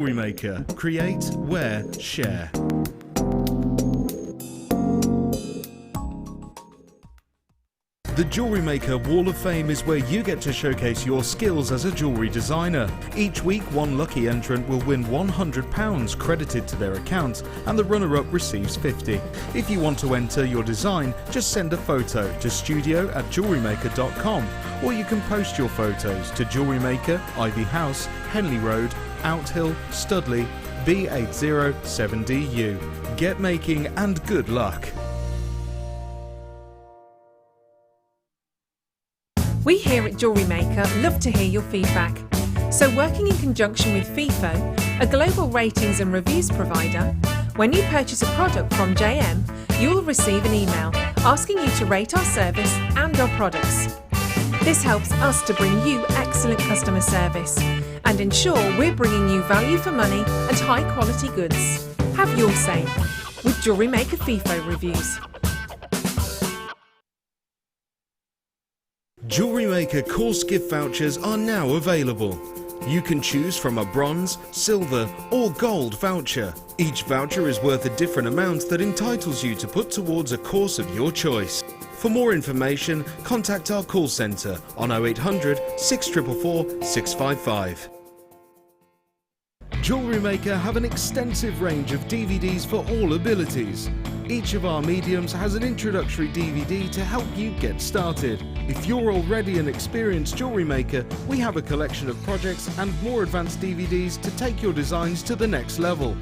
Jewellery Maker. Create, wear, share. The Jewellery Maker Wall of Fame is where you get to showcase your skills as a jewellery designer. Each week, one lucky entrant will win £100 credited to their account, and the runner-up receives £50. If you want to enter your design, just send a photo to studio@jewellerymaker.com, or you can post your photos to Jewellery Maker, Ivy House, Henley Road, Outhill, Studley, B807DU. Get making and good luck. We here at Jewellery Maker love to hear your feedback. So working in conjunction with FIFO, a global ratings and reviews provider, when you purchase a product from JM, you'll receive an email asking you to rate our service and our products. This helps us to bring you excellent customer service and ensure we're bringing you value for money and high quality goods. Have your say with Jewellery Maker FIFO reviews. Jewellery Maker course gift vouchers are now available. You can choose from a bronze, silver or gold voucher. Each voucher is worth a different amount that entitles you to put towards a course of your choice. For more information, contact our call centre on 0800 644 655. Jewellery Maker have an extensive range of DVDs for all abilities. Each of our mediums has an introductory DVD to help you get started. If you're already an experienced jewellery maker, we have a collection of projects and more advanced DVDs to take your designs to the next level.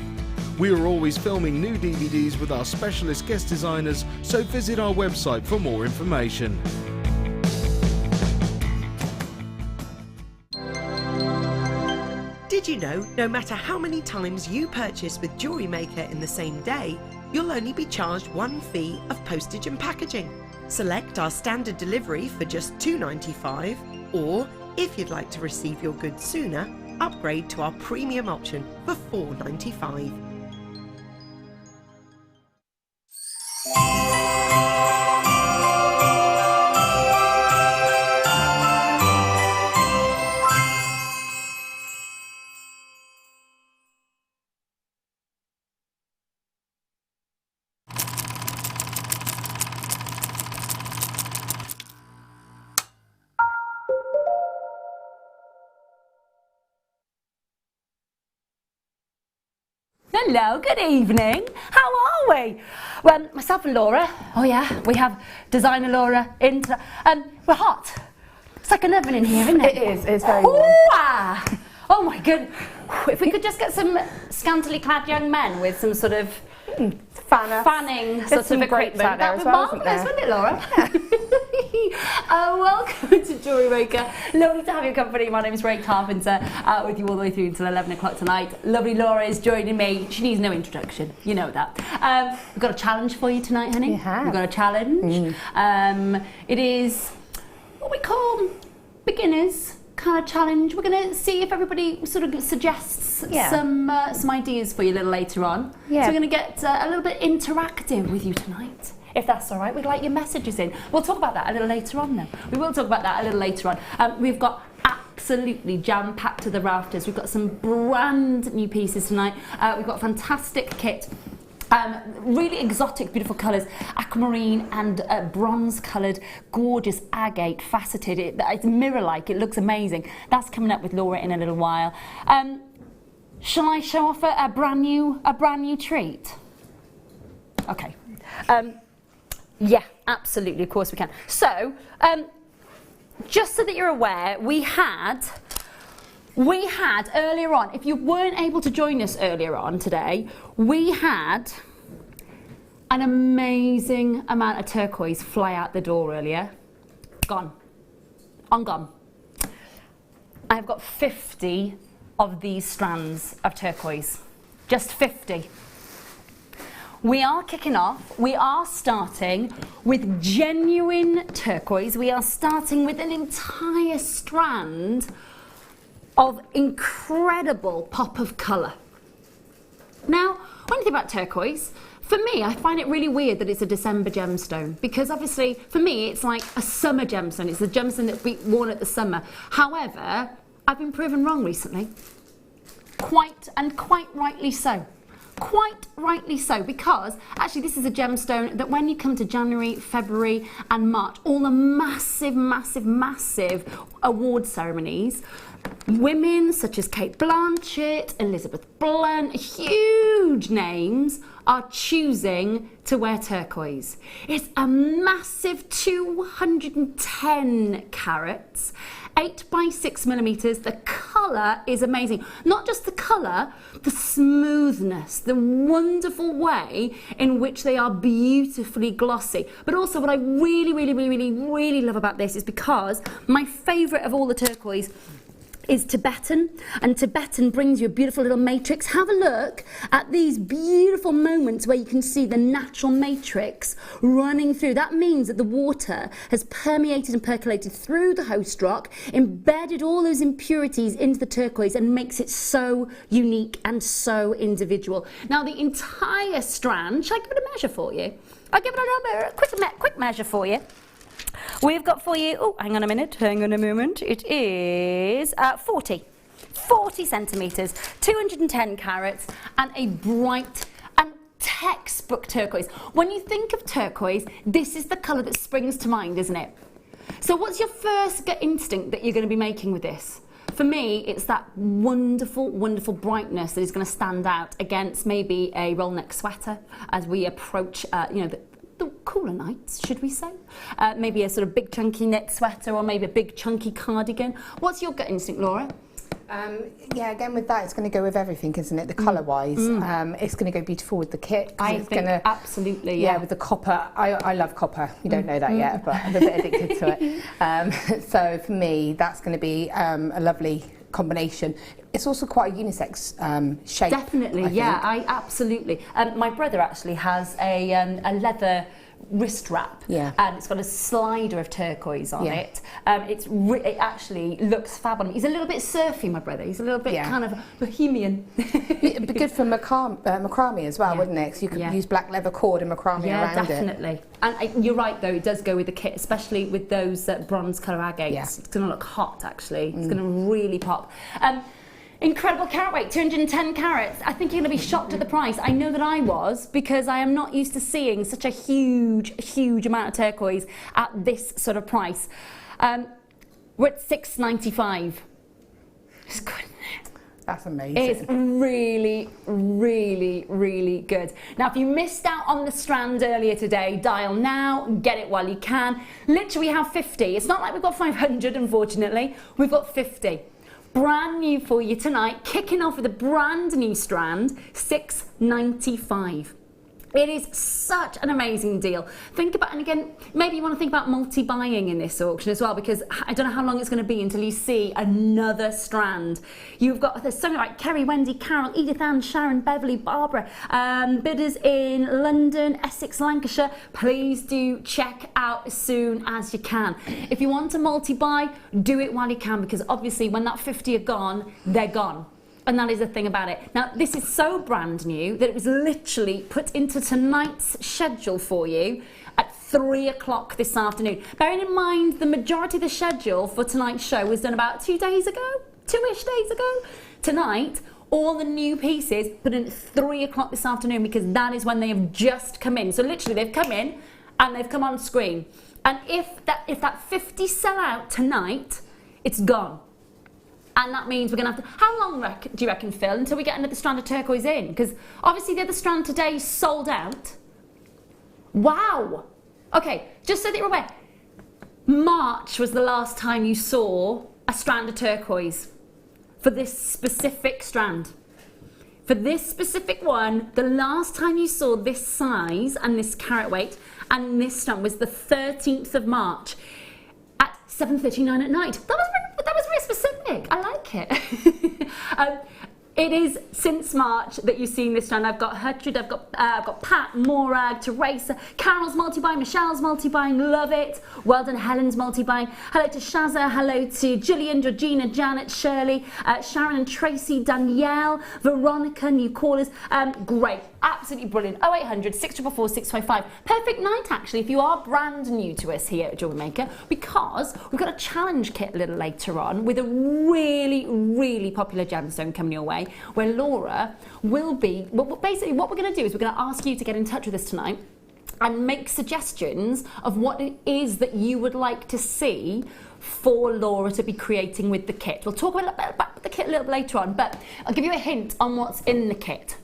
We are always filming new DVDs with our specialist guest designers, so visit our website for more information. Did you know, no matter how many times you purchase with Jewellery Maker in the same day, you'll only be charged one fee of postage and packaging. Select our standard delivery for just £2.95, or if you'd like to receive your goods sooner, upgrade to our premium option for £4.95. Hello, good evening. How are we? Well, myself and Laura, oh yeah, we have designer Laura into, we're hot. It's like an oven in here, isn't it? It is, it's very warm. Oh my goodness. If we could just get some scantily clad young men with some sort of fanning sort of equipment, that would be marvellous, wouldn't it, Laura? Welcome to Jewellery Maker. Lovely to have your company. My name is Rae Carpenter, with you all the way through until 11 o'clock tonight. Lovely Laura is joining me. She needs no introduction, you know that. We've got a challenge for you tonight, honey. We have. We've got a challenge. It is what we call beginners kind of challenge. We're going to see if everybody sort of suggests some ideas for you a little later on. Yeah. So we're going to get a little bit interactive with you tonight. If that's all right, we'd like your messages in. We'll talk about that a little later on then. We will talk about that a little later on. We've got absolutely jam-packed to the rafters. We've got some brand new pieces tonight. We've got a fantastic kit. Really exotic, beautiful colours, aquamarine and bronze coloured, gorgeous agate, faceted. It's mirror-like, it looks amazing. That's coming up with Laura in a little while. Shall I show off a brand new treat? Okay. Yeah, absolutely, of course we can. So, just so that you're aware, we had earlier on, if you weren't able to join us earlier on today, we had an amazing amount of turquoise fly out the door earlier. Gone. Gone. I've got 50 of these strands of turquoise. Just 50. We are kicking off, we are starting with genuine turquoise. We are starting with an entire strand of incredible pop of colour. Now, when you think about turquoise, for me, I find it really weird that it's a December gemstone, because obviously, for me, it's like a summer gemstone. It's a gemstone that's worn at the summer. However, I've been proven wrong recently. quite rightly so. Quite rightly so, because actually this is a gemstone that when you come to January, February and March, all the massive award ceremonies, women such as Kate Blanchett, Elizabeth Blunt, huge names, are choosing to wear turquoise. It's a massive 210 carats, 8 by 6 millimeters. The colour is amazing. Not just the colour, the smoothness, the wonderful way in which they are beautifully glossy. But also what I really love about this is because my favourite of all the turquoise is Tibetan, and Tibetan brings you a beautiful little matrix. Have a look at these beautiful moments where you can see the natural matrix running through. That means that the water has permeated and percolated through the host rock, embedded all those impurities into the turquoise and makes it so unique and so individual. Now the entire strand, shall I give it a measure for you? I'll give it a little bit, quick measure for you. We've got for you, oh, hang on a moment, it is 40 centimetres, 210 carats, and a bright and textbook turquoise. When you think of turquoise, this is the colour that springs to mind, isn't it? So what's your first gut instinct that you're going to be making with this? For me, it's that wonderful brightness that is going to stand out against maybe a roll neck sweater as we approach, the cooler nights, should we say? Maybe a sort of big chunky neck sweater or maybe a big chunky cardigan. What's your gut instinct, Laura? Yeah, again with that, it's going to go with everything, isn't it? The colour-wise, it's going to go beautiful with the kit. I think absolutely, yeah. With the copper, I love copper. You don't know that yet, but I'm a bit addicted to it. So for me, that's going to be a lovely combination. It's also quite a unisex shape. Definitely, yeah, absolutely. My brother actually has a leather wrist wrap, and it's got a slider of turquoise on it. It actually looks fab on him. He's a little bit surfy, my brother. He's a little bit kind of bohemian. It'd be good for macrame as well, wouldn't it? So you could use black leather cord and macrame around it. Definitely. And you're right, though, it does go with the kit, especially with those bronze colour agates. It's going to look hot, actually. It's going to really pop. Incredible carat weight, 210 carats. I think you're going to be shocked at the price. I know that I was, because I am not used to seeing such a huge amount of turquoise at this sort of price. We're at $6.95. It's good, isn't it? That's amazing. It's really good. Now, if you missed out on the strand earlier today, dial now, get it while you can. Literally, we have 50. It's not like we've got 500, unfortunately. We've got 50. Brand new for you tonight, kicking off with a brand new strand, $6.95. It is such an amazing deal. Think about, and again, maybe you want to think about multi-buying in this auction as well, because I don't know how long it's going to be until you see another strand. There's something like Kerry, Wendy, Carol, Edith Ann, Sharon, Beverly, Barbara, bidders in London, Essex, Lancashire. Please do check out as soon as you can. If you want to multi-buy, do it while you can, because obviously when that 50 are gone, they're gone. And that is the thing about it. Now, this is so brand new that it was literally put into tonight's schedule for you at 3 o'clock this afternoon. Bearing in mind, the majority of the schedule for tonight's show was done about 2 days ago, 2-ish days ago. Tonight, all the new pieces put in at 3 o'clock this afternoon, because that is when they have just come in. So literally, they've come in and they've come on screen. And if that 50 sell out tonight, it's gone. And that means we're going to have to... How long do you reckon, Phil, until we get another strand of turquoise in? Because obviously the other strand today sold out. Wow. Okay, just so that you're aware, March was the last time you saw a strand of turquoise for this specific strand. For this specific one, the last time you saw this size and this carat weight and this strand was the 13th of March at 7:39 at night. That was very specific. I like it. It is since March that you've seen this strand. I've got Hertrude, I've got Pat, Morag, Teresa, Carol's multi-buying, Michelle's multi-buying, love it. Well done, Helen's multi-buying. Hello to Shazza, hello to Gillian, Georgina, Janet, Shirley, Sharon and Tracy, Danielle, Veronica, new callers. Great, absolutely brilliant. 0800 644 655. Perfect night, actually, if you are brand new to us here at Jewellery Maker, because we've got a challenge kit a little later on with a really popular gemstone coming your way. Q&A where Laura will be, well, basically what we're going to do is we're going to ask you to get in touch with us tonight and make suggestions of what it is that you would like to see for Laura to be creating with the kit. We'll talk a little bit about the kit a little bit later on, but I'll give you a hint on what's in the kit.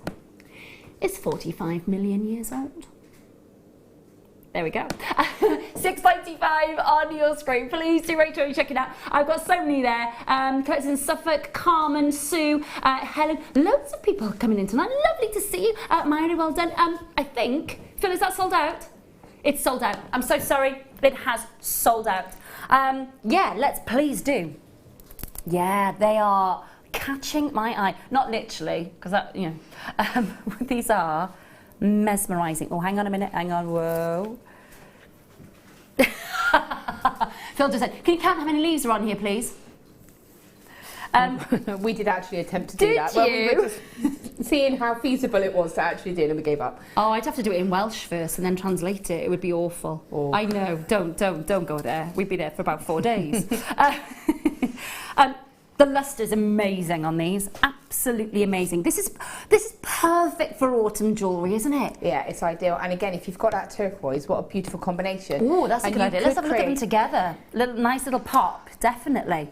It's 45 million years old. There we go. 6.95 on your screen. Please do make sure you check it out. I've got so many there. Curtis, Suffolk, Carmen, Sue, Helen. Loads of people coming in tonight. Lovely to see you. Myri, well done. I think, Phil, is that sold out? It's sold out. I'm so sorry. It has sold out. Yeah, let's please do. Yeah, they are catching my eye. Not literally, because that, you know, these are mesmerising. Oh, hang on a minute, hang on, whoa. Phil just said, can you count how many leaves are on here, please? We did actually attempt to do that. Did Well, we you? were just seeing how feasible it was to actually do it, and we gave up. Oh, I'd have to do it in Welsh first and then translate it. It would be awful. Oh. I know, don't go there. We'd be there for about 4 days. The luster's amazing on these, absolutely amazing. This is perfect for autumn jewellery, isn't it? Yeah, it's ideal. And again, if you've got that turquoise, what a beautiful combination. Oh, that's a And good you idea. Let's could have a look at them create- together. Nice little pop, definitely.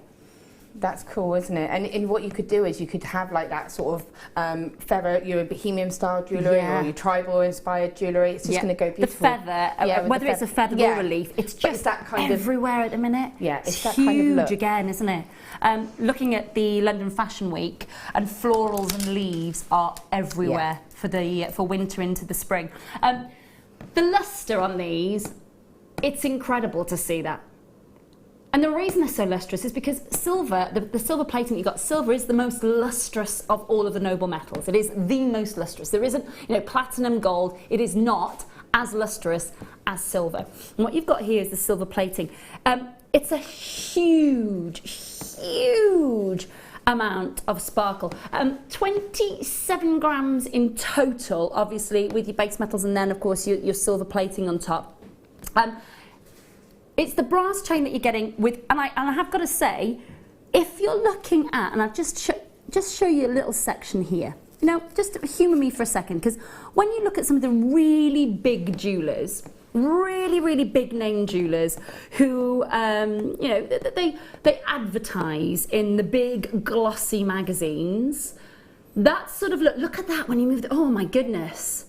That's cool, isn't it? And what you could do is you could have like that sort of feather, your bohemian style jewellery or your tribal inspired jewellery. It's just going to go beautiful. The feather, whether it's a feather or a leaf, it's just that kind everywhere at the minute. Yeah, it's that huge kind of look. again, isn't it? Looking at the London Fashion Week, and florals and leaves are everywhere for winter into the spring. The luster on these, it's incredible to see that. And the reason they're so lustrous is because silver, the silver plating that you got, silver is the most lustrous of all of the noble metals. It is the most lustrous. There isn't, platinum, gold. It is not as lustrous as silver. And what you've got here is the silver plating. It's a huge, huge amount of sparkle. 27 grams in total, obviously, with your base metals and then, of course, your silver plating on top. It's the brass chain that you're getting with, and I have got to say, if you're looking at, and I'll just show you a little section here. Now, just humour me for a second, because when you look at some of the really big jewellers, really big name jewellers who, they advertise in the big glossy magazines. That sort of look at that when you move. Oh my goodness!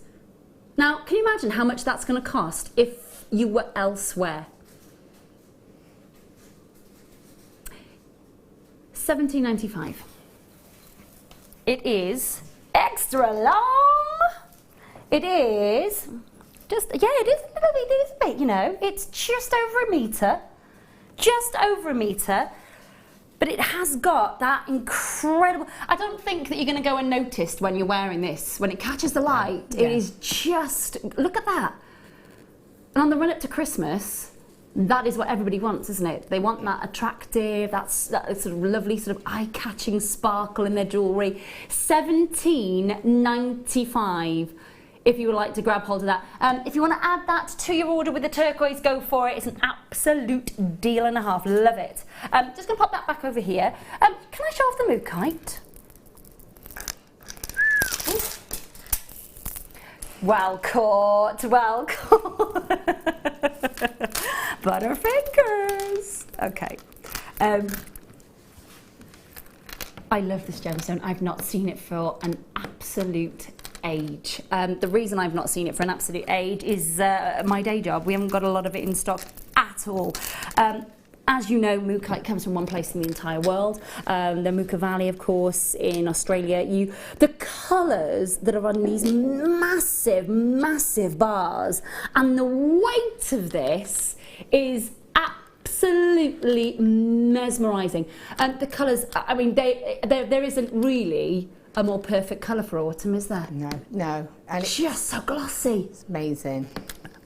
Now, can you imagine how much that's going to cost if you were elsewhere? $17.95. It is extra long. It is just, it is a bit, it's just over a metre. Just over a metre. But it has got that incredible, I don't think that you're going to go unnoticed when you're wearing this. When it catches the light, it is just, look at that. And on the run up to Christmas, that is what everybody wants, isn't it? They want that attractive, that sort of lovely, sort of eye-catching sparkle in their jewellery. $17.95 if you would like to grab hold of that. If you want to add that to your order with the turquoise, go for it. It's an absolute deal and a half. Love it. Just going to pop that back over here. Can I show off the mood kite? Well caught, well caught. Butterfingers. Okay. I love this gemstone. I've not seen it for an absolute age. The reason I've not seen it for an absolute age is my day job. We haven't got a lot of it in stock at all. As you know, mookaite comes from one place in the entire world. The Mooka Valley, of course, in Australia. The colours that are on these massive, massive bars, and the weight of this is absolutely mesmerising. And the colours, I mean, there isn't really a more perfect colour for autumn, is there? No. And it's just so glossy. It's amazing.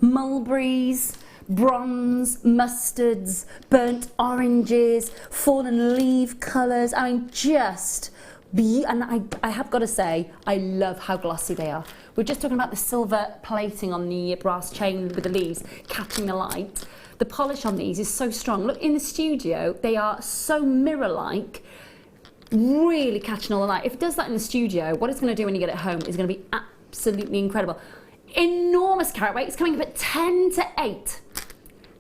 Mulberries, bronze, mustards, burnt oranges, fallen leaf colours. I mean, just and I have got to say, I love how glossy they are. We're just talking about the silver plating on the brass chain with the leaves catching the light. The polish on these is so strong. Look, in the studio, they are so mirror-like. really catching all the light. If it does that in the studio, what it's going to do when you get it home is going to be absolutely incredible. Enormous carat weight. It's coming up at 10 to 8.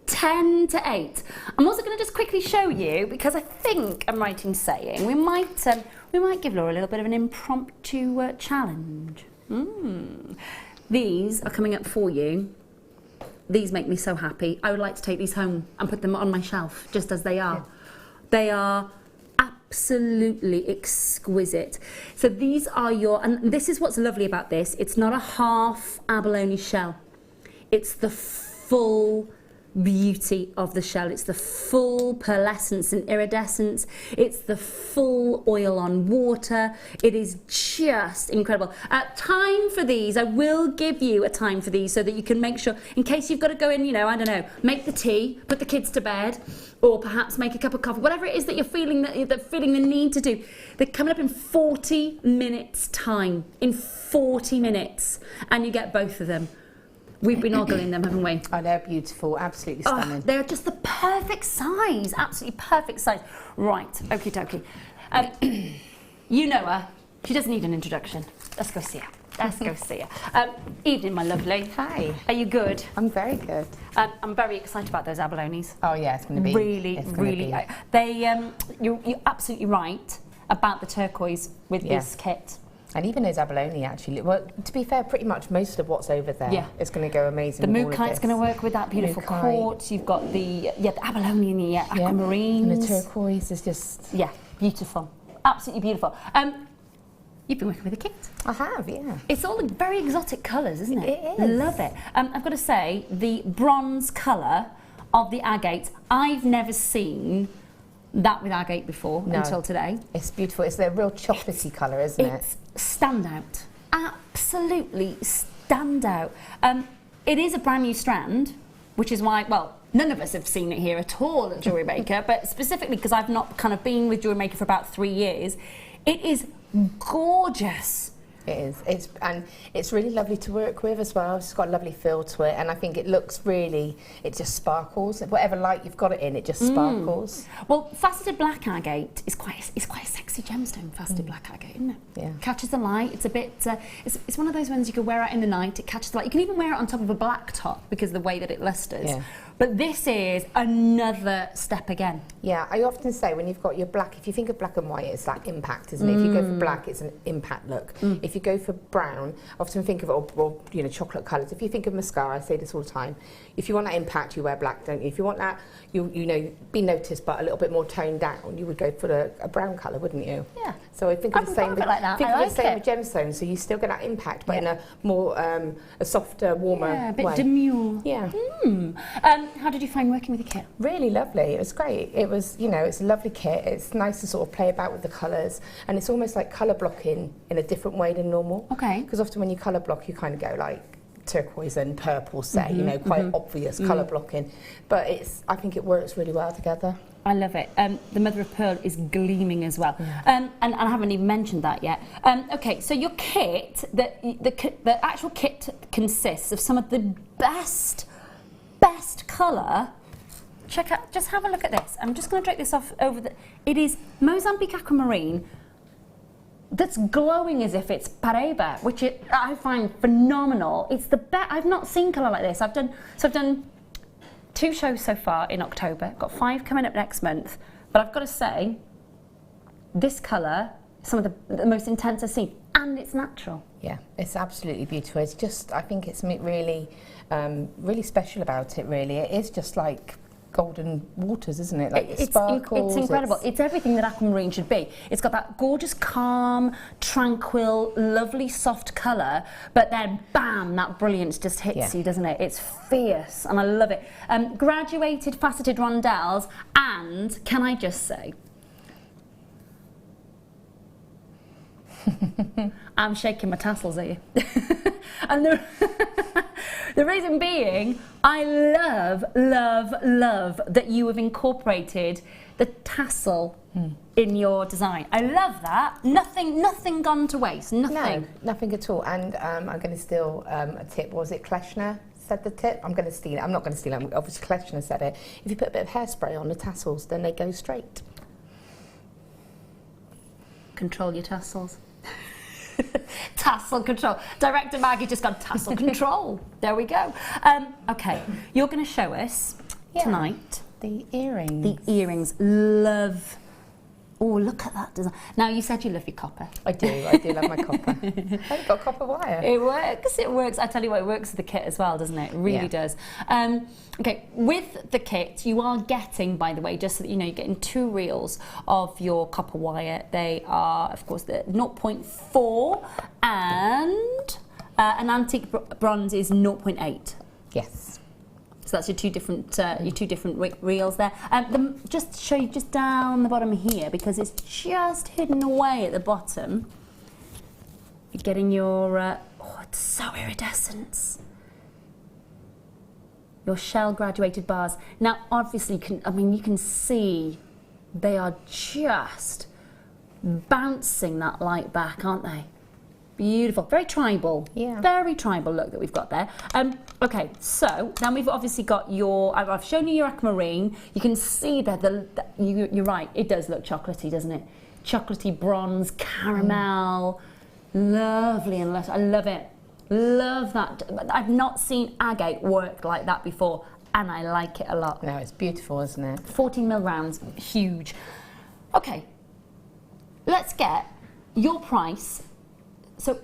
10 to 8. I'm also going to just quickly show you, because I think I'm right in saying we might give Laura a little bit of an impromptu challenge. These are coming up for you. These make me so happy. I would like to take these home and put them on my shelf just as they are. They are absolutely exquisite. So these are your, and this is what's lovely about this, it's not a half abalone shell. It's the full beauty of the shell. It's the full pearlescence and iridescence. It's the full oil on water. It is just incredible. Time for these, I will give you a time for these so that you can make sure, in case you've got to go in, you know, I don't know, make the tea, put the kids to bed, or perhaps make a cup of coffee, whatever it is that you're feeling feeling the need to do. They're coming up in 40 minutes time, in 40 minutes, and you get both of them. We've been ogling them, haven't we? Oh, they're beautiful, absolutely stunning. They're just the perfect size, absolutely perfect size. Right, okie dokie. You know her. She doesn't need an introduction. Let's go see her. Let's go see her. Evening, my lovely. Hi. Are you good? I'm very good. I'm very excited about those abalones. Oh yeah, it's going to be really. You're absolutely right about the turquoise with this kit. And even those abalone, actually, well, to be fair, pretty much most of what's over there is going to go amazing. The mookaite's going to work with that beautiful quartz. You've got the abalone and the aquamarines. And the turquoise is just beautiful, absolutely beautiful. You've been working with a kit. I have, yeah. It's all very exotic colours, isn't it? It is. Love it. I've got to say, the bronze colour of the agate, I've never seen that with agate before until today. It's beautiful. It's a real chocolatey colour, isn't it? It's standout. Absolutely standout. It is a brand new strand, which is why, well, none of us have seen it here at all at Jewellery Maker, but specifically because I've not kind of been with Jewellery Maker for about 3 years. It is gorgeous. It is. It's really lovely to work with as well. It's got a lovely feel to it, and I think it looks really, it just sparkles. Whatever light you've got it in, it just sparkles. Well, faceted black agate is quite a sexy gemstone, faceted black agate, isn't it? Yeah. Catches the light. It's a bit, it's one of those ones you can wear out in the night. It catches the light. You can even wear it on top of a black top because of the way that it lusters. Yeah. But this is another step again. Yeah, I often say when you've got your black, if you think of black and white, it's like impact, isn't it? If you go for black, it's an impact look. If you go for brown, I often think of, or you know, chocolate colours. If you think of mascara, I say this all the time, if you want that impact, you wear black, don't you? If you want that, you know, be noticed but a little bit more toned down, you would go for a brown colour, wouldn't you? Yeah. So I think of the same with, with gemstones, so you still get that impact, but in a more, a softer, warmer way. Yeah, a bit demure. Yeah. How did you find working with the kit? Really lovely. It was great. It was, you know, it's a lovely kit. It's nice to sort of play about with the colours, and it's almost like colour blocking in a different way than normal. Okay. Because often when you colour block, you kind of go like turquoise and purple, say, you know, quite obvious colour blocking. But I think it works really well together. I love it. The mother of pearl is gleaming as well. Yeah. And I haven't even mentioned that yet. Okay, so your kit, the actual kit consists of some of the best colour. Check out, just have a look at this. I'm just going to drag this off over the, it is Mozambique aquamarine that's glowing as if it's Paraiba, which I find phenomenal. It's the best. I've not seen colour like this. I've done 2 shows so far in October. Got 5 coming up next month. But I've got to say, this colour, some of the most intense I've seen, and it's natural. Yeah, it's absolutely beautiful. It's just, I think it's really, really special about it. Really, it is just like golden waters, isn't it? Like it sparkles. It's incredible. It's everything that aquamarine should be. It's got that gorgeous, calm, tranquil, lovely, soft colour, but then bam, that brilliance just hits you, doesn't it? It's fierce, and I love it. Graduated, faceted rondelles, and can I just say, I'm shaking my tassels at you. And the reason being, I love that you have incorporated the tassel in your design. I love that. Nothing gone to waste. Nothing. No, nothing at all. And I'm going to steal a tip. Was it Kleshner said the tip? I'm going to steal it. I'm not going to steal it. Obviously, Kleshner said it. If you put a bit of hairspray on the tassels, then they go straight. Control your tassels. Tassel control. Director Maggie just got tassel control. There we go. Okay, you're going to show us tonight the earrings. The earrings. Love. Oh, look at that design. Now, you said you love your copper. I do love my copper. I've got copper wire. It works. I tell you what, it works with the kit as well, doesn't it? It really does. Okay, with the kit, you are getting, by the way, just so that you know, you're getting 2 reels of your copper wire. They are, of course, the 0.4 and an antique bronze is 0.8. Yes. So that's your two different reels there. Just show you just down the bottom here, because it's just hidden away at the bottom. You're getting your oh, it's so iridescent. Your shell graduated bars. Now, obviously, you can see they are just bouncing that light back, aren't they? Beautiful, very tribal. Yeah. Very tribal look that we've got there. Okay, so then we've obviously got your. I've shown you your aquamarine. You can see that you're right. It does look chocolatey, doesn't it? Chocolatey bronze, caramel, lovely and lush. I love it. Love that. I've not seen agate work like that before, and I like it a lot. No, it's beautiful, isn't it? 14mm rounds, huge. Okay, let's get your price. So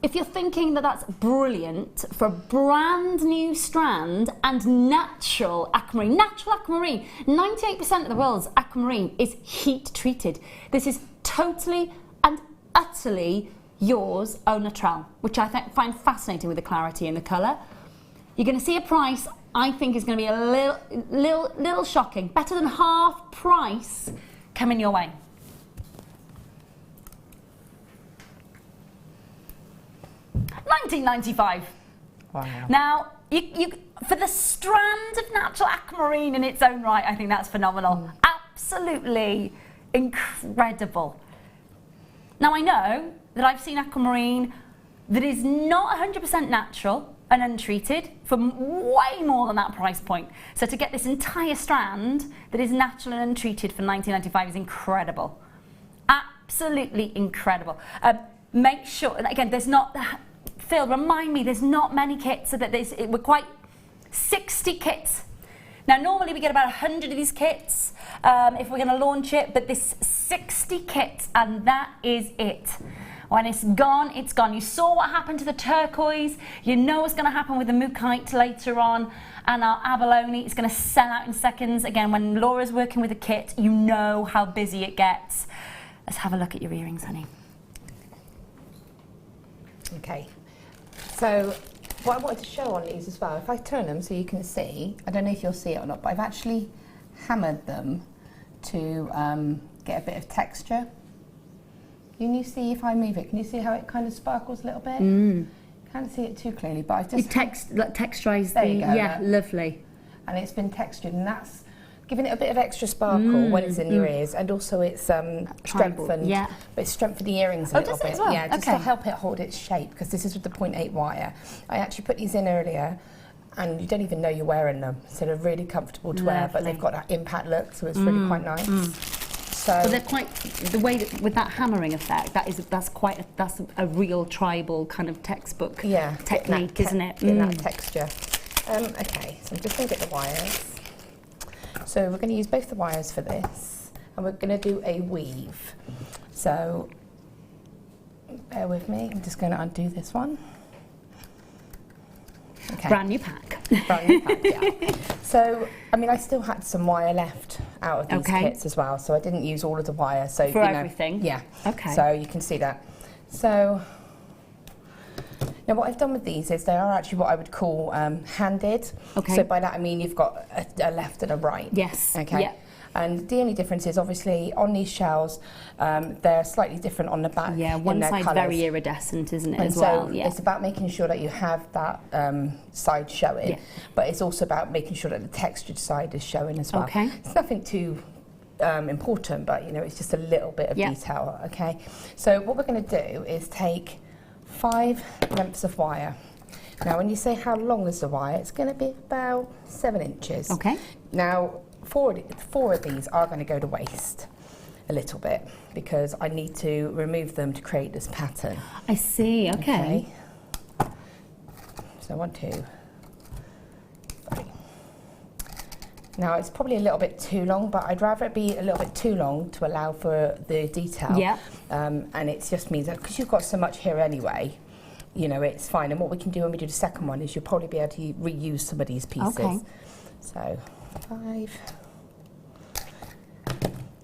if you're thinking that that's brilliant for a brand new strand and natural aquamarine, 98% of the world's aquamarine is heat treated. This is totally and utterly yours au naturel, which I find fascinating with the clarity and the colour. You're going to see a price I think is going to be a little shocking. Better than half price coming your way. $19.95. Wow. Now, you for the strand of natural aquamarine in its own right, I think that's phenomenal. Absolutely incredible. Now, I know that I've seen aquamarine that is not 100% natural and untreated for way more than that price point. So to get this entire strand that is natural and untreated for $19.95 is incredible. Absolutely incredible. Make sure, again, there's not... Phil, remind me, there's not many kits, so that we're quite 60 kits. Now, normally we get about 100 of these kits if we're going to launch it, but this 60 kits, and that is it. When it's gone, it's gone. You saw what happened to the turquoise. You know what's going to happen with the mookaite later on, and our abalone is going to sell out in seconds. Again, when Laura's working with a kit, you know how busy it gets. Let's have a look at your earrings, honey. Okay. So what I wanted to show on these as well, if I turn them so you can see, I don't know if you'll see it or not, but I've actually hammered them to get a bit of texture. Can you see if I move it? Can you see how it kind of sparkles a little bit? Can't see it too clearly, but I've just... texturise there you go, yeah, lovely. And it's been textured, and that's giving it a bit of extra sparkle when it's in your ears, and also it's strengthened. Yeah. But it's strengthened the earrings a little does it bit. as well? Yeah, just to help it hold its shape, because this is with the 0.8 wire. I actually put these in earlier, and you don't even know you're wearing them, so they're really comfortable to wear, but they've got that impact look, so it's really quite nice. So but they're quite, the way that, with that hammering effect, that's a real tribal kind of textbook technique, isn't it? In that texture. Okay, so I'm just going to get the wires. So we're going to use both the wires for this, and we're going to do a weave. So bear with me, I'm just going to undo this one. Okay. Brand new pack. Brand new pack, yeah. So, I mean, I still had some wire left out of these kits as well, so I didn't use all of the wire. So for everything? Yeah. Okay. So you can see that. So now what I've done with these is they are actually what I would call handed. Okay. So by that I mean you've got a left and a right. Yes. Okay. Yeah. And the only difference is obviously on these shells, they're slightly different on the back. Yeah, one side's very iridescent, isn't it, as well? Yeah. It's about making sure that you have that side showing, but it's also about making sure that the textured side is showing as well. Okay. It's nothing too important, but you know, it's just a little bit of detail. Okay. So what we're going to do is take 5 lengths of wire. Now, when you say how long is the wire, it's going to be about 7 inches. Okay. Now, four of these are going to go to waste. a little bit because I need to remove them to create this pattern. I see, okay. So 1, 2, 3. Now it's probably a little bit too long, but I'd rather it be a little bit too long to allow for the detail. Yeah. And it just means that because you've got so much here anyway, you know, it's fine. And what we can do when we do the second one is you'll probably be able to reuse some of these pieces. Okay. So 5.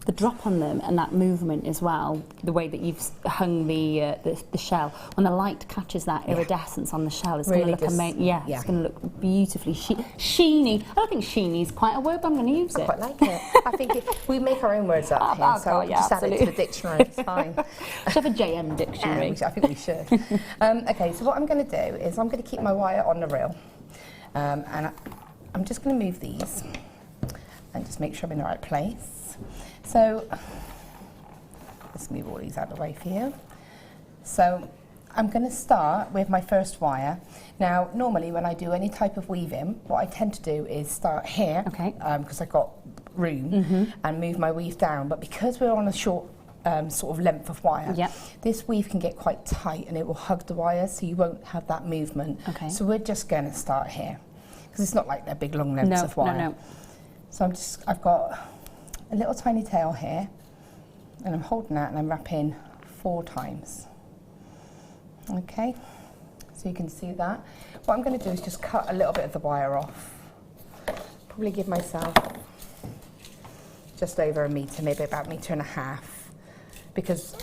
The drop on them and that movement as well, the way that you've hung the shell, when the light catches that iridescence on the shell, it's Really going to look amazing. Yeah, yeah. It's going to look beautifully sheeny. I don't think sheeny is quite a word, but I'm going to use it. I quite like it. I think we make our own words up here, so I'll just add it to the dictionary. It's fine. Should have a JM dictionary. I think we should. Okay, so what I'm going to do is I'm going to keep my wire on the reel, and I'm just going to move these and just make sure I'm in the right place. So let's move all these out of the way for you. So I'm going to start with my first wire. Now, normally when I do any type of weaving, what I tend to do is start here, because I've got room, and move my weave down. But because we're on a short sort of length of wire, this weave can get quite tight and it will hug the wire, so you won't have that movement. Okay. So we're just going to start here, because it's not like they're big long lengths of wire. No. So I've got a little tiny tail here, and I'm holding that and I'm wrapping 4 times. Okay, so you can see that. What I'm going to do is just cut a little bit of the wire off. Probably give myself just over 1 metre, maybe about 1.5 meters, because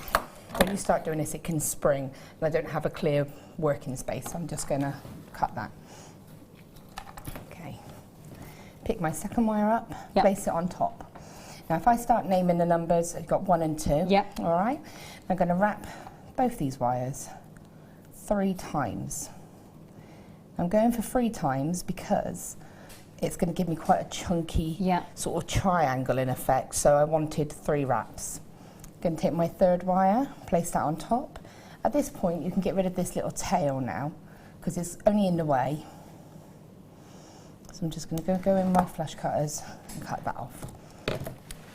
when you start doing this it can spring and I don't have a clear working space, so I'm just going to cut that. Okay, pick my second wire up, place it on top. Now if I start naming the numbers, I've got 1 and 2, all right? I'm going to wrap both these wires 3 times. I'm going for 3 times because it's going to give me quite a chunky sort of triangle in effect, so I wanted 3 wraps. I'm going to take my third wire, place that on top. At this point you can get rid of this little tail now because it's only in the way. So I'm just going to go in my flush cutters and cut that off.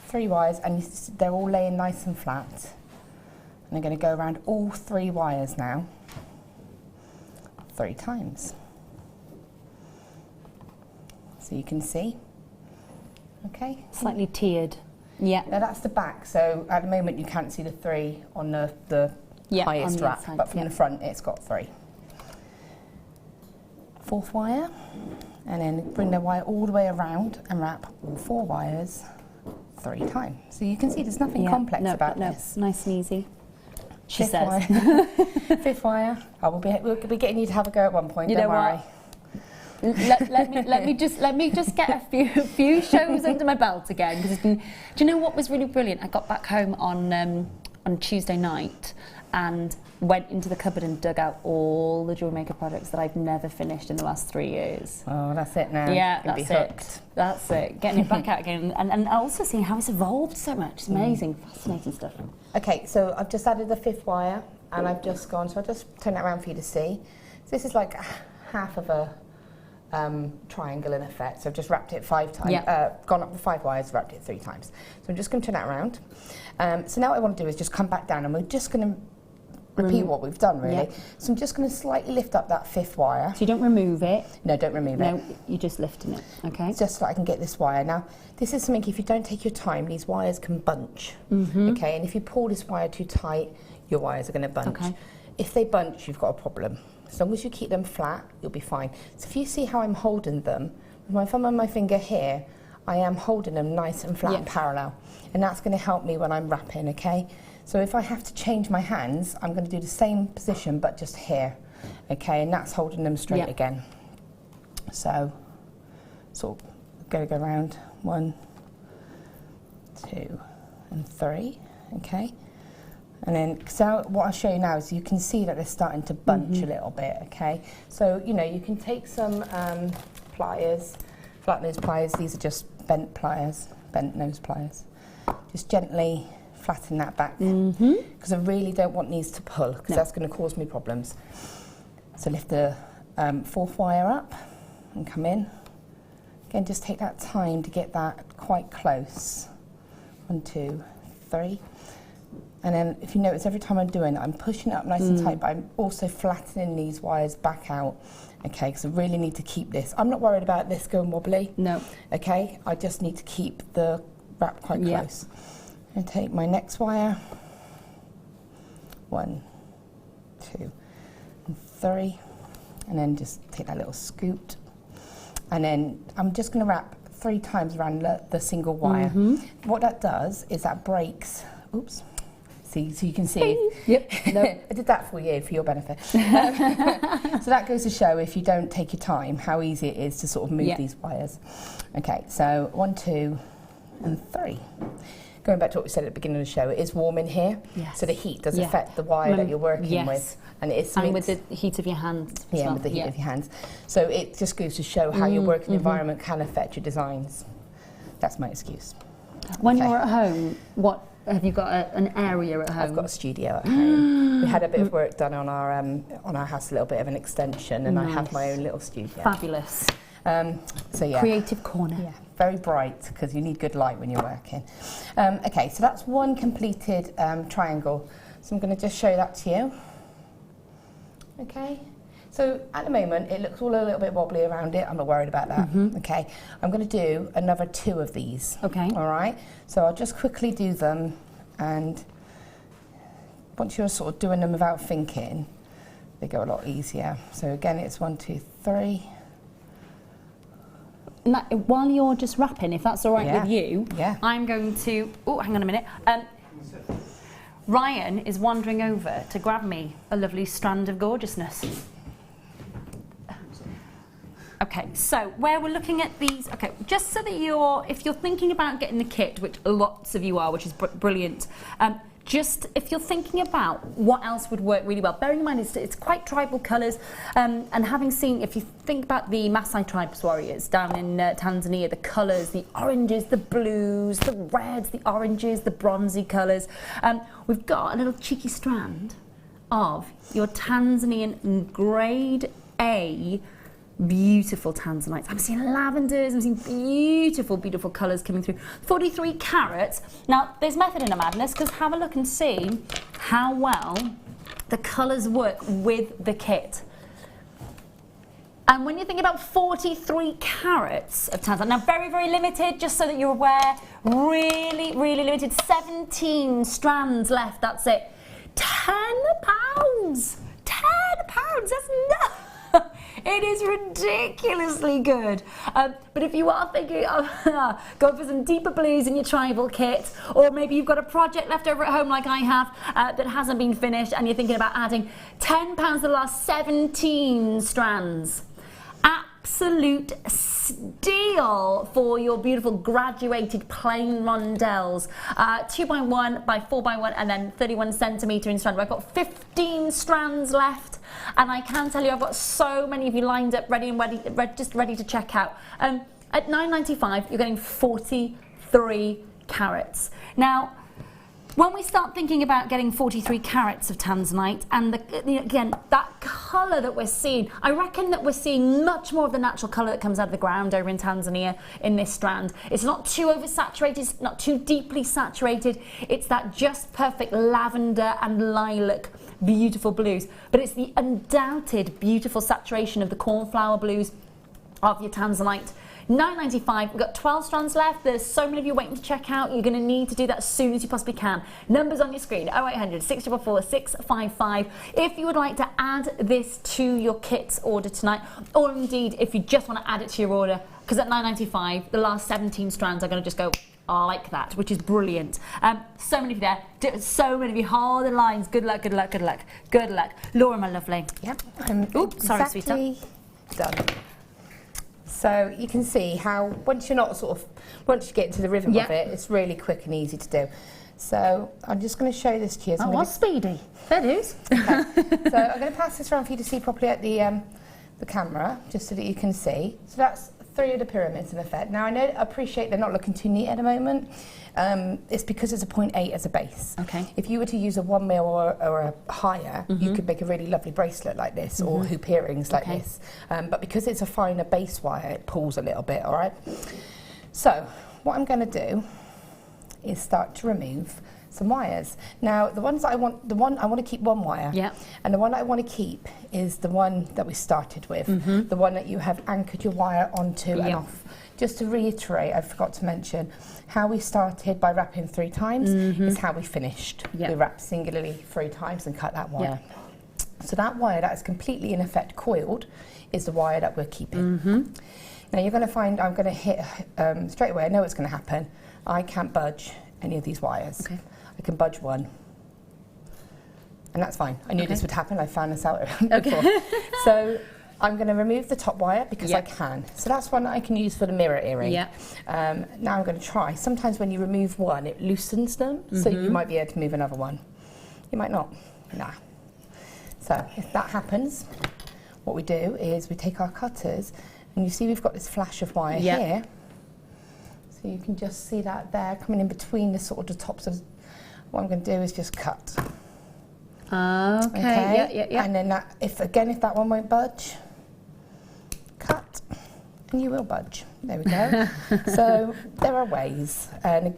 3 wires, and they're all laying nice and flat. And I'm going to go around all 3 wires now 3 times. So you can see. Okay. Slightly tiered. Yeah. Now that's the back, so at the moment you can't see the 3 on the highest wrap, inside, but from the front it's got 3. 4th wire, and then bring the wire all the way around and wrap all 4 wires 3 times. So you can see there's nothing complex about this. Nice and easy. She 5th says. wire. 5th wire. We'll be getting you to have a go at one point. You don't know worry. What? let me just get a few shows under my belt again, because it's been. Do you know what was really brilliant? I got back home on Tuesday night and went into the cupboard and dug out all the Jewellery Maker products that I've never finished in the last 3 years. Oh, that's it now. Yeah, that's it. That's it. Getting it back out again, and also seeing how it's evolved so much. It's amazing, fascinating stuff. Okay, so I've just added the 5th wire, and I've just gone. So I'll just turn that around for you to see. So this is like half of a triangle in effect. So I've just wrapped it 5 times. Gone up the 5 wires, wrapped it 3 times. So I'm just going to turn that around. So now what I want to do is just come back down, and we're just going to repeat what we've done, really. So I'm just going to slightly lift up that 5th wire. So you don't remove it? No, don't remove it. No, you're just lifting it, okay? Just so I can get this wire. Now, this is something, if you don't take your time, these wires can bunch, okay? And if you pull this wire too tight, your wires are going to bunch. Okay. If they bunch, you've got a problem. As long as you keep them flat, you'll be fine. So if you see how I'm holding them, with my thumb and my finger here, I am holding them nice and flat and parallel. And that's going to help me when I'm wrapping, okay? So if I have to change my hands, I'm going to do the same position, but just here, okay? And that's holding them straight again. So, sort of go around 1, 2, and 3, okay? And then, so what I'll show you now is you can see that they're starting to bunch a little bit, okay? So, you know, you can take some pliers, flat nose pliers. These are just bent pliers, bent nose pliers. Just gently flatten that back, because I really don't want these to pull, because that's going to cause me problems. So lift the 4th wire up and come in. Again, just take that time to get that quite close. 1, 2, 3. And then if you notice, every time I'm doing it, I'm pushing it up nice and tight, but I'm also flattening these wires back out, okay, because I really need to keep this. I'm not worried about this going wobbly. No. Okay, I just need to keep the wrap quite close. And take my next wire, 1, 2, and 3, and then just take that little scoot. And then I'm just going to wrap 3 times around the single wire. What that does is that breaks, oops, see, so you can see. Yep. No. I did that for you, for your benefit. So that goes to show, if you don't take your time, how easy it is to sort of move these wires. Okay, so 1, 2, and 3. Going back to what we said at the beginning of the show, it is warm in here, so the heat does affect the wire that you're working with. And it is with the heat of your hands. Yeah, with the heat of your hands. So it just goes to show how your working environment can affect your designs. That's my excuse. When you're at home, what have you got an area at home? I've got a studio at home. We had a bit of work done on our house, a little bit of an extension, and I have my own little studio. Fabulous. So yeah. Creative corner. Yeah, very bright, because you need good light when you're working. Okay, so that's one completed triangle. So I'm going to just show that to you. Okay, so at the moment it looks all a little bit wobbly around it. I'm not worried about that. Okay, I'm going to do another 2 of these. Okay. All right, so I'll just quickly do them, and once you're sort of doing them without thinking, they go a lot easier. So again, it's 1, 2, 3. Now, while you're just wrapping, if that's all right with you, I'm going to, oh, hang on a minute. Ryan is wandering over to grab me a lovely strand of gorgeousness. Okay, so where we're looking at these, okay, just so that if you're thinking about getting the kit, which lots of you are, which is brilliant, just if you're thinking about what else would work really well, bearing in mind it's quite tribal colours, and having seen, if you think about the Maasai tribes warriors down in Tanzania, the colours, the oranges, the blues, the reds, the oranges, the bronzy colours, we've got a little cheeky strand of your Tanzanian grade A beautiful tanzanites. I'm seeing lavenders, I'm seeing beautiful, beautiful colours coming through. 43 carats. Now, there's method in the madness, because have a look and see how well the colours work with the kit. And when you think about 43 carats of tanzanite, now very, very limited, just so that you're aware, really, really limited, 17 strands left, that's it. £10! £10, that's nothing. It is ridiculously good. But if you are thinking of going for some deeper blues in your tribal kit, or maybe you've got a project left over at home like I have that hasn't been finished, and you're thinking about adding £10 to the last 17 strands. Absolute steal for your beautiful graduated plain rondelles. 2x1 by 4x1 and then 31 centimetre in strand. I've got 15 strands left, and I can tell you I've got so many of you lined up ready, just ready to check out. At $9.95 you're getting 43 carats. Now, when we start thinking about getting 43 carats of tanzanite, and again, that colour that we're seeing, I reckon that we're seeing much more of the natural colour that comes out of the ground over in Tanzania in this strand. It's not too oversaturated, it's not too deeply saturated, it's that just perfect lavender and lilac beautiful blues, but it's the undoubted beautiful saturation of the cornflower blues of your tanzanite. $9.95, we've got 12 strands left. There's so many of you waiting to check out. You're going to need to do that as soon as you possibly can. Numbers on your screen, 0800 644 655. If you would like to add this to your kits order tonight, or indeed if you just want to add it to your order, because at $9.95 the last 17 strands are going to just go like that, which is brilliant. So many of you there, so many of you, hold the lines. Good luck, good luck, good luck, good luck. Laura, my lovely. Yep. Oops, sorry, sweetheart. Done. So you can see how once you get into the rhythm of it, it's really quick and easy to do. So I'm just going to show this to you. So what's speedy? That is. Okay. So I'm going to pass this around for you to see properly at the camera, just so that you can see. So that's 3 of the pyramids in effect. Now I appreciate they're not looking too neat at the moment. It's because it's a 0.8 as a base. Okay. If you were to use a 1 mil or a higher, you could make a really lovely bracelet like this, or hoop earrings like this. But because it's a finer base wire, it pulls a little bit, all right? So what I'm going to do is start to remove some wires. Now, the one I want to keep one wire. Yeah. And the one that I want to keep is the one that we started with, the one that you have anchored your wire onto and off. Just to reiterate, I forgot to mention, how we started by wrapping 3 times is how we finished. We wrapped singularly 3 times and cut that wire. So that wire that is completely in effect coiled is the wire that we're keeping. Now you're going to find I'm going to hit straight away. I know what's going to happen. I can't budge any of these wires. Okay. I can budge one, and that's fine. I knew this would happen. I found this out before. So I'm going to remove the top wire because I can. So that's one that I can use for the mirror earring. Now I'm going to try. Sometimes when you remove one, it loosens them, so you might be able to move another one. You might not. Nah. So if that happens, what we do is we take our cutters, and you see we've got this flash of wire here. So you can just see that there coming in between the sort of the tops of. What I'm going to do is just cut. Okay. And then that, if that one won't budge, cut, and you will budge. There we go. So there are ways, and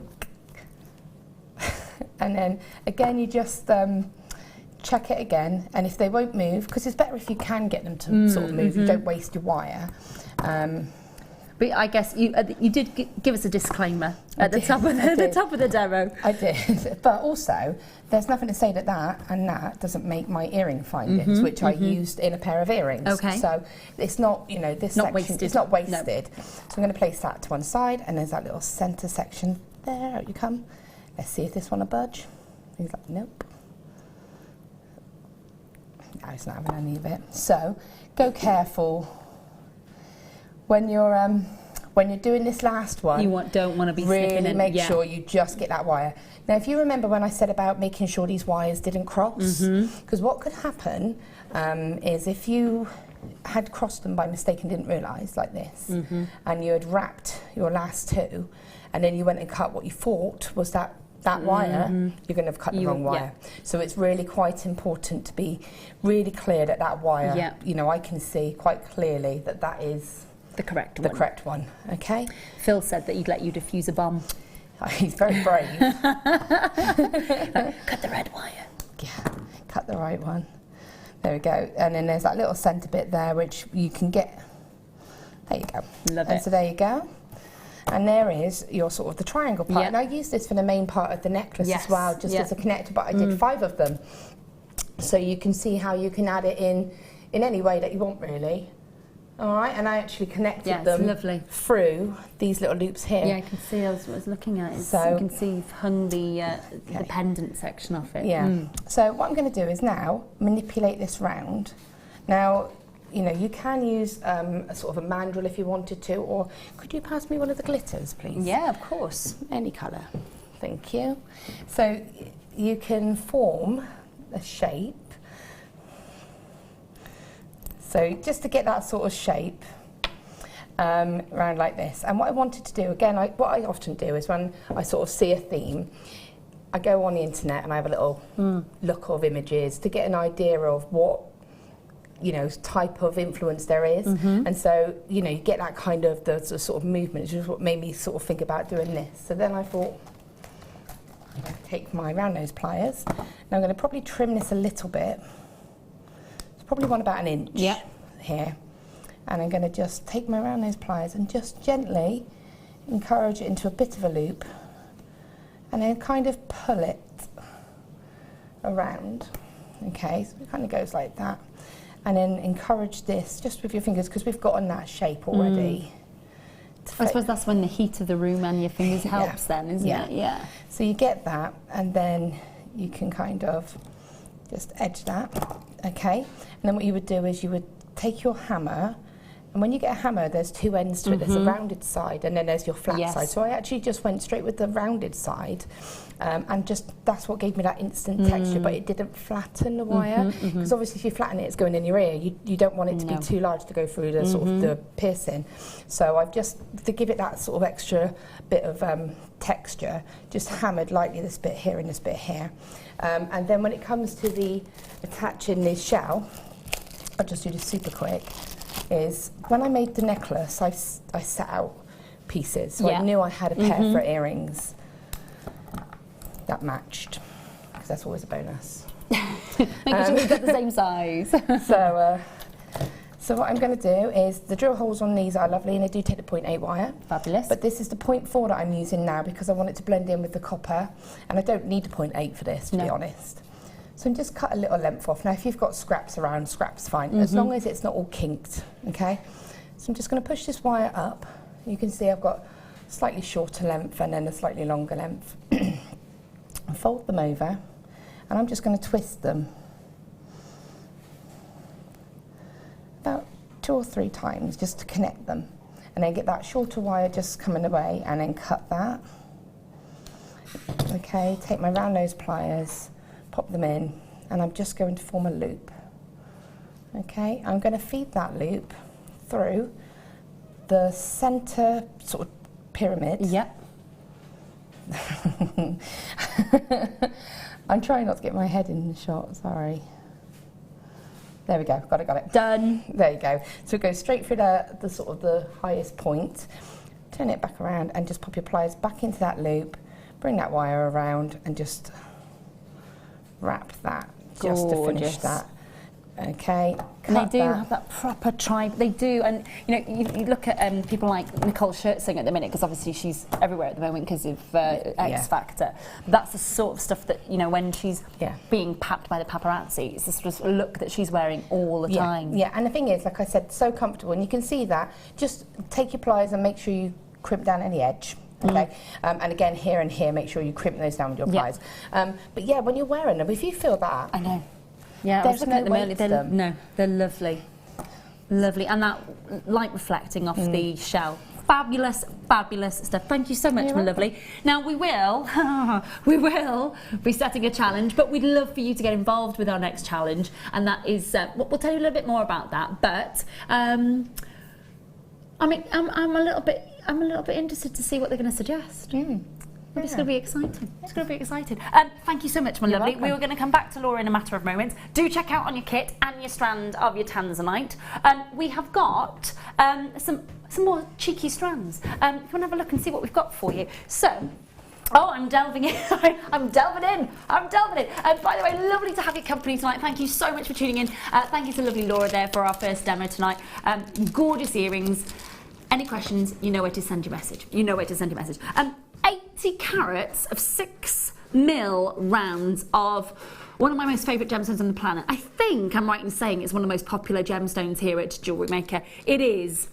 then again you just check it again, and if they won't move, because it's better if you can get them to sort of move. You don't waste your wire. But I guess you did give us a disclaimer at the top of the demo. I did, but also there's nothing to say that that doesn't make my earring findings, which I used in a pair of earrings. Okay. So it's not, this not section, wasted. It's not wasted. No. So I'm going to place that to one side, and there's that little centre section there. Out you come. Let's see if this one will budge. He's like, nope. No, it's not having any of it. So go careful. When you're doing this last one, don't want to be slipping in. Really make sure you just get that wire. Now, if you remember when I said about making sure these wires didn't cross, because what could happen is if you had crossed them by mistake and didn't realise, like this, and you had wrapped your last 2, and then you went and cut what you thought was that wire, you're going to have cut the wrong wire. So it's really quite important to be really clear that wire, I can see quite clearly that is the correct one. Okay. Phil said that he'd let you defuse a bomb. He's very brave. Cut the red wire. Yeah, cut the right one. There we go. And then there's that little centre bit there, which you can get. There you go. Love it. So there you go. And there is your sort of the triangle part. And I use this for the main part of the necklace as well, just as a connector, but I did 5 of them. So you can see how you can add it in any way that you want, really. All right, and I actually connected them through these little loops here. Yeah, I can see. I was looking at it. So you can see you've hung the pendant section off it. Yeah. So what I'm going to do is now manipulate this round. Now, you can use a sort of a mandrel if you wanted to, or could you pass me one of the glitters, please? Yeah, of course. Any colour. Thank you. So you can form a shape. So just to get that sort of shape around like this. And what I wanted to do, again, what I often do is when I sort of see a theme, I go on the internet and I have a little look of images to get an idea of what, type of influence there is. And so, you get that kind of the sort of movement, which is what made me sort of think about doing this. So then I thought, take my round nose pliers. Now I'm going to probably trim this a little bit. Probably want about 1 inch here, and I'm going to just take my round nose pliers and just gently encourage it into a bit of a loop, and then kind of pull it around. Okay, so it kind of goes like that, and then encourage this just with your fingers, because we've gotten that shape already. I suppose that's when the heat of the room and your fingers helps then, isn't it? Yeah. So you get that, and then you can kind of just edge that. Okay, and then what you would do is you would take your hammer, and when you get a hammer, there's 2 ends to it. There's a rounded side, and then there's your flat side. So I actually just went straight with the rounded side, and that's what gave me that instant texture, but it didn't flatten the wire, because obviously if you flatten it, it's going in your ear. You don't want it to be too large to go through the sort of the piercing. So I've just, to give it that sort of extra bit of texture, just hammered lightly this bit here and this bit here. And then when it comes to the attaching the shell, I'll just do this super quick, is when I made the necklace, I set out pieces. So I knew I had a pair for earrings. that matched, because that's always a bonus. Making sure we've got the same size. So what I'm going to do is, the drill holes on these are lovely, and they do take the 0.8 wire. Fabulous. But this is the 0.4 that I'm using now because I want it to blend in with the copper, and I don't need a 0.8 for this, to be honest. So I'm just cut a little length off. Now, if you've got scraps around, scraps fine, as long as it's not all kinked, okay? So I'm just going to push this wire up. You can see I've got slightly shorter length and then a slightly longer length. Fold them over, and I'm just going to twist them about 2 or 3 times just to connect them, and then get that shorter wire just coming away, and then cut that. Okay, take my round nose pliers, pop them in, and I'm just going to form a loop. Okay, I'm going to feed that loop through the center sort of pyramid. Yep. I'm trying not to get my head in the shot, sorry. There we go, got it. Done. There you go. So go straight through the sort of the highest point, turn it back around, and just pop your pliers back into that loop, bring that wire around, and just wrap that, just to finish that. Okay, and they do have that proper tribe. They do, and you know, you look at people like Nicole Schertzing at the minute, because obviously she's everywhere at the moment because of X Factor. That's the sort of stuff that, you know, when she's being papped by the paparazzi, it's the sort of look that she's wearing all the time. Yeah, and the thing is, like I said, so comfortable, and you can see that. Just take your pliers and make sure you crimp down any edge. Okay, and again, here and here, make sure you crimp those down with your pliers. But yeah, when you're wearing them, if you feel that, I know. Yeah, I was looking at them earlier. They're lovely. Lovely. And that light reflecting off the shell. Fabulous, fabulous stuff. Thank you so much, my lovely. Now, we will be setting a challenge, but we'd love for you to get involved with our next challenge. And that is, we'll tell you a little bit more about that. But, I mean, I'm a little bit interested to see what they're going to suggest. It's going to be exciting. It's going to be exciting. Thank you so much, my lovely. We are going to come back to Laura in a matter of moments. Do check out on your kit and your strand of your tanzanite. We have got some more cheeky strands. If you want to have a look and see what we've got for you. So, oh, I'm delving in. I'm delving in. By the way, lovely to have your company tonight. Thank you so much for tuning in. Thank you to lovely Laura there for our first demo tonight. Gorgeous earrings. Any questions, you know where to send your message. 80 carats of 6mm rounds of one of my most favourite gemstones on the planet. I think I'm right in saying it's one of the most popular gemstones here at Jewellery Maker. It is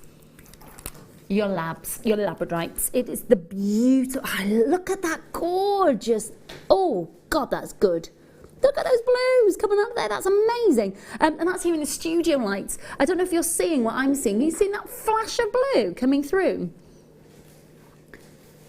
your labradorites. It is the beautiful, look at that gorgeous, oh God, that's good. Look at those blues coming out there, that's amazing. And that's here in the studio lights. I don't know if you're seeing what I'm seeing. Are you seeing that flash of blue coming through?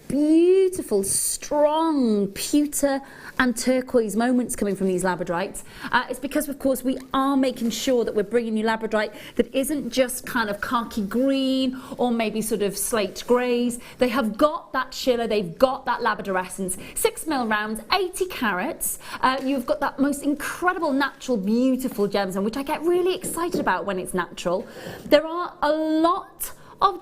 Beautiful, strong pewter and turquoise moments coming from these labradorites. It's because, of course, we are making sure that we're bringing you labradorite that isn't just kind of khaki green or maybe sort of slate greys. They have got that shiller, they've got that labradorescence. 6mm rounds, 80 carats. You've got that most incredible, natural, beautiful gemstone, which I get really excited about when it's natural. There are a lot of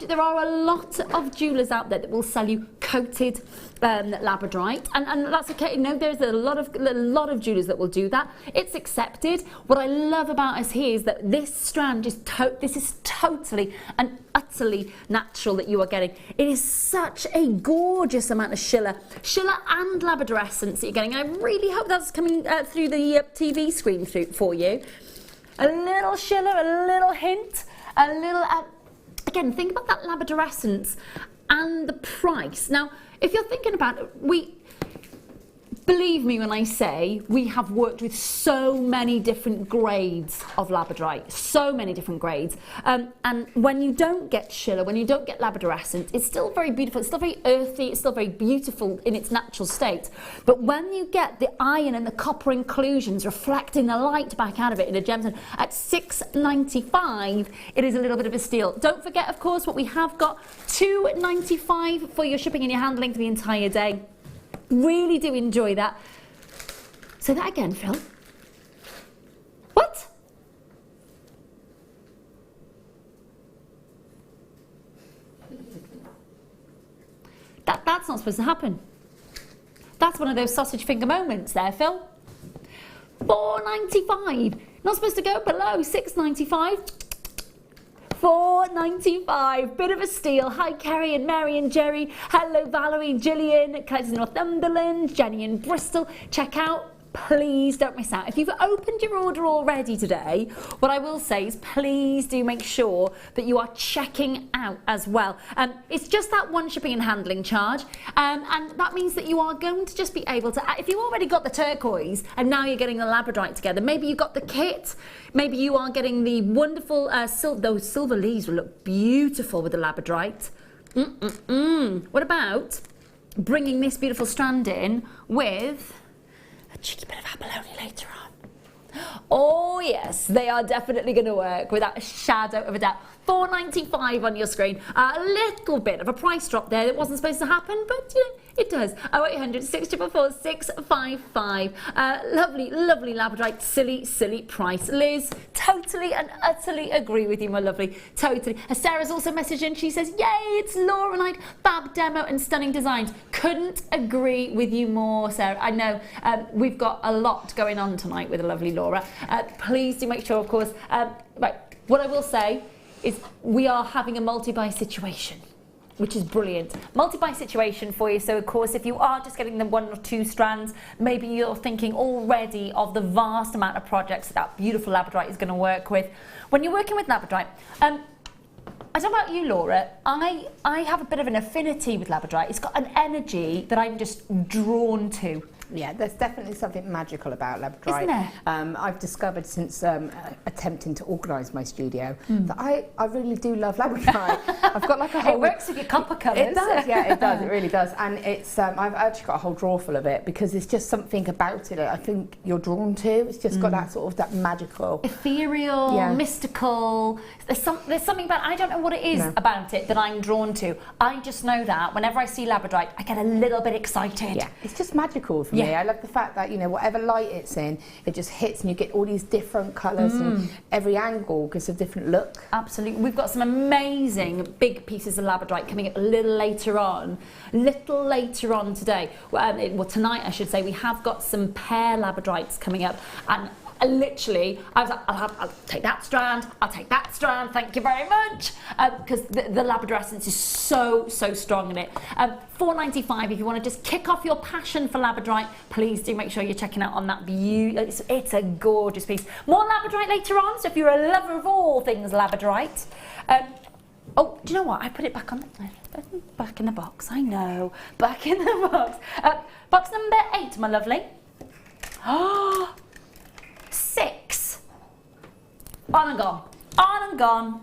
jewellers out there that will sell you coated labradorite, and that's okay. No, there's a lot of jewellers that will do that. It's accepted. What I love about us here is that this strand is totally and utterly natural that you are getting. It is such a gorgeous amount of shiller and labradorescence that you're getting. I really hope that's coming through the TV screen for you. A little shiller, a little hint, a little. Again, think about that labradorescence and the price. Now, if you're thinking about it, believe me when I say we have worked with so many different grades of labradorite, so many different grades. And when you don't get shiller, when you don't get labradorescence, it's still very beautiful, it's still very earthy, it's still very beautiful in its natural state. But when you get the iron and the copper inclusions reflecting the light back out of it in a gemstone at $6.95, it is a little bit of a steal. Don't forget, of course, what we have got, $2.95 for your shipping and your handling for the entire day. Really do enjoy that. Say that again, Phil. What? That's not supposed to happen. That's one of those sausage finger moments there, Phil. £4.95. Not supposed to go below £6.95. £4.95. Bit of a steal. Hi, Kerry and Mary and Jerry. Hello, Valerie, Gillian, Claire's in Northumberland, Jenny in Bristol. Check out. Please don't miss out. If you've opened your order already today, what I will say is please do make sure that you are checking out as well. It's just that one shipping and handling charge, and that means that you are going to just be able to, if you already got the turquoise and now you're getting the labradorite together, maybe you got the kit, maybe you are getting the wonderful, those silver leaves will look beautiful with the labradorite. What about bringing this beautiful strand in with a cheeky bit of abalone later on? Oh yes, they are definitely going to work without a shadow of a doubt. £4.95 on your screen. A little bit of a price drop there that wasn't supposed to happen, but you know, it does. 0800 644 655. Lovely, lovely labradorite. Silly price. Liz, totally and utterly agree with you, my lovely. Totally. Sarah's also messaged in. She says, yay, it's Laurenite. Fab demo and stunning designs. Couldn't agree with you more, Sarah. I know we've got a lot going on tonight with the lovely Laura. Please do make sure, of course. Right, what I will say is we are having a multi-buy situation, which is brilliant. Multi-buy situation for you. So of course, if you are just getting the 1 or 2 strands, maybe you're thinking already of the vast amount of projects that beautiful labradorite is going to work with. When you're working with labradorite, I don't know about you, Laura, I have a bit of an affinity with labradorite. It's got an energy that I'm just drawn to. Yeah, there's definitely something magical about labradorite. Isn't there? I've discovered since attempting to organise my studio that I really do love labradorite. I've got like a whole... It works with your copper colours. It does, yeah, it does, it really does. And it's I've actually got a whole drawer full of it because there's just something about it that I think you're drawn to. It's just got that sort of, that magical... Ethereal, mystical. There's something about, I don't know what it is about it that I'm drawn to. I just know that whenever I see labradorite, I get a little bit excited. Yeah, it's just magical for me. I love the fact that, you know, whatever light it's in, it just hits and you get all these different colours and every angle gives a different look. Absolutely. We've got some amazing big pieces of labradorite coming up a little later on today. Well, tonight I should say. We have got some pear labradorites coming up, and literally, I was like, I'll take that strand, I'll take that strand, thank you very much, because the labradorescence is so strong in it. £4.95 if you want to just kick off your passion for labradorite. Please do make sure you're checking out on that view. It's a gorgeous piece. More labradorite later on, so if you're a lover of all things labradorite. Oh, do you know what? I put it back on back in the box. I know, back in the box. Box number 8, my lovely. Oh. 6. On and gone.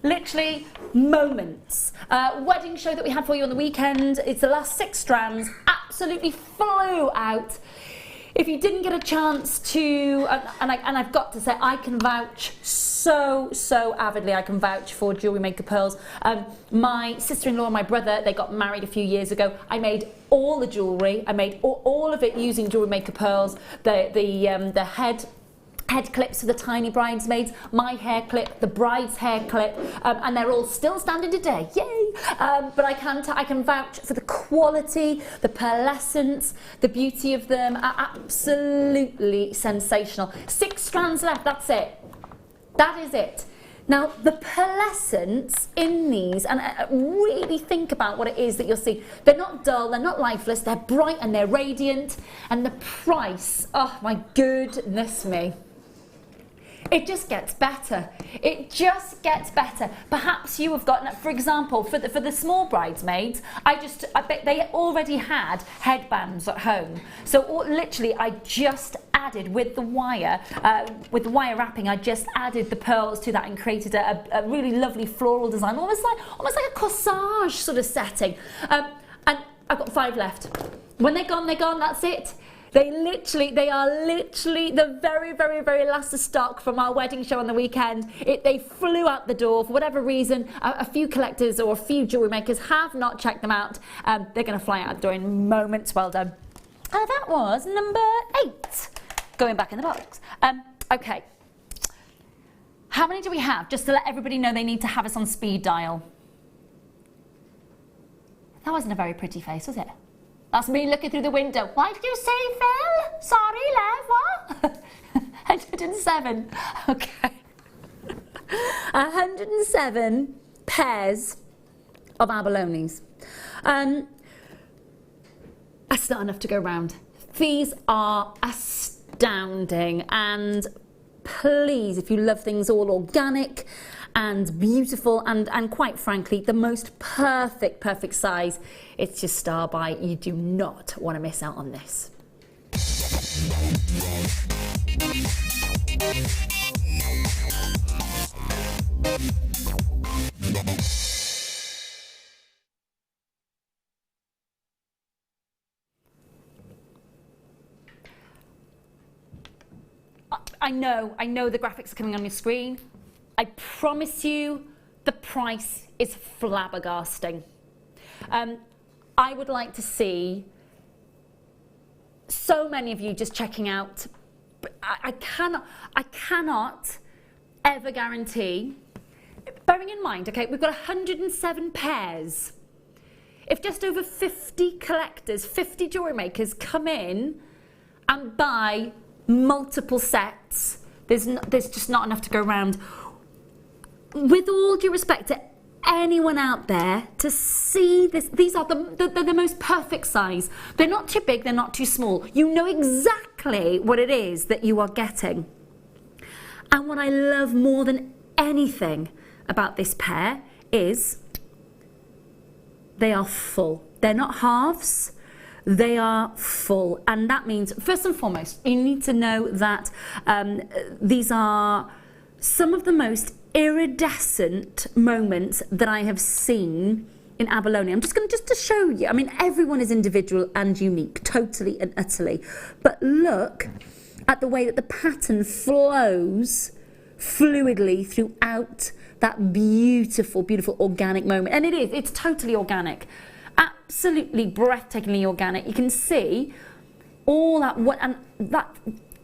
Literally moments. Wedding show that we had for you on the weekend. It's the last 6 strands. Absolutely flew out. If you didn't get a chance to, and I've got to say, I can vouch so avidly. I can vouch for Jewellery Maker pearls. My sister-in-law and my brother, they got married a few years ago. I made all the jewellery. I made all of it using Jewellery Maker pearls. The head clips for the tiny bridesmaids, my hair clip, the bride's hair clip, and they're all still standing today. Yay! But I can vouch for the quality, the pearlescence, the beauty of them. Absolutely sensational. 6 strands left. That's it. That is it. Now, the pearlescence in these, and really think about what it is that you'll see. They're not dull, they're not lifeless, they're bright and they're radiant. And the price, oh my goodness me. It just gets better. It just gets better. Perhaps you have gotten, for example, for the small bridesmaids, I bet they already had headbands at home. So literally, I just added with the wire wrapping. I just added the pearls to that and created a really lovely floral design, almost like a corsage sort of setting. And I've got 5 left. When they're gone. That's it. They are literally the very last of stock from our wedding show on the weekend. They flew out the door for whatever reason. A few collectors or a few jewellery makers have not checked them out. They're going to fly out the door in moments. Well done. That was number 8. Going back in the box. Okay. How many do we have? Just to let everybody know they need to have us on speed dial. That wasn't a very pretty face, was it? That's me looking through the window. What did you say, Phil? Sorry, love, what? 107. Okay. 107 pairs of abalones. That's not enough to go round. These are astounding, and please, if you love things all organic and beautiful and quite frankly the most perfect size, it's your star buy. You do not want to miss out on this. I know the graphics are coming on your screen. I promise you the price is flabbergasting. I would like to see so many of you just checking out. I cannot ever guarantee, bearing in mind, okay, we've got 107 pairs. If just over 50 collectors, 50 jewellery makers come in and buy multiple sets, there's just not enough to go around. With all due respect to anyone out there, to see this, these are the most perfect size. They're not too big, they're not too small. You know exactly what it is that you are getting. And what I love more than anything about this pair is they are full. They're not halves. They are full, and that means, first and foremost, you need to know that these are some of the most iridescent moments that I have seen in abalone. I'm just going to show you. I mean, everyone is individual and unique, totally and utterly. But look at the way that the pattern flows fluidly throughout that beautiful, beautiful organic moment. And it's totally organic. Absolutely breathtakingly organic. You can see all that, and that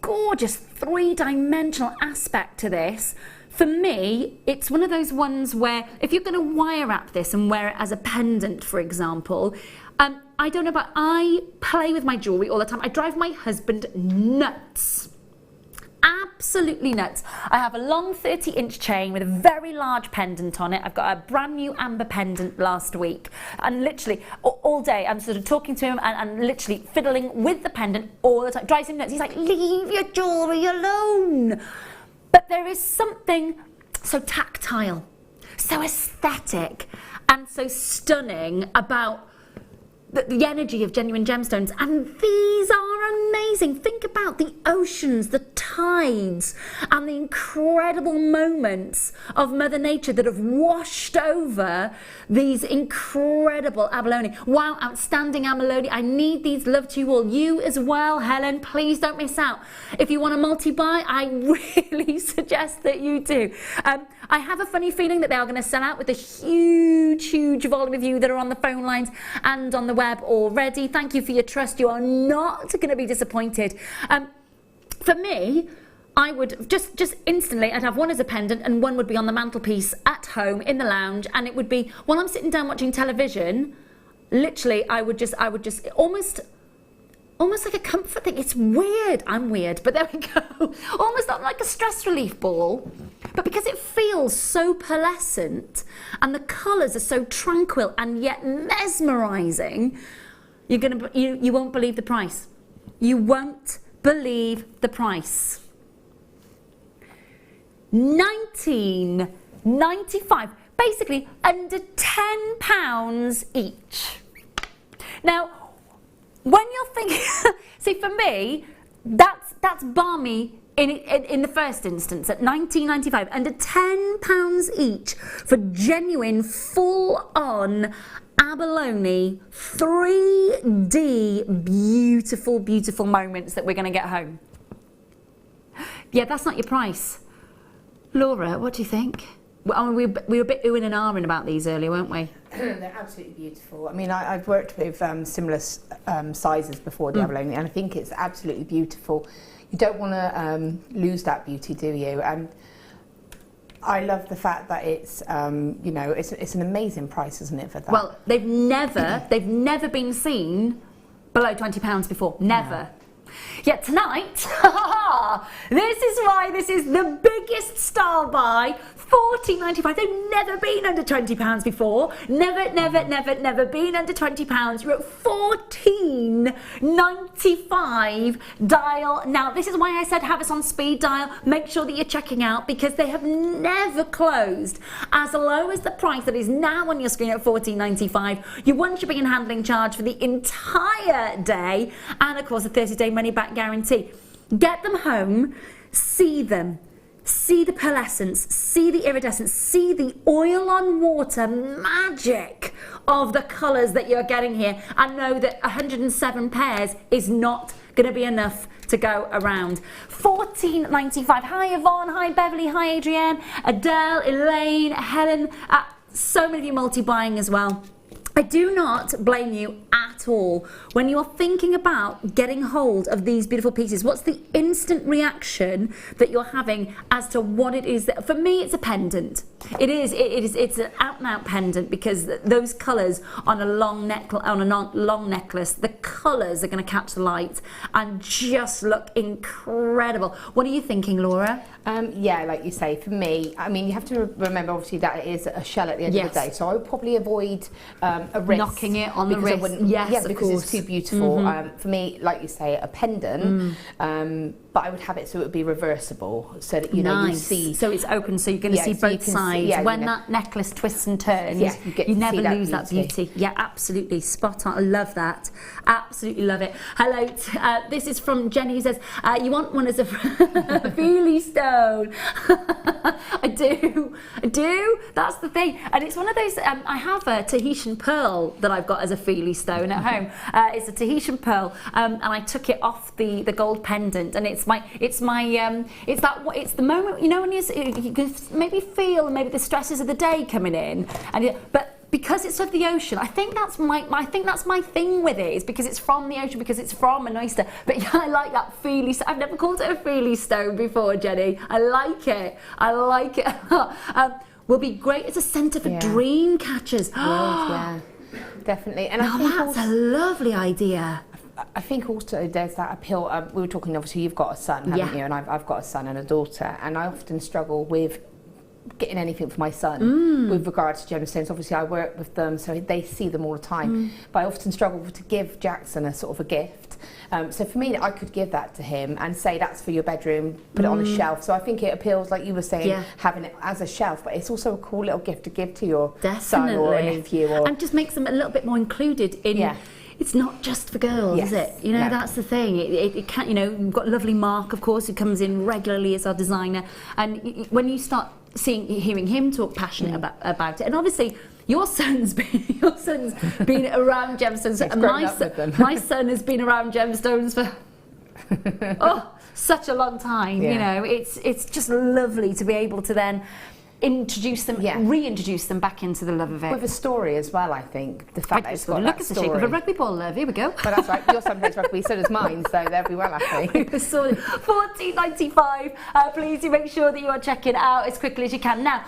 gorgeous three-dimensional aspect to this. For me, it's one of those ones where if you're going to wire wrap this and wear it as a pendant, for example, I don't know, but I play with my jewellery all the time. I drive my husband nuts. Absolutely nuts. I have a long 30-inch chain with a very large pendant on it. I've got a brand new amber pendant last week, and literally all day I'm sort of talking to him and literally fiddling with the pendant all the time. Drives him nuts. He's like, leave your jewellery alone. But there is something so tactile, so aesthetic, and so stunning about the energy of genuine gemstones, and these are amazing. Think about the oceans, the tides, and the incredible moments of Mother Nature that have washed over these incredible abalone. Wow, outstanding abalone. I need these. Love to you all. You as well, Helen. Please don't miss out. If you want a multi-buy, I really suggest that you do. I have a funny feeling that they are going to sell out with a huge volume of you that are on the phone lines and on the web already. Thank you for your trust. You are not going to be disappointed. For me, I would just instantly, I'd have one as a pendant and one would be on the mantelpiece at home in the lounge, and it would be while I'm sitting down watching television. Literally, I would just almost like a comfort thing. It's weird. I'm weird, but there we go. Almost not like a stress relief ball, but because it feels so pearlescent and the colours are so tranquil and yet mesmerising, you won't believe the price. You won't believe the price. $19.95, basically under £10 each. Now, when you're thinking, see, for me, that's balmy in the first instance at $19.95, under £10 each for genuine, full-on abalone 3D beautiful moments that we're going to get home. Yeah, that's not your price. Laura, what do you think? Well, we were a bit oohing and ahhing about these earlier, weren't we? They're absolutely beautiful. I mean, I've worked with similar sizes before the abalone, and I think it's absolutely beautiful. You don't want to lose that beauty, do you? And I love the fact that it's, it's an amazing price, isn't it, for that? Well, they've never been seen below £20 before. Never. Yet tonight, this is why this is the biggest style buy. £14.95. They've never been under £20 before. Never been under £20. You're at £14.95. Dial now. This is why I said have us on speed dial. Make sure that you're checking out, because they have never closed as low as the price that is now on your screen at £14.95. You want shipping and handling charge for the entire day, and of course a 30-day money-back guarantee. Get them home, see them. See the pearlescence, see the iridescence, see the oil on water magic of the colours that you're getting here, and know that 107 pairs is not going to be enough to go around. £14.95. Hi Yvonne, hi Beverly, hi Adrienne, Adele, Elaine, Helen, so many of you multi-buying as well. I do not blame you at all when you're thinking about getting hold of these beautiful pieces. What's the instant reaction that you're having as to what it is that, for me, it's a pendant. It's an out and out pendant, because those colours on a long necklace, the colours are going to catch the light and just look incredible. What are you thinking, Laura? Yeah, like you say, for me, I mean, you have to remember obviously that it is a shell at the end of the day, so I would probably avoid a wrist, knocking it on the wrist. Because it's too beautiful. For me, like you say, a pendant, but I would have it so it would be reversible, so that you know you see. So it's open, so you're going to see both sides. When that necklace twists and turns, you never lose that beauty. Yeah, absolutely, spot on. I love that. Absolutely love it. Hello, this is from Jenny, who says you want one as a Feely stone. I do. That's the thing, and it's one of those. I have a Tahitian pearl that I've got as a Feely stone at home. It's a Tahitian pearl, and I took it off the gold pendant, and it's the moment, you know, when you can maybe feel maybe the stresses of the day coming in, but because it's of the ocean, I think that's my thing with it, is because it's from the ocean, because it's from an oyster. But yeah, I like that Feely. I've never called it a Feely stone before, Jenny. I like it. Will be great as a centre for dream catchers. Yeah, definitely. And now that's a lovely idea. I think also there's that appeal. We were talking, obviously, you've got a son, haven't you? And I've got a son and a daughter, and I often struggle with getting anything for my son with regards to gemstones. Obviously, I work with them, so they see them all the time. But I often struggle to give Jackson a sort of a gift. So for me, I could give that to him and say that's for your bedroom, put it on a shelf. So I think it appeals, like you were saying, having it as a shelf, but it's also a cool little gift to give to your son or a nephew. And just makes them a little bit more included in... It's not just for girls, is it? You know, that's the thing. It can't, you know, we've got lovely Mark, of course, who comes in regularly as our designer. And when you start hearing him talk passionate about it, and obviously your son's been around gemstones. My son has been around gemstones for such a long time. You know, it's just lovely to be able to then introduce them, reintroduce them back into the love of it. With a story as well, I think. The fact that it's got look at the shape of a rugby ball, love. Here we go. Well, that's right. Your son plays rugby, so does mine, so they'll be well happy. £14.95. Please do make sure that you are checking it out as quickly as you can. Now,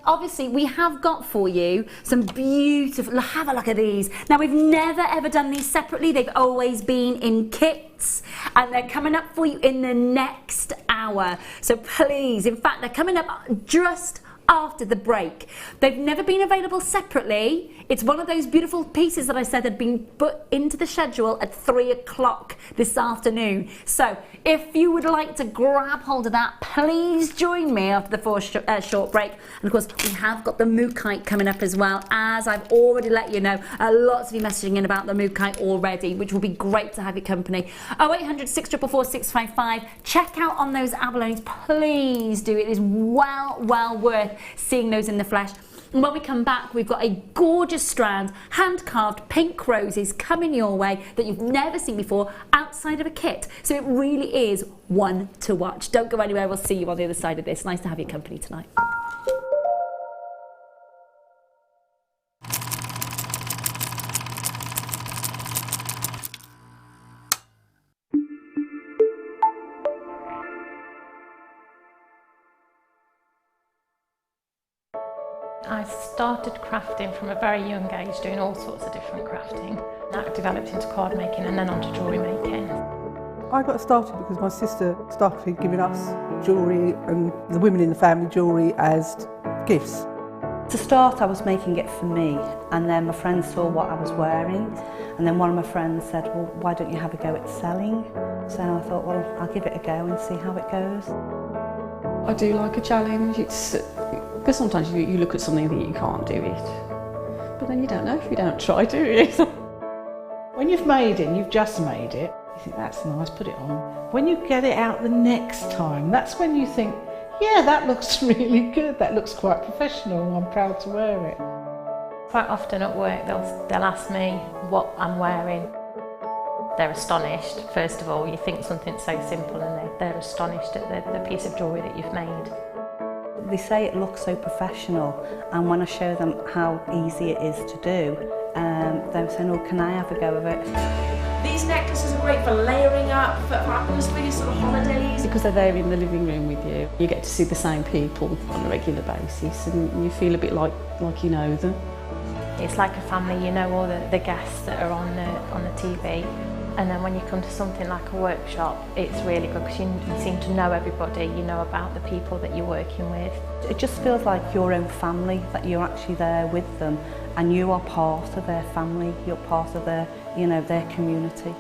obviously, we have got for you some beautiful... Have a look at these. Now, we've never, ever done these separately. They've always been in kits, and they're coming up for you in the next hour. So please, in fact, they're coming up just after the break. They've never been available separately. It's one of those beautiful pieces that I said had been put into the schedule at 3 o'clock this afternoon. So if you would like to grab hold of that, please join me after the short break. And of course, we have got the mookaite coming up as well, as I've already let you know. Lots of you messaging in about the mookaite already, which will be great to have your company. 0800 644 655. Check out on those abalones. Please do. It is well worth seeing those in the flesh. And when we come back, we've got a gorgeous strand, hand-carved pink roses coming your way that you've never seen before outside of a kit. So it really is one to watch. Don't go anywhere. We'll see you on the other side of this. Nice to have your company tonight. I started crafting from a very young age, doing all sorts of different crafting. That developed into card making and then onto jewellery making. I got started because my sister started giving us jewellery and the women in the family jewellery as gifts. To start, I was making it for me, and then my friends saw what I was wearing, and then one of my friends said, well, why don't you have a go at selling? So I thought, well, I'll give it a go and see how it goes. I do like a challenge. Because sometimes you look at something that you can't do it, but then you don't know if you don't try, do you? When you've made it and you've just made it, you think that's nice, put it on. When you get it out the next time, that's when you think, yeah, that looks really good, that looks quite professional, I'm proud to wear it. Quite often at work they'll ask me what I'm wearing. They're astonished. First of all, you think something so simple and they're astonished at the piece of jewellery that you've made. They say it looks so professional, and when I show them how easy it is to do, they're saying, oh, can I have a go of it? These necklaces are great for layering up, for atmosphere, sort of holidays. Because they're there in the living room with you, you get to see the same people on a regular basis and you feel a bit like you know them. It's like a family, you know all the guests that are on the TV. And then when you come to something like a workshop, it's really good because you seem to know everybody, you know about the people that you're working with. It just feels like your own family, that you're actually there with them and you are part of their family, you're part of their, their community.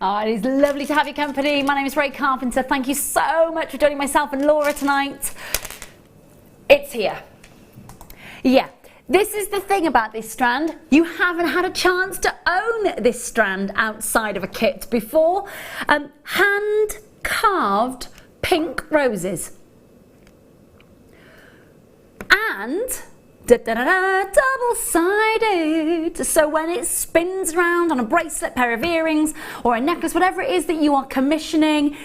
Oh, it is lovely to have your company. My name is Rae Carpenter. Thank you so much for joining myself and Laura tonight. It's here. Yeah, this is the thing about this strand. You haven't had a chance to own this strand outside of a kit before. Hand-carved pink roses. And double-sided, so when it spins around on a bracelet, pair of earrings or a necklace, whatever it is that you are commissioning,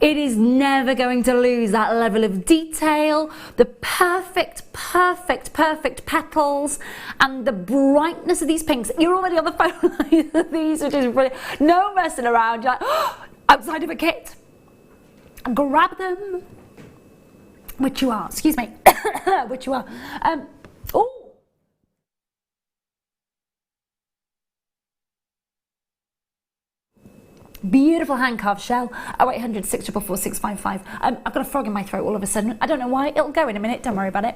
it is never going to lose that level of detail, the perfect petals and the brightness of these pinks. You're already on the phone with these, which is brilliant. No messing around. You're like, oh, outside of a kit, and grab them, which you are, excuse me, which you are. Oh, beautiful hand-carved shell. 0800 644 655. I've got a frog in my throat all of a sudden. I don't know why. It'll go in a minute. Don't worry about it.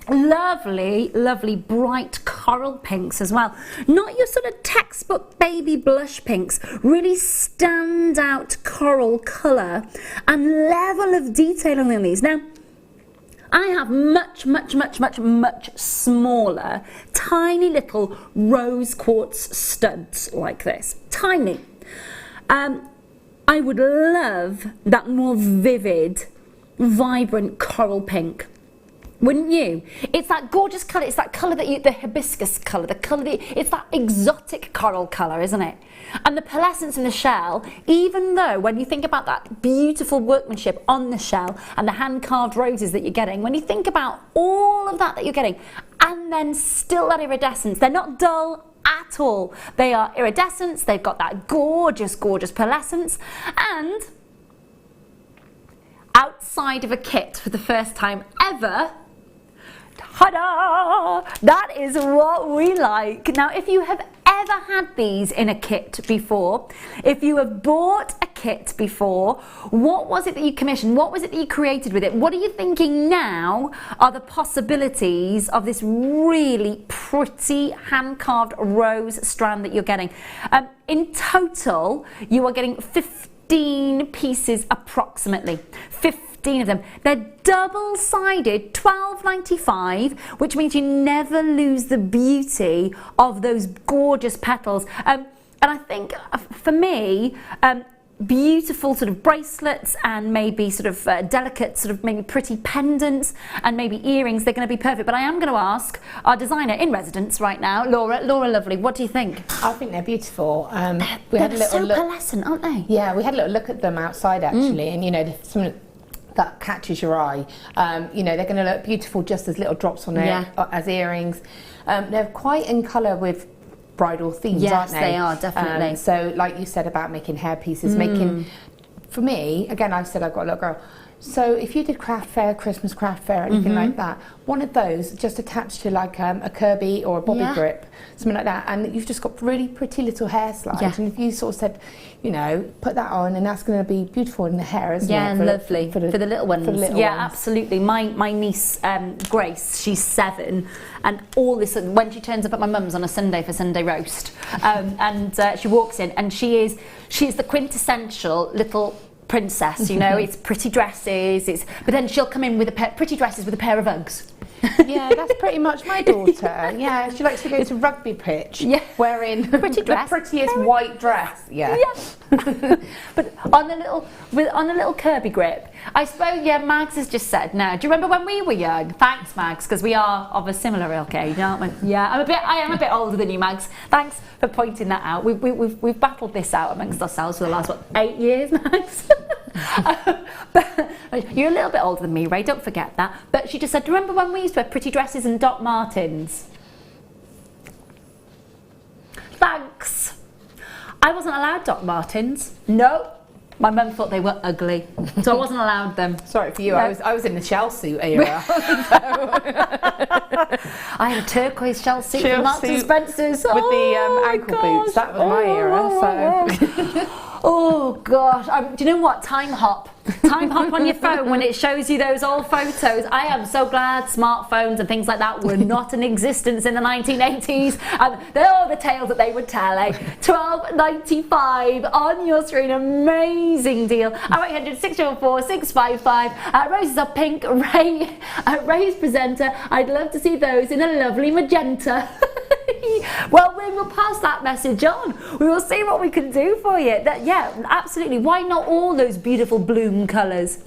Lovely bright coral pinks as well. Not your sort of textbook baby blush pinks. Really stand out coral colour and level of detail on these. Now, I have much smaller, tiny little rose quartz studs like this. Tiny. I would love that more vivid, vibrant coral pink. Wouldn't you? It's that gorgeous colour, it's that colour that the hibiscus colour, the colour it's that exotic coral colour, isn't it? And the pearlescence in the shell, even though when you think about that beautiful workmanship on the shell and the hand-carved roses that you're getting, when you think about all of that you're getting, and then still that iridescence, they're not dull at all. They are iridescents, they've got that gorgeous, gorgeous pearlescence, and outside of a kit for the first time ever, ta-da! That is what we like. Now, if you have ever had these in a kit before, if you have bought a kit before, what was it that you commissioned? What was it that you created with it? What are you thinking now are the possibilities of this really pretty hand-carved rose strand that you're getting? In total, you are getting 15 pieces approximately. 15 of them. They're double-sided, $12.95, which means you never lose the beauty of those gorgeous petals. And I think for me, beautiful sort of bracelets and maybe sort of delicate sort of maybe pretty pendants and maybe earrings, they're going to be perfect. But I am going to ask our designer in residence right now, Laura Lovely, what do you think? I think they're beautiful. They're so pearlescent, aren't they? Yeah, we had a little look at them outside actually, and you know, some that catches your eye. You know, they're going to look beautiful just as little drops on there as earrings. They're quite in colour with bridal themes, aren't they? Yes, they are, definitely. So like you said about making hair pieces, for me, again, I said I've got a little girl. So if you did craft fair, Christmas craft fair, anything like that, one of those just attached to like a Kirby or a bobby grip, something like that, and you've just got really pretty little hair slides. And if you sort of said, you know, put that on, and that's going to be beautiful in the hair, isn't it? Yeah, lovely for the little ones. For the little ones. Absolutely. My niece Grace, she's 7, and all this when she turns up at my mum's on a Sunday for Sunday roast, and she walks in, and she is the quintessential little princess, you know. It's pretty dresses, but then she'll come in with pretty dresses with a pair of Uggs. Yeah, that's pretty much my daughter. Yeah, she likes to go to rugby pitch wearing the prettiest white dress. Yeah. But on a little Kirby grip. I suppose, Mags has just said, now, do you remember when we were young? Thanks, Mags, because we are of a similar ilk age, aren't we? Yeah, I am a bit older than you, Mags. Thanks for pointing that out. We've battled this out amongst ourselves for the last, 8 years, Mags? But you're a little bit older than me, Ray, don't forget that. But she just said, do you remember when we used to wear pretty dresses and Doc Martens? Thanks. I wasn't allowed Doc Martens. No. My mum thought they were ugly, so I wasn't allowed them. Sorry for you, no. I was in the shell suit era. I had a turquoise shell suit from Marks and Spencer's. With the ankle boots, that was my era. So. Oh gosh, do you know what? Time hop on your phone when it shows you those old photos. I am so glad smartphones and things like that were not in existence in the 1980s. They're all the tales that they would tell, eh? $12.95 on your screen, amazing deal. 0800 644 655. Roses are pink. Ray's presenter. I'd love to see those in a lovely magenta. Well, we will pass that message on. We will see what we can do for you. Yeah, absolutely. Why not all those beautiful bloom colours?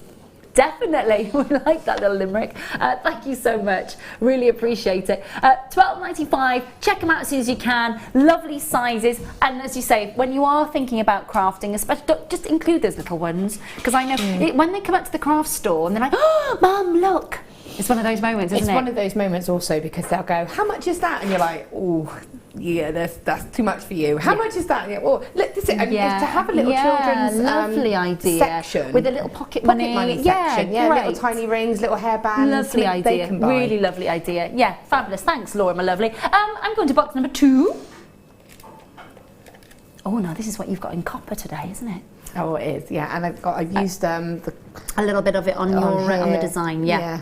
Definitely. We like that little limerick. Thank you so much. Really appreciate it. $12.95. Check them out as soon as you can. Lovely sizes. And as you say, when you are thinking about crafting, especially, just include those little ones. Because I know when they come up to the craft store and they're like, oh, Mum, look. It's one of those moments, isn't it? It's one of those moments also because they'll go, how much is that? And you're like, oh, yeah, that's too much for you. How much is that? And look, this is to have a little children's lovely idea section with a little pocket money section. Yeah, little tiny rings, little hairbands. Lovely idea. Really lovely idea. Yeah, fabulous. Thanks, Laura, my lovely. I'm going to box number 2. Oh no, this is what you've got in copper today, isn't it? Oh, it is. Yeah, and I've used a little bit of it on the design. Yeah.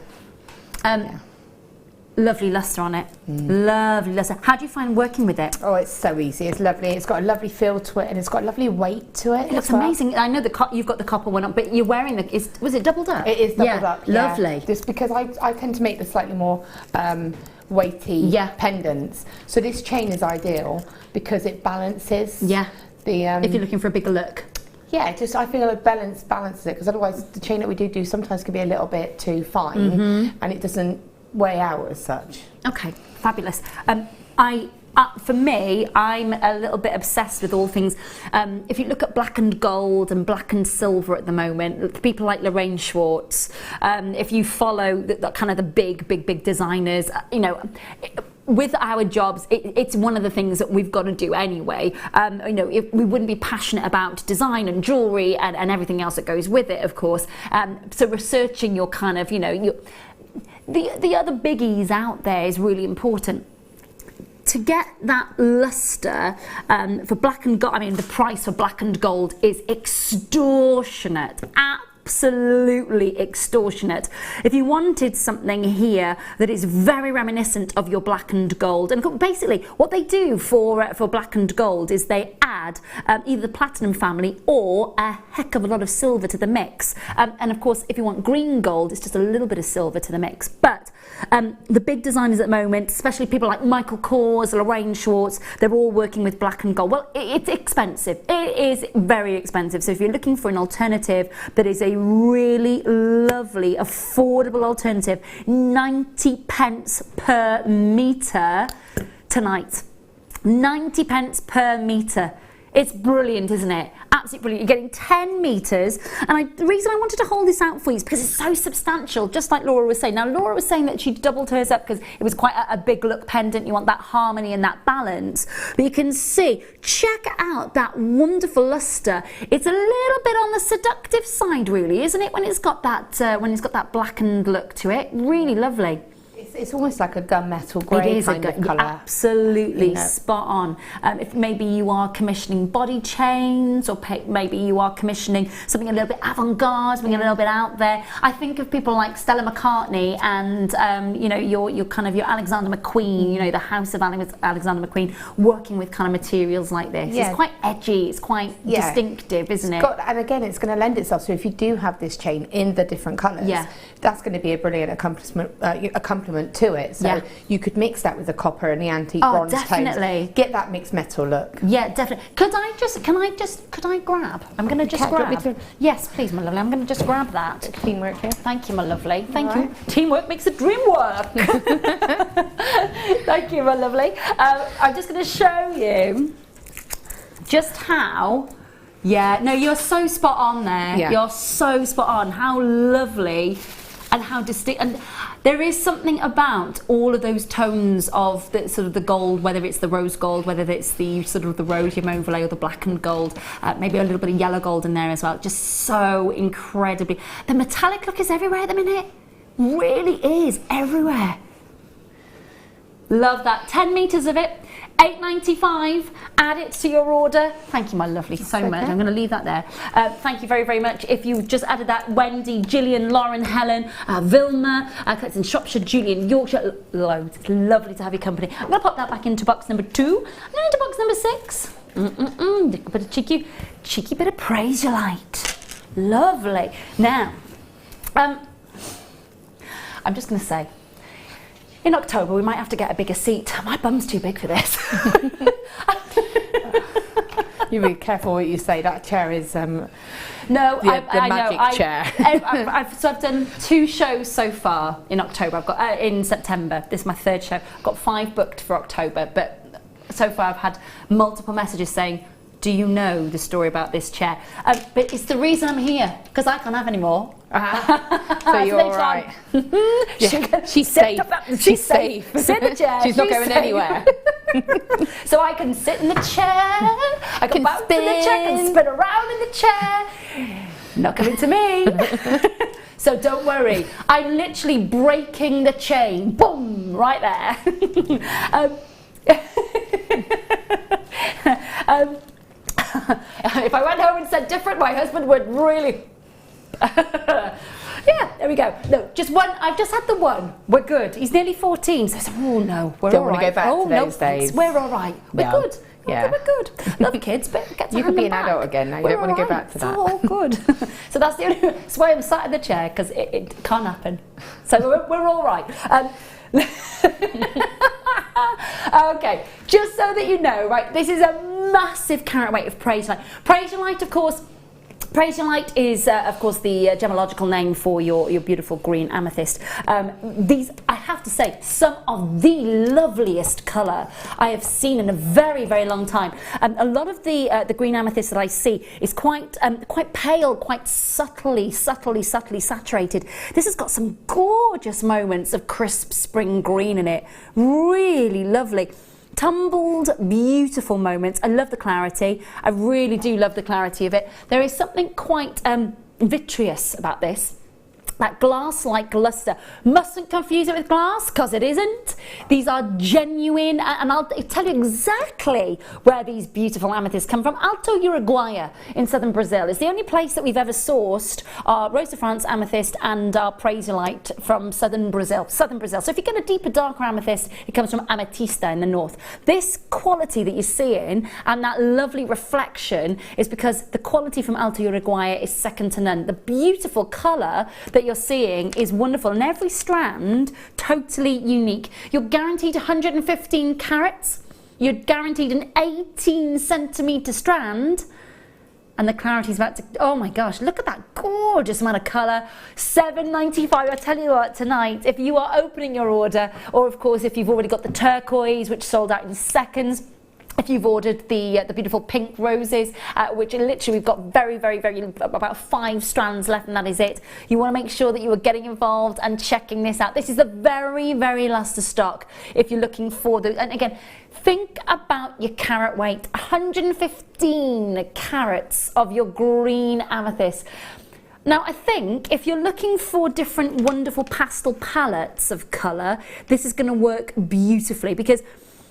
Lovely lustre on it. Lovely lustre. How do you find working with it? Oh, it's so easy. It's lovely. It's got a lovely feel to it, and it's got a lovely weight to it. It looks amazing. I know you've got the copper one on, but you're wearing was it doubled up? It is doubled up. Yeah. Lovely. Just because I tend to make the slightly more weighty pendants. So this chain is ideal because it balances. Yeah. If you're looking for a bigger look. Yeah, I feel like balances it because otherwise the chain that we do sometimes can be a little bit too fine and it doesn't weigh out as such. Okay, fabulous. For me, I'm a little bit obsessed with all things. If you look at black and gold and black and silver at the moment, people like Lorraine Schwartz, if you follow the kind of the big designers, you know, with our jobs, it's one of the things that we've got to do anyway. You know, if we wouldn't be passionate about design and jewellery and everything else that goes with it, of course. So researching your kind of, you know, the other biggies out there is really important. To get that lustre for black and gold, I mean, the price for black and gold is extortionate. Absolutely extortionate. If you wanted something here that is very reminiscent of your black and gold, and basically what they do for black and gold is they add either the platinum family or a heck of a lot of silver to the mix. And of course, if you want green gold, it's just a little bit of silver to the mix. But the big designers at the moment, especially people like Michael Kors, Lorraine Schwartz, they're all working with black and gold. Well, it's expensive. It is very expensive. So if you're looking for an alternative that is a really lovely, affordable alternative, 90 pence per metre tonight. 90 pence per metre. It's brilliant, isn't it? Absolutely brilliant. You're getting 10 metres. And the reason I wanted to hold this out for you is because it's so substantial, just like Laura was saying. Now, Laura was saying that she doubled hers up because it was quite a big look pendant. You want that harmony and that balance. But you can see, check out that wonderful lustre. It's a little bit on the seductive side, really, isn't it? When it's got that blackened look to it. Really lovely. It's almost like a gunmetal grey kind of colour. Absolutely, you know. spot on. If maybe you are commissioning body chains, or maybe you are commissioning something a little bit avant-garde, something a little bit out there. I think of people like Stella McCartney and you know, your kind of your Alexander McQueen, you know, the house of Alexander McQueen, working with kind of materials like this. Yeah. It's quite edgy, it's quite distinctive, isn't it? And again, it's going to lend itself. So if you do have this chain in the different colours, that's going to be a brilliant accompaniment to it. So you could mix that with the copper and the antique bronze tones. Get that mixed metal look. Yeah, definitely. Could I grab? I'm going to just grab. Yes, please, my lovely. I'm going to just grab that. Teamwork here. Thank you, my lovely. Thank you. Teamwork makes the dream work. Thank you, my lovely. I'm just going to show you just how. Yeah, no, you're so spot on there. Yeah. You're so spot on. How lovely and how distinct. And there is something about all of those tones of the sort of the gold, whether it's the rose gold, whether it's the sort of the rhodium overlay or the blackened gold, maybe a little bit of yellow gold in there as well. Just so incredibly. The metallic look is everywhere at the minute. Really is everywhere. Love that. 10 metres of it. £8.95. Add it to your order. Thank you, my lovely, so much. I'm going to leave that there. Thank you very, very much. If you just added that, Wendy, Gillian, Lauren, Helen, Vilma, it's in Shropshire, Julian, Yorkshire, loads. It's lovely to have your company. I'm going to pop that back into box number 2 and then into box number 6. A bit of cheeky bit of praise you liked. Lovely. Now, I'm just going to say, in October, we might have to get a bigger seat. My bum's too big for this. You be careful what you say. That chair is no, the magic chair. So I've done 2 shows so far in October. I've got in September. This is my 3rd show. I've got 5 booked for October, but so far I've had multiple messages saying, do you know the story about this chair? But it's the reason I'm here, because I can't have any more. So you're all right. She's safe. She's safe. Sit in the chair. She's not going anywhere. So I can sit in the chair. I can bounce in the chair. I can spin around in the chair. Not coming to me. So don't worry. I'm literally breaking the chain. Boom! Right there. If I went home and said different, my husband would really. Yeah, there we go. No, just one. I've just had the one. We're good. He's nearly 14. So I said, oh no, we're all right. Don't want to go back to those days. We're all right. We're good. Yeah, we're good. Love kids, but get to you could be an back. adult again now. You don't want to go back to that. It's all good. So that's the only. That's why I'm sat in the chair, because it can't happen. So we're all right. Okay, just so that you know, right, this is a massive carat weight of Praise Light. Praise Light, of course, Prasiolite is, of course, the gemological name for your beautiful green amethyst. These, I have to say, some of the loveliest colour I have seen in a very, very long time. A lot of the green amethyst that I see is quite pale, quite subtly saturated. This has got some gorgeous moments of crisp spring green in it. Really lovely. Tumbled, beautiful moments. I love the clarity. I really do love the clarity of it. There is something quite vitreous about this. That glass-like luster. Mustn't confuse it with glass, because it isn't. These are genuine, and I'll tell you exactly where these beautiful amethysts come from. Alto Uruguaya in southern Brazil is the only place that we've ever sourced our Rose de France amethyst and our Prasiolite from southern Brazil. So if you get a deeper, darker amethyst, it comes from Ametista in the north. This quality that you're seeing and that lovely reflection is because the quality from Alto Uruguaya is second to none. The beautiful colour that you're seeing is wonderful, and every strand totally unique. You're guaranteed 115 carats, you're guaranteed an 18 centimetre strand, and the clarity is about to, oh my gosh, look at that gorgeous amount of colour. $7.95. I tell you what, tonight, if you are opening your order, or of course if you've already got the turquoise, which sold out in seconds, if you've ordered the beautiful pink roses, which literally we've got very about 5 strands left, and that is it. You want to make sure that you are getting involved and checking this out. This is the very last of stock if you're looking for the, and again, think about your carat weight. 115 carats of your green amethyst. Now, I think if you're looking for different wonderful pastel palettes of colour, this is going to work beautifully, because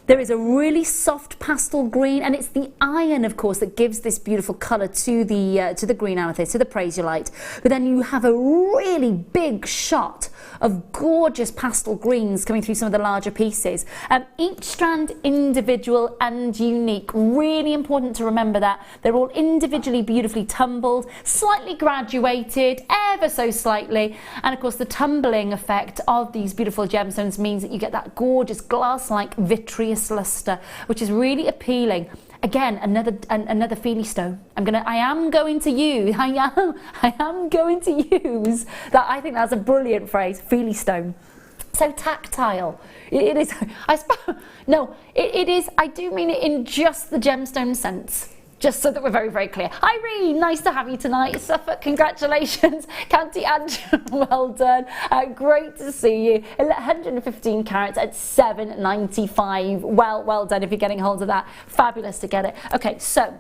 there is a really soft pastel green, and it's the iron, of course, that gives this beautiful colour to the green amethyst, to the Prasiolite. But then you have a really big shot of gorgeous pastel greens coming through some of the larger pieces. Each strand individual and unique. Really important to remember that. They're all individually beautifully tumbled, slightly graduated, ever so slightly. And of course the tumbling effect of these beautiful gemstones means that you get that gorgeous glass-like vitreous luster, which is really appealing. Again, another feely stone. I am going to use that. I think that's a brilliant phrase, feely stone. So tactile. It is. It is. I do mean it in just the gemstone sense. Just so that we're very clear. Irene, nice to have you tonight. Suffolk, congratulations. County Antrim, well done. Great to see you. 115 carats at $7.95. Well done if you're getting hold of that. Fabulous to get it. Okay, so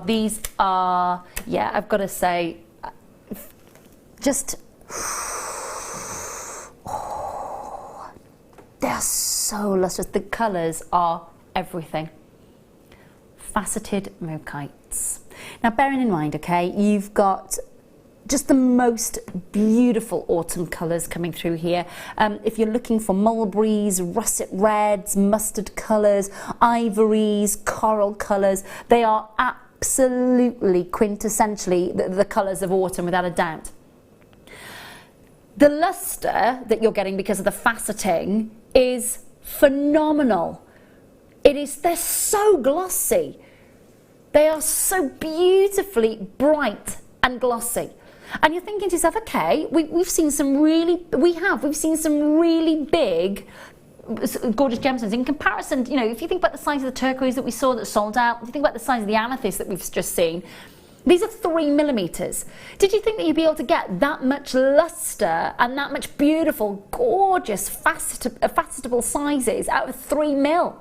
these are, yeah, I've got to say, just they are so lustrous. The colours are everything. Faceted mookites. Now, bearing in mind, okay, you've got just the most beautiful autumn colours coming through here. If you're looking for mulberries, russet reds, mustard colours, ivories, coral colours, they are absolutely quintessentially the colours of autumn, without a doubt. The lustre that you're getting because of the faceting is phenomenal. They're so glossy. They are so beautifully bright and glossy. And you're thinking to yourself, okay, we've seen some really big, gorgeous gemstones. In comparison, you know, if you think about the size of the turquoise that we saw that sold out, if you think about the size of the amethyst that we've just seen, these are 3 millimeters. Did you think that you'd be able to get that much luster and that much beautiful, gorgeous, facetable sizes out of 3 mil?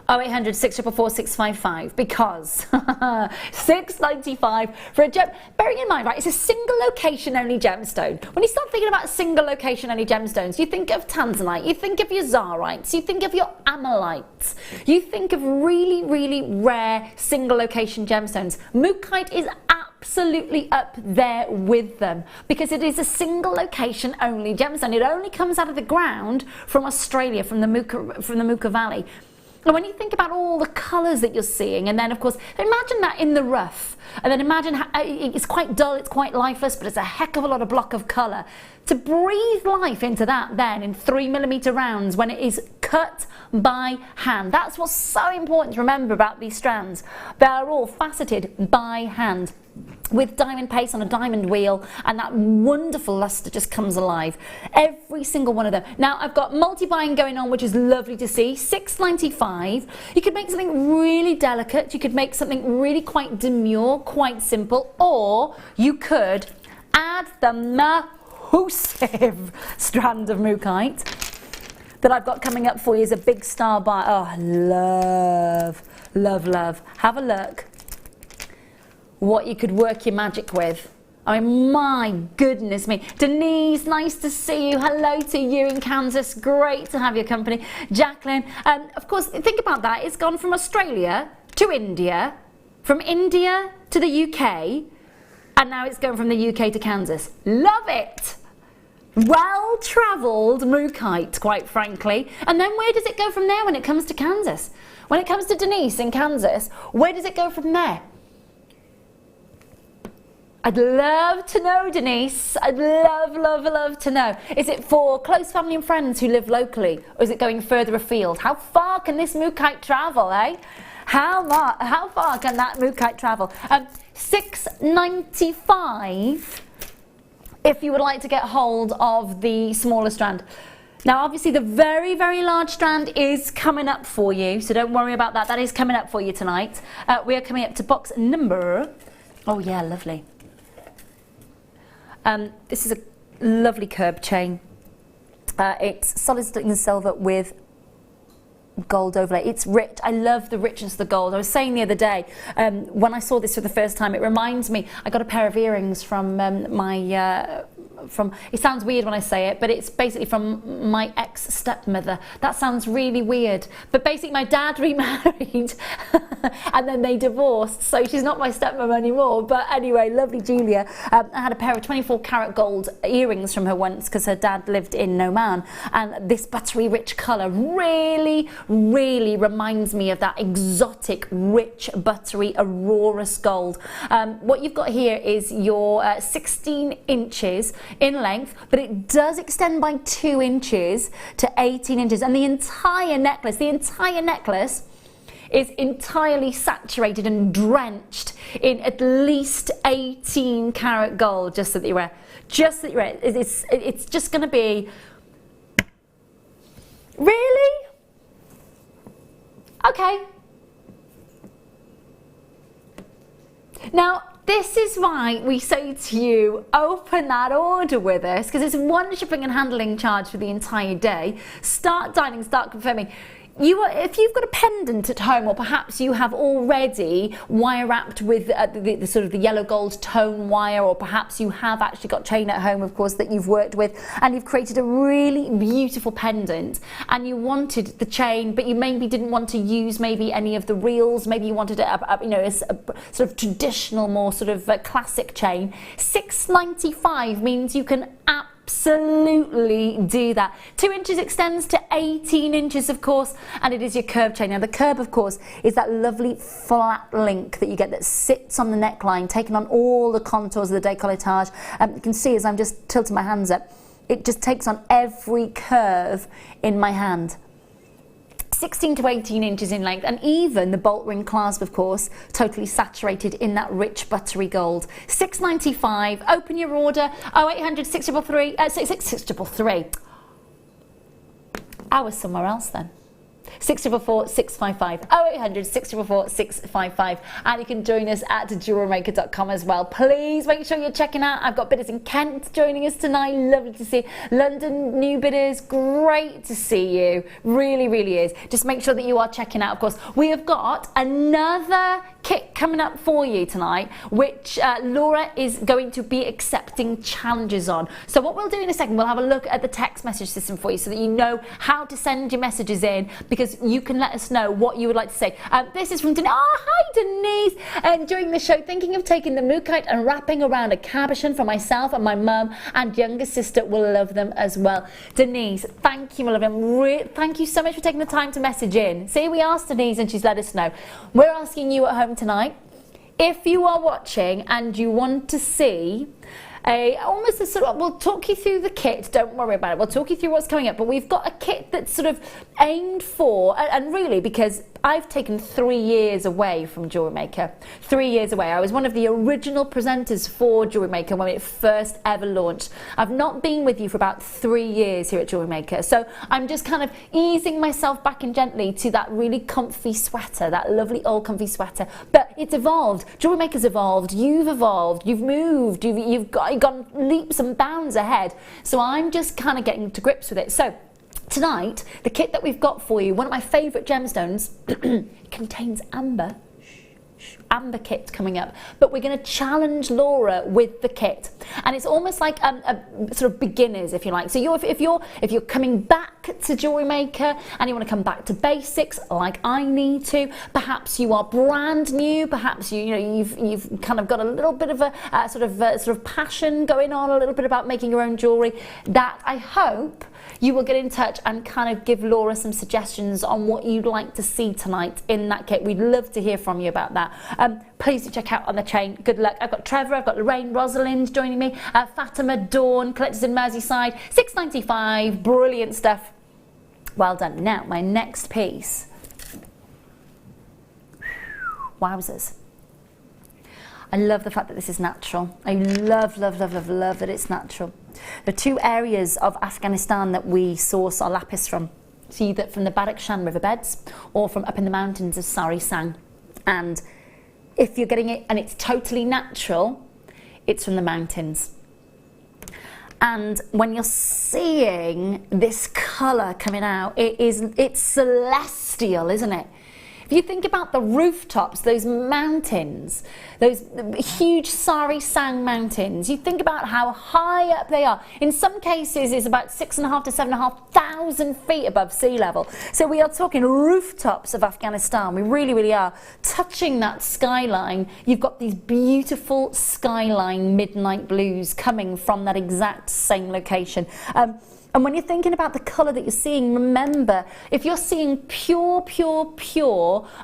0800 644 655, because $6.95 for a gem. Bearing in mind, right, it's a single location only gemstone. When you start thinking about single location only gemstones, you think of tanzanite, you think of your zarites, you think of your amylites, you think of really rare single location gemstones. Mookite is absolutely up there with them because it is a single location only gemstone. It only comes out of the ground from Australia, from the Mooka Valley. And when you think about all the colours that you're seeing, and then of course, imagine that in the rough, and then imagine how it's quite dull, it's quite lifeless, but it's a heck of a lot of block of colour. To breathe life into that then in 3mm rounds when it is cut by hand. That's what's so important to remember about these strands. They are all faceted by hand, with diamond paste on a diamond wheel, and that wonderful lustre just comes alive. Every single one of them. Now I've got multi-buying going on, which is lovely to see. $6.95. You could make something really delicate, you could make something really quite demure, quite simple, or you could add the massive strand of mookaite that I've got coming up for you as a big star buy. Oh, love, love, love. Have a look what you could work your magic with. I mean, my goodness me. Denise, nice to see you. Hello to you in Kansas. Great to have your company. Jacqueline, of course, think about that. It's gone from Australia to India, from India to the UK, and now it's going from the UK to Kansas. Love it. Well-travelled mookaite, quite frankly. And then where does it go from there when it comes to Kansas? When it comes to Denise in Kansas, where does it go from there? I'd love to know, Denise. I'd love, love, love to know. Is it for close family and friends who live locally, or is it going further afield? How far can this mookaite travel, eh? How far can that mookaite travel? $6.95 if you would like to get hold of the smaller strand. Now, obviously, the very, very large strand is coming up for you, so don't worry about that. That is coming up for you tonight. We are coming up to box number... Oh, yeah, lovely. This is a lovely curb chain. It's solid sterling silver with gold overlay. It's rich. I love the richness of the gold. I was saying the other day, when I saw this for the first time, it reminds me, I got a pair of earrings from it sounds weird when I say it, but it's basically from my ex-stepmother. That sounds really weird, but basically my dad remarried and then they divorced, so she's not my stepmom anymore. But anyway, lovely Julia. I had a pair of 24 karat gold earrings from her once because her dad lived in Oman, and this buttery rich colour really, really reminds me of that exotic, rich, buttery Aurora's gold. What you've got here is your 16 inches in length, but it does extend by 2 inches to 18 inches, and the entire necklace is entirely saturated and drenched in at least 18 karat gold, just so that you're aware. Just so that you're aware. It's just going to be... Really? Okay. Now, this is why we say to you, open that order with us, because it's one shipping and handling charge for the entire day. Start dialing, start confirming. If you've got a pendant at home, or perhaps you have already wire wrapped with the sort of the yellow gold tone wire, or perhaps you have actually got chain at home, of course, that you've worked with, and you've created a really beautiful pendant, and you wanted the chain, but you maybe didn't want to use maybe any of the reels, maybe you wanted a sort of traditional, more sort of classic chain. $6.95 means you can absolutely do that. 2 inches extends to 18 inches, of course, and it is your curb chain. Now, the curb, of course, is that lovely flat link that you get that sits on the neckline, taking on all the contours of the décolletage. You can see as I'm just tilting my hands up, it just takes on every curve in my hand. 16 to 18 inches in length, and even the bolt ring clasp, of course, totally saturated in that rich buttery gold. $6.95. Open your order. 0800 633. I was somewhere else then. 644 655 0800 644 655, and you can join us at JewelleryMaker.com as well. Please make sure you're checking out. I've got bidders in Kent joining us tonight. Lovely to see London new bidders. Great to see you. Really, really is. Just make sure that you are checking out. Of course, we have got another kit coming up for you tonight, which Laura is going to be accepting challenges on. So what we'll do in a second, we'll have a look at the text message system for you so that you know how to send your messages in, because you can let us know what you would like to say. This is from Denise. Oh, hi Denise. During the show, thinking of taking the mookaite and wrapping around a cabochon for myself and my mum and younger sister will love them as well. Denise, thank you, my love. Thank you so much for taking the time to message in. See, we asked Denise and she's let us know. We're asking you at home tonight, if you are watching and you want to see almost a sort of, we'll talk you through the kit, don't worry about it, we'll talk you through what's coming up, but we've got a kit that's sort of aimed for, and really because I've taken 3 years away from Jewellery Maker. 3 years away. I was one of the original presenters for Jewellery Maker when it first ever launched. I've not been with you for about 3 years here at Jewellery Maker, so I'm just kind of easing myself back in gently to that really comfy sweater, that lovely old comfy sweater. But it's evolved. Jewellery Maker's evolved, you've moved, you've gone leaps and bounds ahead. So I'm just kind of getting to grips with it. So tonight, the kit that we've got for you, one of my favourite gemstones, contains amber. Amber kit coming up, but we're going to challenge Laura with the kit, and it's almost like a sort of beginners, if you like. So if you're coming back to Jewellery Maker and you want to come back to basics, like I need to, perhaps you are brand new, perhaps you've kind of got a little bit of a sort of passion going on, a little bit about making your own jewellery. That I hope you will get in touch and kind of give Laura some suggestions on what you'd like to see tonight in that kit. We'd love to hear from you about that. Please do check out on the chain. Good luck. I've got Trevor, I've got Lorraine, Rosalind joining me, Fatima, Dawn, collectors in Merseyside, $6.95, brilliant stuff. Well done. Now, my next piece. Wowzers. I love the fact that this is natural. I love that it's natural. The two areas of Afghanistan that we source our lapis from, so either from the Badakhshan riverbeds or from up in the mountains of Sari Sang. And if you're getting it and it's totally natural, it's from the mountains. And when you're seeing this colour coming out, it's celestial, isn't it? If you think about the rooftops, those mountains, those huge Sari Sang mountains, you think about how high up they are. In some cases, it's about 6,500 to 7,500 feet above sea level. So we are talking rooftops of Afghanistan. We really are touching that skyline. You've got these beautiful skyline midnight blues coming from that exact same location. And when you're thinking about the colour that you're seeing, remember, if you're seeing pure,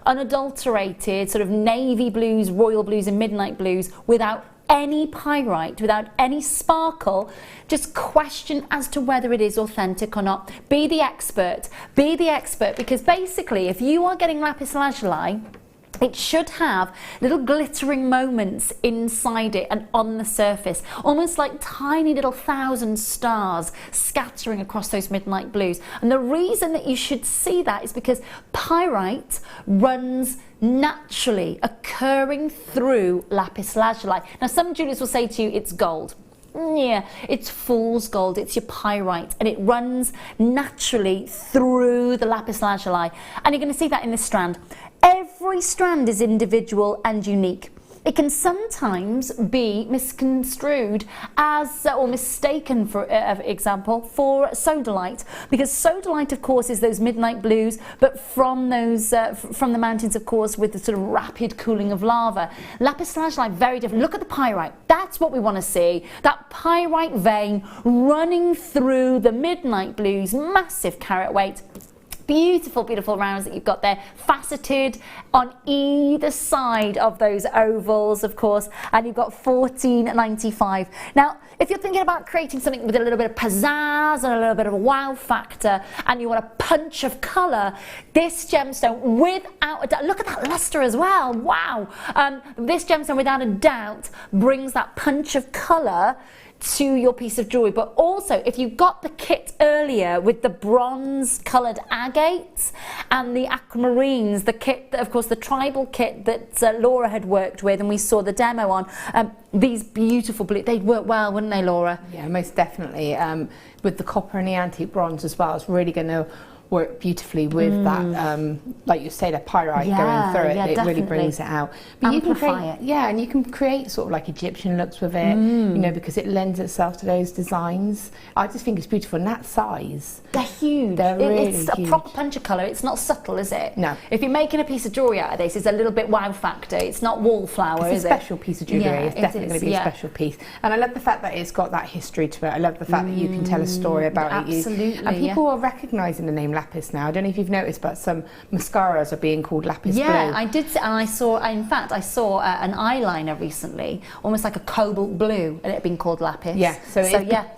unadulterated sort of navy blues, royal blues and midnight blues without any pyrite, without any sparkle, just question as to whether it is authentic or not. Be the expert, because basically if you are getting lapis lazuli, it should have little glittering moments inside it and on the surface, almost like tiny little 1,000 stars scattering across those midnight blues. And the reason that you should see that is because pyrite runs naturally, occurring through lapis lazuli. Now, some jewelers will say to you it's gold. Yeah, it's fool's gold, it's your pyrite, and it runs naturally through the lapis lazuli. And you're going to see that in this strand. Every strand is individual and unique. It can sometimes be misconstrued as, or mistaken, for example, for sodalite, because sodalite, of course, is those midnight blues, but from those, from the mountains, of course, with the sort of rapid cooling of lava. Lapis lazuli, very different. Look at the pyrite. That's what we want to see. That pyrite vein running through the midnight blues, massive carat weight. Beautiful rounds that you've got there, faceted on either side of those ovals, of course, and you've got $14.95. Now, if you're thinking about creating something with a little bit of pizzazz and a little bit of a wow factor, and you want a punch of colour, this gemstone, without a doubt, look at that luster as well, wow! This gemstone, without a doubt, brings that punch of colour to your piece of jewellery. But also, if you got the kit earlier with the bronze coloured agates and the aquamarines, the kit, of course, the tribal kit that Laura had worked with and we saw the demo on, these beautiful blue, they'd work well, wouldn't they, Laura? Yeah, most definitely. With the copper and the antique bronze as well, it's really going to work beautifully with that, like you say, the pyrite going through it. It really brings it out. But you can create, and you can create sort of like Egyptian looks with it, you know, because it lends itself to those designs. I just think it's beautiful, and that size. They're huge. They're really it's a huge. proper punch of colour. It's not subtle, is it? No. If you're making a piece of jewellery out of this, it's a little bit wow factor. It's not wallflower, it's is a it? special piece of jewellery. It's definitely going to be a special piece. And I love the fact that it's got that history to it. I love the fact that you can tell a story about it. Absolutely. And people are recognising the name lapis now. I don't know if you've noticed, but some mascaras are being called lapis blue. Yeah, I did, and I saw an eyeliner recently, almost like a cobalt blue, and it had been called lapis. Yeah, so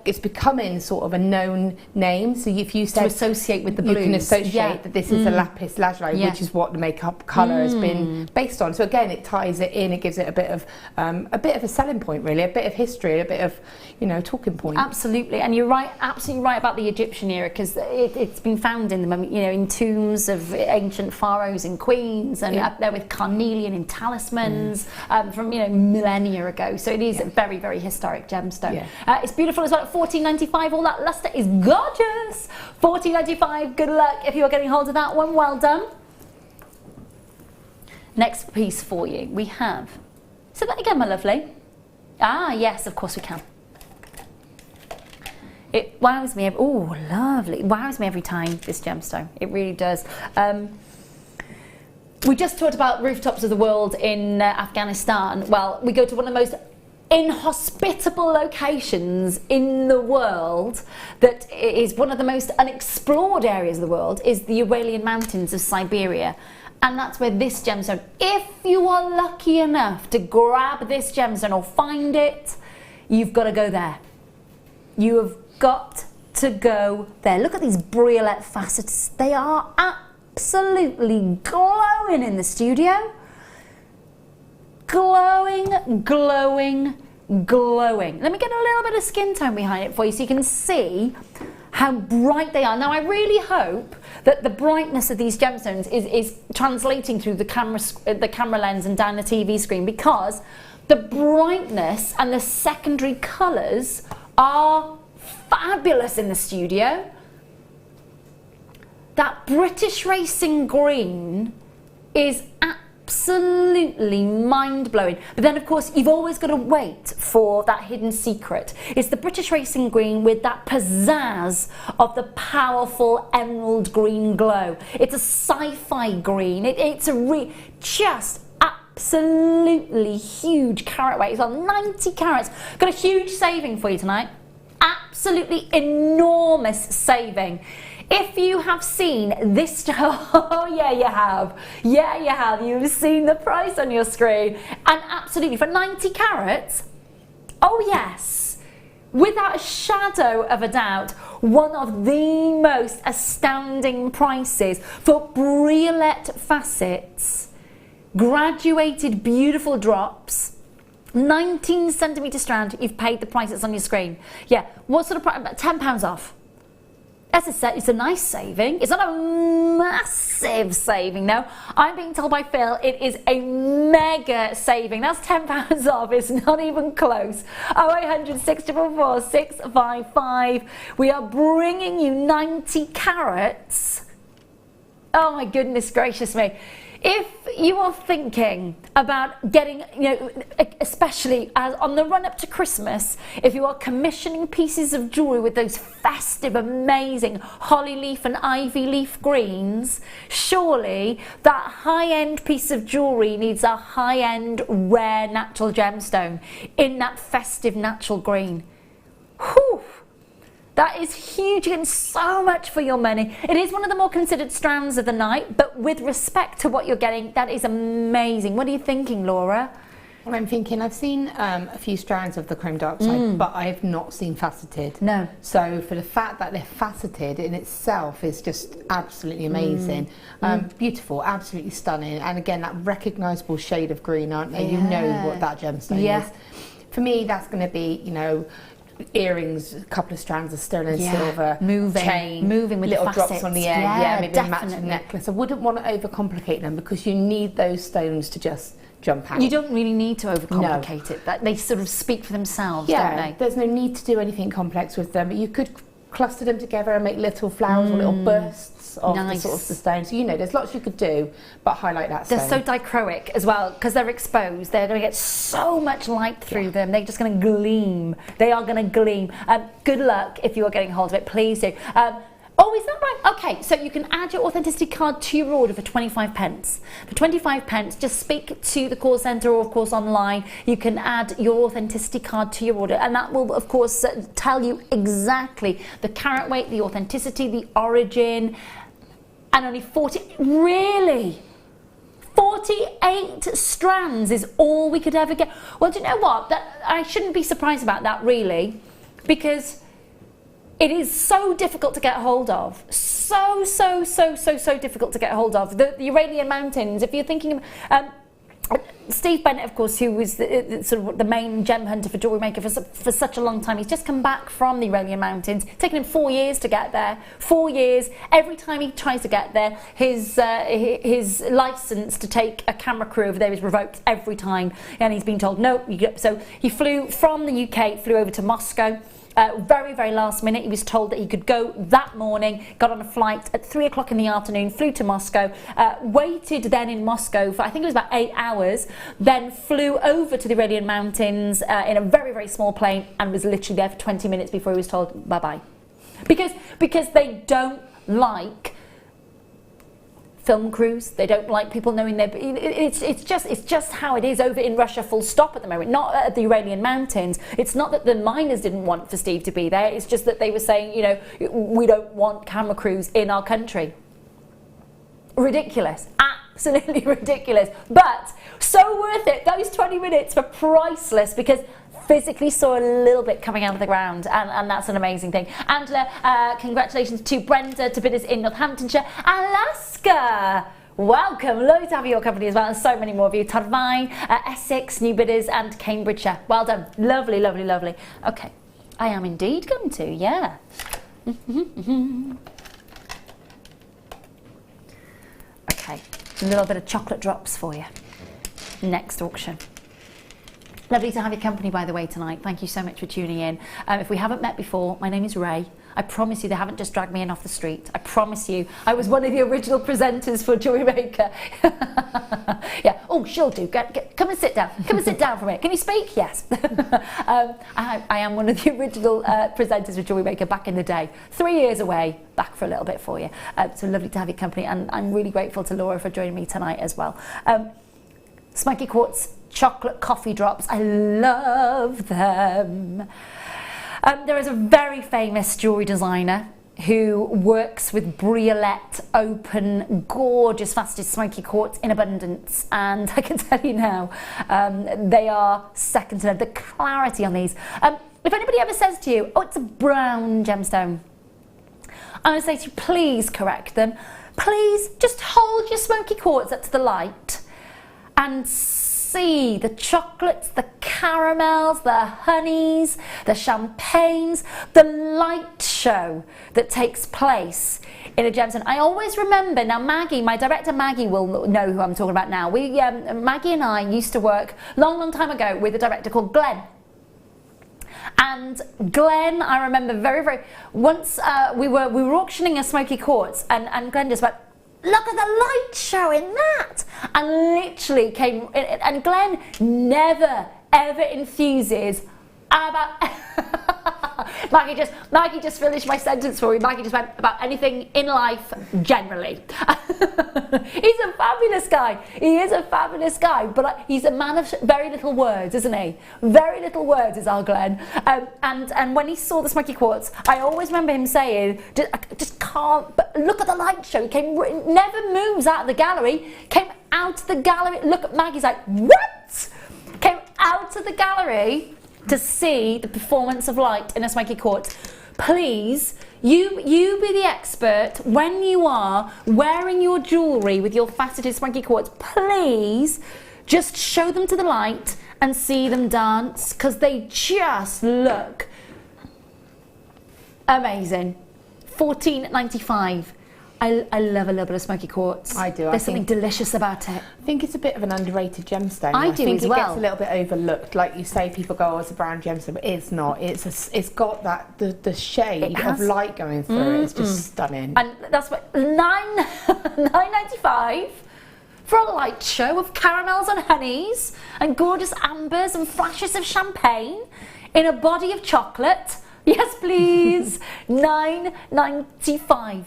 it's becoming sort of a known name. So if you said to associate with the blues, you can associate that this is a lapis lazuli, which is what the makeup colour has been based on. So again, it ties it in. It gives it a bit of a selling point, really, a bit of history, a bit of, you know, talking point. Absolutely, and you're right, absolutely right about the Egyptian era, because it's been found in the, you know, in tombs of ancient pharaohs and queens, and up there with carnelian in talismans from, you know, millennia ago. So it is a very, very historic gemstone. It's beautiful as well at $14.95. All that lustre is gorgeous. $14.95. Good luck if you are getting hold of that one. Well done. Next piece for you, we have. Say that again, my lovely. Ah, yes, of course we can. It wows me. Oh, lovely! It wows me every time, this gemstone. It really does. We just talked about rooftops of the world in Afghanistan. Well, we go to one of the most inhospitable locations in the world, that is one of the most unexplored areas of the world, is the Uralian Mountains of Siberia. And that's where this gemstone, if you are lucky enough to grab this gemstone or find it, you've got to go there. You have got to go there. Look at these briolette facets. They are absolutely glowing in the studio. Glowing, glowing, glowing. Let me get a little bit of skin tone behind it for you so you can see how bright they are. Now, I really hope that the brightness of these gemstones is translating through the camera lens and down the TV screen, because the brightness and the secondary colours are fabulous in the studio. That British Racing green is absolutely mind-blowing. But then, of course, you've always got to wait for that hidden secret. It's the British Racing green with that pizzazz of the powerful emerald green glow. It's a sci-fi green. It's a just absolutely huge carat weight. It's on 90 carats. Got a huge saving for you tonight. Absolutely enormous saving. If you have seen this, oh yeah you have, you've seen the price on your screen, and absolutely for 90 carats, oh yes, without a shadow of a doubt, one of the most astounding prices for briolette facets, graduated beautiful drops, 19 centimetre strand. You've paid the price that's on your screen. Yeah, what sort of price? About £10 off. It's a nice saving. It's not a massive saving, no. I'm being told by Phil it is a mega saving. That's £10 off. It's not even close. 0800 644 655. We are bringing you 90 carats. Oh my goodness gracious me. If you are thinking about getting, you know, especially as on the run up to Christmas, if you are commissioning pieces of jewellery with those festive, amazing holly leaf and ivy leaf greens, surely that high-end piece of jewellery needs a high-end, rare natural gemstone in that festive natural green. Whew! That is huge, and so much for your money. It is one of the more considered strands of the night, but with respect to what you're getting, that is amazing. What are you thinking, Laura? Well, I'm thinking I've seen a few strands of the chrome dark side, but I have not seen faceted. No. So for the fact that they're faceted in itself is just absolutely amazing. Beautiful, absolutely stunning. And again, that recognisable shade of green, aren't they? You know what that gemstone is. For me, that's going to be, you know, earrings, a couple of strands of sterling silver, chain, moving with little the drops facets. on the end, maybe a matching necklace. I wouldn't want to overcomplicate them, because you need those stones to just jump out. You don't really need to overcomplicate it. That they sort of speak for themselves, don't they? There's no need to do anything complex with them. But you could cluster them together and make little flowers or little bursts of Nice. the sort of the stone. So, you know, there's lots you could do, but highlight that stone. They're so dichroic as well, because they're exposed. They're going to get so much light through them. They're just going to gleam. They are going to gleam. Good luck if you are getting hold of it. Please do. Oh, is that right? Okay, so you can add your authenticity card to your order for 25 pence. For 25 pence, just speak to the call centre or, of course, online. You can add your authenticity card to your order, and that will, of course, tell you exactly the carat weight, the authenticity, the origin, and only 48 strands is all we could ever get. Well, do you know what? I shouldn't be surprised about that, really, because it is so difficult to get hold of. So difficult to get hold of. The Uralian Mountains, if you're thinking of... Steve Bennett, of course, who was the main gem hunter for Jewellery Maker for such a long time, he's just come back from the Uralian Mountains. It's taken him 4 years to get there. 4 years. Every time he tries to get there, his license to take a camera crew over there is revoked every time, and he's been told no. So he flew from the UK, flew over to Moscow. Very last minute, he was told that he could go that morning, got on a flight at 3 o'clock in the afternoon, flew to Moscow, waited then in Moscow for I think it was about 8 hours, then flew over to the Uralian Mountains in a very small plane and was literally there for 20 minutes before he was told bye-bye. Because they don't like film crews. They don't like people knowing their... It's just how it is over in Russia, full stop at the moment. Not at the Uralian Mountains. It's not that the miners didn't want for Steve to be there. It's just that they were saying, you know, we don't want camera crews in our country. Ridiculous. Absolutely ridiculous. But so worth it. Those 20 minutes were priceless because physically saw a little bit coming out of the ground, and that's an amazing thing. Angela, congratulations to Brenda, to bidders in Northamptonshire, Alaska. Welcome, lovely to have your company as well, and so many more of you. Tarvine, Essex, new bidders, and Cambridgeshire. Well done, lovely. Okay, I am indeed going to, yeah. Okay, a little bit of chocolate drops for you. Next auction. Lovely to have your company, by the way, tonight. Thank you so much for tuning in. If we haven't met before, my name is Rae. I promise you they haven't just dragged me in off the street. I promise you. I was one of the original presenters for Jewellery Maker. Yeah. Oh, she'll do. Come and sit down. Come and sit down for a minute. Can you speak? Yes. I am one of the original presenters for Jewellery Maker back in the day. 3 years away, back for a little bit for you. So lovely to have your company. And I'm really grateful to Laura for joining me tonight as well. Smoky Quartz chocolate coffee drops. I love them. There is a very famous jewellery designer who works with briolette, open, gorgeous faceted smoky quartz in abundance, and I can tell you now, they are second to none. The clarity on these. If anybody ever says to you, oh, it's a brown gemstone, I'm going to say to you, please correct them. Please just hold your smoky quartz up to the light and see the chocolates, the caramels, the honeys, the champagnes, the light show that takes place in a gemstone. I always remember, now Maggie, my director Maggie will know who I'm talking about now. Maggie and I used to work long time ago with a director called Glenn. And Glenn, I remember once we were auctioning a smoky quartz, and Glenn just went, look at the light show in that, and literally came, and Glenn never ever enthuses about Maggie just finished my sentence for me. Maggie just went about anything in life generally. He's a fabulous guy. He is a fabulous guy, but he's a man of very little words, isn't he? Very little words is our Glenn. And when he saw the smoky quartz, I always remember him saying, I just can't, but look at the light show. He never moves out of the gallery, came out of the gallery, look at Maggie's like, what? Came out of the gallery to see the performance of light in a smoky quartz. Please, you be the expert when you are wearing your jewellery with your faceted smoky quartz. Please just show them to the light and see them dance, because they just look amazing. $14.95. I love a little bit of smoky quartz. I do. There's something delicious about it. I think it's a bit of an underrated gemstone. I do think as it well. gets a little bit overlooked. Like you say, people go, "Oh, it's a brown gemstone," but it's not. It's got that the shade of light going through it. It's just stunning. And that's what $9.95 for a light show of caramels and honeys and gorgeous ambers and flashes of champagne in a body of chocolate. Yes, please. $9.95.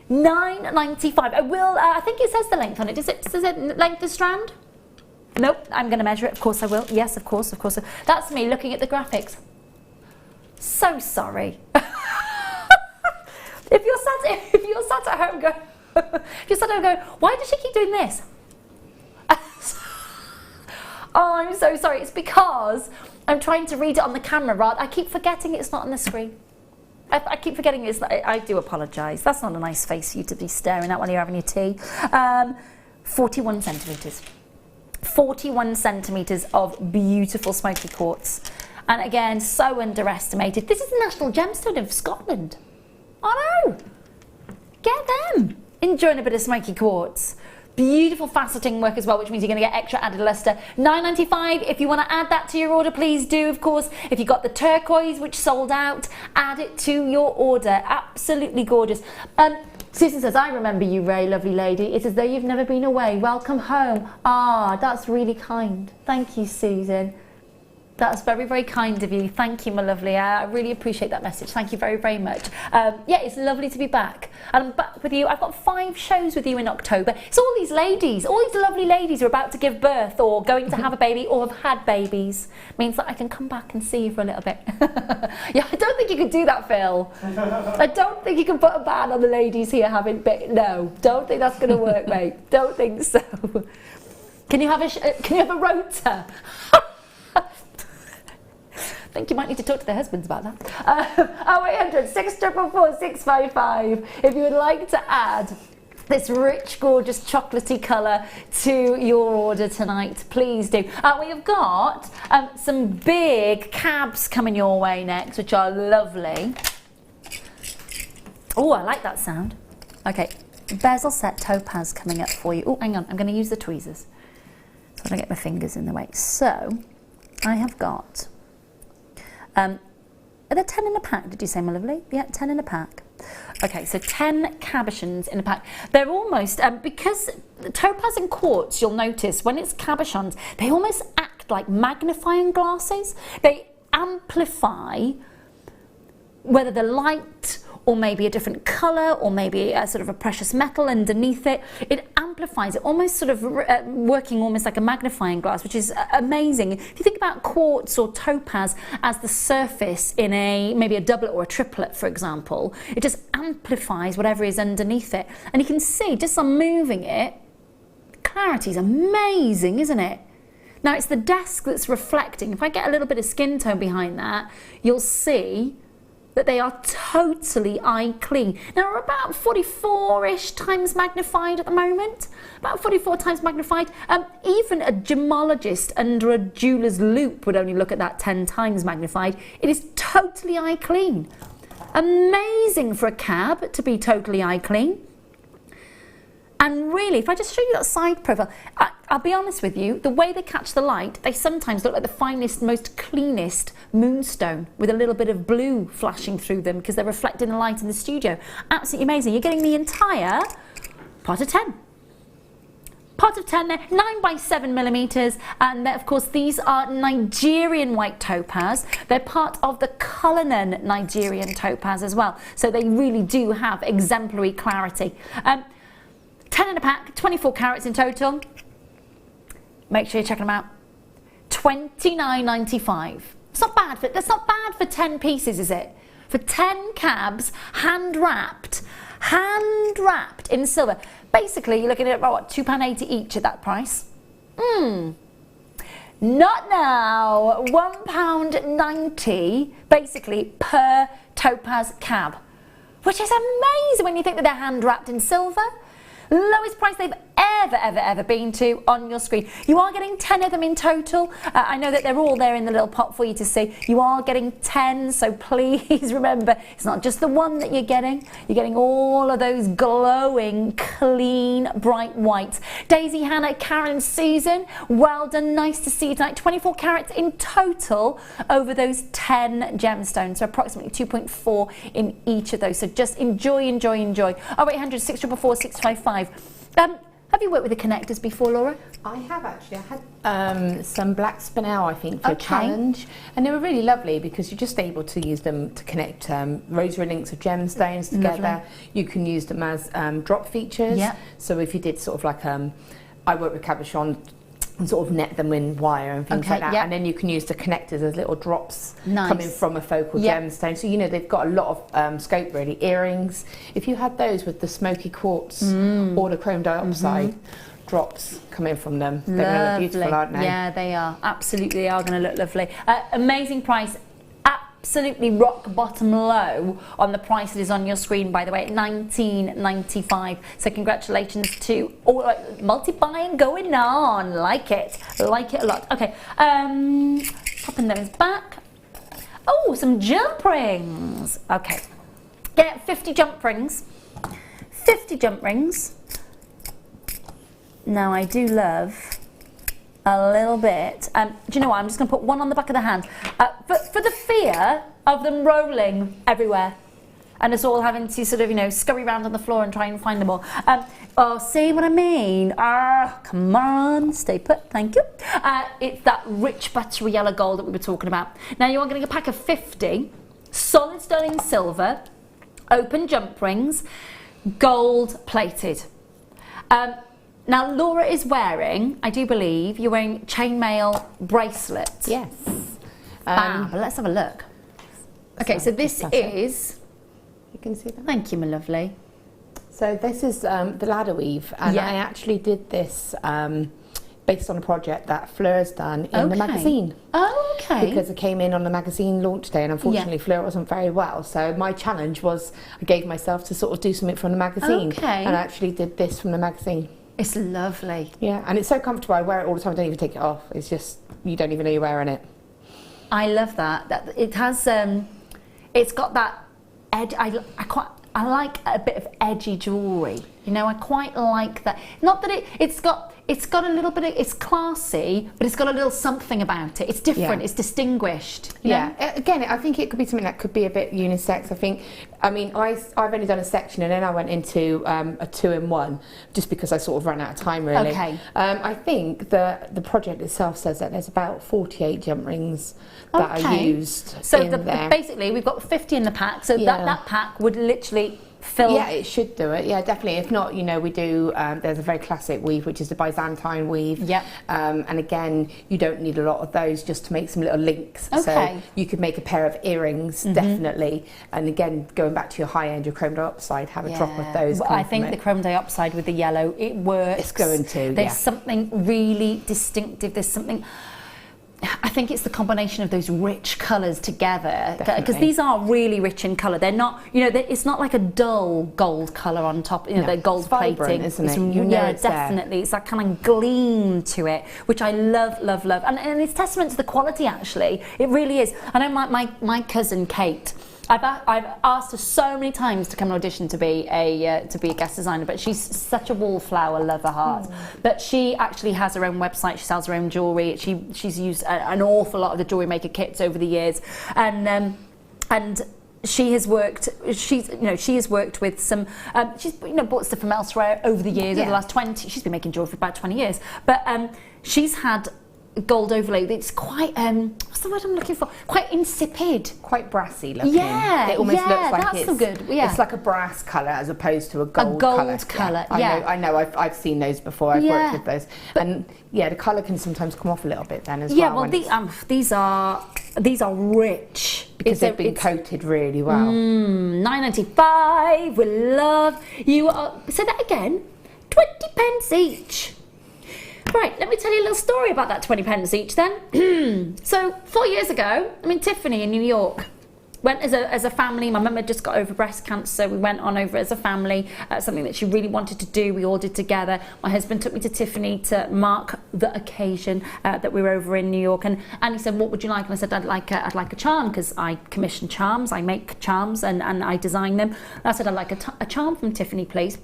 $9.95. I will. I think it says the length on it. Does it length of strand? Nope. I'm going to measure it. Of course I will. Yes, of course. That's me looking at the graphics. So sorry. If you're sat at home going, why does she keep doing this? Oh, I'm so sorry. It's because I'm trying to read it on the camera. I keep forgetting it's not on the screen. I keep forgetting it's not, I do apologise. That's not a nice face for you to be staring at while you're having your tea. 41 centimetres. 41 centimetres of beautiful smoky quartz. And again, so underestimated. This is the national gemstone of Scotland. I know. Get them. Enjoying a bit of smoky quartz. Beautiful faceting work as well, which means you're going to get extra added luster. $9.95. If you want to add that to your order, please do, of course. If you got the turquoise, which sold out, add it to your order. Absolutely gorgeous. Susan says, I remember you, Rae, lovely lady. It's as though you've never been away. Welcome home. Ah, that's really kind. Thank you, Susan. That's very, very kind of you. Thank you, my lovely. I really appreciate that message. Thank you very, very much. Yeah, it's lovely to be back. And I'm back with you. I've got 5 shows with you in October. It's all these ladies, all these lovely ladies who are about to give birth or going to have a baby or have had babies. Means that I can come back and see you for a little bit. Yeah, I don't think you can do that, Phil. I don't think you can put a ban on the ladies here having no, don't think that's going to work, mate. Don't think so. Can you have a rota? I think you might need to talk to their husbands about that. 0800 644 655 if you would like to add this rich, gorgeous, chocolatey colour to your order tonight, please do. We have got some big cabs coming your way next, which are lovely. Oh, I like that sound. Okay, bezel set topaz coming up for you. Oh, hang on, I'm going to use the tweezers so I don't get my fingers in the way. So, I have got... are there 10 in a pack, did you say, my lovely? Yeah, 10 in a pack. Okay, so 10 cabochons in a pack. They're almost, because topaz and quartz, you'll notice, when it's cabochons, they almost act like magnifying glasses. They amplify whether the light or maybe a different colour or maybe a sort of a precious metal underneath it. It amplifies it, almost sort of working almost like a magnifying glass, which is amazing. If you think about quartz or topaz as the surface in maybe a doublet or a triplet, for example, it just amplifies whatever is underneath it. And you can see, just on moving it, the clarity is amazing, isn't it? Now it's the desk that's reflecting. If I get a little bit of skin tone behind that, you'll see that they are totally eye clean. Now we're about 44-ish times magnified at the moment, about 44 times magnified. Even a gemologist under a jeweller's loupe would only look at that 10 times magnified. It is totally eye clean. Amazing for a cab to be totally eye clean. And really, if I just show you that side profile, I'll be honest with you, the way they catch the light, they sometimes look like the finest, most cleanest moonstone with a little bit of blue flashing through them because they're reflecting the light in the studio. Absolutely amazing. You're getting the entire pot of 10. Pot of 10 there, 9x7mm, and of course these are Nigerian white topaz. They're part of the Cullinan Nigerian topaz as well, so they really do have exemplary clarity. 10 in a pack, 24 carats in total. Make sure you check them out. $29.95. That's not bad for 10 pieces, is it? For 10 cabs, hand wrapped in silver. Basically, you're looking at about what, £2.80 each at that price. Not now. £1.90 basically per topaz cab, which is amazing when you think that they're hand wrapped in silver. Lowest price they've ever been to on your screen. You are getting 10 of them in total. I know that they're all there in the little pot for you to see. You are getting 10, so please remember, it's not just the one that you're getting all of those glowing, clean, bright whites. Daisy, Hannah, Karen, Susan, well done, nice to see you tonight. 24 carats in total over those 10 gemstones, so approximately 2.4 in each of those. So just enjoy. 0800 644 655. Have you worked with the connectors before, Laura? I have actually. I had some black spinel, I think, for a challenge, and they were really lovely because you're just able to use them to connect rosary links of gemstones together. Lovely. You can use them as drop features. Yep. So if you did sort of like, I work with cabochon and sort of net them in wire and things like that, and then you can use the connectors as little drops coming from a focal gemstone. So they've got a lot of scope really. Earrings, if you had those with the smoky quartz or the chrome dioxide drops coming from them, they're going to look beautiful, aren't they? Yeah, they are. Absolutely, they are going to look lovely. Amazing price. Absolutely rock bottom low on the price that is on your screen, by the way, at $19.95. So congratulations to all multi-buying going on. Like it a lot. Okay, popping those back. Oh, some jump rings. Okay, get 50 jump rings. 50 jump rings. Now I do love a little bit. Do you know what? I'm just going to put one on the back of the hand for the fear of them rolling everywhere and us all having to sort of, scurry around on the floor and try and find them all. See what I mean? Come on, stay put, thank you. It's that rich buttery yellow gold that we were talking about. Now you are getting a pack of 50 solid sterling silver, open jump rings, gold plated. Now Laura is wearing, I do believe, you're wearing chainmail bracelets. Yes. But let's have a look. Okay, so this is, you can see that. Thank you, my lovely. So this is the ladder weave, and I actually did this based on a project that Fleur's done in the magazine. Oh, okay. Because it came in on the magazine launch day, and unfortunately Fleur wasn't very well. So my challenge was I gave myself to sort of do something from the magazine, and I actually did this from the magazine. It's lovely. Yeah, and it's so comfortable. I wear it all the time. I don't even take it off. It's just, you don't even know you're wearing it. I love that. That it has. It's got that edge. I like a bit of edgy jewellery. I quite like that. Not that it's got a little bit of, it's classy, but it's got a little something about it. It's different, it's distinguished. Again, I think it could be something that could be a bit unisex. I've only done a section, and then I went into a 2-in-1 just because I sort of ran out of time really. Okay. I think the project itself says that there's about 48 jump rings that are used there. Basically we've got 50 in the pack, so that pack would literally fill. Yeah, it should do it. Yeah, definitely. If not, we do. There's a very classic weave, which is the Byzantine weave. Yep. And again, you don't need a lot of those just to make some little links. Okay. So you could make a pair of earrings, definitely. And again, going back to your high end, your chrome dioxide, have a drop of those. I think the chrome dioxide with the yellow, it works. It's going to. There's something really distinctive. There's something. I think it's the combination of those rich colours together, because these are really rich in colour. They're not, it's not like a dull gold colour on top. They're gold plating, isn't it? It's definitely. There. It's that kind of gleam to it, which I love, and it's testament to the quality. Actually, it really is. I know my cousin Kate. I've asked her so many times to come and audition to be a guest designer, but she's such a wallflower, love her heart. But she actually has her own website. She sells her own jewellery. She's used an awful lot of the Jewellery Maker kits over the years, and she has worked. She has worked with some. She's bought stuff from elsewhere over the years. Over the last 20, she's been making jewellery for about 20 years. But she's had gold overlay. It's quite what's the word I'm looking for? Quite insipid, quite brassy looking. Yeah, it almost looks like that's so good. Yeah, it's like a brass colour as opposed to a gold colour. I know. I've seen those before. I've worked with those, and the colour can sometimes come off a little bit then as well. Yeah, well, these are rich because they've been coated really well. $9.95. We love you. Say that again. 20 pence each. Right, let me tell you a little story about that 20 pence each then. So 4 years ago, I'm in Tiffany in New York, went as a family. My mum had just got over breast cancer, so we went on over as a family. Something that she really wanted to do, we all did together. My husband took me to Tiffany to mark the occasion that we were over in New York, and he said, what would you like? And I said, I'd like a charm, because I commission charms, I make charms and I design them. And I said, I'd like a charm from Tiffany, please.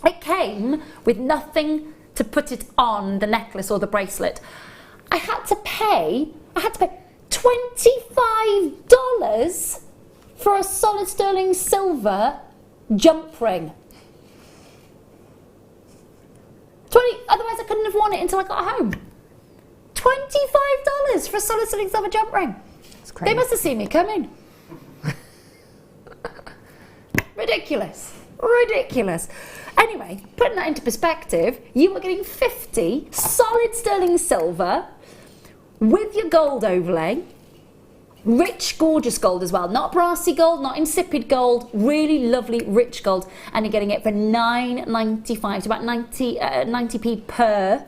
It came with nothing to put it on the necklace or the bracelet. I had to pay $25 for a solid sterling silver jump ring. Otherwise I couldn't have worn it until I got home. $25 for a solid sterling silver jump ring. They must have seen me coming. Ridiculous. Ridiculous. Anyway, putting that into perspective, you were getting 50 solid sterling silver with your gold overlay, rich, gorgeous gold as well, not brassy gold, not insipid gold, really lovely, rich gold, and you're getting it for $9.95, so about 90p per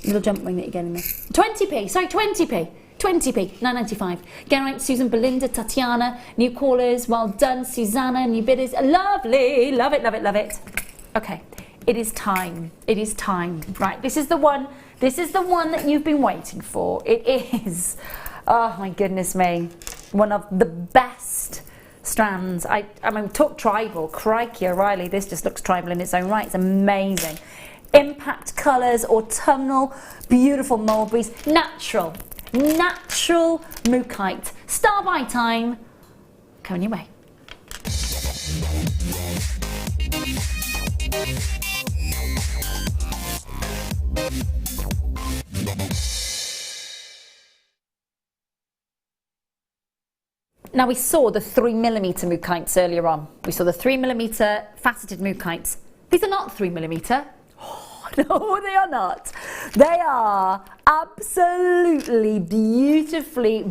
little jump ring that you're getting there. 20p, sorry, 20p. 20p, $9.95. Geraint, Susan, Belinda, Tatiana, new callers, well done, Susanna, new bidders, lovely, love it, love it, love it. Okay, it is time, right, this is the one that you've been waiting for. It is, oh my goodness me, one of the best strands. I mean, talk tribal, crikey O'Reilly, this just looks tribal in its own right, it's amazing. Impact colours, autumnal, beautiful mulberries, natural mookaite. Star by time, coming your way. Now we saw the 3mm mookites earlier on. We saw the 3mm faceted mookites. These are not 3mm. No, they are not. They are absolutely beautifully,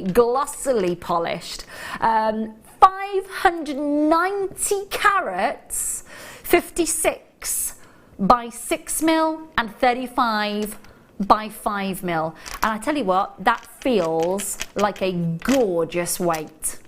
glossily polished. 590 carats, 56 by 6mm and 35 by 5mm. And I tell you what, that feels like a gorgeous weight.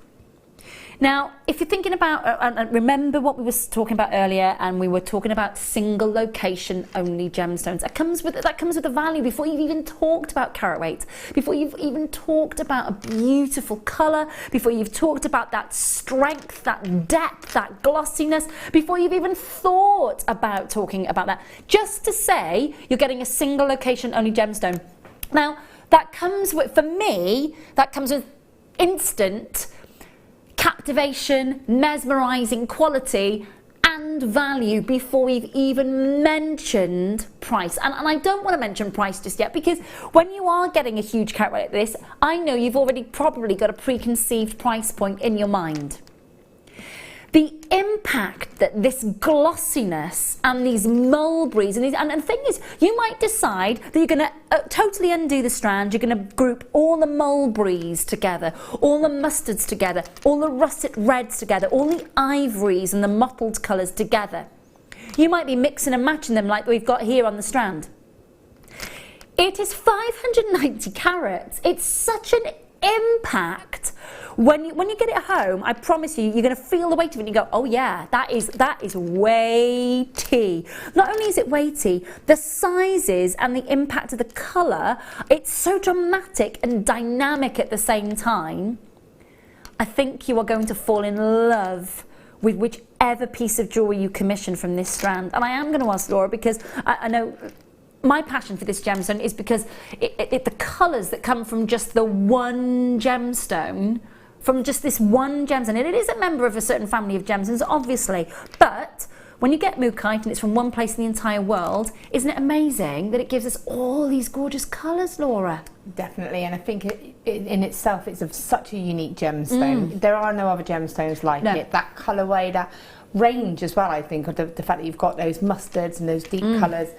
Now, if you're thinking about, and remember what we were talking about earlier, and we were talking about single location only gemstones. That comes with a value before you've even talked about carat weight, before you've even talked about a beautiful colour, before you've talked about that strength, that depth, that glossiness, before you've even thought about talking about that. Just to say you're getting a single location only gemstone. Now, that comes with, for me, that comes with instant captivation, mesmerising quality and value before we've even mentioned price. And I don't want to mention price just yet, because when you are getting a huge carat like this, I know you've already probably got a preconceived price point in your mind. The impact that this glossiness and these mulberries and the thing is, you might decide that you're going to totally undo the strand. You're going to group all the mulberries together, all the mustards together, all the russet reds together, all the ivories and the mottled colours together. You might be mixing and matching them like we've got here on the strand. It is 590 carats. It's such an impact. When you get it home, I promise you, you're going to feel the weight of it and you go, oh yeah, that is weighty. Not only is it weighty, the sizes and the impact of the colour, it's so dramatic and dynamic at the same time. I think you are going to fall in love with whichever piece of jewellery you commission from this strand. And I am going to ask Laura, because I know my passion for this gemstone is because the colours that come from just the one gemstone, from just this one gemstone, and it is a member of a certain family of gemstones, obviously, but when you get mookaite and it's from one place in the entire world, isn't it amazing that it gives us all these gorgeous colours, Laura? Definitely, and I think in itself it's of such a unique gemstone. There are no other gemstones like it. That colourway, that range as well, I think, of the fact that you've got those mustards and those deep colours.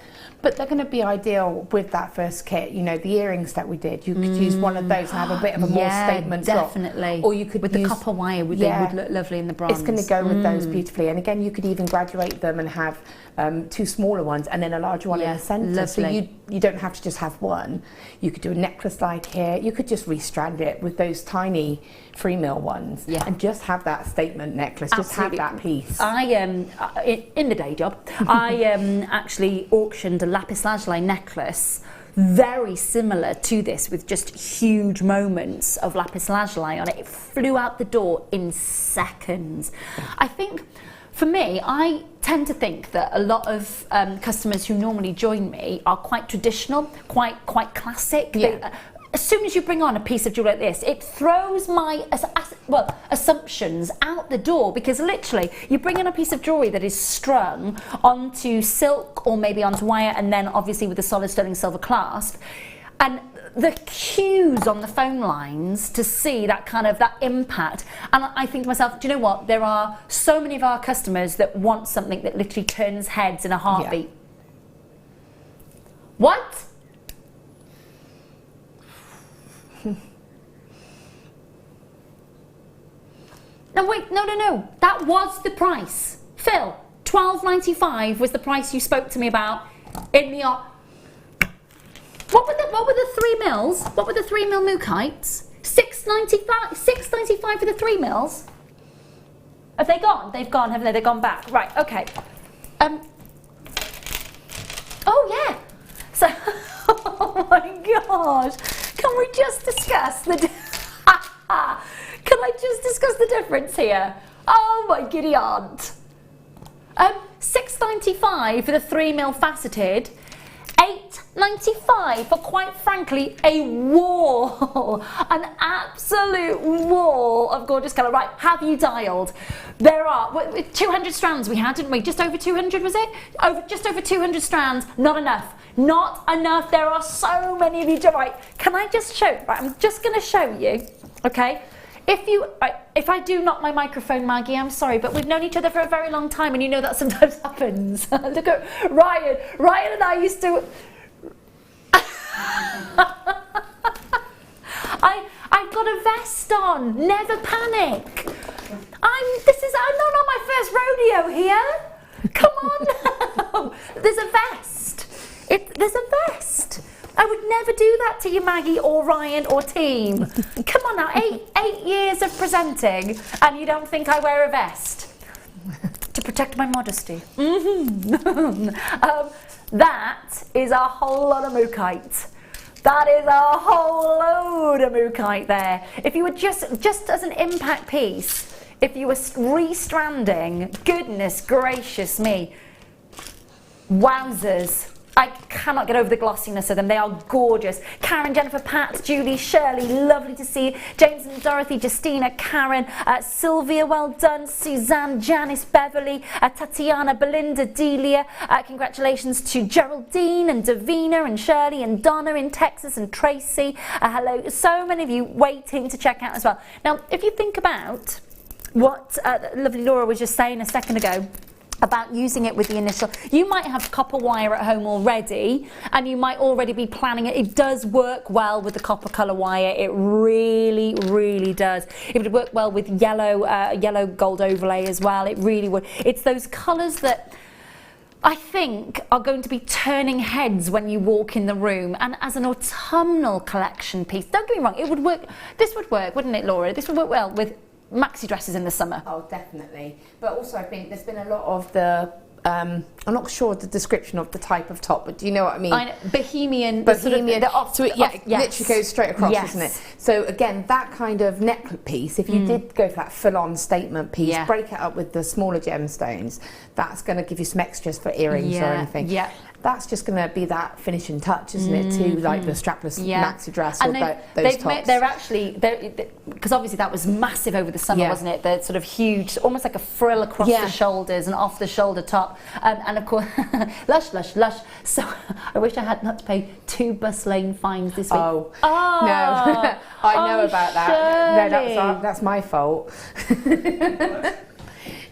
But they're going to be ideal with that first kit. You know, the earrings that we did, you could use one of those and have a bit of a more statement definitely. Or you could with use the copper wire, they would look lovely in the bronze. It's going to go with those beautifully. And again, you could even graduate them and have 2 smaller ones, and then a larger one in the centre. So you don't have to just have one. You could do a necklace like here. You could just restrand it with those tiny 3mm ones, and just have that statement necklace. Absolutely. Just have that piece. I in the day job, I actually auctioned a lapis lazuli necklace very similar to this, with just huge moments of lapis lazuli on it. It flew out the door in seconds. I think, for me, I tend to think that a lot of customers who normally join me are quite traditional, quite classic. Yeah. As soon as you bring on a piece of jewellery like this, it throws my assumptions out the door, because literally you bring in a piece of jewellery that is strung onto silk or maybe onto wire, and then obviously with a solid sterling silver clasp, and the cues on the phone lines to see that kind of that impact. And I think to myself, do you know what? There are so many of our customers that want something that literally turns heads in a heartbeat. What? No, wait, no. That was the price. Phil, $12.95 was the price you spoke to me about in the... What were the 3mm? What were the 3mm mookites? $6.95 for the 3mm? Have they gone? They've gone, haven't they? They've gone back. Right, okay. Oh, yeah. So, oh my gosh. Can we just discuss the... Can I just discuss the difference here? Oh my giddy aunt. $6.95 for the 3mm faceted, $8.95 for, quite frankly, a wall, an absolute wall of gorgeous colour. Right, have you dialed? There are 200 strands we had, didn't we? Just over 200, was it? Just over 200 strands. Not enough. Not enough. There are so many of you. Right, can I just show? Right, I'm just going to show you. Okay. If I do knock my microphone, Maggie, I'm sorry, but we've known each other for a very long time, and you know that sometimes happens. Look at Ryan. Ryan and I used to... I got a vest on. Never panic. I'm not on my first rodeo here. Come on now. There's a vest. There's a vest. I would never do that to you, Maggie or Ryan or team. Come on now, eight years of presenting, and you don't think I wear a vest to protect my modesty. That is a whole lot of mookaite. That is a whole load of mookaite there. If you were just as an impact piece, if you were restranding, goodness gracious me, wowzers. I cannot get over the glossiness of them. They are gorgeous. Karen, Jennifer, Pat, Julie, Shirley, lovely to see you. James and Dorothy, Justina, Karen, Sylvia, well done. Suzanne, Janice, Beverly, Tatiana, Belinda, Delia. Congratulations to Geraldine and Davina and Shirley and Donna in Texas and Tracy. Hello. So many of you waiting to check out as well. Now, if you think about what lovely Laura was just saying a second ago, about using it with the initial, you might have copper wire at home already, and you might already be planning it. It does work well with the copper colour wire. It really, really does. It would work well with yellow gold overlay as well. It really would. It's those colours that I think are going to be turning heads when you walk in the room. And as an autumnal collection piece, don't get me wrong, it would work. This would work, wouldn't it, Laura? This would work well with maxi dresses in the summer. Oh, definitely. But also I think there's been a lot of the I'm not sure the description of the type of top, but do you know what I mean? Bohemian. Bohemian. So it literally goes straight across, doesn't it? So again, that kind of neck piece, if you did go for that full-on statement piece, break it up with the smaller gemstones, that's going to give you some extras for earrings or anything. Yeah. That's just going to be that finishing touch, isn't it, to like the strapless maxi dress or those tops. They're actually, because obviously that was massive over the summer, wasn't it? They're sort of huge, almost like a frill across the shoulders and off the shoulder top. And of course, lush, lush, lush. So I wish I had not to pay 2 bus lane fines this week. No. I know about that. No, that's my fault.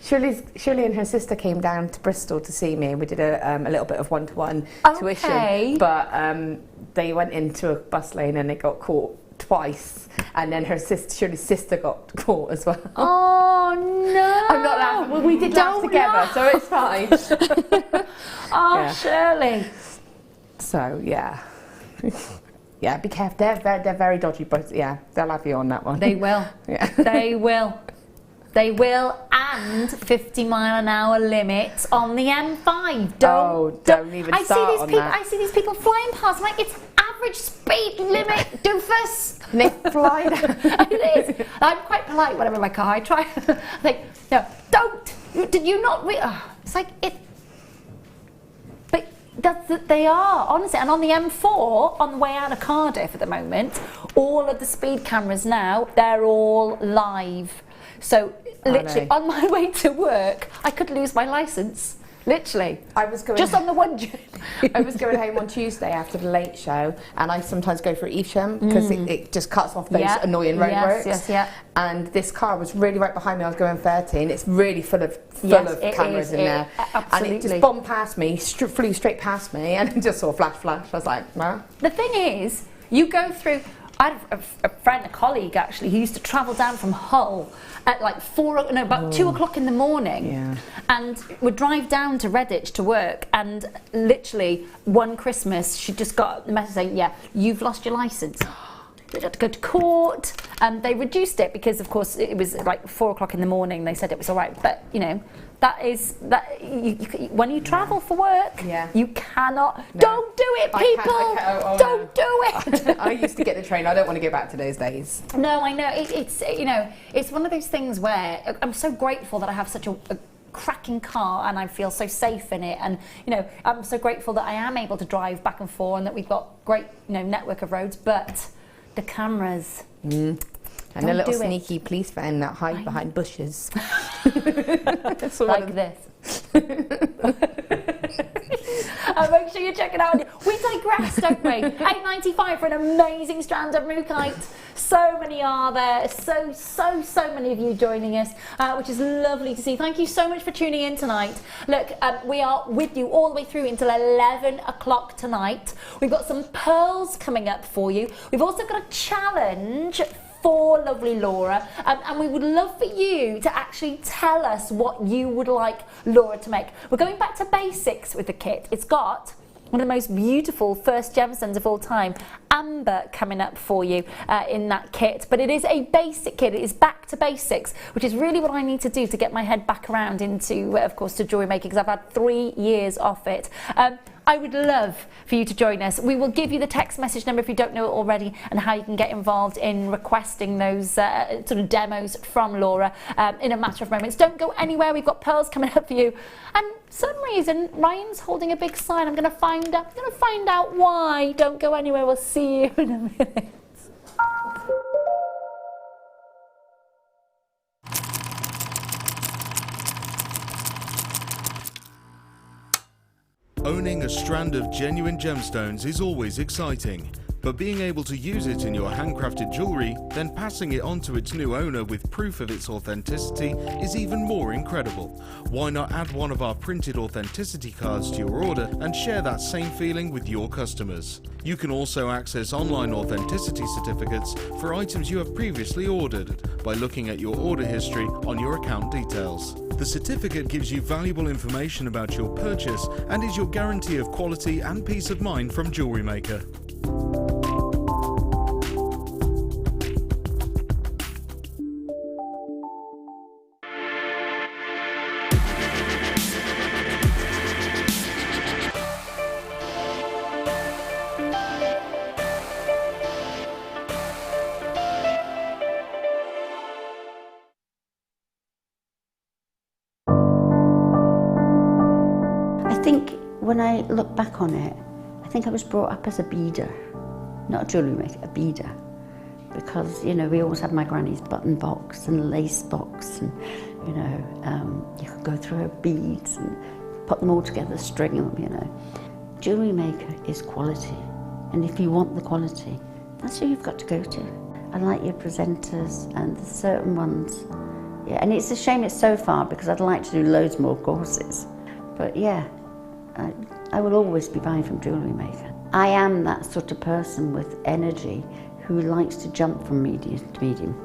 Shirley and her sister came down to Bristol to see me. We did a little bit of one-to-one tuition, but they went into a bus lane and they got caught twice, and then Shirley's sister got caught as well. Oh no! I'm not laughing. Well, we did laugh together, so it's fine. Oh, Shirley. So yeah, yeah. Be careful. They're very dodgy, but yeah, they'll have you on that one. They will. Yeah. They will. They will, and 50-mile-an-hour limits on the M5. Don't even start on that. I see these people flying past. I'm like, it's average speed limit, doofus. And they fly down. It is. I'm quite polite when I'm in my car. I try. Like, no, don't. Did you not? It's like it. But they are, honestly. And on the M4, on the way out of Cardiff at the moment, all of the speed cameras now, they're all live. So literally on my way to work, I could lose my licence. Literally. I was going just on the one journey. I was going home on Tuesday after the late show, and I sometimes go for Evesham because it just cuts off those annoying roadworks. Yes. And this car was really right behind me. I was going 30, and it's really full of cameras in there. Absolutely. And it just bombed past me, flew straight past me, and just saw flash. I was like, no. The thing is, you go through. I had a friend, a colleague actually, who used to travel down from Hull at like about 2 o'clock in the morning, and would drive down to Redditch to work. And literally one Christmas, she just got the message saying, "Yeah, you've lost your licence." They had to go to court, and they reduced it because, of course, it was like 4 o'clock in the morning. They said it was all right, but you know. When you travel for work, you cannot. No. Don't do it, people. Don't do it. I used to get the train. I don't want to go back to those days. No, I know. It's one of those things where I'm so grateful that I have such a cracking car and I feel so safe in it, and I'm so grateful that I am able to drive back and forth and that we've got great network of roads. But the cameras. And a little sneaky police van that hide behind bushes. Like this. Make sure you check it out. We digress, don't we? £8.95 for an amazing strand of mookaite. So many are there. So many of you joining us, which is lovely to see. Thank you so much for tuning in tonight. Look, we are with you all the way through until 11 o'clock tonight. We've got some pearls coming up for you. We've also got a challenge for lovely Laura, and we would love for you to actually tell us what you would like Laura to make. We're going back to basics with the kit. It's got one of the most beautiful first gemstones of all time, amber, coming up for you in that kit. But it is a basic kit. It is back to basics, which is really what I need to do to get my head back around into, of course, to jewellery making, because I've had 3 years off it. I would love for you to join us. We will give you the text message number if you don't know it already, and how you can get involved in requesting those sort of demos from Laura in a matter of moments. Don't go anywhere. We've got pearls coming up for you. And for some reason, Ryan's holding a big sign. I'm going to find out why. Don't go anywhere. We'll see you in a minute. Owning a strand of genuine gemstones is always exciting, but being able to use it in your handcrafted jewellery, then passing it on to its new owner with proof of its authenticity is even more incredible. Why not add one of our printed authenticity cards to your order and share that same feeling with your customers? You can also access online authenticity certificates for items you have previously ordered by looking at your order history on your account details. The certificate gives you valuable information about your purchase and is your guarantee of quality and peace of mind from Jewellery Maker. When I look back on it, I think I was brought up as a beader, not a jewellery maker, a beader. Because, we always had my granny's button box and lace box, and, you could go through her beads and put them all together, string them, Jewellery Maker is quality, and if you want the quality, that's who you've got to go to. I like your presenters and the certain ones. Yeah, and it's a shame it's so far, because I'd like to do loads more courses. But yeah, I will always be buying from Jewellery Maker. I am that sort of person with energy who likes to jump from medium to medium.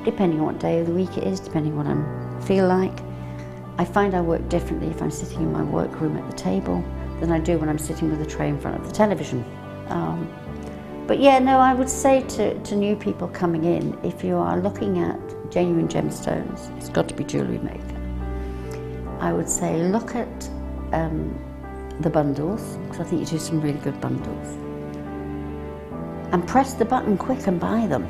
Depending on what day of the week it is, depending on what I feel like. I find I work differently if I'm sitting in my workroom at the table than I do when I'm sitting with a tray in front of the television. But yeah, no, I would say to new people coming in, if you are looking at genuine gemstones, it's got to be Jewellery Maker. I would say look at the bundles, because I think you do some really good bundles. And press the button quick and buy them.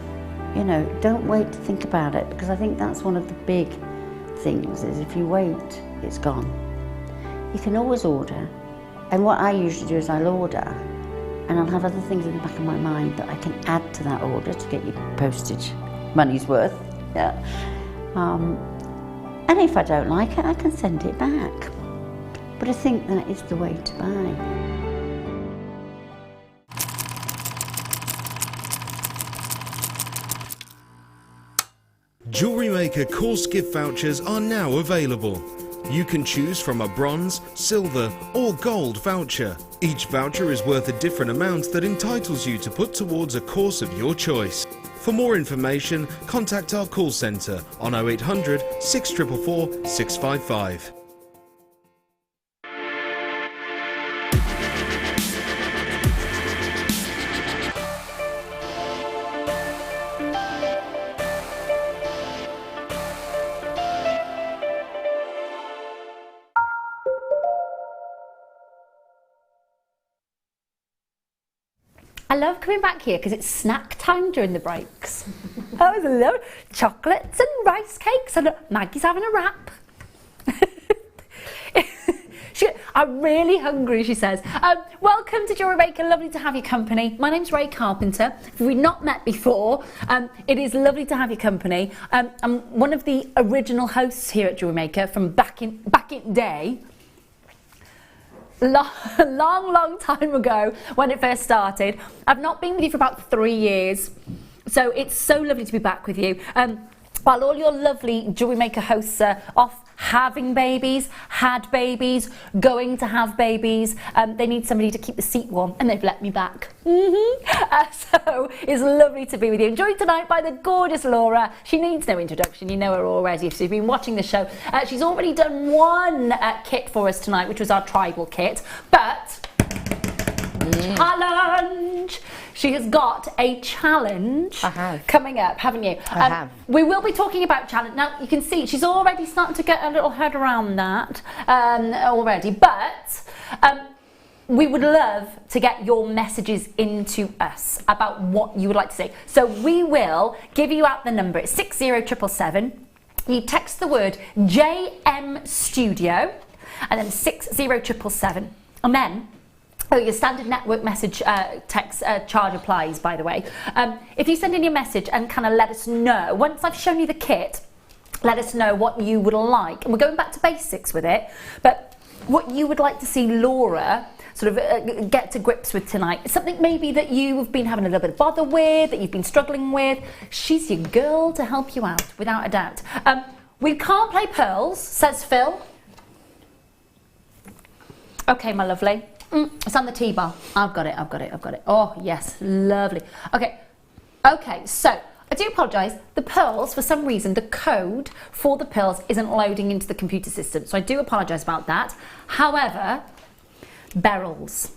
You know, don't wait to think about it, because I think that's one of the big things, is if you wait, it's gone. You can always order, and what I usually do is I'll order, and I'll have other things in the back of my mind that I can add to that order to get your postage money's worth. Yeah. And if I don't like it, I can send it back. But I think that is the way to buy. Jewellery Maker course gift vouchers are now available. You can choose from a bronze, silver or gold voucher. Each voucher is worth a different amount that entitles you to put towards a course of your choice. For more information, contact our call centre on 0800 644 655. I love coming back here because it's snack time during the breaks. I love chocolates and rice cakes, and Maggie's having a wrap. I'm really hungry, she says. Welcome to Jewellery Maker, lovely to have your company. My name's Rae Carpenter. If we've not met before, it is lovely to have your company. I'm one of the original hosts here at Jewellery Maker from back in day. Long time ago when it first started. I've not been with you for about 3 years, so it's so lovely to be back with you. While all your lovely Jewellery Maker hosts are off having babies, had babies, going to have babies, they need somebody to keep the seat warm, and they've let me back. So it's lovely to be with you. I'm joined tonight by the gorgeous Laura. She needs no introduction, you know her already if you've been watching the show. She's already done one kit for us tonight, which was our tribal kit, but challenge! She has got a challenge coming up, haven't you? I have. We will be talking about challenge. Now, you can see she's already starting to get a little head around that already, but we would love to get your messages into us about what you would like to say. So we will give you out the number. It's 60777. You text the word JM Studio and then 60777. And then your standard network message text charge applies, by the way. If you send in your message and kind of let us know, once I've shown you the kit, let us know what you would like. And we're going back to basics with it, but what you would like to see Laura sort of get to grips with tonight. Something maybe that you've been having a little bit of bother with, that you've been struggling with. She's your girl to help you out, without a doubt. We can't play pearls, says Phil. Okay, my lovely. It's on the T-bar. I've got it. Oh, yes, lovely. Okay, so I do apologise. The pearls, for some reason, the code for the pearls isn't loading into the computer system, so I do apologise about that. However, beryls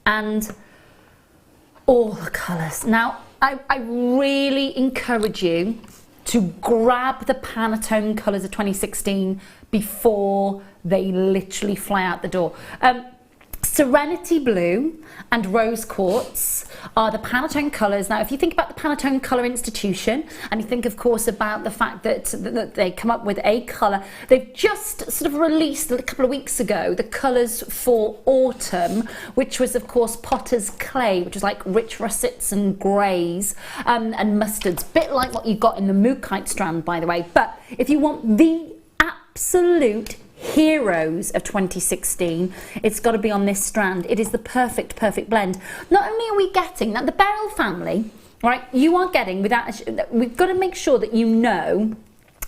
and all the colours. Now, I really encourage you to grab the Pantone colours of 2016 before they literally fly out the door. Serenity Blue and Rose Quartz are the Pantone colours. Now, if you think about the Pantone Colour Institution, and you think, of course, about the fact that they come up with a colour, they've just sort of released a couple of weeks ago the colours for autumn, which was, of course, Potter's Clay, which was like rich russets and greys and mustards, bit like what you got in the Mookite strand, by the way. But if you want the absolute heroes of 2016, it's got to be on this strand. It is the perfect blend. Not only are we getting that, the beryl family, right, you are getting, without, we've got to make sure that you know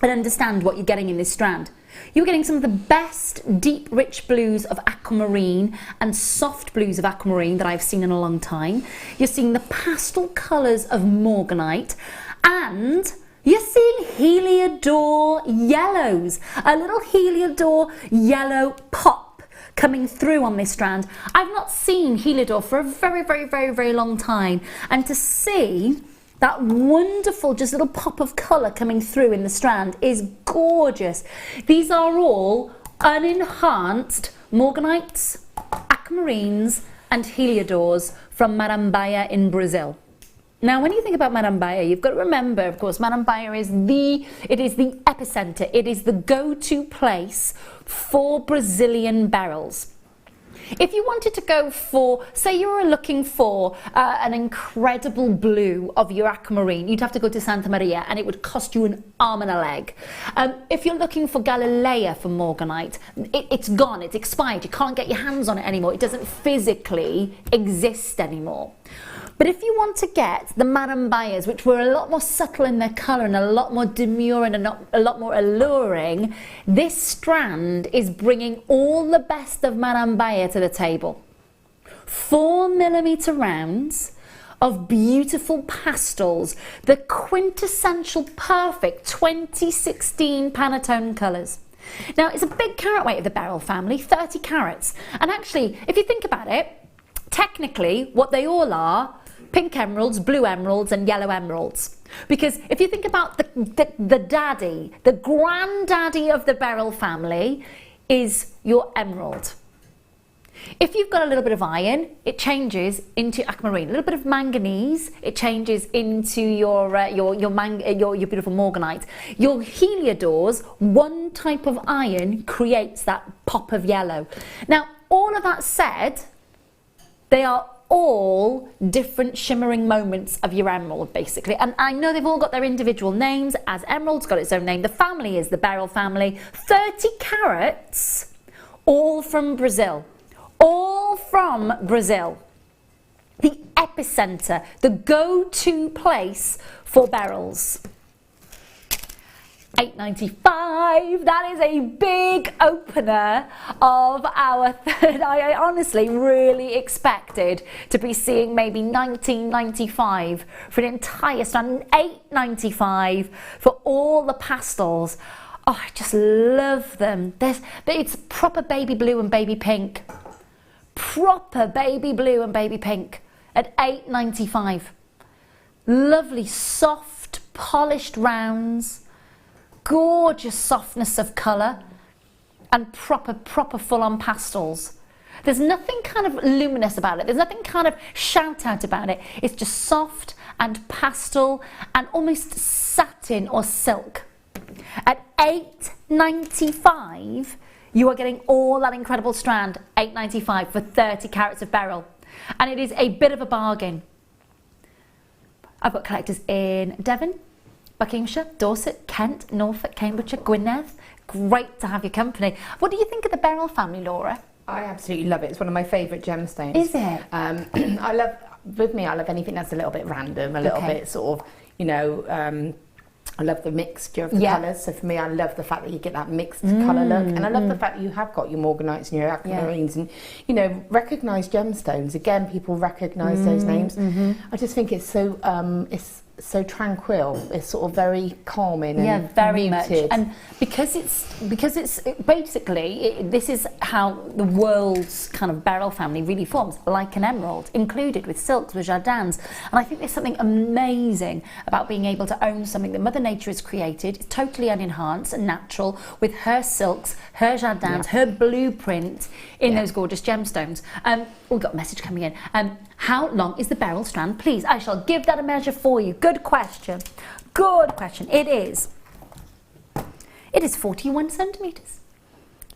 and understand what you're getting in this strand. You're getting some of the best deep, rich blues of aquamarine and soft blues of aquamarine that I've seen in a long time. You're seeing the pastel colours of morganite, and you're seeing Heliodor yellows, a little Heliodor yellow pop coming through on this strand. I've not seen Heliodor for a very, very, very, very long time, and to see that wonderful just little pop of colour coming through in the strand is gorgeous. These are all unenhanced morganites, aquamarines and Heliodors from Marambaia in Brazil. Now, when you think about Marambaia, you've got to remember, of course, Marambaia is the epicenter. It is the go-to place for Brazilian beryls. If you wanted to go for, say you were looking for an incredible blue of your aquamarine, you'd have to go to Santa Maria, and it would cost you an arm and a leg. If you're looking for Galilea for morganite, it's gone, it's expired, you can't get your hands on it anymore, it doesn't physically exist anymore. But if you want to get the Marambaias, which were a lot more subtle in their colour and a lot more demure and a lot more alluring, this strand is bringing all the best of Marambaia to the table. 4mm rounds of beautiful pastels, the quintessential perfect 2016 Pantone colours. Now, it's a big carat weight of the beryl family, 30 carats. And actually, if you think about it, technically what they all are, pink emeralds, blue emeralds and yellow emeralds. Because if you think about the daddy, the granddaddy of the beryl family is your emerald. If you've got a little bit of iron, it changes into aquamarine. A little bit of manganese, it changes into your beautiful morganite. Your Heliodors, one type of iron creates that pop of yellow. Now, all of that said, they are all different shimmering moments of your emerald, basically. And I know they've all got their individual names, as emerald's got its own name. The family is the beryl family. 30 carats, all from Brazil. All from Brazil. The epicenter, the go-to place for beryls. $8.95. That is a big opener of our third. I honestly really expected to be seeing maybe $19.95 for an entire stand, $8.95 for all the pastels. Oh, I just love them. It's proper baby blue and baby pink. Proper baby blue and baby pink at $8.95. Lovely, soft, polished rounds. Gorgeous softness of colour and proper full-on pastels. There's nothing kind of luminous about it. There's nothing kind of shout out about it. It's just soft and pastel and almost satin or silk. At $8.95, you are getting all that incredible strand, $8.95 for 30 carats of beryl. And it is a bit of a bargain. I've got collectors in Devon, Buckinghamshire, Dorset, Kent, Norfolk, Cambridgeshire, Gwynedd. Great to have your company. What do you think of the beryl family, Laura? I absolutely love it. It's one of my favourite gemstones. Is it? I love anything that's a little bit random, a little bit sort of, you know, I love the mixture of the colours. So for me, I love the fact that you get that mixed colour look. And I love the fact that you have got your morganites and your aquamarines and, you know, recognised gemstones. Again, people recognise those names. I just think it's so tranquil. It's sort of very calming and very muted. much. And because it's basically this is how the world's kind of beryl family really forms, like an emerald, included with silks, with jardins. And I think there's something amazing about being able to own something that Mother Nature has created. It's totally unenhanced and natural, with her silks, her jardins, her blueprint in those gorgeous gemstones. We've got a message coming in. How long is the beryl strand, please? I shall give that a measure for you. Good question. Good question. It is 41 centimetres.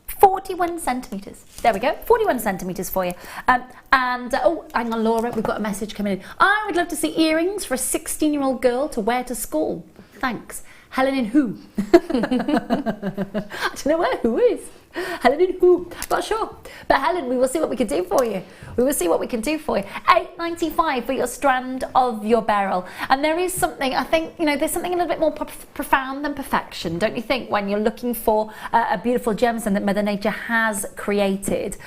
41 centimetres. There we go. 41 centimetres for you. Oh, hang on, Laura. We've got a message coming in. I would love to see earrings for a 16-year-old girl to wear to school. Thanks. Helen in who? I don't know where who is. Helen in who? Not sure. But Helen, we will see what we can do for you. We will see what we can do for you. £8.95 for your strand of your beryl. And there is something, I think, you know, there's something a little bit more profound than perfection, don't you think, when you're looking for a beautiful gemstone that Mother Nature has created.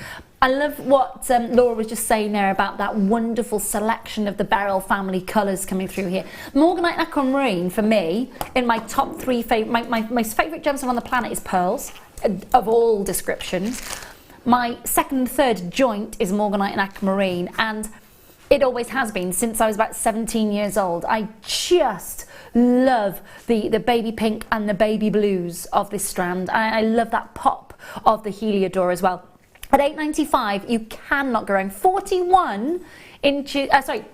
I love what Laura was just saying there about that wonderful selection of the beryl family colours coming through here. Morganite and aquamarine, for me, in my top 3 favourite, my most favourite gemstone on the planet is pearls, of all descriptions. My second and third joint is morganite and aquamarine, and it always has been since I was about 17 years old. I just love the baby pink and the baby blues of this strand. I love that pop of the Heliodor as well. At £8.95, you cannot go wrong. 41 inches,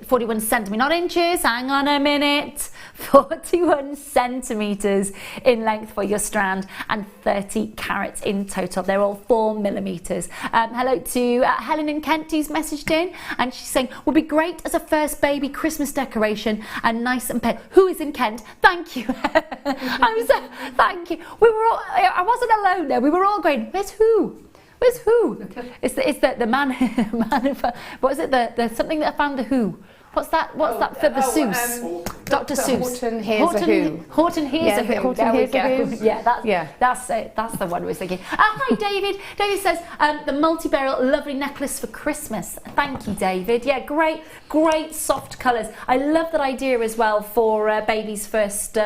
41 centimetres, not inches, hang on a minute. 41 centimetres in length for your strand and 30 carats in total. They're all 4 millimetres. Hello to Helen in Kent, who's messaged in, and she's saying, would be great as a first baby Christmas decoration and nice and pale. Who is in Kent? Thank you. Thank you. We were all, I wasn't alone there. We were all going, where's who? Where's who? It's the man, what is it, the something that found the who? What's that for the Seuss? Dr. Seuss. Horton hears a who. Horton hears a who. Horton hears a who. Yeah, that's it. That's the one we're thinking. Hi, David. David says, the multi-beryl lovely necklace for Christmas. Thank you, David. Yeah, great soft colours. I love that idea as well for baby's first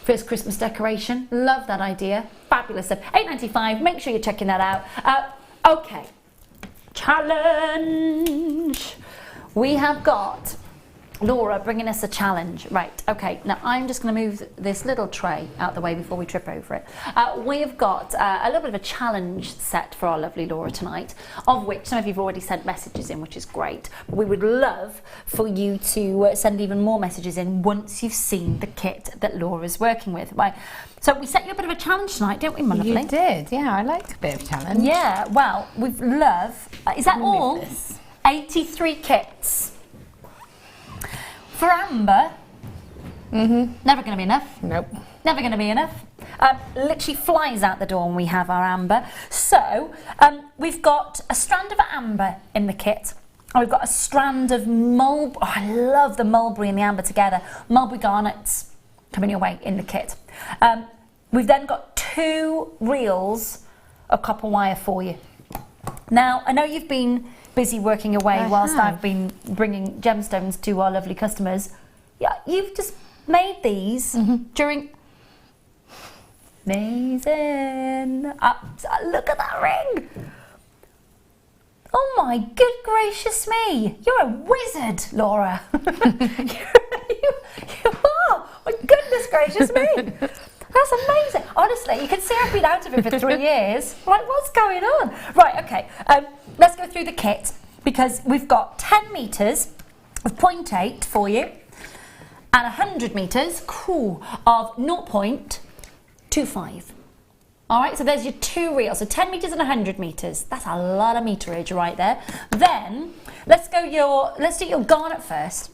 Christmas decoration. Love that idea. Fabulous stuff. £8.95. Make sure you're checking that out. Okay. Challenge. We have got Laura bringing us a challenge. Right, okay, now I'm just going to move this little tray out the way before we trip over it. We've got a little bit of a challenge set for our lovely Laura tonight, of which some of you have already sent messages in, which is great. But we would love for you to send even more messages in once you've seen the kit that Laura's working with. Right. So we set you a bit of a challenge tonight, didn't we, my lovely? You did, yeah, I liked a bit of challenge. Yeah, well, we've is that all? 83 kits. For Amber, never going to be enough. Nope. Never going to be enough. Literally flies out the door when we have our amber. So, we've got a strand of amber in the kit. And we've got a strand of mulberry. Oh, I love the mulberry and the amber together. Mulberry garnets coming your way in the kit. We've then got 2 reels of copper wire for you. Now, I know you've been busy working away whilst I've been bringing gemstones to our lovely customers. Yeah, you've just made these during... Amazing. Look at that ring. Oh my good gracious me. You're a wizard, Laura. you are. My goodness gracious me. That's amazing. Honestly, you can see I've been out of it for 3 years. Like, what's going on? Right, okay. Let's go through the kit, because we've got 10 metres of 0.8 for you and 100 metres of 0.25. All right, so there's your 2 reels. So 10 metres and 100 metres. That's a lot of meterage right there. Then let's do your garnet first.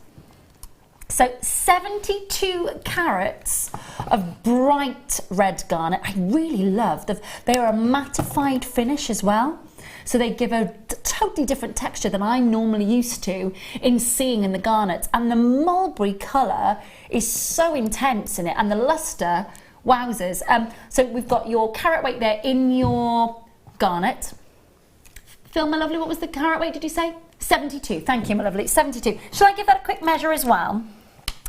So 72 carats of bright red garnet. I really love them. They are a mattified finish as well. So they give a totally different texture than I'm normally used to in seeing in the garnets. And the mulberry colour is so intense in it. And the lustre, wowzers. So we've got your carat weight there in your garnet. Phil, my lovely, what was the carat weight, did you say? 72. Thank you, my lovely. 72. Shall I give that a quick measure as well?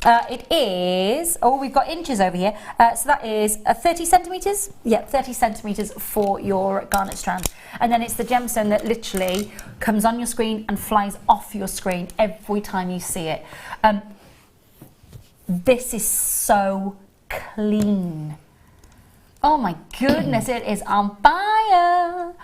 It is, we've got inches over here, so that is 30 centimetres? Yeah, 30 centimetres for your garnet strand. And then it's the gemstone that literally comes on your screen and flies off your screen every time you see it. This is so clean. Oh my goodness, it is on fire.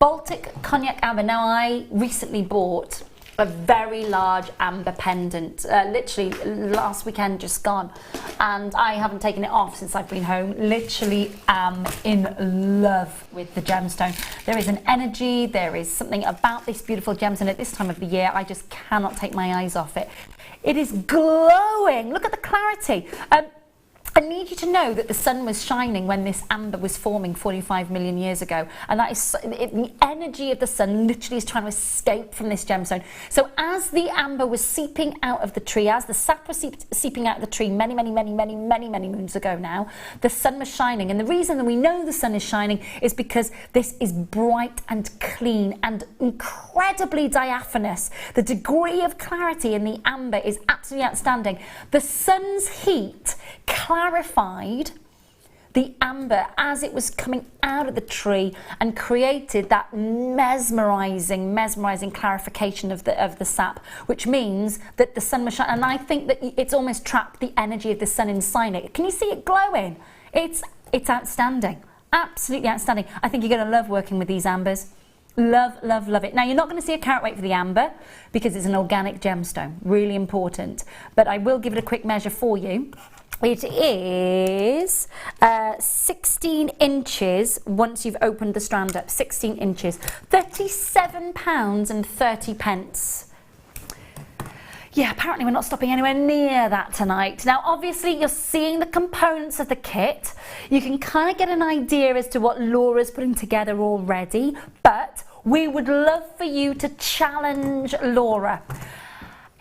Baltic Cognac Amber. Now, I recently bought a very large amber pendant, literally last weekend just gone, and I haven't taken it off since I've been home. Literally am in love with the gemstone. There is an energy, there is something about this beautiful gemstone at this time of the year. I just cannot take my eyes off it. It is glowing. Look at the clarity. I need you to know that the sun was shining when this amber was forming 45 million years ago, and that is the energy of the sun literally is trying to escape from this gemstone. So as the amber was seeping out of the tree, as the sap was seeping out of the tree many moons ago now, the sun was shining. And the reason that we know the sun is shining is because this is bright and clean and incredibly diaphanous. The degree of clarity in the amber is absolutely outstanding. The sun's heat clarified the amber as it was coming out of the tree and created that mesmerizing clarification of the sap, which means that the sun was shining. And I think that it's almost trapped the energy of the sun inside it. Can you see it glowing? It's outstanding, absolutely outstanding. I think you're going to love working with these ambers. Love it. Now, you're not going to see a carat weight for the amber because it's an organic gemstone, really important. But I will give it a quick measure for you. It is 16 inches once you've opened the strand up, 16 inches, £37.30. Yeah, apparently we're not stopping anywhere near that tonight. Now, obviously, you're seeing the components of the kit. You can kind of get an idea as to what Laura's putting together already, but we would love for you to challenge Laura.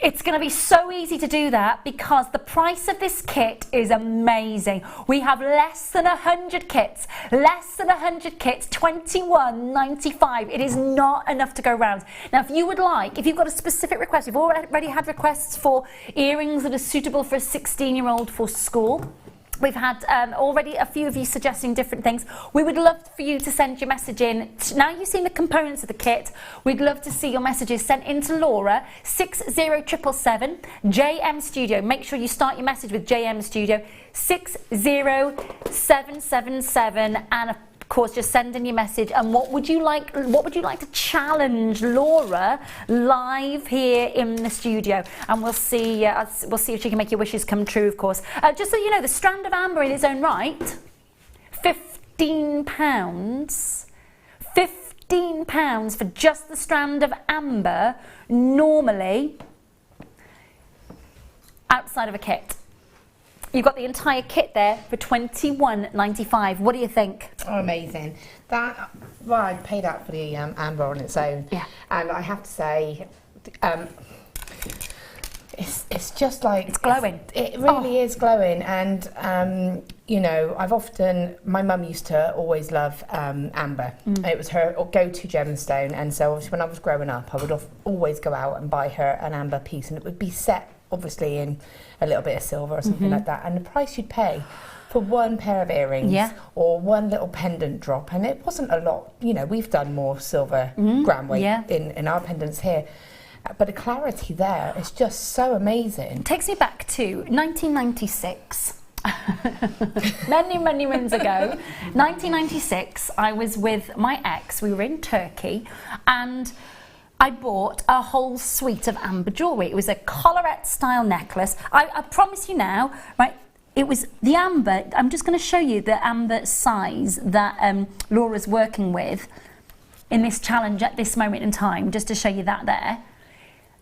It's going to be so easy to do that because the price of this kit is amazing. We have less than 100 kits, £21.95. It is not enough to go round. Now, if you would like, if you've got a specific request, we've already had requests for earrings that are suitable for a 16-year-old for school. We've had already a few of you suggesting different things. We would love for you to send your message in. Now you've seen the components of the kit, we'd love to see your messages sent in to Laura, 60777 JM Studio. Make sure you start your message with JM Studio, 60777, and of course just send in your message. And what would you like to challenge Laura live here in the studio? And we'll see if she can make your wishes come true, of course. Just so you know, the strand of amber in its own right, £15. £15 for just the strand of amber, normally outside of a kit. You've got the entire kit there for £21.95. What do you think? Oh, amazing. Well, I paid out for the amber on its own. Yeah. And I have to say, it's just like... It's glowing. It really is glowing. And, you know, my mum used to always love amber. It was her go-to gemstone. And so obviously when I was growing up, I would always go out and buy her an amber piece. And it would be set, obviously, in a little bit of silver or something like that, and the price you'd pay for one pair of earrings or one little pendant drop, and it wasn't a lot. You know, we've done more silver gram weight in our pendants here, but the clarity there is just so amazing. It takes me back to 1996. many moons ago, 1996, I was with my ex. We were in Turkey, and I bought a whole suite of amber jewellery. It was a collarette style necklace. I promise you now, right, it was the amber. I'm just going to show you the amber size that Laura's working with in this challenge at this moment in time, just to show you that there.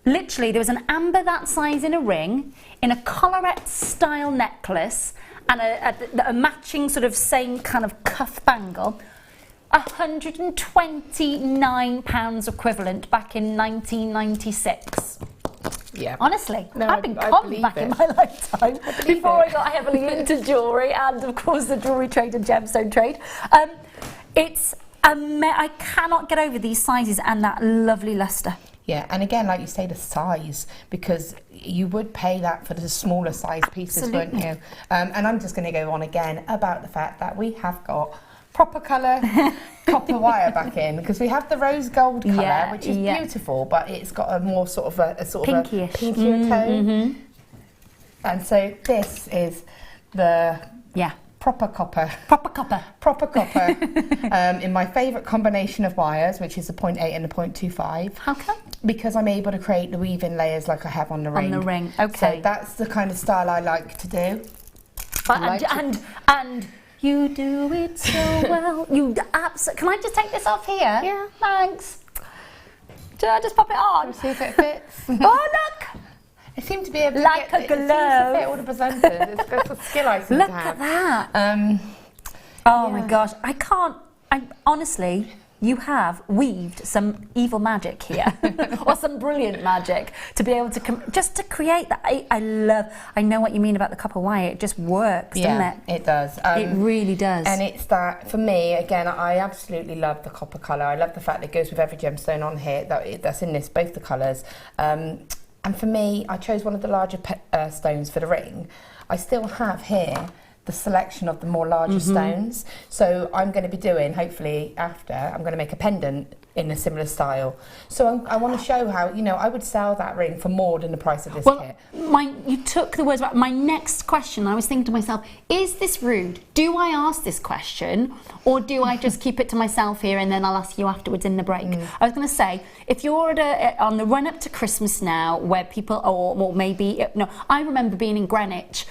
Literally, there was an amber that size in a ring, in a collarette style necklace, and a matching sort of same kind of cuff bangle. £129 equivalent back in 1996. Yeah. Honestly, no, I've been conned back in my lifetime before I got heavily into jewellery and, of course, the jewellery trade and gemstone trade. I cannot get over these sizes and that lovely lustre. Yeah, and again, like you say, the size, because you would pay that for the smaller size pieces, wouldn't you? And I'm just going to go on again about the fact that we have got proper colour copper wire back in, because we have the rose gold colour, which is beautiful, but it's got a more sort of a pinkier tone. And so this is the proper copper in my favourite combination of wires, which is the 0.8 and the 0.25. How come? Because I'm able to create the weave-in layers like I have on the ring. On the ring, okay. So that's the kind of style I like to do. And you do it so well. Can I just take this off here? Yeah. Thanks. Did I just pop it on? See if it fits. Oh, look! I seem to be able to like get a it seems to glove. fit all the presenters. It's got a skill I seem Look to have. at that. Oh my yeah. gosh, honestly, you have weaved some evil magic here, or some brilliant magic to be able to just to create that. I know what you mean about the copper wire. It just works, doesn't it? It does. It really does. And it's that, for me, again, I absolutely love the copper colour. I love the fact that it goes with every gemstone on here that's in this, both the colours. And for me, I chose one of the larger stones for the ring. I still have here the selection of the more larger stones. So I'm going to be doing, hopefully after, I'm going to make a pendant in a similar style. So I want to show how, you know, I would sell that ring for more than the price of this kit. You took the words about my next question. I was thinking to myself, is this rude? Do I ask this question, or do I just keep it to myself here and then I'll ask you afterwards in the break? I was going to say, if you're on the run up to Christmas now, where people, or maybe, no, I remember being in Greenwich,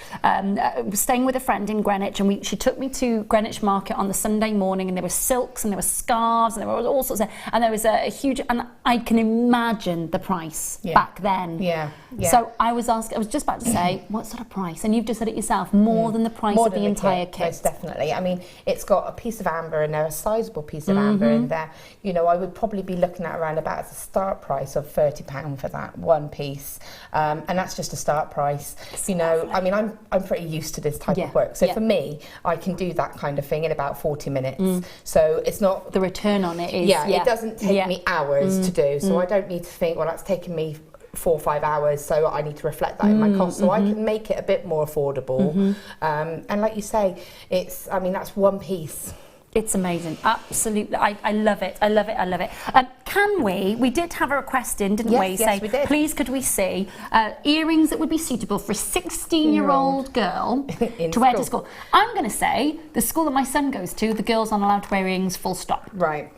staying with a friend in Greenwich, and she took me to Greenwich Market on the Sunday morning, and there were silks and there were scarves and there were all sorts of, and there was a huge, and I can imagine the price back then. Yeah. So I was just about to say, what sort of price? And you've just said it yourself, more than the price of the entire kit. Most definitely. I mean, it's got a piece of amber in there, a sizable piece of amber in there. You know, I would probably be looking at around about a start price of £30 for that one piece. And that's just a start price. You know, I mean, I'm pretty used to this type of work. So for me, I can do that kind of thing in about 40 minutes. So it's not... The return on it is... it doesn't take me hours to do. So I don't need to think, well, that's taken me 4 or 5 hours, so I need to reflect that in my cost. So I can make it a bit more affordable. And like you say, it's, I mean, that's one piece. It's amazing, absolutely. I love it. I love it. I love it. Can we did have a request in, didn't we? Yes, we did. Please, could we see earrings that would be suitable for a 16-year-old girl to wear to school? I'm going to say the school that my son goes to, the girls aren't allowed to wear earrings, full stop. Right.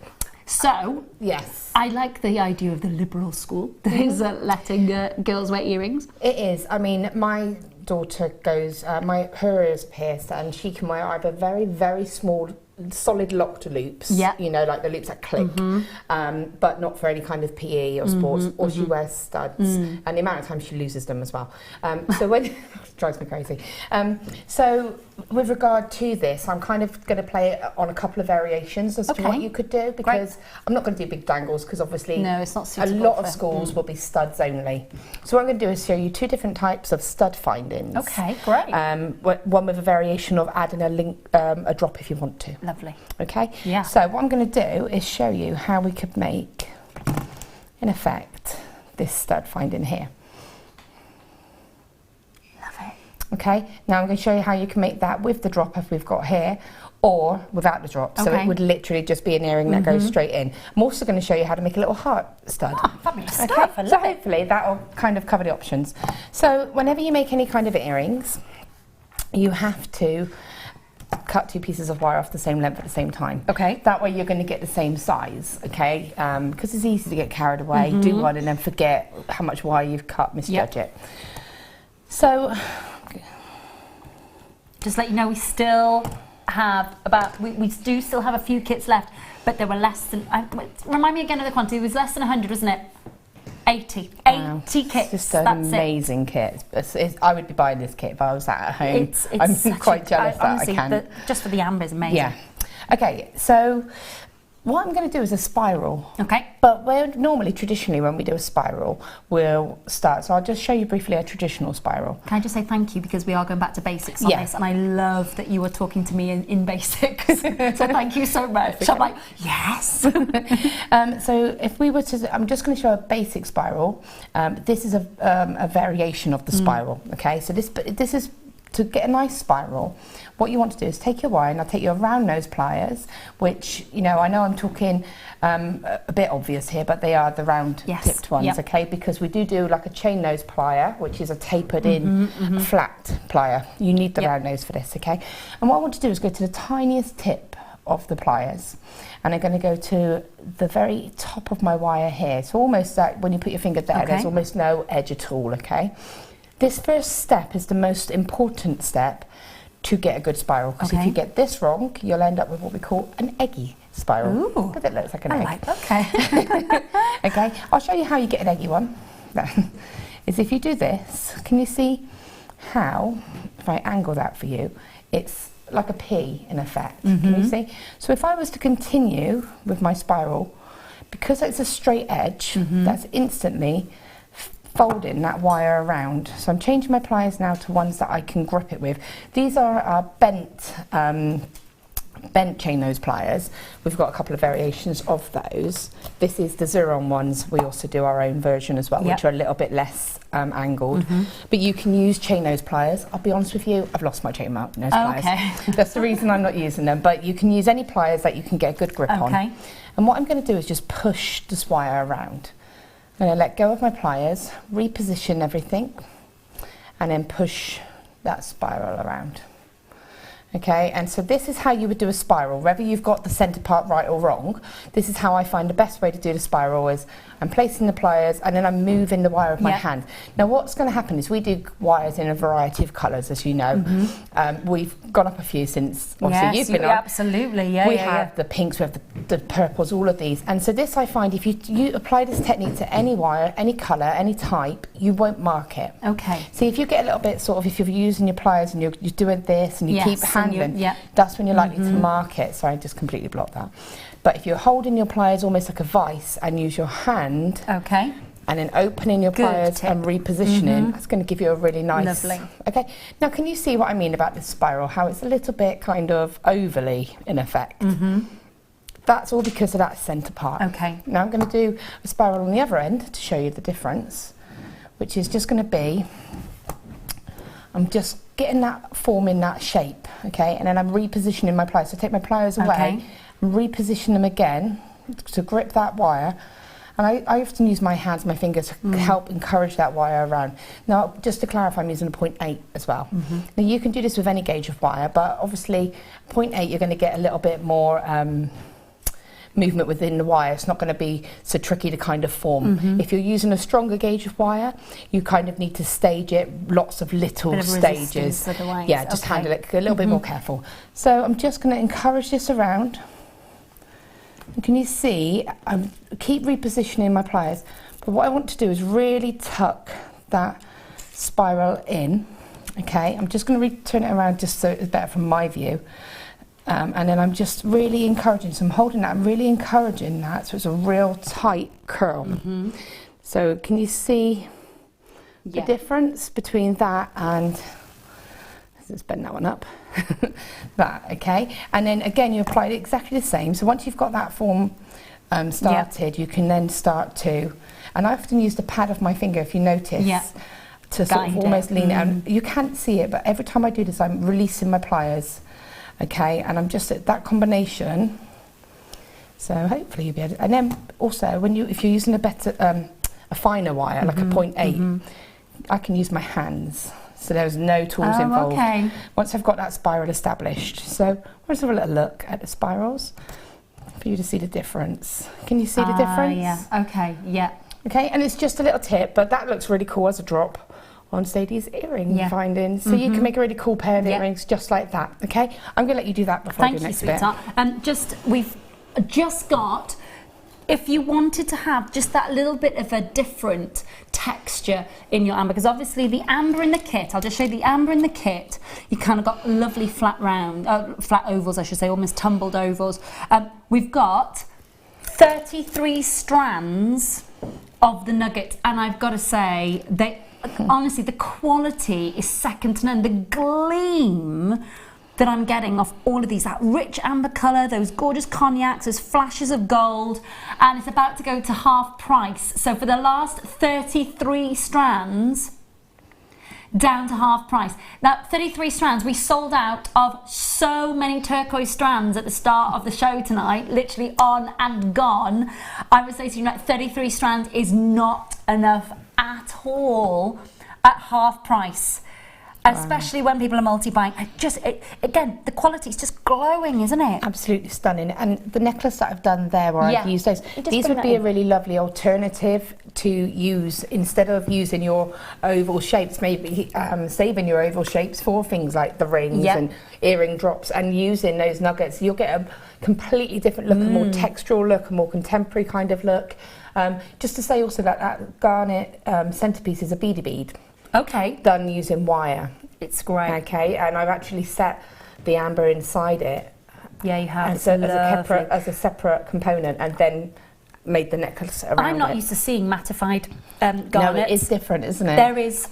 So, yes, I like the idea of the liberal school that is letting girls wear earrings. It is. I mean, my daughter goes, her ears pierced, and she can wear either very, very small, solid locked loops, you know, like the loops that click, but not for any kind of PE or sports, or she wears studs, and the amount of time she loses them as well. So when it drives me crazy. So with regard to this, I'm kind of going to play it on a couple of variations as to what you could do, because I'm not going to do big dangles, because obviously it's not a lot of schools will be studs only. So what I'm going to do is show you 2 different types of stud findings. Okay, great. One with a variation of adding a link, a drop if you want to. Lovely. Okay? Yeah. So what I'm going to do is show you how we could make, in effect, this stud finding here. Love it. Okay? Now I'm going to show you how you can make that with the drop as we've got here, or without the drop. So it would literally just be an earring that goes straight in. I'm also going to show you how to make a little heart stud. Oh, fabulous okay? stuff. So hopefully that'll kind of cover the options. So whenever you make any kind of earrings, you have to cut 2 pieces of wire off the same length at the same time. Okay. That way you're going to get the same size, okay? Because it's easy to get carried away, do one and then forget how much wire you've cut, misjudge it. So, just let you know, we still have we do still have a few kits left, but there were less than, remind me again of the quantity, it was less than 100, wasn't it? 80 kits. It's just an amazing kit. I would be buying this kit if I was at home. I'm quite jealous that honestly, I can. Just for the amber is amazing. Yeah. Okay, so what I'm going to do is a spiral. Okay. But traditionally when we do a spiral, we'll start. So I'll just show you briefly a traditional spiral. Can I just say thank you, because we are going back to basics on this, and I love that you were talking to me in basics. So thank you so much. Okay. I'm like, yes. So if we were to, I'm just going to show a basic spiral. This is a variation of the spiral. Okay, so this is to get a nice spiral. What you want to do is take your wire, and I'll take your round nose pliers, which, you know, I know I'm talking a bit obvious here, but they are the round tipped ones, okay? Because we do like a chain nose plier, which is a tapered in flat plier. You need the round nose for this, okay? And what I want to do is go to the tiniest tip of the pliers, and I'm going to go to the very top of my wire here. So almost like when you put your finger there, there's almost no edge at all, okay? This first step is the most important step to get a good spiral, because if you get this wrong, you'll end up with what we call an eggy spiral. Ooh, because it looks like an egg. Okay. Okay, I'll show you how you get an eggy one. is if you do this, can you see how, if I angle that for you, it's like a P in effect. Can you see? So if I was to continue with my spiral, because it's a straight edge, that's instantly folding that wire around. So I'm changing my pliers now to ones that I can grip it with. These are our bent chain nose pliers. We've got a couple of variations of those. This is the Xuron ones. We also do our own version as well, which are a little bit less angled. But you can use chain nose pliers. I'll be honest with you, I've lost my chain nose pliers. That's the reason I'm not using them. But you can use any pliers that you can get a good grip on. And what I'm going to do is just push this wire around. I'm going to let go of my pliers, reposition everything, and then push that spiral around. Okay, and so this is how you would do a spiral. Whether you've got the centre part right or wrong, this is how I find the best way to do the spiral is I'm placing the pliers and then I'm moving the wire with my hand. Now what's going to happen is we do wires in a variety of colours, as you know. We've gone up a few since obviously you've been on. Absolutely, we have the pinks, we have the purples, all of these. And so this I find if you apply this technique to any wire, any colour, any type, you won't mark it. See, if you get a little bit sort of, if you're using your pliers and you're doing this and you keep handling, that's when you're likely to mark it. Sorry, I just completely blocked that. But if you're holding your pliers almost like a vice and use your hand, and then opening your pliers and repositioning, that's going to give you a really nice. Okay, now can you see what I mean about this spiral? How it's a little bit kind of overly in effect. That's all because of that centre part. Now I'm going to do a spiral on the other end to show you the difference, which is just going to be, I'm just getting that form in that shape, and then I'm repositioning my pliers. So I take my pliers away and reposition them again to grip that wire. And I often use my hands, my fingers to help encourage that wire around. Now, just to clarify, I'm using a 0.8 as well. Now, you can do this with any gauge of wire, but obviously 0.8 you're going to get a little bit more movement within the wire. It's not going to be so tricky to kind of form. If you're using a stronger gauge of wire, you kind of need to stage it, lots of little stages. Just handle it a little bit more careful. So I'm just going to encourage this around. And can you see, I keep repositioning my pliers, but what I want to do is really tuck that spiral in. I'm just going to turn it around just so it's better from my view. And then I'm just really encouraging, so I'm holding that, I'm really encouraging that, so it's a real tight curl. So can you see the difference between that and, let's bend that one up, that, and then again you apply it exactly the same. So once you've got that form started, you can then start to, and I often use the pad of my finger, if you notice, to sort of almost lean it, and you can't see it, but every time I do this I'm releasing my pliers. And I'm just at that combination, so hopefully you'll be able to, and then also if you're using a finer wire, like a 0.8, I can use my hands, so there's no tools involved. Once I've got that spiral established. So let's have a little look at the spirals for you to see the difference. Can you see the difference? And it's just a little tip, but that looks really cool as a drop on Sadie's earring findings. So you can make a really cool pair of earrings just like that. I'm going to let you do that before I do the next bit. We've just got, if you wanted to have just that little bit of a different texture in your amber, because obviously the amber in the kit, I'll just show you the amber in the kit, you kind of got lovely flat ovals, I should say, almost tumbled ovals. We've got 33 strands of the nugget, and I've got to say, honestly, the quality is second to none. The gleam that I'm getting off all of these, that rich amber colour, those gorgeous cognacs, those flashes of gold, and it's about to go to half price. So for the last 33 strands, down to half price. Now, 33 strands, we sold out of so many turquoise strands at the start of the show tonight, literally on and gone. I would say to you, 33 strands is not enough at all at half price, especially when people are multi-buying. Again, the quality is just glowing, isn't it? Absolutely stunning. And the necklace that I've done there, where I've used those, these would be a really lovely alternative to use instead of using your oval shapes. Maybe saving your oval shapes for things like the rings and earring drops, and using those nuggets. You'll get a completely different look, a more textural look, a more contemporary kind of look. Just to say also that garnet centrepiece is a beady bead. Okay. Done using wire. It's great. Okay, and I've actually set the amber inside it. Yeah, you have. As a separate component, and then made the necklace around it. I'm not used to seeing mattified garnet. No, it is different, isn't it? There is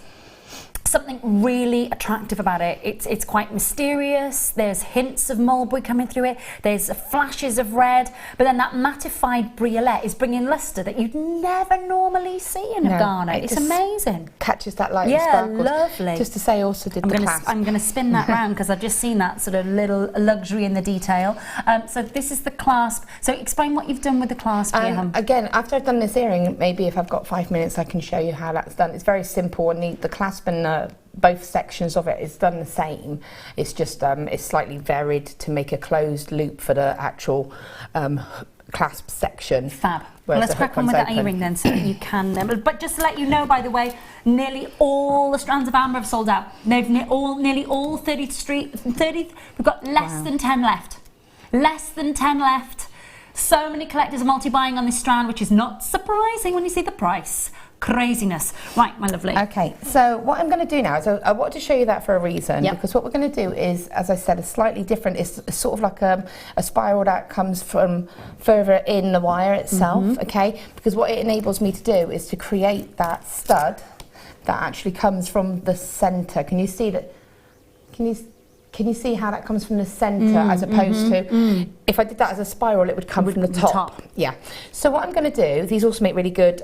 something really attractive about it. It's quite mysterious. There's hints of mulberry coming through it. There's flashes of red, but then that mattified briolette is bringing lustre that you'd never normally see in a garnet. It's amazing. Catches that light and sparkles. Lovely. Just to say, also did the clasp. I'm going to spin that round because I've just seen that sort of little luxury in the detail. So this is the clasp. So explain what you've done with the clasp here. Again, after I've done this earring, maybe if I've got 5 minutes, I can show you how that's done. It's very simple, and the clasp and both sections of it is done the same. It's just it's slightly varied to make a closed loop for the actual clasp section. Fab. Well, let's crack on with that earring then, so that you can. But just to let you know, by the way, nearly all the strands of amber have sold out. Nearly all 30. We've got less than 10 left. Less than 10 left. So many collectors are multi-buying on this strand, which is not surprising when you see the price. Craziness. Right, my lovely. Okay, so what I'm going to do now is I wanted to show you that for a reason, because what we're going to do is, as I said, a slightly different, it's sort of like a spiral that comes from further in the wire itself, okay, because what it enables me to do is to create that stud that actually comes from the centre. Can you see that? Can you see how that comes from the centre as opposed to, if I did that as a spiral, it would come from the top. Yeah. So what I'm going to do, these also make really good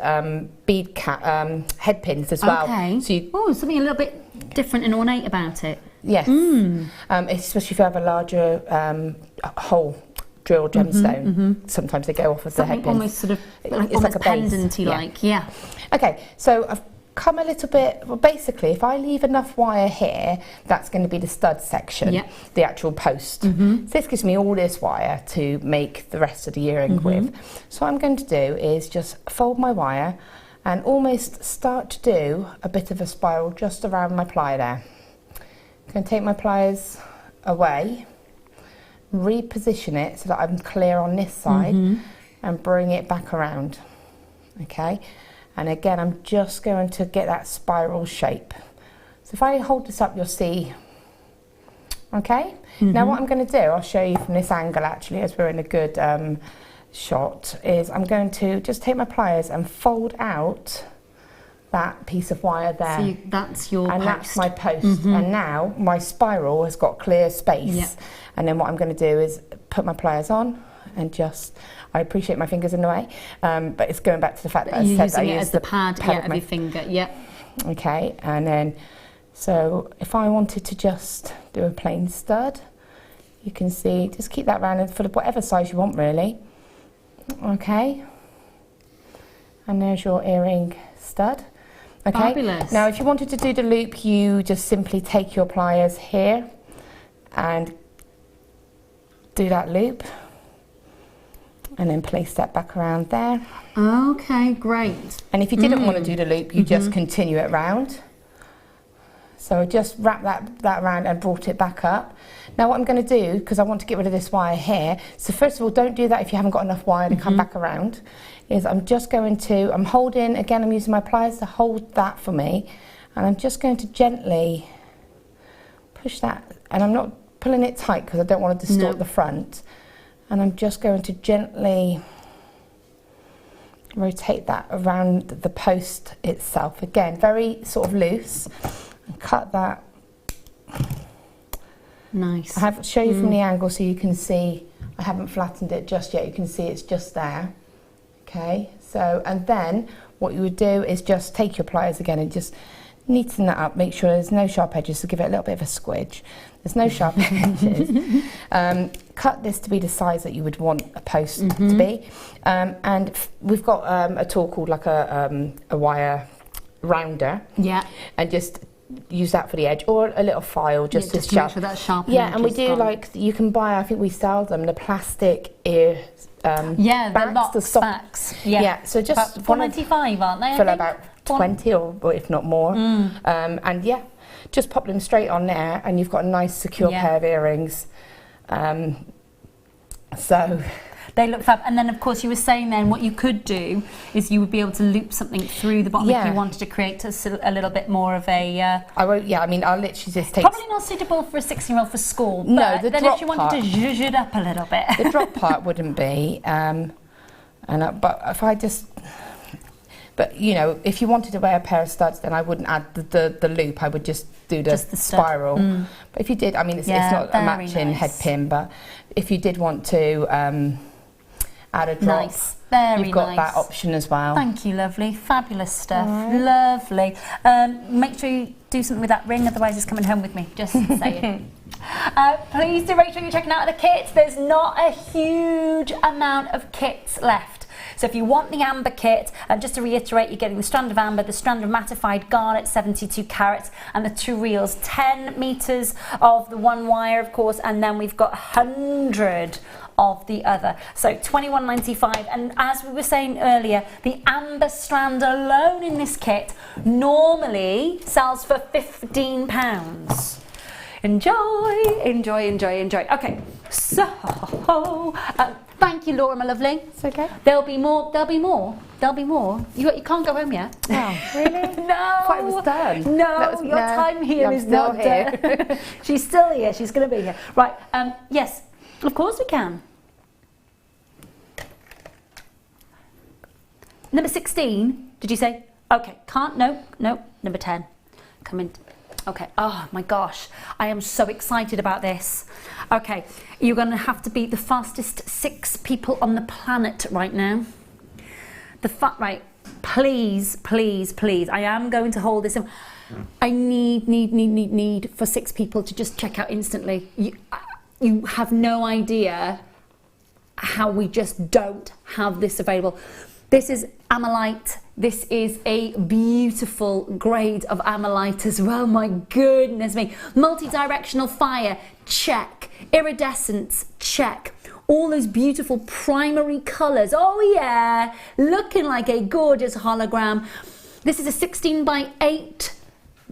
bead head pins as well. Okay. So something a little bit different and ornate about it. Yes. Especially if you have a larger hole drill gemstone. Sometimes they go off of the head pins. Almost sort of, it's like a pendant-y like, yeah. Okay, so I've come a little bit, well, basically if I leave enough wire here, that's going to be the stud section, the actual post. So this gives me all this wire to make the rest of the earring with. So what I'm going to do is just fold my wire and almost start to do a bit of a spiral just around my ply there. I'm going to take my pliers away, reposition it so that I'm clear on this side and bring it back around, okay? And again, I'm just going to get that spiral shape. So if I hold this up, you'll see, okay? Now what I'm going to do, I'll show you from this angle actually, as we're in a good shot, is I'm going to just take my pliers and fold out that piece of wire there. So that's your and post. That's my post. And now my spiral has got clear space. And then what I'm going to do is put my pliers on and just, I appreciate my fingers in the way, but it's going back to the fact that I said that I use the pad of your finger, Okay, and then, so if I wanted to just do a plain stud, you can see, just keep that round for whatever size you want really. Okay, and there's your earring stud. Okay, fabulous. Now if you wanted to do the loop, you just simply take your pliers here and do that loop. And then place that back around there. Okay, great. And if you didn't want to do the loop, you just continue it round. So I just wrap that around and brought it back up. Now what I'm going to do, because I want to get rid of this wire here, so first of all, don't do that if you haven't got enough wire to come back around, is I'm just going to, I'm holding, again I'm using my pliers to hold that for me, and I'm just going to gently push that, and I'm not pulling it tight because I don't want to distort the front. And I'm just going to gently rotate that around the post itself. Again, very sort of loose. And cut that. Nice. I have to show you from the angle so you can see. I haven't flattened it just yet. You can see it's just there. Okay. So, and then what you would do is just take your pliers again and just neaten that up. Make sure there's no sharp edges, so give it a little bit of a squidge. There's no sharp edges. Cut this to be the size that you would want a post to be. And we've got a tool called like a wire rounder. Yeah. And just use that for the edge, or a little file just to make sure that's sharp. Yeah, and we do like, you can buy, I think we sell them, the plastic ear backs, the backs. Yeah, so just about $4.95, aren't they? For about 20 or if not more. And yeah, just pop them straight on there and you've got a nice secure pair of earrings. So They look fab. And then, of course, you were saying then what you could do is you would be able to loop something through the bottom if you wanted to create a little bit more of a... I won't, yeah, I mean, I'll literally just take... Probably not suitable for a 16-year-old for school, but no, the then drop if you wanted part, to zhuzh it up a little bit. The drop part wouldn't be, but if I just... But, you know, if you wanted to wear a pair of studs, then I wouldn't add the loop. I would just do the spiral. But if you did, I mean, it's not a matching head pin, but if you did want to add a drop, you've got that option as well. Thank you, lovely. Fabulous stuff. Lovely. Make sure you do something with that ring, otherwise it's coming home with me. Just saying. Please do make sure you're checking out the kits. There's not a huge amount of kits left. So if you want the amber kit, just to reiterate, you're getting the strand of amber, the strand of mattified garnet, 72 carats, and the 2 reels, 10 meters of the 1 wire, of course, and then we've got 100 of the other. So £21.95, and as we were saying earlier, the amber strand alone in this kit normally sells for £15. Enjoy, enjoy, enjoy, enjoy. Okay, so thank you, Laura, my lovely. It's okay. There'll be more. There'll be more. There'll be more. You can't go home yet. Oh, really? No. I thought it was done. No, your time here is not done. She's still here. She's going to be here. Right. Yes, of course we can. Number 16. Did you say? Okay. Can't. No. No. Number 10. Come in. Okay, oh my gosh, I am so excited about this. Okay, you're going to have to be the fastest 6 people on the planet right now. Right, please, please, please, I am going to hold this. I need for 6 people to just check out instantly. You have no idea how we just don't have this available. This is Amalite. This is a beautiful grade of Amalite as well. My goodness me. Multi-directional fire, check. Iridescence, check. All those beautiful primary colours. Oh yeah, looking like a gorgeous hologram. This is a 16x8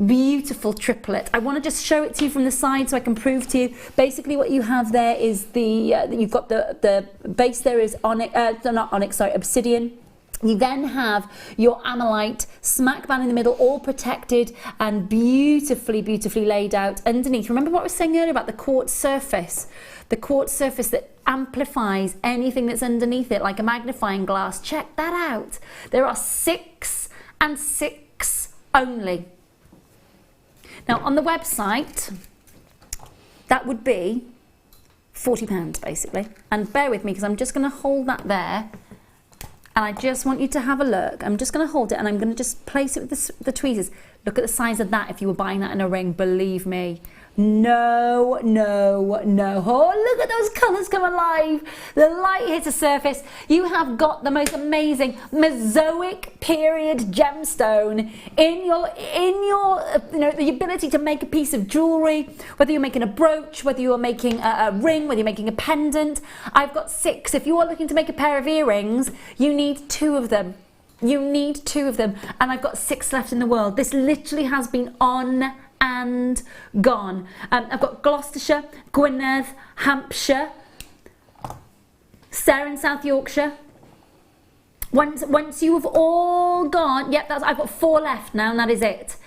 beautiful triplet. I want to just show it to you from the side so I can prove to you. Basically what you have there is you've got the base there is obsidian. You then have your Amalite smack bang in the middle, all protected and beautifully, beautifully laid out underneath. Remember what I was saying earlier about the quartz surface? The quartz surface that amplifies anything that's underneath it, like a magnifying glass. Check that out. There are 6 and 6 only. Now, on the website, that would be £40, basically. And bear with me, because I'm just going to hold that there. And I just want you to have a look. I'm just going to hold it and I'm going to just place it with the tweezers. Look at the size of that if you were buying that in a ring, believe me. No, no, no. Oh, look at those colours come alive. The light hits the surface. You have got the most amazing Mesoic period gemstone in your the ability to make a piece of jewellery, whether you're making a brooch, whether you're making a ring, whether you're making a pendant. I've got 6. If you are looking to make a pair of earrings, you need 2 of them. You need 2 of them. And I've got 6 left in the world. This literally has been on and gone. I've got Gloucestershire, Gwynedd, Hampshire, Sarah in South Yorkshire. Once you have all gone, yep, I've got 4 left now, and that is it.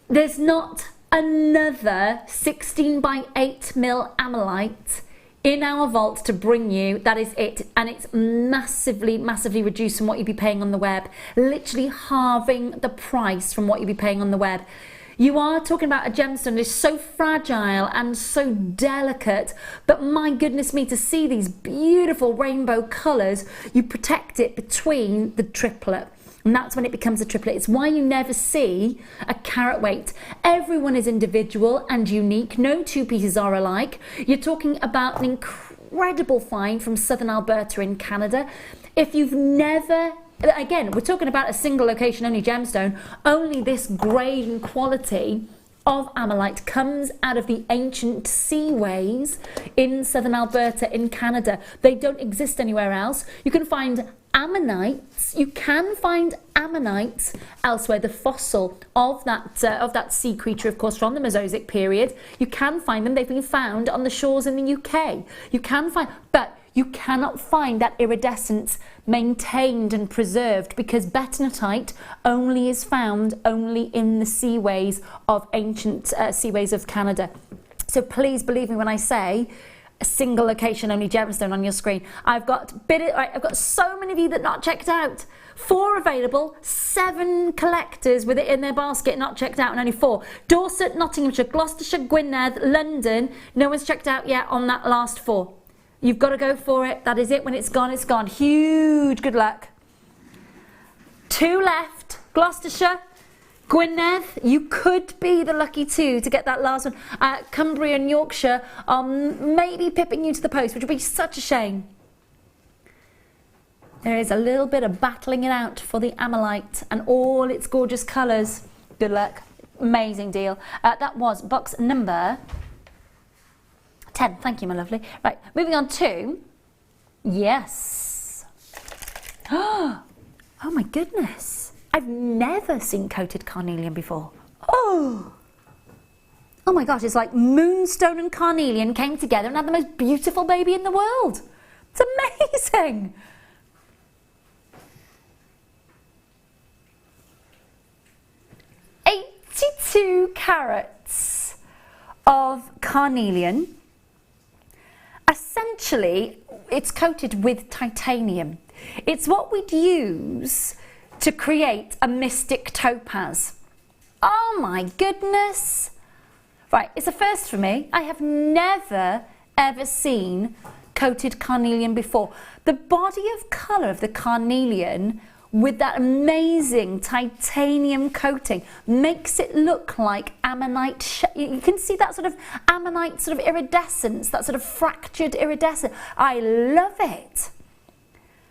There's not another 16x8mm Amalite in our vault to bring you. That is it, and it's massively, massively reduced from what you'd be paying on the web. Literally halving the price from what you'd be paying on the web. You are talking about a gemstone that is so fragile and so delicate, but my goodness me, to see these beautiful rainbow colours, you protect it between the triplet. And that's when it becomes a triplet. It's why you never see a carat weight. Everyone is individual and unique. No 2 pieces are alike. You're talking about an incredible find from southern Alberta in Canada. If you've never... Again, we're talking about a single location only gemstone. Only this grade and quality of Amalite comes out of the ancient seaways in southern Alberta in Canada. They don't exist anywhere else. You can find ammonites. You can find ammonites elsewhere. The fossil of that sea creature, of course, from the Mesozoic period. You can find them. They've been found on the shores in the UK. You can find, but You cannot find that iridescence maintained and preserved because bentonite only is found only in the seaways of ancient seaways of Canada. So please believe me when I say a single location only gemstone on your screen. I've got so many of you that not checked out. 4 available, 7 collectors with it in their basket not checked out, and only 4. Dorset, Nottinghamshire, Gloucestershire, Gwynedd, London. No one's checked out yet on that last 4. You've got to go for it. That is it. When it's gone, it's gone. Huge good luck. 2 left. Gloucestershire, Gwynedd, you could be the lucky 2 to get that last one. Cumbria and Yorkshire are maybe pipping you to the post, which would be such a shame. There is a little bit of battling it out for the Amalite and all its gorgeous colours. Good luck. Amazing deal. That was box number 10. Thank you, my lovely. Right, moving on to... Yes. Oh my goodness. I've never seen coated carnelian before. Oh my gosh, it's like moonstone and carnelian came together and had the most beautiful baby in the world. It's amazing. .82 carats of carnelian. Essentially, it's coated with titanium. It's what we'd use to create a mystic topaz. Oh my goodness. Right, it's a first for me. I have never ever seen coated carnelian before. The body of colour of the carnelian with that amazing titanium coating makes it look like ammonite. You can see that sort of ammonite sort of iridescence, that sort of fractured iridescence. I love it.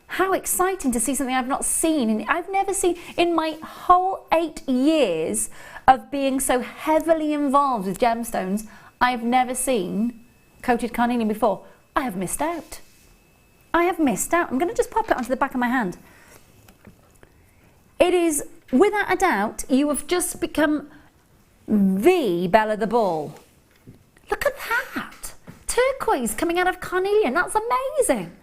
How exciting to see something I've not seen. I've never seen in my whole 8 years of being so heavily involved with gemstones. I've never seen coated carnelian before. I have missed out. I have missed out. I'm going to just pop it onto the back of my hand. It is, without a doubt, you have just become the belle of the ball. Look at that. Turquoise coming out of carnelian. That's amazing.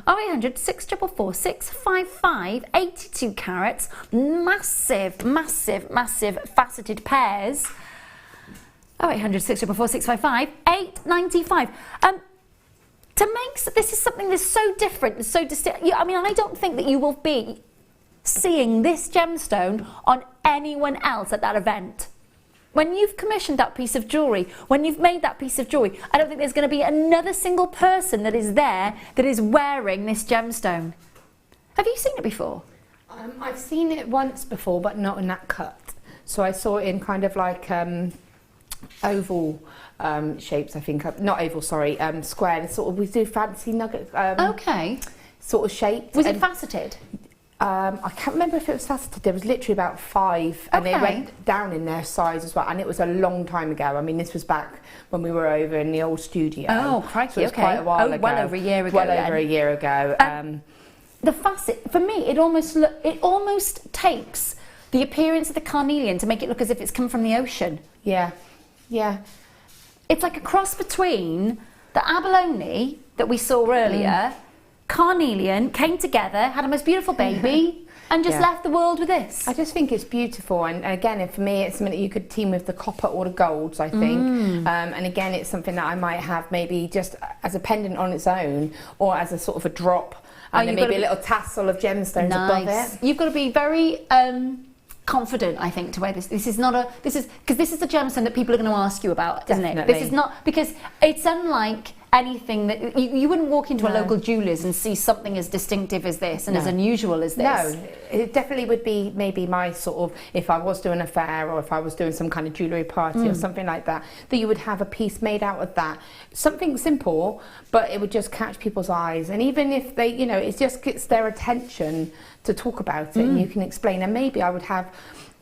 0800 644 655, 82 carats, massive, massive, massive faceted pairs. 0800 644 655, 895. To make this is something that's so different, so distinct. I mean, I don't think that you will be seeing this gemstone on anyone else at that event. When you've commissioned that piece of jewellery, when you've made that piece of jewellery, I don't think there's going to be another single person that is there that is wearing this gemstone. Have you seen it before? I've seen it once before, but not in that cut. So I saw it in kind of like oval shapes, I think. Not oval, sorry, square. Sort of, we do fancy nugget. Okay. Sort of shaped. Was it faceted? I can't remember if it was faceted. There was literally about 5, and they went down in their size as well. And it was a long time ago. I mean, this was back when we were over in the old studio. Oh, crikey! So it was quite a while ago. Well over a year ago. Well over a year ago. The facet, for me, it almost takes the appearance of the carnelian to make it look as if it's come from the ocean. Yeah, yeah. It's like a cross between the abalone that we saw earlier. Carnelian came together, had a most beautiful baby, and just left the world with this. I just think it's beautiful, and again, for me, it's something that you could team with the copper or the golds, I think. And again, it's something that I might have maybe just as a pendant on its own, or as a sort of a drop, and then maybe a little tassel of gemstones above it. You've got to be very confident, I think, to wear this. This is because this is the gemstone that people are going to ask you about, isn't it? This is not, because it's unlike anything that you wouldn't walk into a local jeweller's and see something as distinctive as this and as unusual as this. No, it definitely would be maybe my sort of, if I was doing a fair or if I was doing some kind of jewellery party or something like that, that you would have a piece made out of that. Something simple, but it would just catch people's eyes. And even if they, you know, it just gets their attention to talk about it and you can explain. And maybe I would have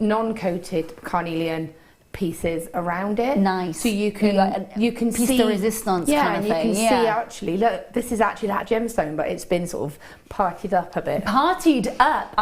non-coated carnelian pieces around it. Nice. So you can piece see de resistance kind of and thing. You can see actually, look, this is actually that gemstone, but it's been sort of partied up a bit. Partied up.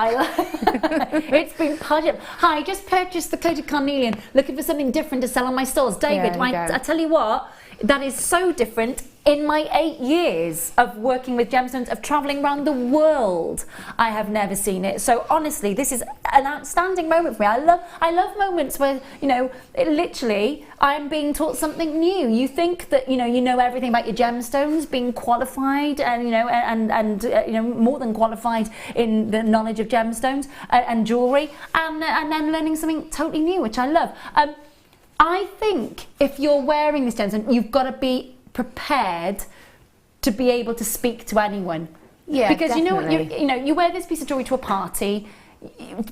It's been partied up. Hi, I just purchased the coated carnelian, looking for something different to sell on my stores. David, I tell you what, that is so different. in my 8 years of working with gemstones, of travelling around the world, I have never seen it. So honestly, this is an outstanding moment for me. I love moments where, you know, literally I'm being taught something new. You think that, you know everything about your gemstones, being qualified and, you know, and you know, more than qualified in the knowledge of gemstones and jewellery, and then learning something totally new, which I love. I think if you're wearing this gemstone, you've got to be prepared to be able to speak to anyone. Yeah, because definitely. you know you wear this piece of jewellery to a party,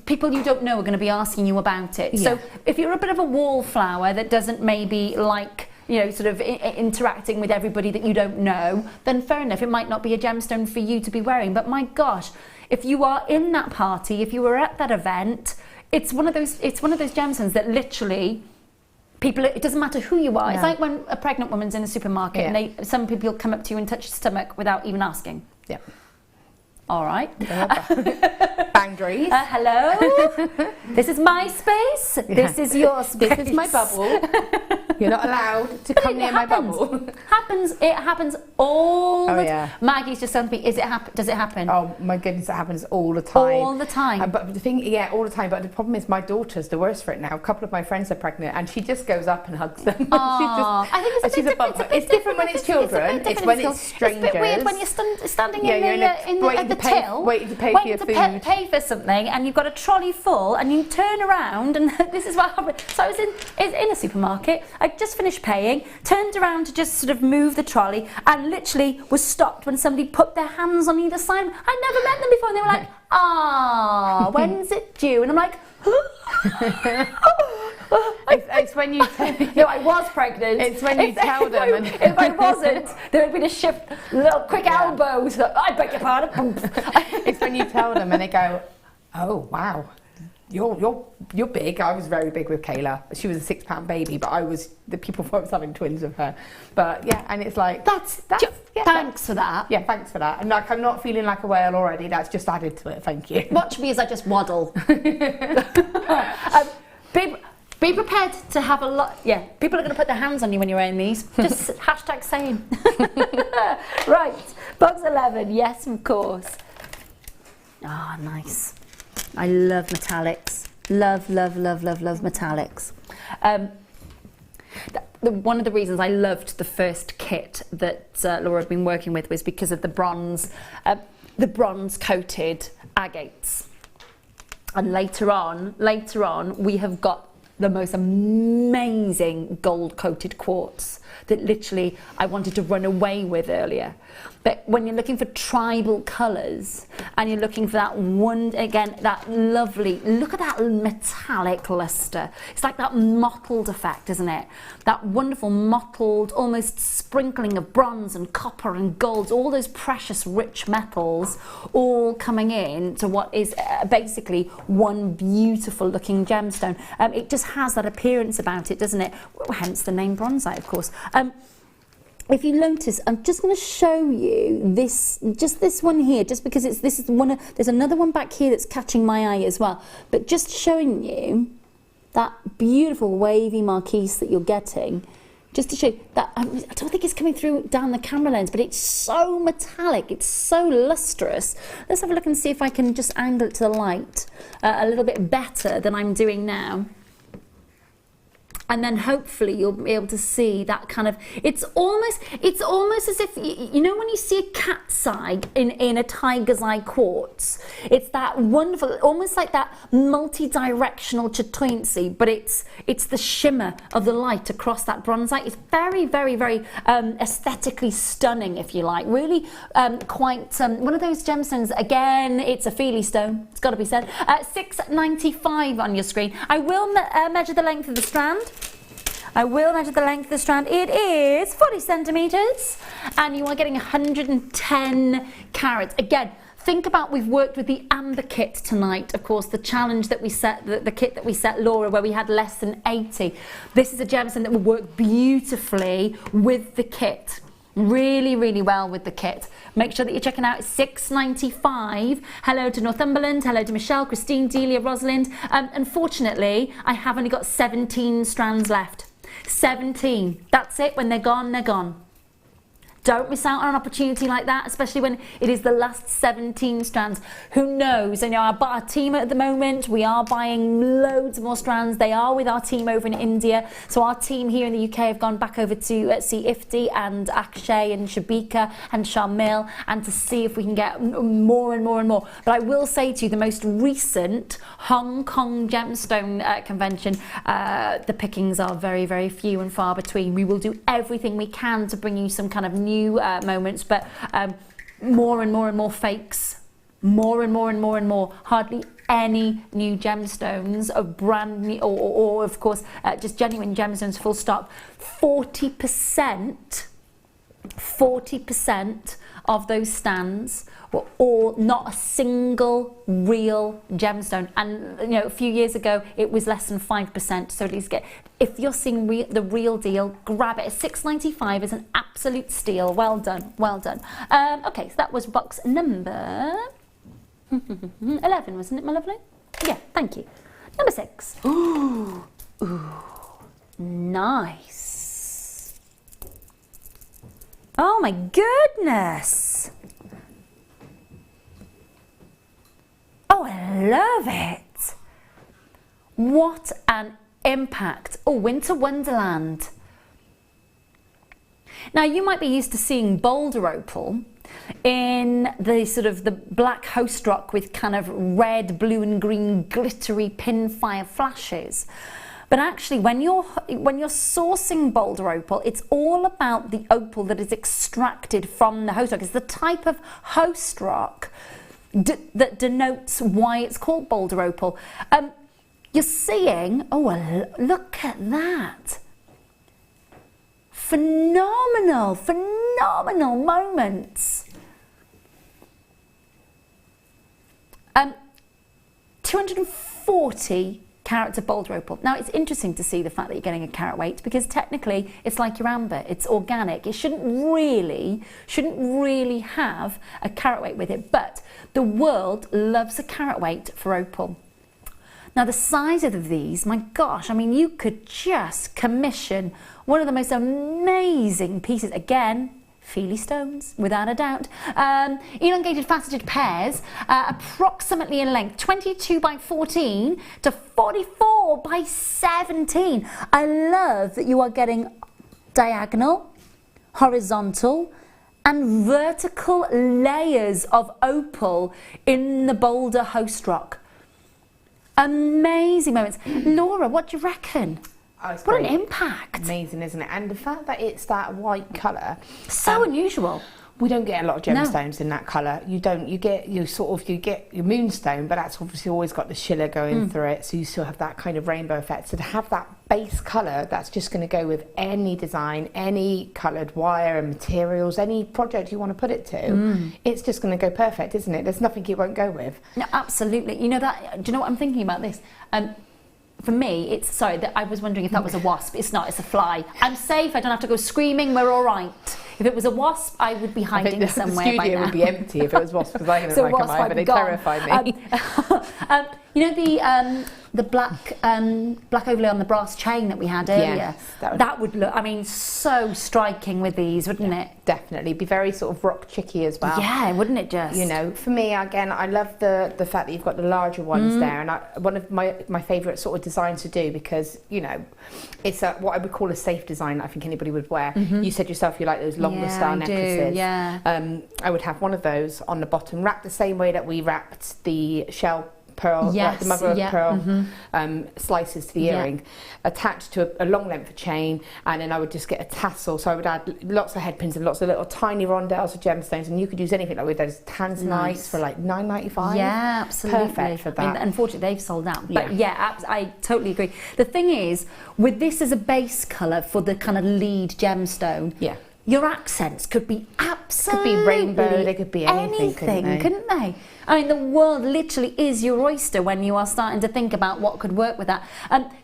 people you don't know are going to be asking you about it. Yeah. So if you're a bit of a wallflower that doesn't maybe like, you know, sort of interacting with everybody that you don't know, then fair enough, it might not be a gemstone for you to be wearing. But my gosh, if you are in that party, if you were at that event, it's one of those gemstones that literally people, it doesn't matter who you are. Yeah. It's like when a pregnant woman's in a supermarket, Yeah. and some people come up to you and touch your stomach without even asking. Yeah. All right. Boundaries. Hello. This is my space. Yeah. This is your space. This is my bubble. You're not allowed to come near my bubble. It happens all the yeah. time. Maggie's just telling me, does it happen? Oh my goodness, it happens all the time. All the time. But the thing, yeah, all the time. But the problem is, my daughter's the worst for it now. A couple of my friends are pregnant, and she just goes up and hugs them. I think it's a bit different. It's different when it's children. It's when it's strangers. It's a bit weird when you're standing waiting at the till, waiting to pay for your food. Pay for something, and you've got a trolley full, and you turn around, and this is what happened. So I was in a supermarket. I just finished paying, turned around to just sort of move the trolley, and literally was stopped when somebody put their hands on either side. I'd never met them before, and they were like, "Ah, when's it due?" And I'm like, it's when you no, I was pregnant. It's when you tell them. If I wasn't, there would be a shift, little quick elbows. I beg your pardon. It's when you tell them and they go, "Oh wow, you're big." I was very big with Kayla. She was a 6-pound baby, but the people thought I was having twins with her. But yeah, and it's like thanks for that. Yeah, thanks for that. And like, I'm not feeling like a whale already. That's just added to it. Thank you. Watch me as I just waddle. Be prepared to have a lot. Yeah, people are going to put their hands on you when you're wearing these. Just hashtag same. Right, box 11. Yes, of course. Ah, nice. I love metallics. Love metallics. One of the reasons I loved the first kit that Laura had been working with was because of the bronze coated agates. And later on, we have got the most amazing gold coated quartz that literally I wanted to run away with earlier. But when you're looking for tribal colours and you're looking for that one, again, that lovely, look at that metallic lustre. It's like that mottled effect, isn't it? That wonderful mottled, almost sprinkling of bronze and copper and gold, all those precious rich metals all coming in to what is basically one beautiful looking gemstone. It just has that appearance about it, doesn't it? Hence the name bronzite, of course. If you notice, I'm just going to show you this one here, just because there's another one back here that's catching my eye as well. But just showing you that beautiful wavy marquise that you're getting, just to show you that I don't think it's coming through down the camera lens, but it's so metallic, it's so lustrous. Let's have a look and see if I can just angle it to the light a little bit better than I'm doing now. And then hopefully you'll be able to see that kind of, it's almost as if, you know when you see a cat's eye in a tiger's eye quartz, it's that wonderful, almost like that multi-directional chatoyancy, but it's the shimmer of the light across that bronzite. It's very, very, very aesthetically stunning, if you like, really quite, one of those gemstones. Again, it's a feely stone, it's got to be said. $6.95 on your screen. I will measure the length of the strand. It is 40 centimetres, and you are getting 110 carats. Again, think about, we've worked with the amber kit tonight, of course, the challenge that we set, the kit that we set Laura, where we had less than 80. This is a gemstone that will work beautifully with the kit. Really, really well with the kit. Make sure that you're checking out $6.95. Hello to Northumberland, hello to Michelle, Christine, Delia, Rosalind. Unfortunately, I have only got 17 strands left. 17. That's it. When they're gone, they're gone. Don't miss out on an opportunity like that, especially when it is the last 17 strands. Who knows? You know, our team at the moment, we are buying loads more strands. They are with our team over in India. So our team here in the UK have gone back over to see Ifti and Akshay and Shabika and Shamil, and to see if we can get more and more and more. But I will say to you, the most recent Hong Kong gemstone convention, the pickings are very, very few and far between. We will do everything we can to bring you some kind of new moments, but more and more and more fakes, more and more and more and more. Hardly any new gemstones of brand new, or of course just genuine gemstones, full stop. 40% of those stands were all not a single real gemstone, and you know, a few years ago it was less than 5%. So at least if you're seeing the real deal, grab it. $6.95 is an absolute steal. Well done, well done. Okay, so that was box number 11, wasn't it, my lovely? Yeah, thank you. Number 6. Ooh, nice. Oh my goodness. Oh, I love it. What an impact. Oh, Winter Wonderland. Now, you might be used to seeing boulder opal in the sort of the black host rock with kind of red, blue and green glittery pinfire flashes. But actually, when you're sourcing boulder opal, it's all about the opal that is extracted from the host rock. It's the type of host rock that denotes why it's called boulder opal. You're seeing, oh, look at that. Phenomenal, phenomenal moments. 240 carats of boulder opal. Now, it's interesting to see the fact that you're getting a carat weight, because technically it's like your amber, it's organic. It shouldn't really have a carat weight with it, but the world loves a carat weight for opal. Now, the size of these, my gosh, I mean, you could just commission one of the most amazing pieces. Again, Feely stones, without a doubt. Elongated faceted pairs, approximately in length, 22 by 14 to 44 by 17. I love that you are getting diagonal, horizontal, and vertical layers of opal in the boulder host rock. Amazing moments. Laura, what do you reckon? Oh, what an impact. Amazing, isn't it? And the fact that it's that white colour. So unusual. We don't get a lot of gemstones in that colour. You get your moonstone, but that's obviously always got the schiller going through it, so you still have that kind of rainbow effect. So to have that base colour that's just going to go with any design, any coloured wire and materials, any project you want to put it to, it's just going to go perfect, isn't it? There's nothing it won't go with. No, absolutely. You know that. Do you know what I'm thinking about this? For me, it's, sorry, I was wondering if that was a wasp. It's not, it's a fly. I'm safe, I don't have to go screaming, we're all right. If it was a wasp, I would be hiding somewhere by now. The studio would be empty if it was wasps, because I don't like them either, they terrify me. You know the black overlay on the brass chain that we had earlier? Yes, that would look, I mean, so striking with these, wouldn't it? Definitely. Be very sort of rock chicky as well. Yeah, wouldn't it just? You know, for me, again, I love the fact that you've got the larger ones there, and one of my favourite sort of designs to do, because, you know, it's what I would call a safe design that I think anybody would wear. You said yourself you like those longer star necklaces. I would have one of those on the bottom, wrapped the same way that we wrapped the shell pearl, the mother of pearl slices to the earring, attached to a long length chain, and then I would just get a tassel. So I would add lots of headpins and lots of little tiny rondelles of gemstones, and you could use anything like with those tanzanites for like $9.95. Yeah, absolutely. Perfect for that. I mean, unfortunately, they've sold out. But yeah, I totally agree. The thing is, with this as a base colour for the kind of lead gemstone, your accents could be absolutely... Could be rainbow, they could be anything, couldn't they? I mean, the world literally is your oyster when you are starting to think about what could work with that.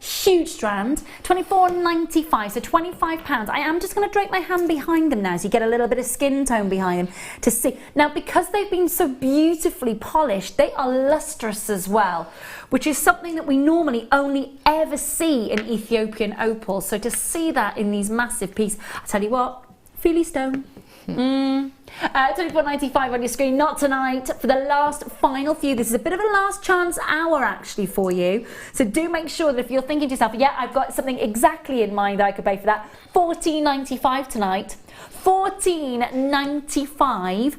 Huge strand, $24.95, so £25. I am just going to drape my hand behind them now so you get a little bit of skin tone behind them to see. Now, because they've been so beautifully polished, they are lustrous as well, which is something that we normally only ever see in Ethiopian opal. So to see that in these massive pieces, I tell you what, Feely Stone. £24.95 on your screen. Not tonight. For the last final few, this is a bit of a last chance hour actually for you. So do make sure that if you're thinking to yourself, yeah, I've got something exactly in mind that I could pay for that, £14.95 tonight. £14.95.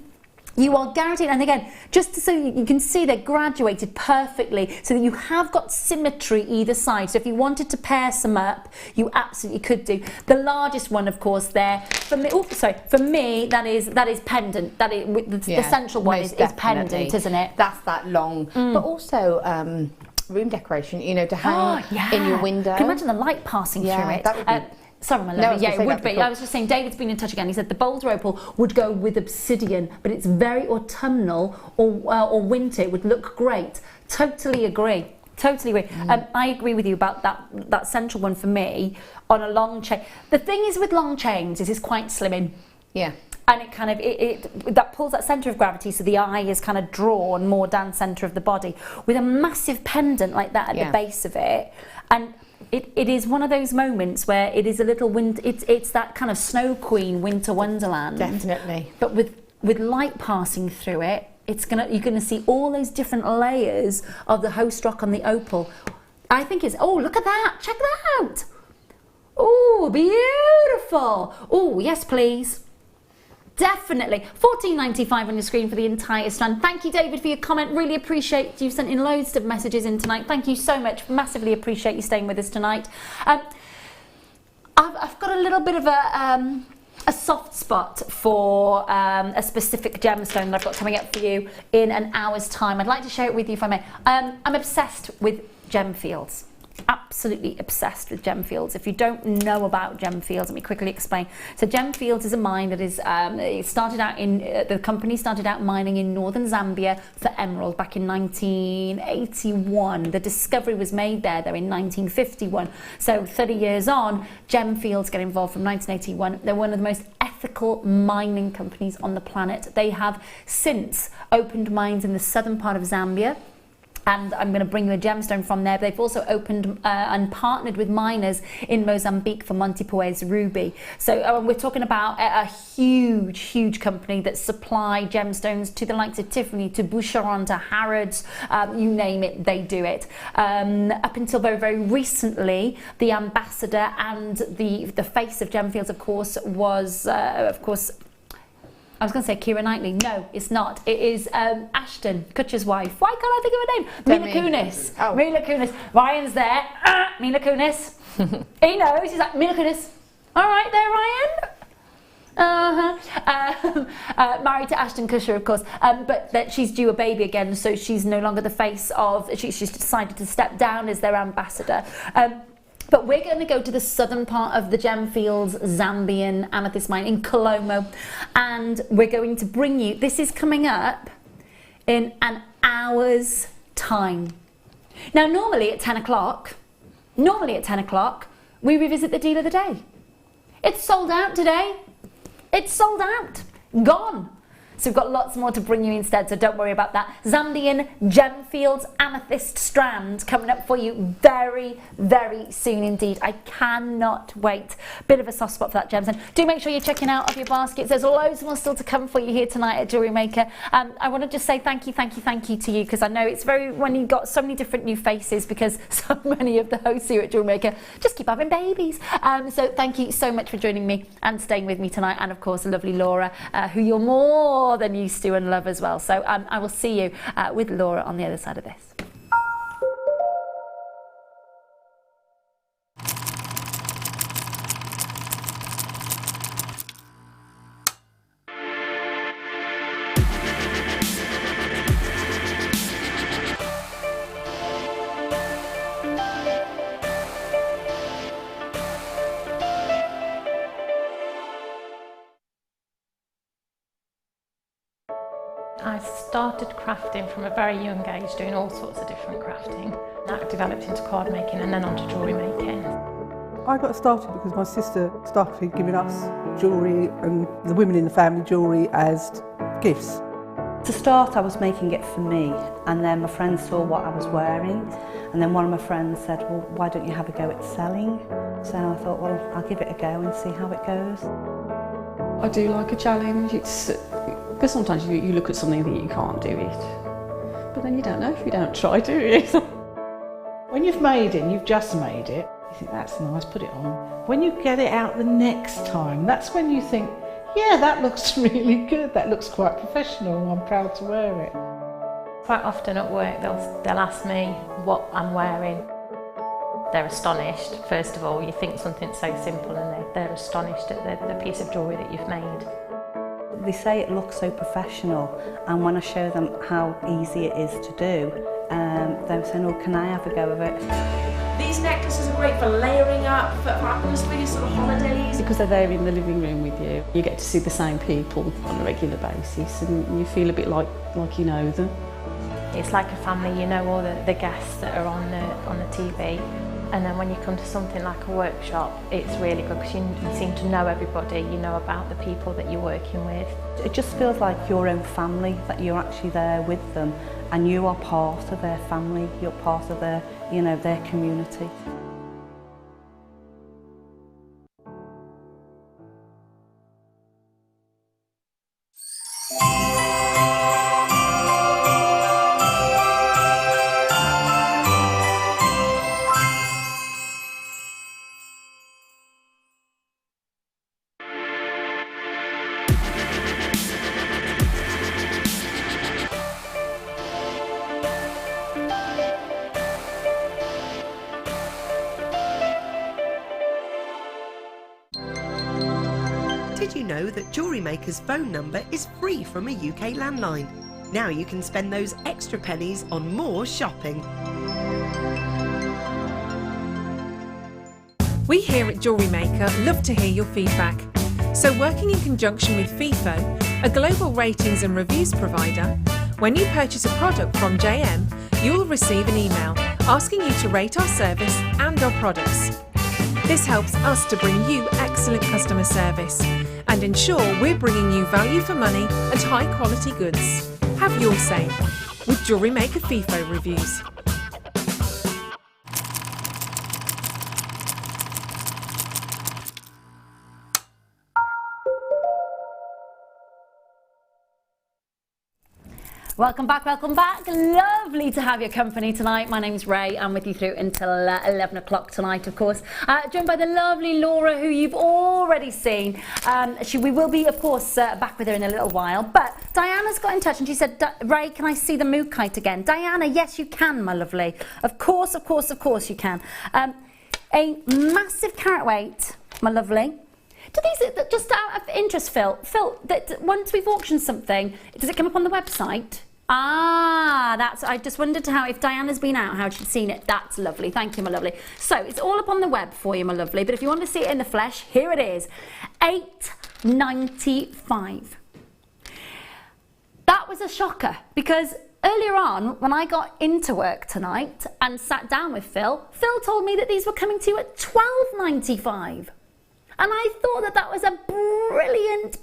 You are guaranteed, and again, just so you can see they're graduated perfectly so that you have got symmetry either side. So if you wanted to pair some up, you absolutely could do. The largest one, of course, there for me. Oh, sorry, for me that is pendant. That is the central one is pendant, isn't it? That's that long, but also room decoration. You know, to hang in your window. Can you imagine the light passing through it? That would be sorry, my love. Yeah, it would be. I was just saying, David's been in touch again. He said the boulder opal would go with obsidian, but it's very autumnal or winter. It would look great. Totally agree. Totally agree. I agree with you about that central one for me on a long chain. The thing is with long chains is it's quite slimming. Yeah. And it kind of that pulls that centre of gravity, so the eye is kind of drawn more down centre of the body. With a massive pendant like that at the base of it, and it is one of those moments where it is a little it's that kind of Snow Queen winter wonderland. Definitely. But with light passing through it, you're gonna see all those different layers of the host rock on the opal. I think it's look at that, check that out. Oh, beautiful. Oh, yes please. Definitely. £14.95 on your screen for the entire strand. Thank you, David, for your comment. Really appreciate you sent in loads of messages in tonight. Thank you so much. Massively appreciate you staying with us tonight. I've got a little bit of a soft spot for a specific gemstone that I've got coming up for you in an hour's time. I'd like to share it with you if I may. I'm obsessed with gem fields. Absolutely obsessed with gem fields. If you don't know about gem fields, let me quickly explain. So gem fields is a mine that is the company started out mining in northern Zambia for emerald back in 1981. The discovery was made there though in 1951. So 30 years on, gem fields get involved from 1981. They're one of the most ethical mining companies on the planet. They have since opened mines in the southern part of Zambia. And I'm going to bring you a gemstone from there. They've also opened and partnered with miners in Mozambique for Montepuez ruby. So we're talking about a huge company that supply gemstones to the likes of Tiffany, to Boucheron, to Harrods, you name it, they do it. Up until very recently, the ambassador and the face of Gemfields, of course, was I was going to say Keira Knightley. No, it's not. It is Ashton Kutcher's wife. Why can't I think of her name? Mila Kunis. Oh. Mila Kunis. Ryan's there. Mila Kunis. He knows. He's like, Mila Kunis. All right there, Ryan. Married to Ashton Kutcher, of course. But that she's due a baby again, so she's no longer the face of... She's decided to step down as their ambassador. But we're going to go to the southern part of the Gemfields Zambian amethyst mine in Colombo, and we're going to bring you, this is coming up in an hour's time. Now normally at 10 o'clock, we revisit the deal of the day. It's sold out today. It's sold out. Gone. So we've got lots more to bring you instead, so don't worry about that. Zambian Gemfields Amethyst Strand coming up for you very soon indeed. I cannot wait. Bit of a soft spot for that gemstone. Do make sure you're checking out of your baskets. There's loads more still to come for you here tonight at Jewellery Maker. I want to just say thank you to you, because I know it's when you've got so many different new faces, because so many of the hosts here at Jewellery Maker just keep having babies. So thank you so much for joining me and staying with me tonight, and of course the lovely Laura, who you're more than used to and love as well. So I will see you with Laura on the other side of this. I started crafting from a very young age, doing all sorts of different crafting. That developed into card making and then onto jewellery making. I got started because my sister started giving us jewellery and the women in the family jewellery as gifts. To start, I was making it for me, and then my friends saw what I was wearing, and then one of my friends said, well, why don't you have a go at selling? So I thought, well, I'll give it a go and see how it goes. I do like a challenge. It's because sometimes you look at something and think you can't do it, but then you don't know if you don't try, do you? When you've made it and you've just made it, you think that's nice, put it on. When you get it out the next time, that's when you think, yeah, that looks really good, that looks quite professional, I'm proud to wear it. Quite often at work they'll ask me what I'm wearing. They're astonished. First of all, you think something so simple and they're astonished at the piece of jewellery that you've made. They say it looks so professional, and when I show them how easy it is to do, they're saying, oh, can I have a go of it? These necklaces are great for layering up, for atmosphere, sort of holidays. Because they're there in the living room with you, you get to see the same people on a regular basis and you feel a bit like you know them. It's like a family, you know all the guests that are on the TV. And then when you come to something like a workshop, it's really good because you seem to know everybody, you know about the people that you're working with. It just feels like your own family, that you're actually there with them and you are part of their family, you're part of their, you know, their community. Did you know that Jewellery Maker's phone number is free from a UK landline? Now you can spend those extra pennies on more shopping. We here at Jewellery Maker love to hear your feedback. So working in conjunction with FIFO, a global ratings and reviews provider, when you purchase a product from JM, you'll receive an email asking you to rate our service and our products. This helps us to bring you excellent customer service and ensure we're bringing you value for money and high quality goods. Have your say with Jewellery Maker FIFO reviews. Welcome back, welcome back. Lovely to have your company tonight. My name's Rae. I'm with you through until 11 o'clock tonight, of course. Joined by the lovely Laura, who you've already seen. We will be, of course, back with her in a little while. But Diana's got in touch and she said, Rae, can I see the mood kite again? Diana, yes, you can, my lovely. Of course you can. A massive carat weight, my lovely. Do these, just out of interest, Phil, that once we've auctioned something, does it come up on the website? I just wondered if Diana's been out, how she'd seen it. That's lovely. Thank you, my lovely. So it's all up on the web for you, my lovely. But if you want to see it in the flesh, here it is. $8.95. That was a shocker because earlier on, when I got into work tonight and sat down with Phil told me that these were coming to you at $12.95. And I thought that was a brilliant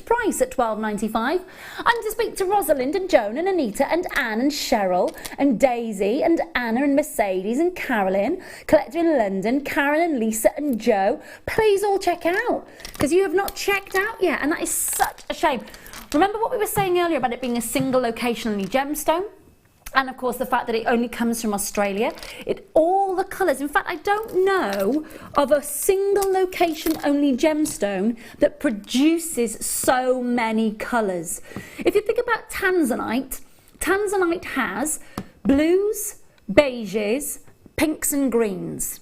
price at $12.95. I'm to speak to Rosalind and Joan and Anita and Anne and Cheryl and Daisy and Anna and Mercedes and Carolyn, collector in London, Karen and Lisa and Joe. Please all check out, because you have not checked out yet, and that is such a shame. Remember what we were saying earlier about it being a single location only gemstone? And of course the fact that it only comes from Australia. All the colours, in fact I don't know of a single location only gemstone that produces so many colours. If you think about Tanzanite has blues, beiges, pinks and greens.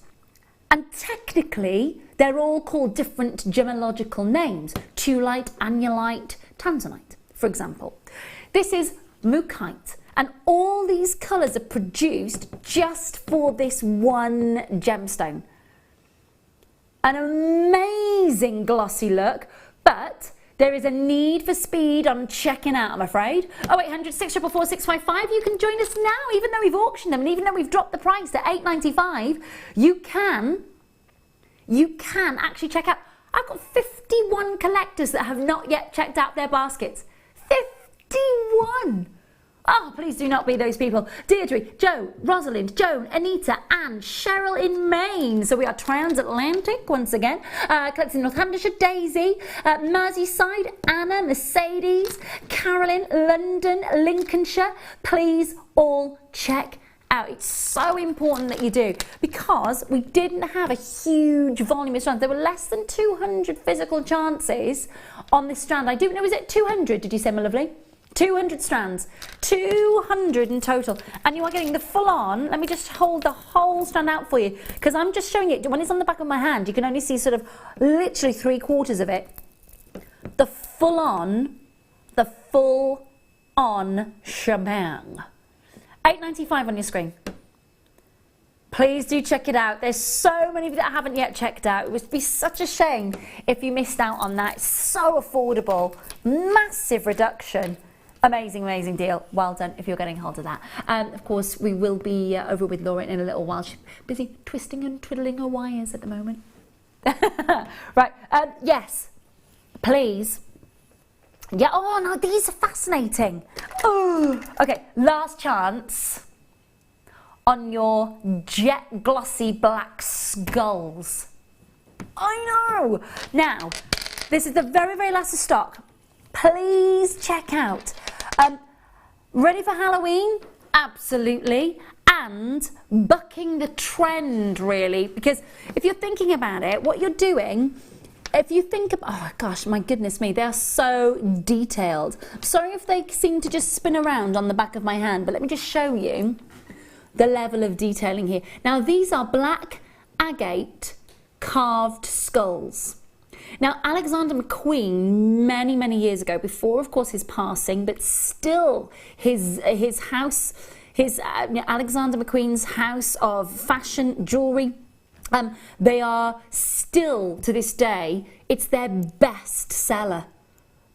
And technically they're all called different gemological names. Tuolite, annulite, Tanzanite, for example. This is Mookaite. And all these colours are produced just for this one gemstone. An amazing glossy look, but there is a need for speed on checking out, I'm afraid. 0800 644 655, you can join us now, even though we've auctioned them and even though we've dropped the price to $8.95, you can actually check out. I've got 51 collectors that have not yet checked out their baskets. 51! Oh, please do not be those people. Deirdre, Joe, Rosalind, Joan, Anita, and Cheryl in Maine. So we are transatlantic once again. Collecting Northamptonshire, Daisy, Merseyside, Anna, Mercedes, Carolyn, London, Lincolnshire. Please all check out. It's so important that you do, because we didn't have a huge volume of strands. There were less than 200 physical chances on this strand. I don't know, is it 200, did you say, my lovely? 200 strands, 200 in total, and you are getting the full on. Let me just hold the whole strand out for you, because I'm just showing it. When it's on the back of my hand, you can only see sort of literally 3/4 of it. The full on shebang. £8.95 on your screen. Please do check it out. There's so many of you that haven't yet checked out. It would be such a shame if you missed out on that. It's so affordable, massive reduction. Amazing, amazing deal. Well done if you're getting hold of that. Of course, we will be over with Laura in a little while. She's busy twisting and twiddling her wires at the moment. Right, yes, please. Yeah, oh no, these are fascinating. Oh, okay, last chance on your jet glossy black skulls. I know. Now, this is the very, very last of stock. Please check out. Ready for Halloween? Absolutely. And bucking the trend, really, because if you're thinking about it, what you're doing, if you think of, oh gosh, my goodness me, they are so detailed. Sorry if they seem to just spin around on the back of my hand, but let me just show you the level of detailing here. Now, these are black agate carved skulls. Now, Alexander McQueen, many, many years ago, before, of course, his passing, but still his house, Alexander McQueen's house of fashion jewellery, they are still, to this day, it's their best seller.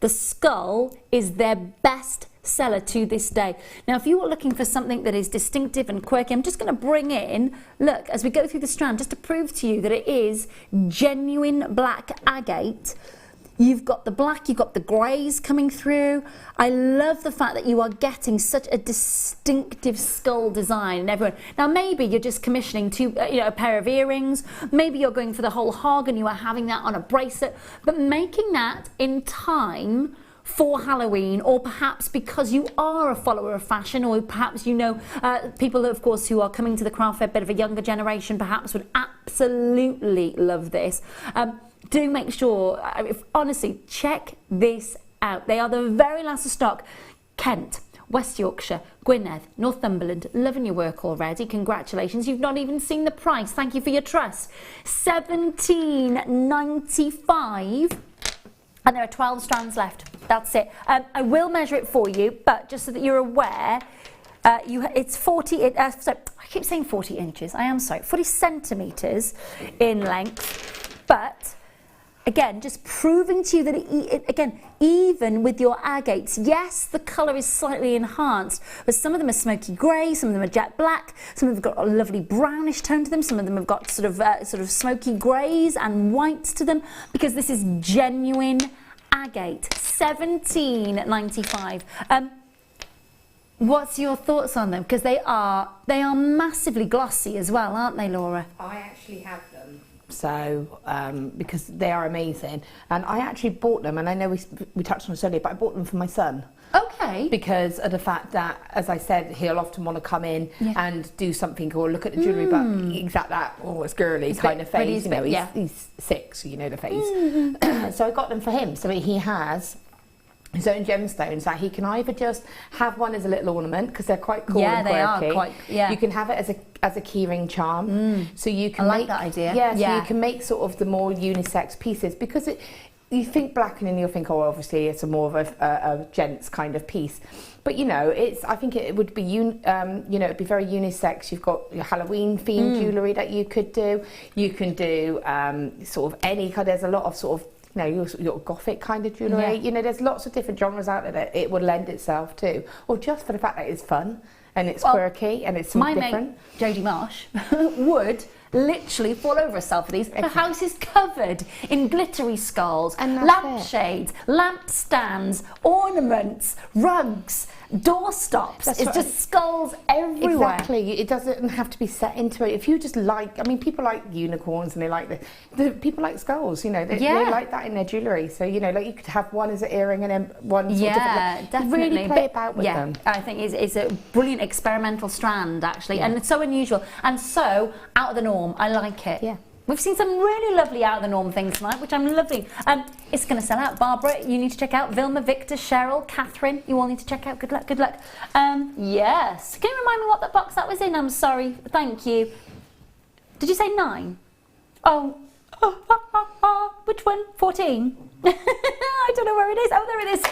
The skull is their best seller to this day. Now, if you are looking for something that is distinctive and quirky, I'm just going to bring in, look, as we go through the strand, just to prove to you that it is genuine black agate. You've got the black, you've got the greys coming through. I love the fact that you are getting such a distinctive skull design and everyone. Now, maybe you're just commissioning a pair of earrings. Maybe you're going for the whole hog and you are having that on a bracelet. But making that in time for Halloween, or perhaps because you are a follower of fashion, or perhaps you know people, of course, who are coming to the craft fair, a bit of a younger generation, perhaps would absolutely love this. Do make sure, honestly, check this out. They are the very last of stock. Kent, West Yorkshire, Gwynedd, Northumberland, loving your work already. Congratulations. You've not even seen the price. Thank you for your trust. £17.95. And there are 12 strands left. That's it. I will measure it for you, but just so that you're aware, it's 40, sorry, I keep saying 40 inches. I am sorry, 40 centimetres in length. But again, just proving to you that, again, even with your agates, yes, the colour is slightly enhanced, but some of them are smoky grey, some of them are jet black, some of them have got a lovely brownish tone to them, some of them have got sort of smoky greys and whites to them, because this is genuine agate. £17.95. What's your thoughts on them? Because they are massively glossy as well, aren't they, Laura? I actually have them. So, because they are amazing. And I actually bought them, and I know we touched on this earlier, but I bought them for my son. Okay. Because of the fact that, as I said, he'll often want to come in and do something or look at the jewellery, but he's at that, oh, it's girly kind of phase. You know, he's 6, you know the phase. So I got them for him. So he has his own gemstones that he can either just have one as a little ornament, because they're quite cool and quirky. Yeah, they are quite, You can have it as a keyring charm. So you can like that idea. So you can make sort of the more unisex pieces, because you think black and then you'll think, oh, obviously it's more of a gents kind of piece. But, you know, I think it would be, it'd be very unisex. You've got your Halloween themed jewellery that you could do. You can do sort of any kind, there's a lot of sort of, your gothic kind of jewellery. Yeah. You know, there's lots of different genres out there that it would lend itself to. Or just for the fact that it's fun and it's quirky and it's different. My mate, Jodie Marsh, would literally fall over herself for these. Her house is covered in glittery skulls, lampshades, lamp stands, ornaments, rugs, doorstops. That's It's right. just skulls everywhere. Exactly. It doesn't have to be set into it. If you just like, I mean, people like unicorns and they like the people like skulls. You know, they like that in their jewellery. So you know, like you could have one as an earring and then one. Sort of definitely. Really play about with them. I think it's a brilliant experimental strand actually, and it's so unusual and so out of the norm. I like it. Yeah. We've seen some really lovely out of the norm things tonight, which I'm loving. It's going to sell out. Barbara, you need to check out. Vilma, Victor, Cheryl, Catherine, you all need to check out. Good luck, good luck. Yes. Can you remind me what the box that was in? I'm sorry. Thank you. Did you say 9? Oh. Which one? 14? I don't know where it is. Oh, there it is.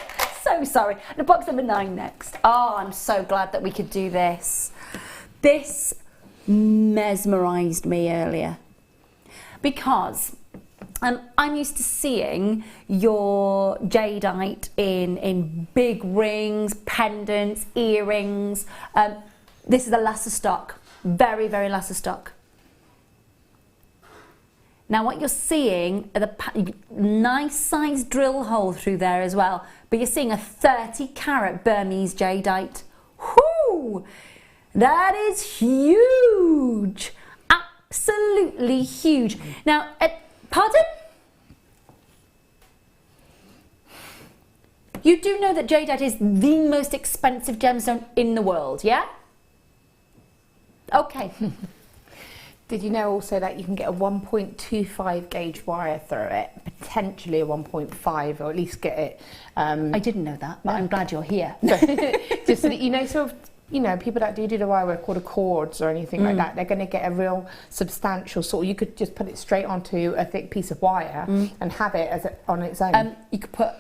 So sorry. The box number 9 next. Oh, I'm so glad that we could do this. This mesmerised me earlier. Because I'm used to seeing your jadeite in big rings, pendants, earrings. This is a lesser stock, very, very lesser stock. Now what you're seeing are the nice sized drill hole through there as well, but you're seeing a 30 carat Burmese jadeite. Whoo! That is huge! Absolutely huge. Now, pardon? You do know that jadeite is the most expensive gemstone in the world, yeah? Okay. Did you know also that you can get a 1.25 gauge wire through it, potentially a 1.5, or at least get it? I didn't know that, but I'm glad you're here. Just so that you know, sort of, you know, people that do the wire work or the cords or anything like that, they're going to get a real substantial sort. You could just put it straight onto a thick piece of wire and have it as on its own. You could put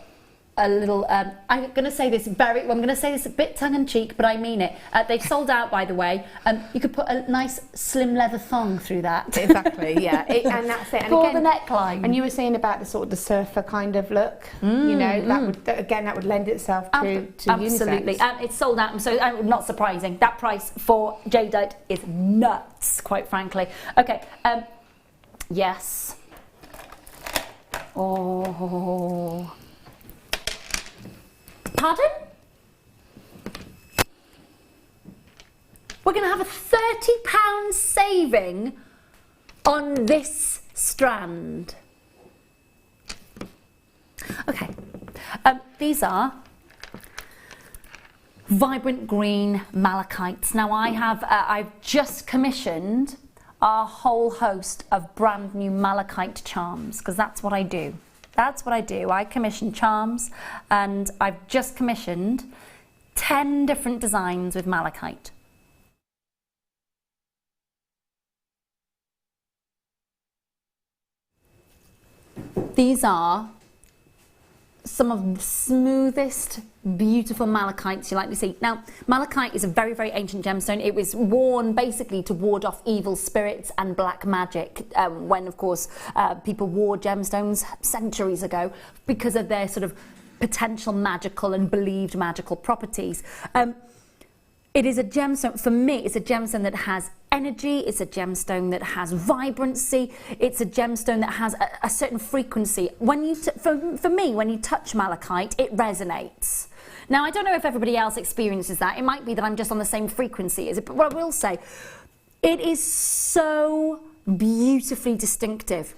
a little. I'm going to say this I'm going to say this a bit tongue in cheek, but I mean it. They've sold out, by the way. You could put a nice slim leather thong through that. Exactly, yeah, and that's it. And For again, the neckline. And you were saying about the sort of the surfer kind of look. You know, that would lend itself to absolutely. unisex. It's sold out, so not surprising. That price for jadeite is nuts, quite frankly. Okay. Yes. Oh. Pardon? We're going to have a £30 saving on this strand. Okay, these are vibrant green malachites. Now I've just commissioned a whole host of brand new malachite charms, because that's what I do. That's what I do. I commission charms, and I've just commissioned 10 different designs with malachite. These are some of the smoothest, beautiful malachites you like to see. Now, malachite is a very, very ancient gemstone. It was worn basically to ward off evil spirits and black magic when, of course, people wore gemstones centuries ago because of their sort of potential magical and believed magical properties. It is a gemstone, for me, it's a gemstone that has energy, it's a gemstone that has vibrancy, it's a gemstone that has a certain frequency. When you for me, when you touch malachite, it resonates. Now, I don't know if everybody else experiences that. It might be that I'm just on the same frequency as it, but what I will say, it is so beautifully distinctive.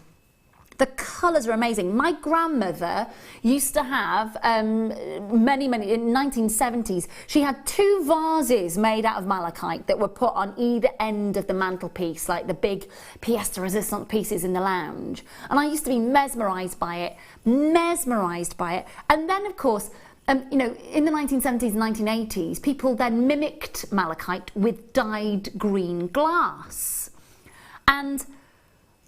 The colours are amazing. My grandmother used to have in the 1970s, she had 2 vases made out of malachite that were put on either end of the mantelpiece, like the big pièce de résistance pieces in the lounge. And I used to be mesmerised by it. And then, of course, you know, in the 1970s and 1980s, people then mimicked malachite with dyed green glass. And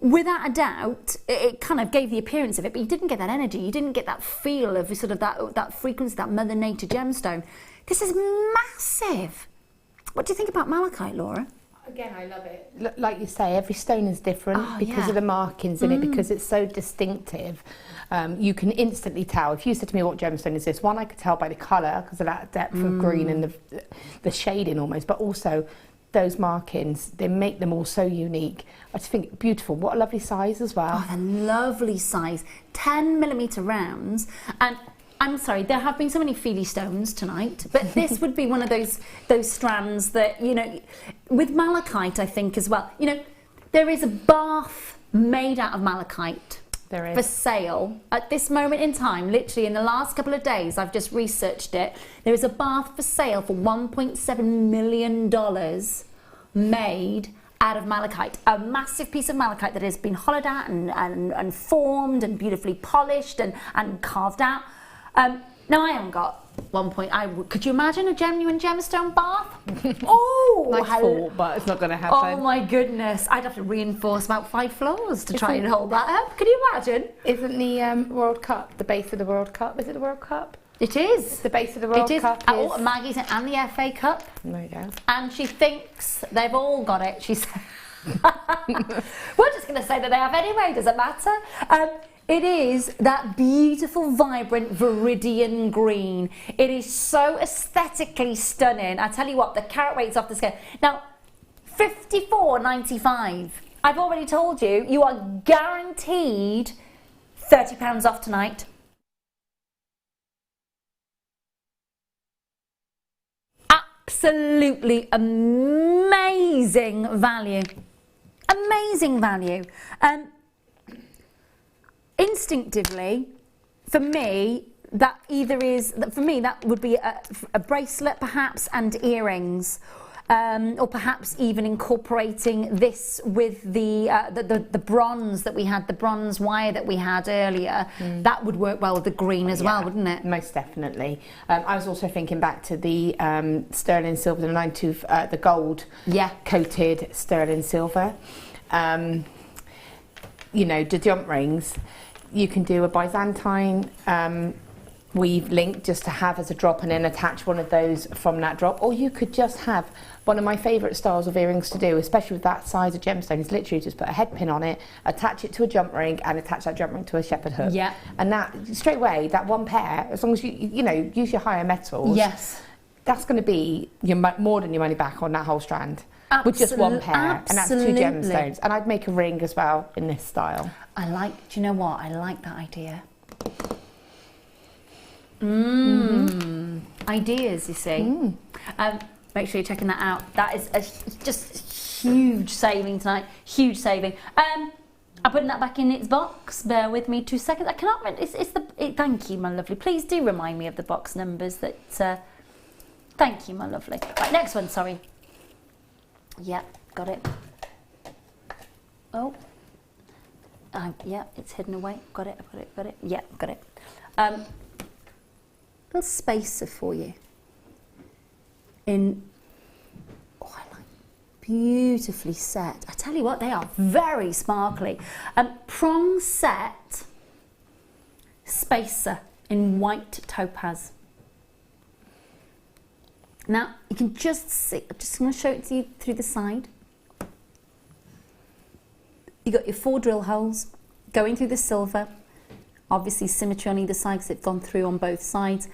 without a doubt, it kind of gave the appearance of it, but you didn't get that energy, you didn't get that feel of sort of that frequency, that Mother Nature gemstone. This is massive. What do you think about malachite, Laura? Again, I love it. Like you say, every stone is different because of the markings in it, because it's so distinctive. You can instantly tell. If you said to me, what gemstone is this? One, I could tell by the colour because of that depth of green and the shading almost, but also those markings, they make them all so unique. I just think beautiful. What a lovely size as well. Oh, the lovely size. 10mm rounds. And I'm sorry, there have been so many feely stones tonight, but this would be one of those strands that, you know, with malachite, I think as well. You know, there is a bath made out of malachite. There is. For sale at this moment in time, literally in the last couple of days, I've just researched it. There is a bath for sale for $1.7 million made out of malachite. A massive piece of malachite that has been hollowed out and formed and beautifully polished and carved out. Now I haven't got could you imagine a genuine gemstone bath? Oh, nice thought, but it's not going to happen. Oh my goodness, I'd have to reinforce about 5 floors to try and hold that up. Can you imagine? Isn't the World Cup, the base of the World Cup, is it the World Cup? It is. The base of the World Cup is... Oh, Maggie's and the FA Cup. There you go. And she thinks they've all got it, she said. We're just going to say that they have anyway, doesn't matter. It is that beautiful, vibrant Viridian green. It is so aesthetically stunning. I tell you what, the carat weight's off the scale. Now, $54.95. I've already told you, you are guaranteed £30 off tonight. Absolutely amazing value. Amazing value. Instinctively, for me, that would be a bracelet perhaps and earrings, or perhaps even incorporating this with the bronze that we had, the bronze wire that we had earlier. That would work well with the green as well, wouldn't it? Most definitely. I was also thinking back to the sterling silver, the gold coated sterling silver. You know, the jump rings. You can do a Byzantine weave link just to have as a drop and then attach one of those from that drop, or you could just have one of my favourite styles of earrings to do, especially with that size of gemstone, is literally just put a head pin on it, attach it to a jump ring and attach that jump ring to a shepherd hook. Yeah. And that straight away, that one pair, as long as you know, use your higher metals, yes, that's going to be more than your money back on that whole strand. With just one pair, and that's 2 gemstones. And I'd make a ring as well in this style. Do you know what? I like that idea. Ideas, you see. Make sure you're checking that out. That is just huge saving tonight. Huge saving. I'm putting that back in its box. Bear with me 2 seconds. I cannot remember. Thank you, my lovely. Please do remind me of the box numbers. Thank you, my lovely. Right, next one. Sorry. Yeah, got it. Oh. Yeah, it's hidden away. Got it. Yeah, got it. Little spacer for you. I like beautifully set. I tell you what, they are very sparkly. Prong set spacer in white topaz. Now, you can just see, I'm just going to show it to you through the side. You got your 4 drill holes going through the silver, obviously symmetry on either side because it's gone through on both sides.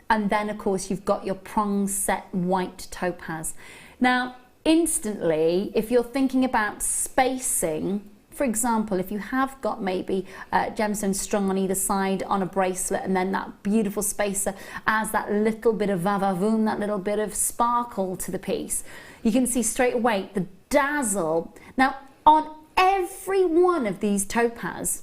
And then, of course, you've got your prong set white topaz. Now, instantly, if you're thinking about spacing, for example, if you have got maybe gemstones strung on either side on a bracelet, and then that beautiful spacer adds that little bit of va-va-voom, that little bit of sparkle to the piece, you can see straight away the dazzle. Now, on every one of these topaz,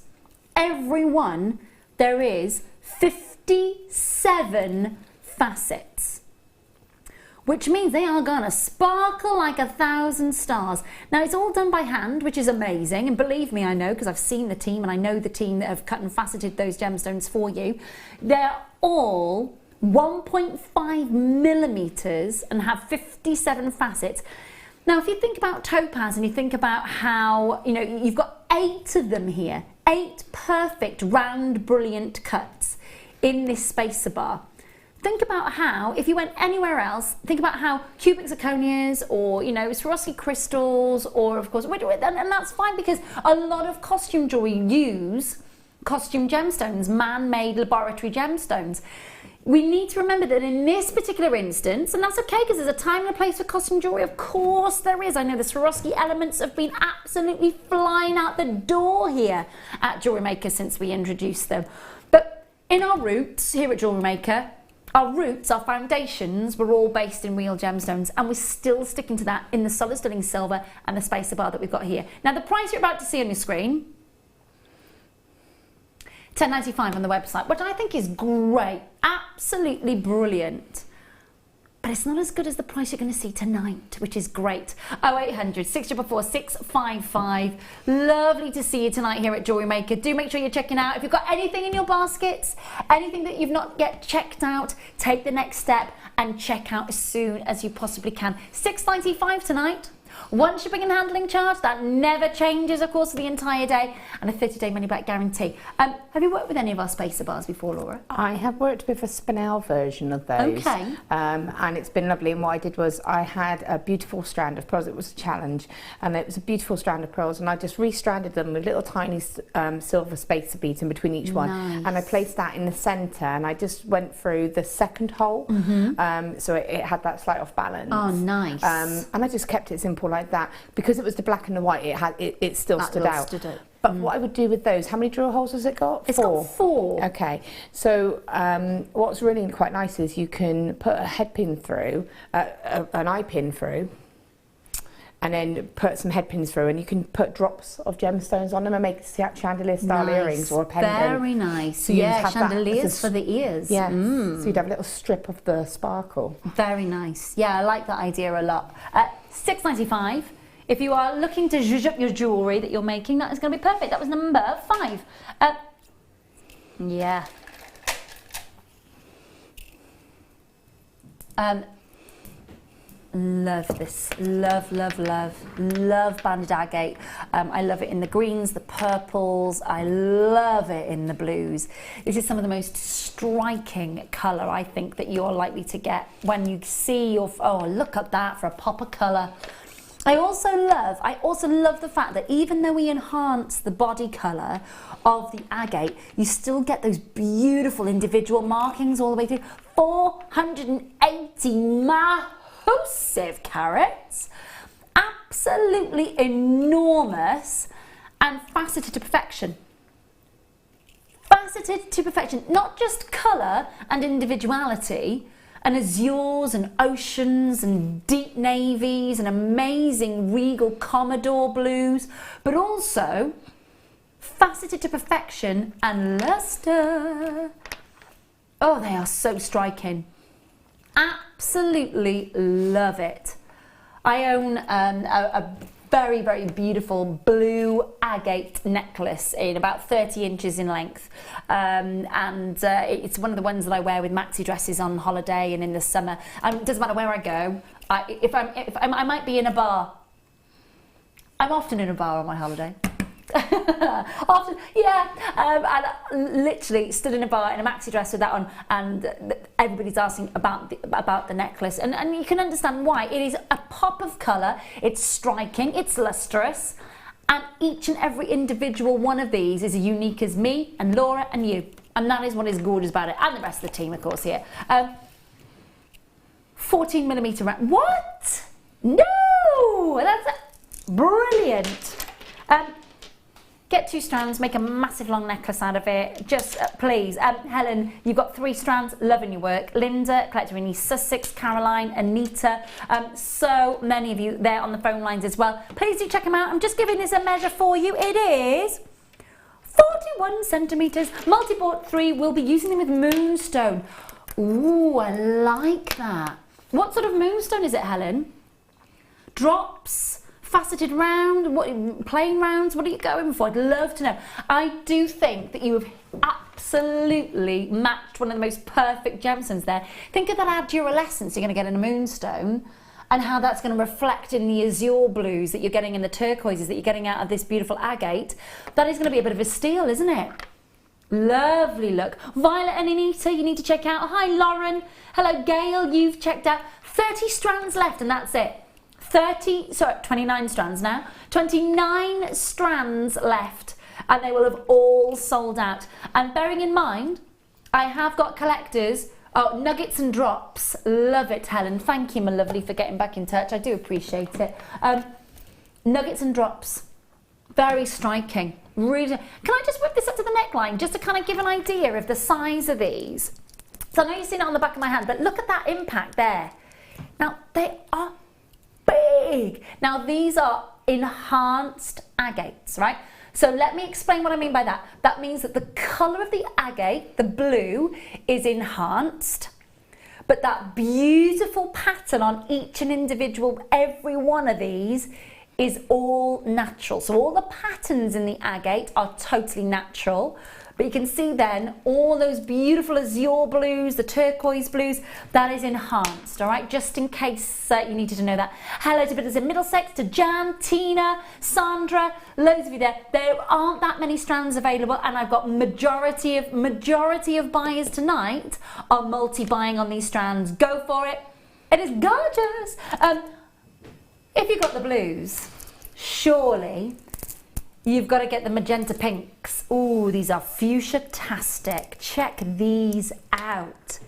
every one, there is 57 facets, which means they are gonna sparkle like 1,000 stars. Now, it's all done by hand, which is amazing, and believe me, I know, because I've seen the team and I know the team that have cut and faceted those gemstones for you. They're all 1.5 millimeters and have 57 facets. Now, if you think about topaz and you think about how, you know, you've got 8 of them here, 8 perfect round brilliant cuts in this spacer bar. Think about how, if you went anywhere else, think about how cubic zirconias or, you know, Swarovski crystals, or of course, and that's fine because a lot of costume jewelry use costume gemstones, man-made laboratory gemstones. We need to remember that in this particular instance, and that's okay because there's a time and a place for costume jewelry, of course there is. I know the Swarovski elements have been absolutely flying out the door here at Jewellery Maker since we introduced them. But in our roots here at Jewellery Maker, our roots, our foundations were all based in real gemstones, and we're still sticking to that in the solid sterling silver and the spacer bar that we've got here. Now the price you're about to see on your screen, $10.95 on the website, which I think is great, absolutely brilliant. But it's not as good as the price you're going to see tonight, which is great. 0800 644 655. Lovely to see you tonight here at Jewellery Maker. Do make sure you're checking out. If you've got anything in your baskets, anything that you've not yet checked out, take the next step and check out as soon as you possibly can. $6.95 tonight. One shipping and handling charge, that never changes, of course, for the entire day, and a 30-day money-back guarantee. Have you worked with any of our spacer bars before, Laura? I have worked with a spinel version of those. Okay. And it's been lovely, and what I did was I had a beautiful strand of pearls. It was a challenge, and it was a beautiful strand of pearls, and I just restranded them with little tiny silver spacer beads in between each one. Nice. And I placed that in the centre, and I just went through the second hole, so it had that slight off balance. Oh, nice. And I just kept it simple like that. Because it was the black and the white, it still stood out. But what I would do with those, how many drill holes has it got? It's got 4. Okay, so what's really quite nice is you can put a head pin through, an eye pin through, and then put some head pins through, and you can put drops of gemstones on them and make chandelier style earrings or a pendant. Very nice. So yeah, chandeliers for the ears. Yeah, so you'd have a little strip of the sparkle. Very nice. Yeah, I like that idea a lot. $6.95. If you are looking to zhuzh up your jewellery that you're making, that is going to be perfect. That was number 5. Yeah. Love this. Love, love, love. Love banded agate. I love it in the greens, the purples. I love it in the blues. This is some of the most striking colour I think that you're likely to get when you see your... Oh, look at that for a pop of colour. I also love the fact that even though we enhance the body colour of the agate, you still get those beautiful individual markings all the way through. 480 massive carats, absolutely enormous, and faceted to perfection. Faceted to perfection, not just colour and individuality, and azures and oceans and deep navies and amazing regal Commodore blues, but also faceted to perfection and luster. Oh, they are so striking. Absolutely love it. I own a very, very beautiful blue agate necklace in about 30 inches in length, and it's one of the ones that I wear with maxi dresses on holiday and in the summer. It doesn't matter where I go. I might be in a bar. I'm often in a bar on my holiday. Often, yeah, and I literally stood in a bar in a maxi dress with that on, and everybody's asking about the necklace, and you can understand why. It is a pop of colour, it's striking, it's lustrous, and each and every individual one of these is as unique as me and Laura and you, and that is what is gorgeous about it, and the rest of the team, of course, here. 14mm round. What? No, that's brilliant. Get 2 strands, make a massive long necklace out of it. Just please, Helen, you've got 3 strands, loving your work. Linda, collector in East Sussex, Caroline, Anita, so many of you there on the phone lines as well. Please do check them out. I'm just giving this a measure for you. It is 41 centimetres. Multi-bought 3, we'll be using them with moonstone. Ooh, I like that. What sort of moonstone is it, Helen? Drops? Faceted round, plain rounds, what are you going for? I'd love to know. I do think that you have absolutely matched one of the most perfect gemstones there. Think of that duralescence you're going to get in a moonstone, and how that's going to reflect in the azure blues that you're getting in the turquoises that you're getting out of this beautiful agate. That is going to be a bit of a steal, isn't it? Lovely look. Violet and Anita, you need to check out. Hi, Lauren. Hello, Gail, you've checked out. 30 strands left, and that's it. 29 strands now. 29 strands left, and they will have all sold out. And bearing in mind, I have got collectors. Oh, nuggets and drops. Love it, Helen. Thank you, my lovely, for getting back in touch. I do appreciate it. Nuggets and drops. Very striking. Really. Can I just whip this up to the neckline just to kind of give an idea of the size of these? So I know you've seen it on the back of my hand, but look at that impact there. Now, they are big. Now, these are enhanced agates, right? So let me explain what I mean by that. That means that the colour of the agate, the blue, is enhanced, but that beautiful pattern on each and individual, every one of these, is all natural. So all the patterns in the agate are totally natural. But you can see then all those beautiful azure blues, the turquoise blues, that is enhanced, all right? Just in case you needed to know that. Hello to Bitters in Middlesex, to Jan, Tina, Sandra, loads of you there. There aren't that many strands available, and I've got majority of buyers tonight are multi-buying on these strands. Go for it. It is gorgeous. If you've got the blues, surely you've got to get the magenta pinks. Ooh, these are fuchsia-tastic. Check these out.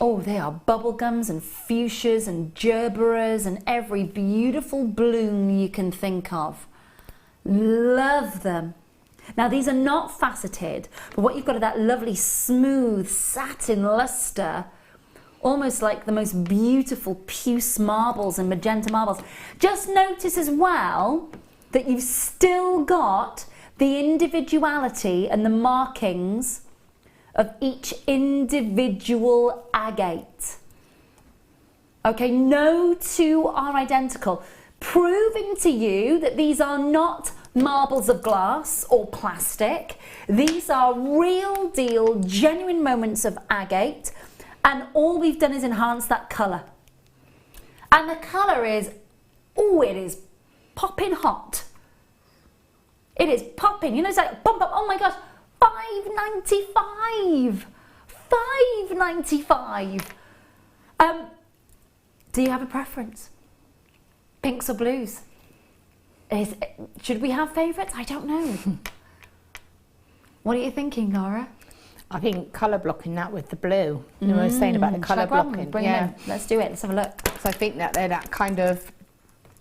Oh, they are bubblegums and fuchsias and gerberas and every beautiful bloom you can think of. Love them. Now, these are not faceted, but what you've got is that lovely smooth satin luster, almost like the most beautiful puce marbles and magenta marbles. Just notice as well that you've still got the individuality and the markings of each individual agate. Okay, no two are identical, proving to you that these are not marbles of glass or plastic. These are real deal, genuine moments of agate, and all we've done is enhance that colour. And the colour is, oh, it is popping hot. It is popping, you know, it's like bump up, oh my gosh, $5.95. $5.95. Do you have a preference? Pinks or blues? Should we have favourites? I don't know. What are you thinking, Nora? I think colour blocking that with the blue. You know what I was saying about the colour blocking. Bring them in. Let's do it. Let's have a look. So I think that they're that kind of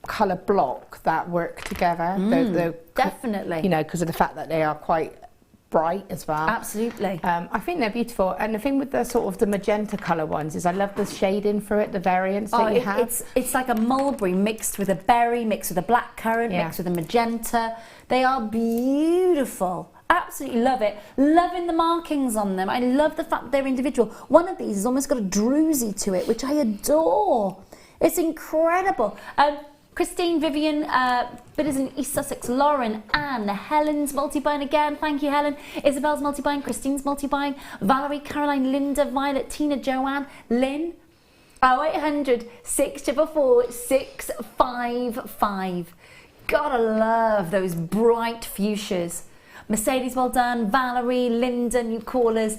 colour block that work together. They're definitely. You know, because of the fact that they are quite bright as well. Absolutely. I think they're beautiful. And the thing with the sort of the magenta colour ones is I love the shading for it, the variants that you have. It's like a mulberry mixed with a berry, mixed with a blackcurrant, mixed with a magenta. They are beautiful. Absolutely love it. Loving the markings on them. I love the fact that they're individual. One of these has almost got a druzy to it, which I adore. It's incredible. Christine, Vivian, Bitters in East Sussex, Lauren, Anne, Helen's multi-buying again. Thank you, Helen. Isabel's multi-buying, Christine's multi-buying, Valerie, Caroline, Linda, Violet, Tina, Joanne, Lynn. 0800 644 655. Gotta love those bright fuchsias. Mercedes, well done. Valerie, Linda, new callers.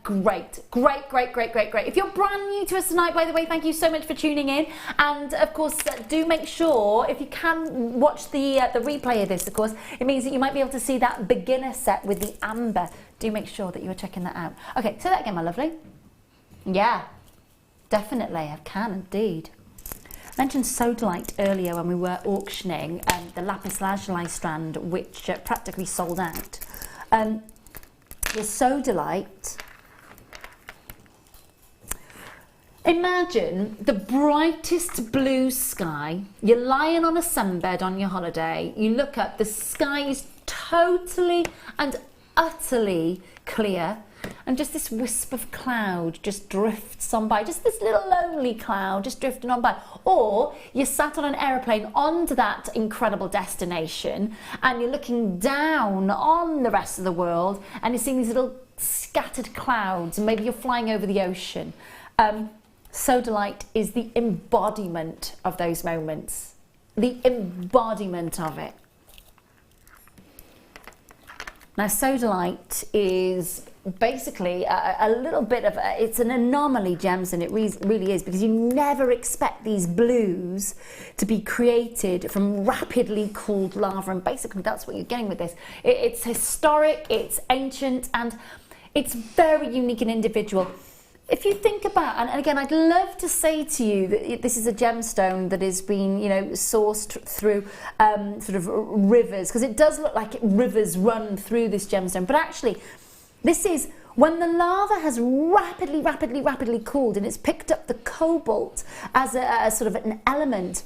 Great. If you're brand new to us tonight, by the way, thank you so much for tuning in. And of course, do make sure, if you can watch the replay of this, of course, it means that you might be able to see that beginner set with the amber. Do make sure that you are checking that out. Okay, say that again, my lovely. Yeah, definitely, I can indeed. I mentioned Sodalite earlier when we were auctioning the lapis lazuli strand, which practically sold out. The Sodalite, imagine the brightest blue sky. You're lying on a sunbed on your holiday. You look up, the sky is totally and utterly clear. And just this wisp of cloud just drifts on by, just this little lonely cloud just drifting on by. Or you're sat on an aeroplane onto that incredible destination and you're looking down on the rest of the world and you're seeing these little scattered clouds, and maybe you're flying over the ocean. Sodalite is the embodiment of those moments, the embodiment of it. Now, Sodalite is basically a little bit of it's an anomaly, gems, and it really is, because you never expect these blues to be created from rapidly cooled lava, and basically that's what you're getting with this. It's historic, it's ancient, and it's very unique and individual. if you think about, and again, I'd love to say to you that this is a gemstone that has been, you know, sourced through sort of rivers, because it does look like rivers run through this gemstone, but actually, this is when the lava has rapidly cooled and it's picked up the cobalt as a sort of an element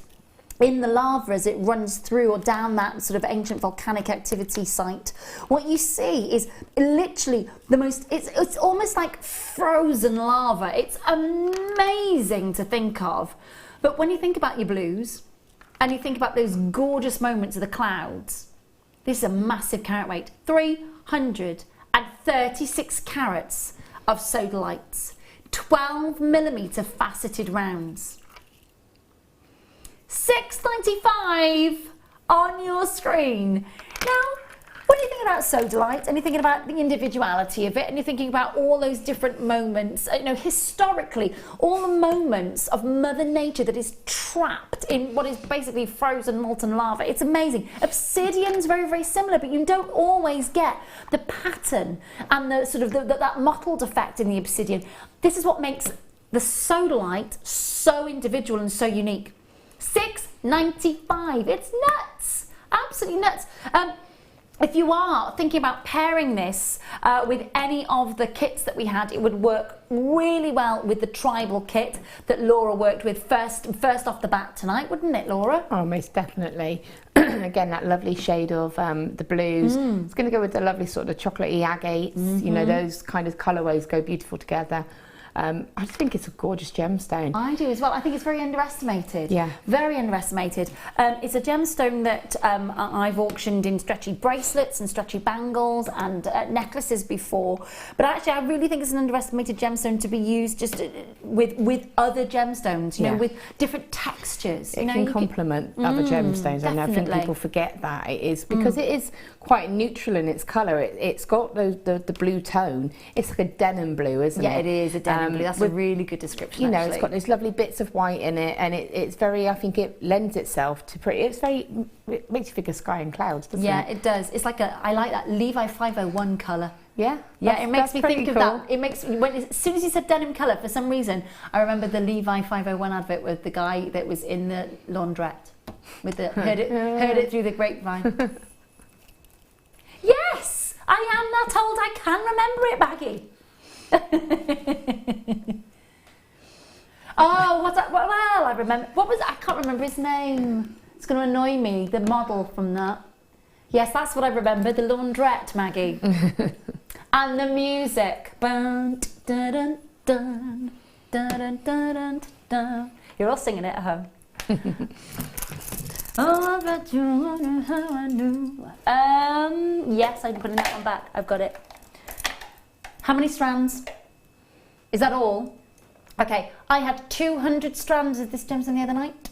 in the lava as it runs through or down that sort of ancient volcanic activity site. What you see is literally the most, it's almost like frozen lava. It's amazing to think of. But when you think about your blues and you think about those gorgeous moments of the clouds, this is a massive carat weight. 336 carats of sodalites, 12mm faceted rounds. $6.95 on your screen. Now, when you think about sodalite and you're thinking about the individuality of it and you're thinking about all those different moments, you know, historically, all the moments of Mother Nature that is trapped in what is basically frozen molten lava, it's amazing. Obsidian's very similar, but you don't always get the pattern and the sort of that mottled effect in the obsidian. This is what makes the sodalite so individual and so unique. $6.95. It's nuts, absolutely nuts. If you are thinking about pairing this with any of the kits that we had, it would work really well with the tribal kit that Laura worked with first off the bat tonight, wouldn't it, Laura? Oh, most definitely. Again, that lovely shade of the blues. It's going to go with the lovely sort of chocolatey agates. You know, those kind of colourways go beautiful together. I just think it's a gorgeous gemstone. I do as well. I think it's very underestimated. Yeah. Very underestimated. It's a gemstone that I've auctioned in stretchy bracelets and stretchy bangles and necklaces before. But actually, I really think it's an underestimated gemstone to be used just with other gemstones, you know, with different textures. It can complement other gemstones. Definitely. I think people forget that it is, because it is quite neutral in its colour. It's got the blue tone. It's like a denim blue, isn't it? Yeah, it is a denim blue. That's a really good description. You know, actually. It's got those lovely bits of white in it, and it's very, I think it lends itself to pretty, it makes you think of sky and clouds, doesn't it? Yeah, it does. It's like I like that Levi 501 colour. Yeah, yeah, it makes me think of that. It makes as soon as you said denim colour, for some reason, I remember the Levi 501 advert with the guy that was in the laundrette with the heard it through the grapevine. Yes, I am that old. I can remember it, Maggie. Oh, what's that? Well, I remember. I can't remember his name. It's going to annoy me. The model from that. Yes, that's what I remember. The laundrette, Maggie. And the music. Dun, dun, dun, dun, dun, dun, dun. You're all singing it at home. Oh, but you wonder how I knew. Yes, I'm putting that one back. I've got it. How many strands? Is that all? Okay, I had 200 strands of this gemstone the other night.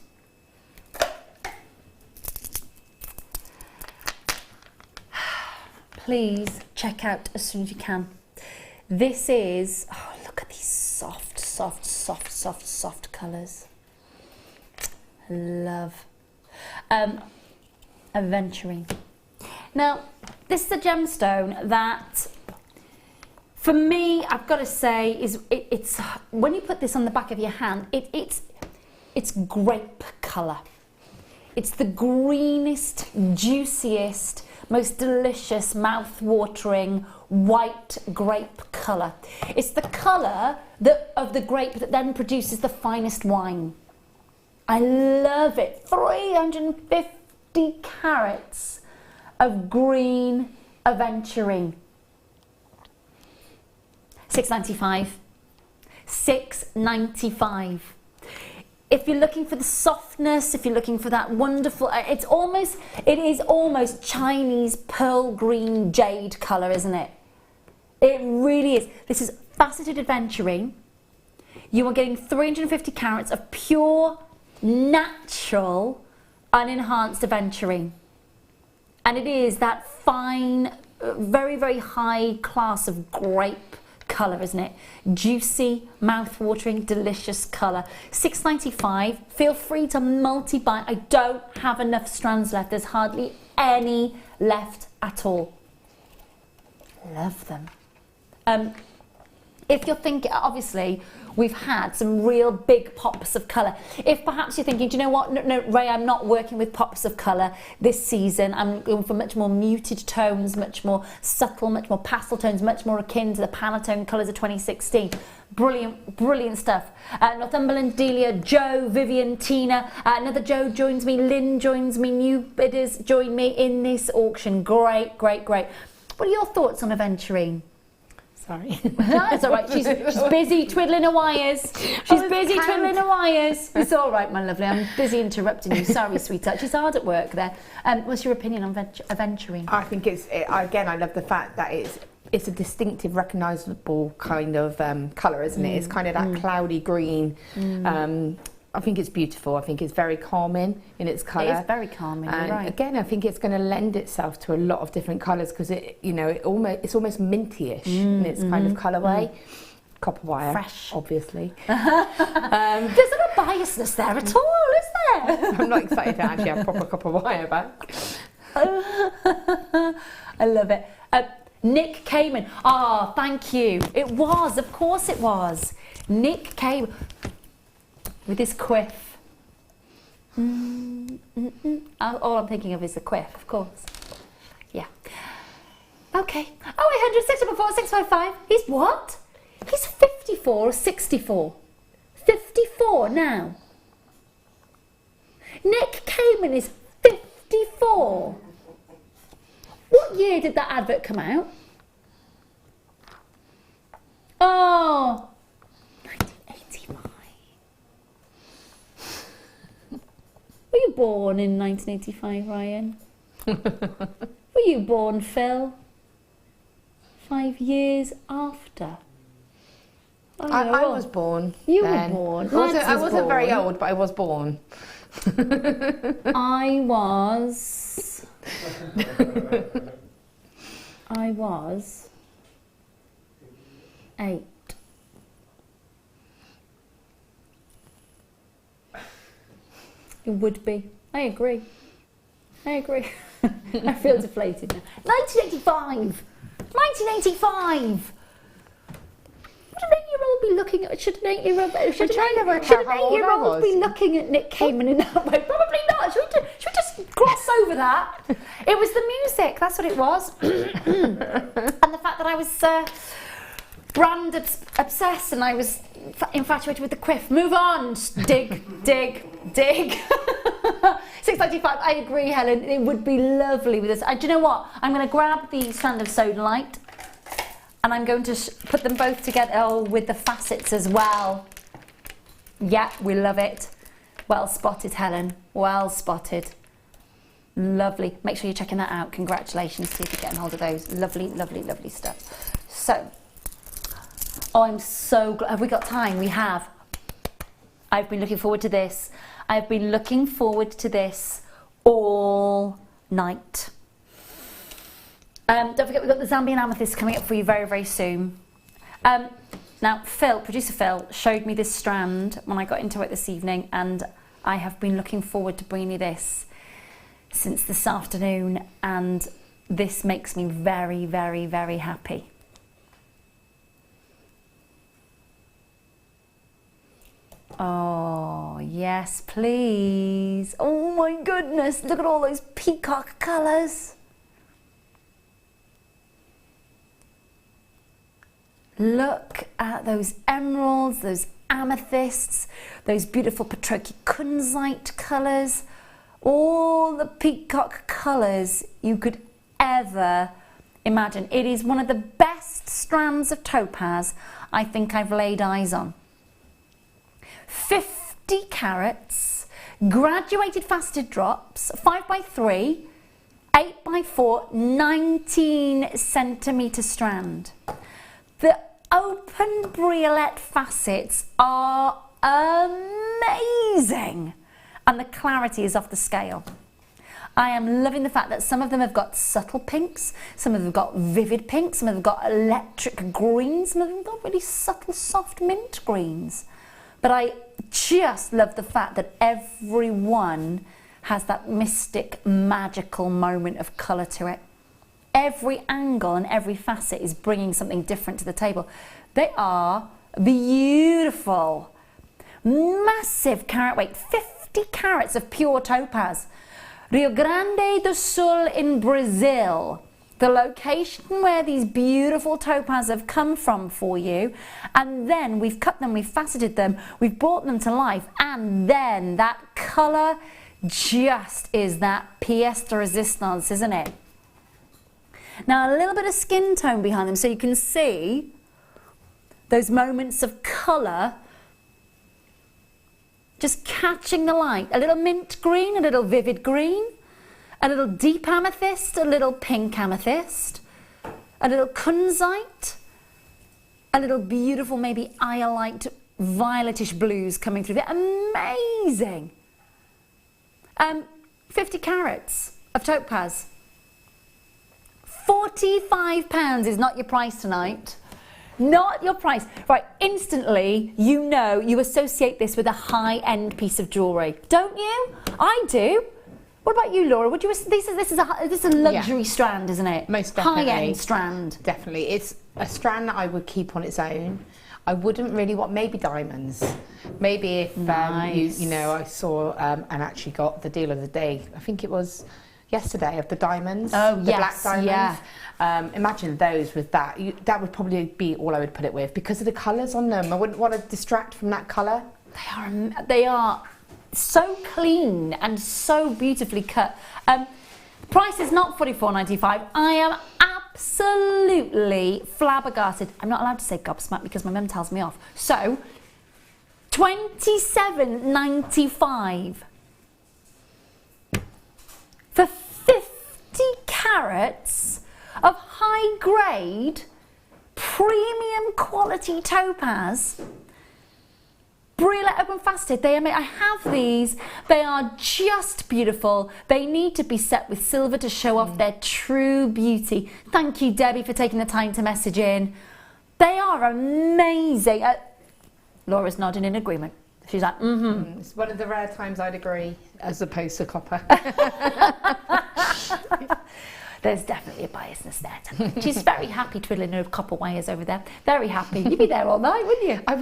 Please check out as soon as you can. This is, oh, look at these soft colours. Love. Aventurine. Now, this is a gemstone that, for me, I've got to say, it's when you put this on the back of your hand, it's grape colour. It's the greenest, juiciest, most delicious, mouth-watering white grape colour. It's the colour of the grape that then produces the finest wine. I love it. 350 carats of green aventurine. $6.95. $6.95. If you're looking for the softness, if you're looking for that wonderful, it is almost Chinese pearl green jade colour, isn't it? It really is. This is faceted aventurine. You are getting 350 carats of pure, natural, unenhanced aventurine. And it is that fine, very, very high class of grape colour, isn't it? Juicy, mouth-watering, delicious colour. $6.95. Feel free to multi-buy. I don't have enough strands left. There's hardly any left at all. Love them. If you're thinking, obviously, we've had some real big pops of colour. If perhaps you're thinking, do you know what, no, Rae, I'm not working with pops of colour this season. I'm going for much more muted tones, much more subtle, much more pastel tones, much more akin to the Pantone colours of 2016. Brilliant, brilliant stuff. Northumberland, Delia, Jo, Vivian, Tina, another Jo joins me, Lynn joins me, new bidders join me in this auction. Great, great, great. What are your thoughts on Aventurine? Sorry. That's all right. She's busy twiddling her wires. She's busy twiddling her wires. It's all right, my lovely. I'm busy interrupting you. Sorry, sweetheart. She's hard at work there. What's your opinion on Aventurine? I think again, I love the fact that it's a distinctive, recognisable kind of colour, isn't it? It's kind of that cloudy green. I think it's beautiful. I think it's very calming in its colour. It is very calming, and you're right. Again, I think it's going to lend itself to a lot of different colours because it's almost minty-ish in its kind of colourway. Copper wire, fresh, obviously. There's no biasness there at all, is there? I'm not excited to actually have proper copper wire back. I love it. Nick Kamen. Oh, thank you. It was, of course it was. Nick Kamen. With his quiff. All I'm thinking of is the quiff, of course. Yeah. Okay. 0800 644 655. He's what? He's 54 or 64? 54 now. Nick Kamen is 54. What year did that advert come out? Oh, 1985. Were you born in 1985, Ryan? Were you born, Phil? 5 years after. Oh, I was born. You then. were born. I wasn't very old, but I was born. I was 8. It would be. I agree. I feel deflated now. 1985! 1985! Should an 8-year-old be looking at? Should an 8-year-old be looking at Nick Kamen in that way? Probably not. Should we just gloss over that? It was the music. That's what it was, and the fact that I was brand obsessed and I was infatuated with the quiff. Move on. Dig. 695. I agree, Helen. It would be lovely with this. Do you know what? I'm going to grab the strand of Sodalite. And I'm going to put them both together with the facets as well. Yeah, we love it. Well spotted, Helen. Well spotted. Lovely. Make sure you're checking that out. Congratulations to you for getting hold of those. Lovely, lovely, lovely stuff. So, I'm so glad. Have we got time? We have. I've been looking forward to this. I've been looking forward to this all night. Don't forget, we've got the Zambian Amethyst coming up for you very, very soon. Now, producer Phil, showed me this strand when I got into it this evening, and I have been looking forward to bringing you this since this afternoon, and this makes me very, very, very happy. Oh, yes, please. Oh, my goodness. Look at all those peacock colours. Look at those emeralds, those amethysts, those beautiful Patroki kunzite colours, all the peacock colours you could ever imagine. It is one of the best strands of topaz I think I've laid eyes on. 50 carats, graduated faceted drops, 5x3, 8x4, 19 centimetre strand. The open briolette facets are amazing, and the clarity is off the scale. I am loving the fact that some of them have got subtle pinks, some of them have got vivid pinks, some of them have got electric greens, some of them have got really subtle, soft mint greens. But I just love the fact that every one has that mystic, magical moment of colour to it. Every angle and every facet is bringing something different to the table. They are beautiful. Massive carat weight, 50 carats of pure topaz. Rio Grande do Sul in Brazil. The location where these beautiful topaz have come from for you, and then we've cut them, we've faceted them, we've brought them to life, and then that colour just is that pièce de résistance, isn't it? Now a little bit of skin tone behind them so you can see those moments of colour just catching the light. A little mint green, a little vivid green, a little deep amethyst, a little pink amethyst, a little kunzite, a little beautiful maybe iolite violetish blues coming through there. Amazing. 50 carats of topaz. £45 is not your price tonight. Not your price. Right, instantly you know you associate this with a high-end piece of jewellery, don't you? I do. What about you, Laura? Would you? This is a luxury strand, isn't it? Most definitely. High-end strand. Definitely, it's a strand that I would keep on its own. I wouldn't really want maybe diamonds. Maybe if Nice. you know, I saw and actually got the deal of the day. I think it was yesterday of the diamonds. Oh, the yes, black diamonds. yeah. Imagine those with that. That would probably be all I would put it with because of the colours on them. I wouldn't want to distract from that colour. They are so clean and so beautifully cut. Price is not $44.95. I am absolutely flabbergasted. I'm not allowed to say gobsmacked because my mum tells me off. So, $27.95 for 50 carats of high grade, premium quality topaz. Brilliant, open faceted. I have these. They are just beautiful. They need to be set with silver to show off their true beauty. Thank you, Debbie, for taking the time to message in. They are amazing. Laura's nodding in agreement. She's like, mm-hmm. It's one of the rare times I'd agree, as opposed to copper. There's definitely a biasness there. She's very happy twiddling her copper wires over there. Very happy. You'd be there all night, wouldn't you? I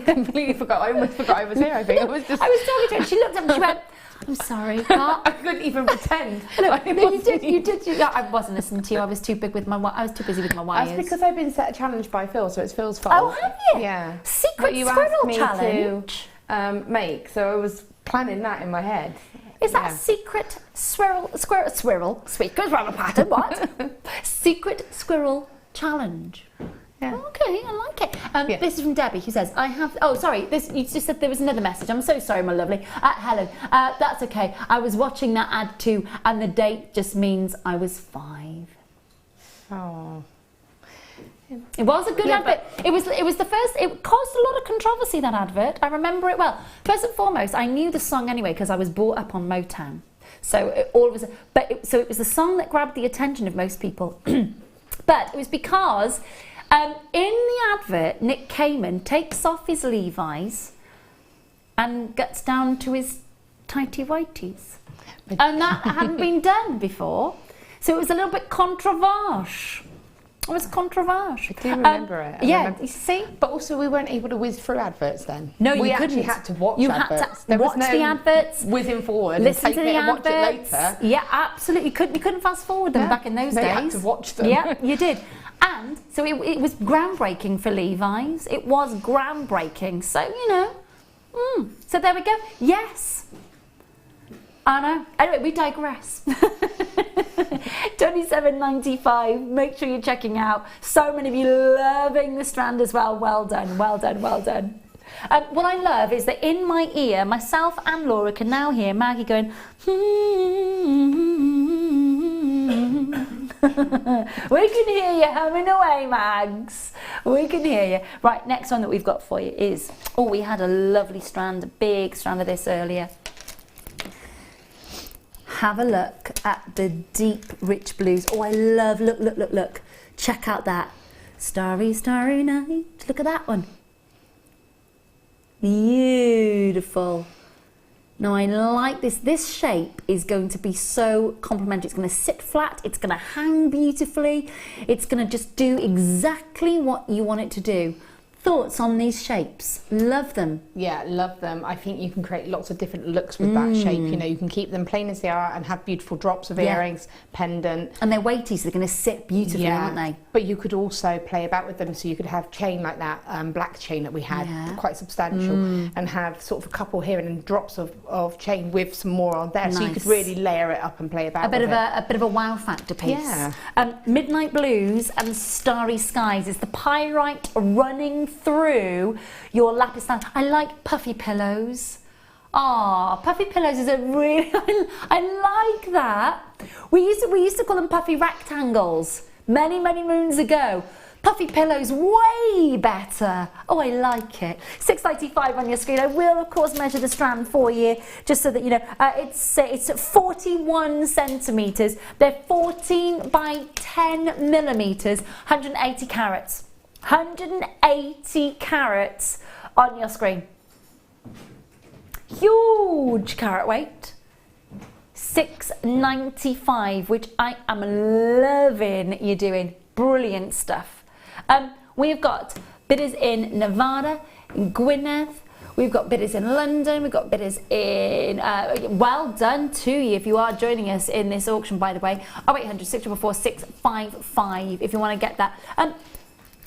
completely forgot. I almost forgot I was here, I think. I was talking to her and she looked up and she went, I'm sorry, Carl. I couldn't even pretend. You did. I wasn't listening to you. I was too big with my. I was too busy with my wires. That's because I've been set a challenge by Phil, so it's Phil's fault. Oh, have you? Yeah. Secret you squirrel asked me challenge. To make, so I was planning that in my head. Is that a secret squirrel pattern? What? Secret squirrel challenge. Yeah. Okay, I like it. This is from Debbie, who says, I have... Oh, sorry, you just said there was another message. I'm so sorry, my lovely. Helen, that's okay. I was watching that ad too, and the date just means I was 5. Oh. It was a good advert. It was the first. It caused a lot of controversy, that advert. I remember it well. First and foremost, I knew the song anyway because I was brought up on Motown. So it was the song that grabbed the attention of most people. But it was because in the advert, Nick Cayman takes off his Levi's and gets down to his tighty whities, and that hadn't been done before. So it was a little bit controversial. It was controversial. I do remember it. You see? But also we weren't able to whiz through adverts then. No, we you couldn't. actually had to watch You adverts. had to watch the adverts. Whizzing forward Listen and to take the it and watch adverts. it later. Yeah, absolutely. You couldn't fast forward them back in those days. You had to watch them. Yeah, you did. And so it was groundbreaking for Levi's. It was groundbreaking. So, So there we go. Yes. I know. Anyway, we digress. $27.95. Make sure you're checking out. So many of you loving the strand as well. Well done, well done, well done. What I love is that in my ear, myself and Laura can now hear Maggie going, We can hear you humming away, Mags. We can hear you. Right, next one that we've got for you is, we had a lovely strand, a big strand of this earlier. Have a look at the deep, rich blues. Oh, I love, look. Check out that. Starry, starry night. Look at that one. Beautiful. Now, I like this. This shape is going to be so complementary. It's going to sit flat. It's going to hang beautifully. It's going to just do exactly what you want it to do. Thoughts on these shapes? Love them. Yeah, love them. I think you can create lots of different looks with that shape. You know, you can keep them plain as they are and have beautiful drops of earrings, pendant. And they're weighty, so they're going to sit beautifully, aren't they? But you could also play about with them, so you could have chain like that black chain that we had, quite substantial, and have sort of a couple here and then drops of chain with some more on there. So you could really layer it up and play about with it. A bit of a wow factor piece. Yeah. Midnight Blues and Starry Skies is the pyrite running through your lapis lazuli. I like puffy pillows. Ah, puffy pillows is a really, I like that. We used to call them puffy rectangles many moons ago. Puffy pillows, way better. Oh, I like it. $6.95 on your screen. I will, of course, measure the strand for you, just so that you know. It's 41 centimetres. They're 14 by 10 millimetres, 180 carats. 180 carats on your screen. Huge carat weight. $6.95, which I am loving you doing. Brilliant stuff. We've got bidders in Nevada, in Gwynedd, we've got bidders in London, we've got bidders in, well done to you if you are joining us in this auction, by the way. 0800 644 655 if you want to get that.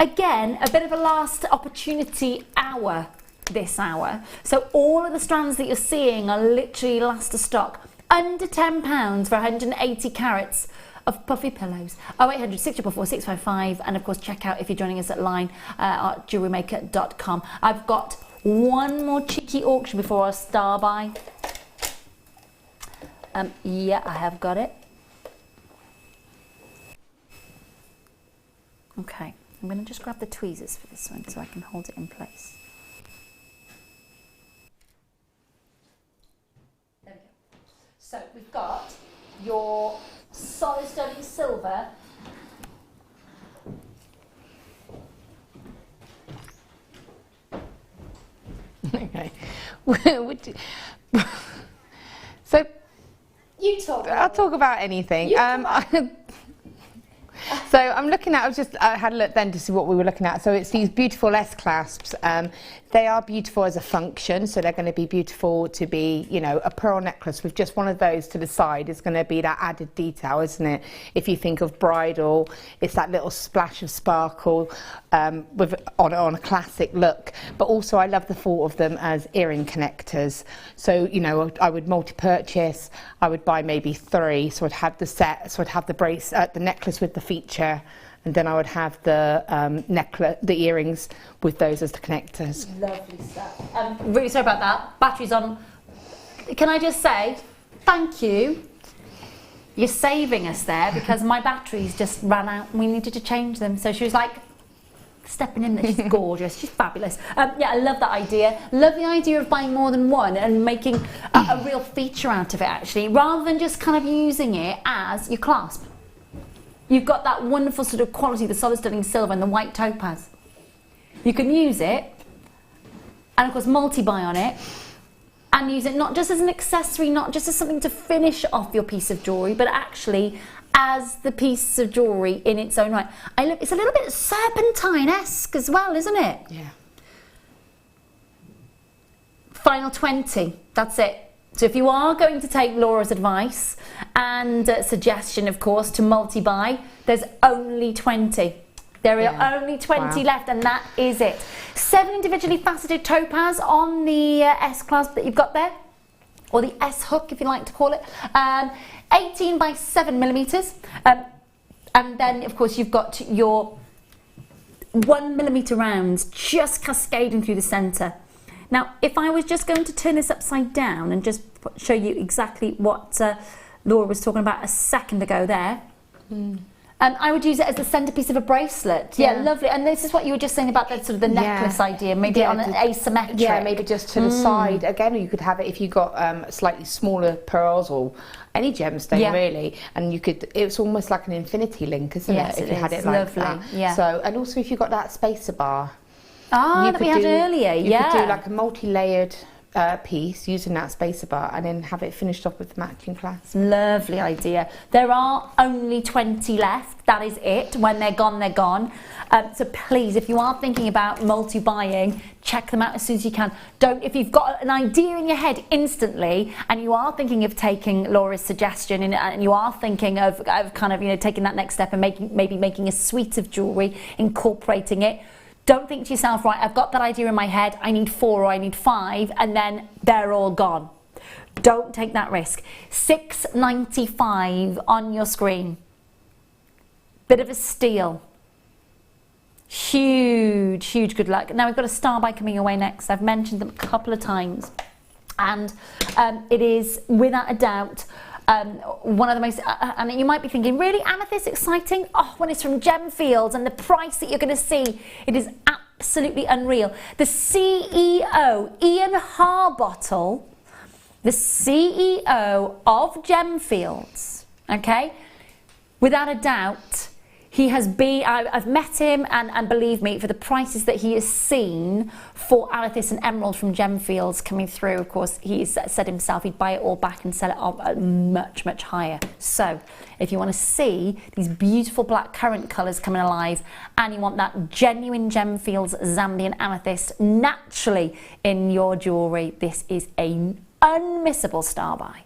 Again, a bit of a last opportunity hour this hour. So all of the strands that you're seeing are literally last to stock. Under £10 for 180 carats of puffy pillows. 0800 644 655, and of course check out if you're joining us at line at JewelleryMaker.com. I've got one more cheeky auction before our star buy. Yeah, I have got it. Okay, I'm going to just grab the tweezers for this one so I can hold it in place. There we go. So we've got your solid sterling silver. Okay. So you talk. I'll talk about anything. So I'm looking at, I had a look then to see what we were looking at. So it's these beautiful S-clasps. They are beautiful as a function, so they're going to be beautiful to be, you know, a pearl necklace with just one of those to the side is going to be that added detail, isn't it? If you think of bridal, it's that little splash of sparkle on a classic look. But also I love the thought of them as earring connectors. So, you know, I would multi-purchase, I would buy maybe 3, so I'd have the set, so I'd have the necklace with the feature, and then I would have the necklace, the earrings with those as the connectors. Lovely stuff. Really sorry about that. Battery's on. Can I just say, thank you. You're saving us there because my batteries just ran out and we needed to change them. So she was like, stepping in there. She's gorgeous. She's fabulous. Yeah, I love that idea. Love the idea of buying more than one and making a real feature out of it, actually, rather than just kind of using it as your clasp. You've got that wonderful sort of quality, the solid sterling silver and the white topaz. You can use it, and of course multi-buy on it, and use it not just as an accessory, not just as something to finish off your piece of jewellery, but actually as the piece of jewellery in its own right. It's a little bit serpentine-esque as well, isn't it? Yeah. Final 20, that's it. So if you are going to take Laura's advice and suggestion, of course, to multi-buy, there's only 20. There are only 20 left, and that is it. 7 individually faceted topaz on the S-clasp that you've got there, or the S-hook, if you like to call it. 18 by 7 millimetres. And then, of course, you've got your 1 millimetre rounds just cascading through the centre. Now, if I was just going to turn this upside down and just show you exactly what Laura was talking about a second ago there, I would use it as the centerpiece of a bracelet. Yeah, lovely. And this is what you were just saying about the sort of the necklace idea, maybe on an asymmetric. Yeah, maybe just to the side. Again, you could have it if you got slightly smaller pearls or any gemstone really, and you could. It's almost like an infinity link, isn't it? If you had it like that. Yeah. So, and also if you got that spacer bar. Ah, that we had earlier, You could do like a multi-layered piece using that spacer bar and then have it finished off with the matching clasp. Lovely idea. There are only 20 left. That is it. When they're gone, they're gone. So please, if you are thinking about multi-buying, check them out as soon as you can. If you've got an idea in your head instantly and you are thinking of taking Laura's suggestion and you are thinking of kind of, you know, taking that next step and maybe making a suite of jewellery, incorporating it, don't think to yourself, right, I've got that idea in my head, I need 4 or I need 5, and then they're all gone. Don't take that risk. $6.95 on your screen. Bit of a steal. Huge, huge good luck. Now we've got a star buy coming away next. I've mentioned them a couple of times. And it is, without a doubt, one of the most, and you might be thinking, really, amethyst exciting? Oh, when it's from Gemfields and the price that you're going to see, it is absolutely unreal. The CEO, Ian Harbottle, the CEO of Gemfields, okay, without a doubt, he has been, I've met him, and believe me, for the prices that he has seen for amethyst and emerald from Gemfields coming through, of course, he said himself he'd buy it all back and sell it on much, much higher. So if you want to see these beautiful black currant colours coming alive and you want that genuine Gemfields Zambian amethyst naturally in your jewellery, this is an unmissable star buy.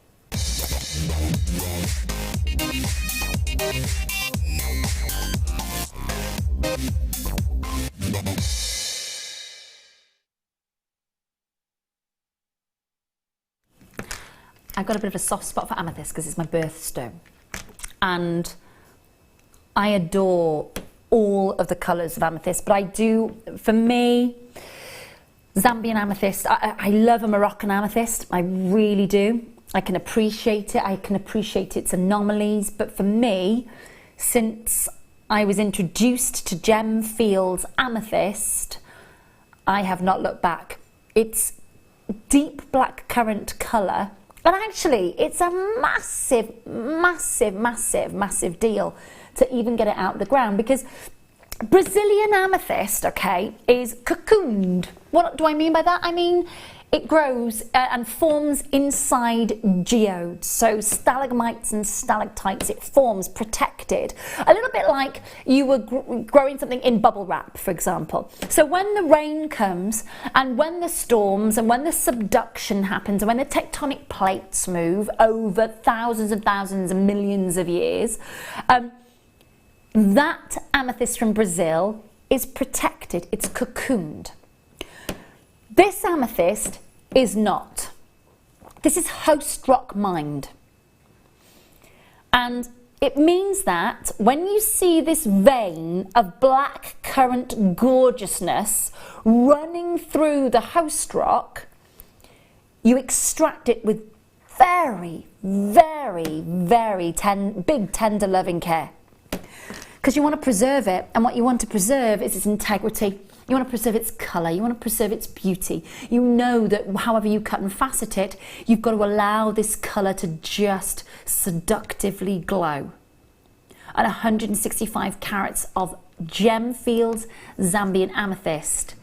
I've got a bit of a soft spot for amethyst because it's my birthstone, and I adore all of the colours of amethyst, but I do, for me, Zambian amethyst, I love a Moroccan amethyst, I really do. I can appreciate it, I can appreciate its anomalies, but for me, since I was introduced to Gemfields amethyst, I have not looked back. It's deep black currant colour, and actually it's a massive, massive, massive, massive deal to even get it out of the ground, because Brazilian amethyst, okay, is cocooned. What do I mean by that? I mean it grows and forms inside geodes, so stalagmites and stalactites. It forms protected, a little bit like you were growing something in bubble wrap, for example. So when the rain comes and when the storms and when the subduction happens and when the tectonic plates move over thousands and thousands and millions of years, that amethyst from Brazil is protected, it's cocooned. This amethyst is not. This is host rock mined. And it means that when you see this vein of black currant gorgeousness running through the host rock, you extract it with very, very, very big, tender, loving care. Because you want to preserve it, and what you want to preserve is its integrity. You want to preserve its colour, you want to preserve its beauty. You know that however you cut and facet it, you've got to allow this colour to just seductively glow. And 165 carats of Gemfields Zambian amethyst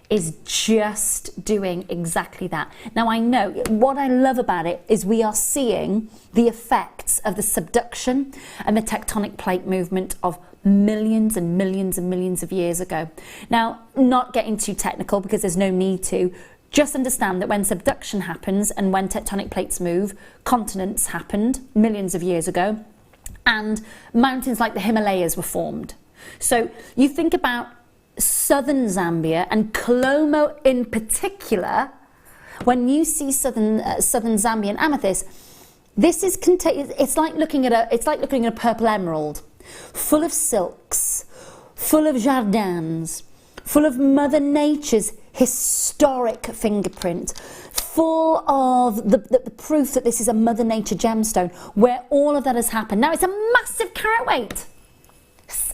is just doing exactly that. Now I know, what I love about it is we are seeing the effects of the subduction and the tectonic plate movement of millions and millions and millions of years ago. Now, not getting too technical because there's no need to, just understand that when subduction happens and when tectonic plates move, continents happened millions of years ago, and mountains like the Himalayas were formed. So you think about southern Zambia and Kalomo in particular, when you see southern Zambian amethyst, this is it's like looking at a purple emerald, full of silks, full of jardins, full of Mother Nature's historic fingerprint, full of the proof that this is a Mother Nature gemstone, where all of that has happened. Now, it's a massive carat weight.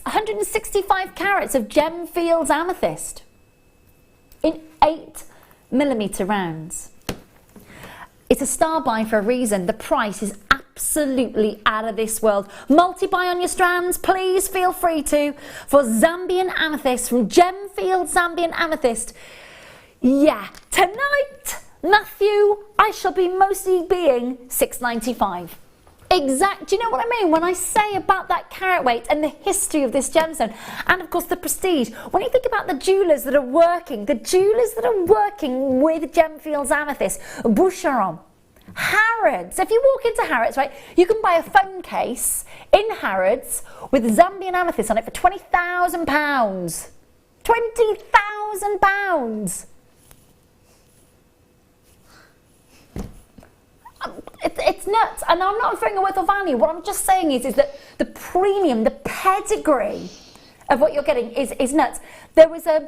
165 carats of Gemfields amethyst in 8mm rounds. It's a star buy for a reason. The price is absolutely out of this world. Multi-buy on your strands, please feel free to, for Zambian amethyst from Gemfields Zambian amethyst. Yeah, tonight Matthew, I shall be mostly being £6.95. Exact. Do you know what I mean when I say about that carat weight and the history of this gemstone, and of course the prestige? When you think about the jewellers that are working, with Gemfields Amethyst, Boucheron, Harrods. If you walk into Harrods, right, you can buy a phone case in Harrods with Zambian amethyst on it for £20,000. £20,000. It's nuts, and I'm not throwing a worth of value. What I'm just saying is that the premium, the pedigree of what you're getting is nuts. There was an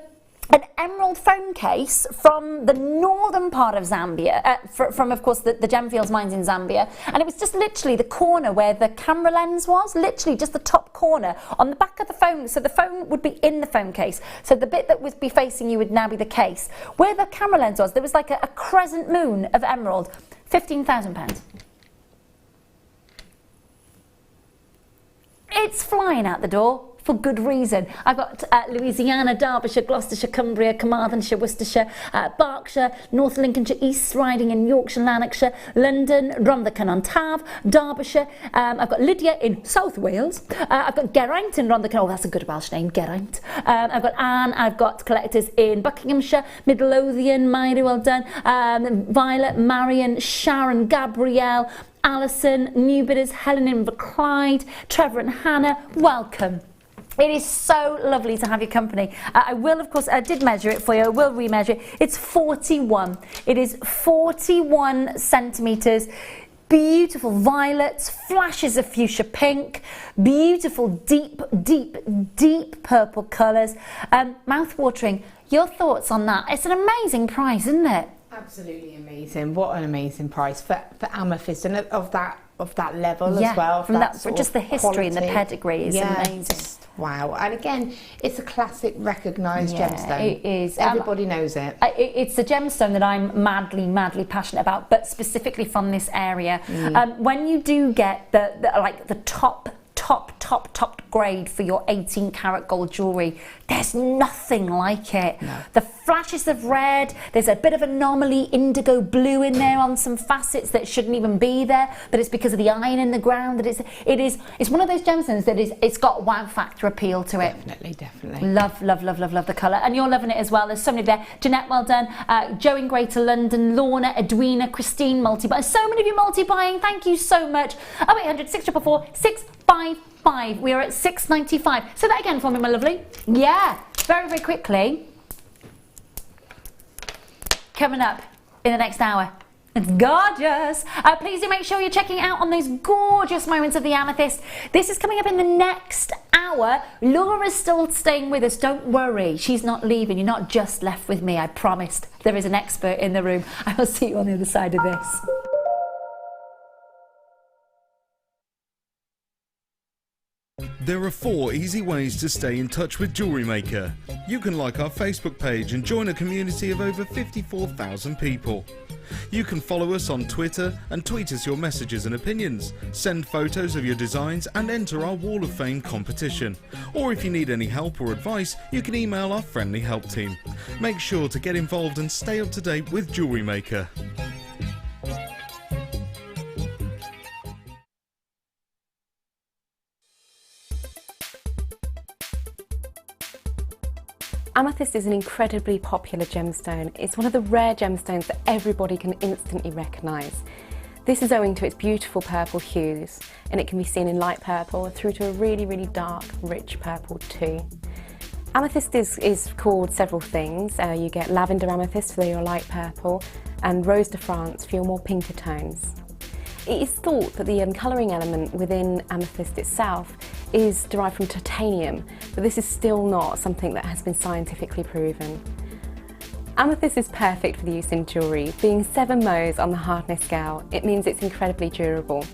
emerald phone case from the northern part of Zambia, from of course the Gemfields mines in Zambia, and it was just literally the corner where the camera lens was, literally just the top corner on the back of the phone. So the phone would be in the phone case, so the bit that would be facing you would now be the case. Where the camera lens was, there was like a crescent moon of emerald. £15,000. It's flying out the door for good reason. I've got Louisiana, Derbyshire, Gloucestershire, Cumbria, Carmarthenshire, Worcestershire, Berkshire, North Lincolnshire, East Riding in Yorkshire, Lanarkshire, London, Rhondda-Cynon-Taf, Derbyshire. I've got Lydia in South Wales. I've got Geraint in Rhondda-Cynon. Oh, that's a good Welsh name, Geraint. I've got Anne. I've got collectors in Buckinghamshire, Midlothian, Mairi, well done. Violet, Marion, Sharon, Gabrielle, Alison, New Bidders, Helen in Clyde, Trevor and Hannah. Welcome. It is so lovely to have your company. I will, of course, I did measure it for you. I will remeasure it. It's 41. It is 41 centimetres. Beautiful violets, flashes of fuchsia pink, beautiful deep, deep, deep purple colours. Mouth-watering. Your thoughts on that? It's an amazing price, isn't it? Absolutely amazing. What an amazing price for amethyst, and of that level as well. From that just the history and the pedigree is amazing. Wow. And again, it's a classic recognised gemstone. It is. Everybody knows it. It's a gemstone that I'm madly, madly passionate about, but specifically from this area. When you do get the top grade for your 18 karat gold jewellery, there's nothing like it. No. The flashes of red, there's a bit of anomaly indigo blue in there on some facets that shouldn't even be there, but it's because of the iron in the ground that it's one of those gemstones that it's got wow factor appeal to it. Definitely. Love the colour, and you're loving it as well. There's so many there. Jeanette, well done. Joe in Greater London, Lorna, Edwina, Christine, multi-buying. So many of you multi-buying. Thank you so much. 0800 644 655. We are at £6.95. Say that again for me, my lovely. Yeah, very, very quickly. Coming up in the next hour. It's gorgeous. Please do make sure you're checking out on those gorgeous moments of the amethyst. This is coming up in the next hour. Laura's still staying with us. Don't worry, she's not leaving. You're not just left with me, I promised. There is an expert in the room. I will see you on the other side of this. There are 4 easy ways to stay in touch with Jewellery Maker. You can like our Facebook page and join a community of over 54,000 people. You can follow us on Twitter and tweet us your messages and opinions, send photos of your designs and enter our Wall of Fame competition. Or if you need any help or advice, you can email our friendly help team. Make sure to get involved and stay up to date with Jewellery Maker. Amethyst is an incredibly popular gemstone. It's one of the rare gemstones that everybody can instantly recognise. This is owing to its beautiful purple hues, and it can be seen in light purple through to a really, really dark, rich purple too. Amethyst is called several things. You get lavender amethyst for your light purple, and rose de France for your more pinker tones. It is thought that the colouring element within amethyst itself is derived from titanium, but this is still not something that has been scientifically proven. Amethyst is perfect for the use in jewellery. Being 7 Mohs on the hardness scale, it means it's incredibly durable.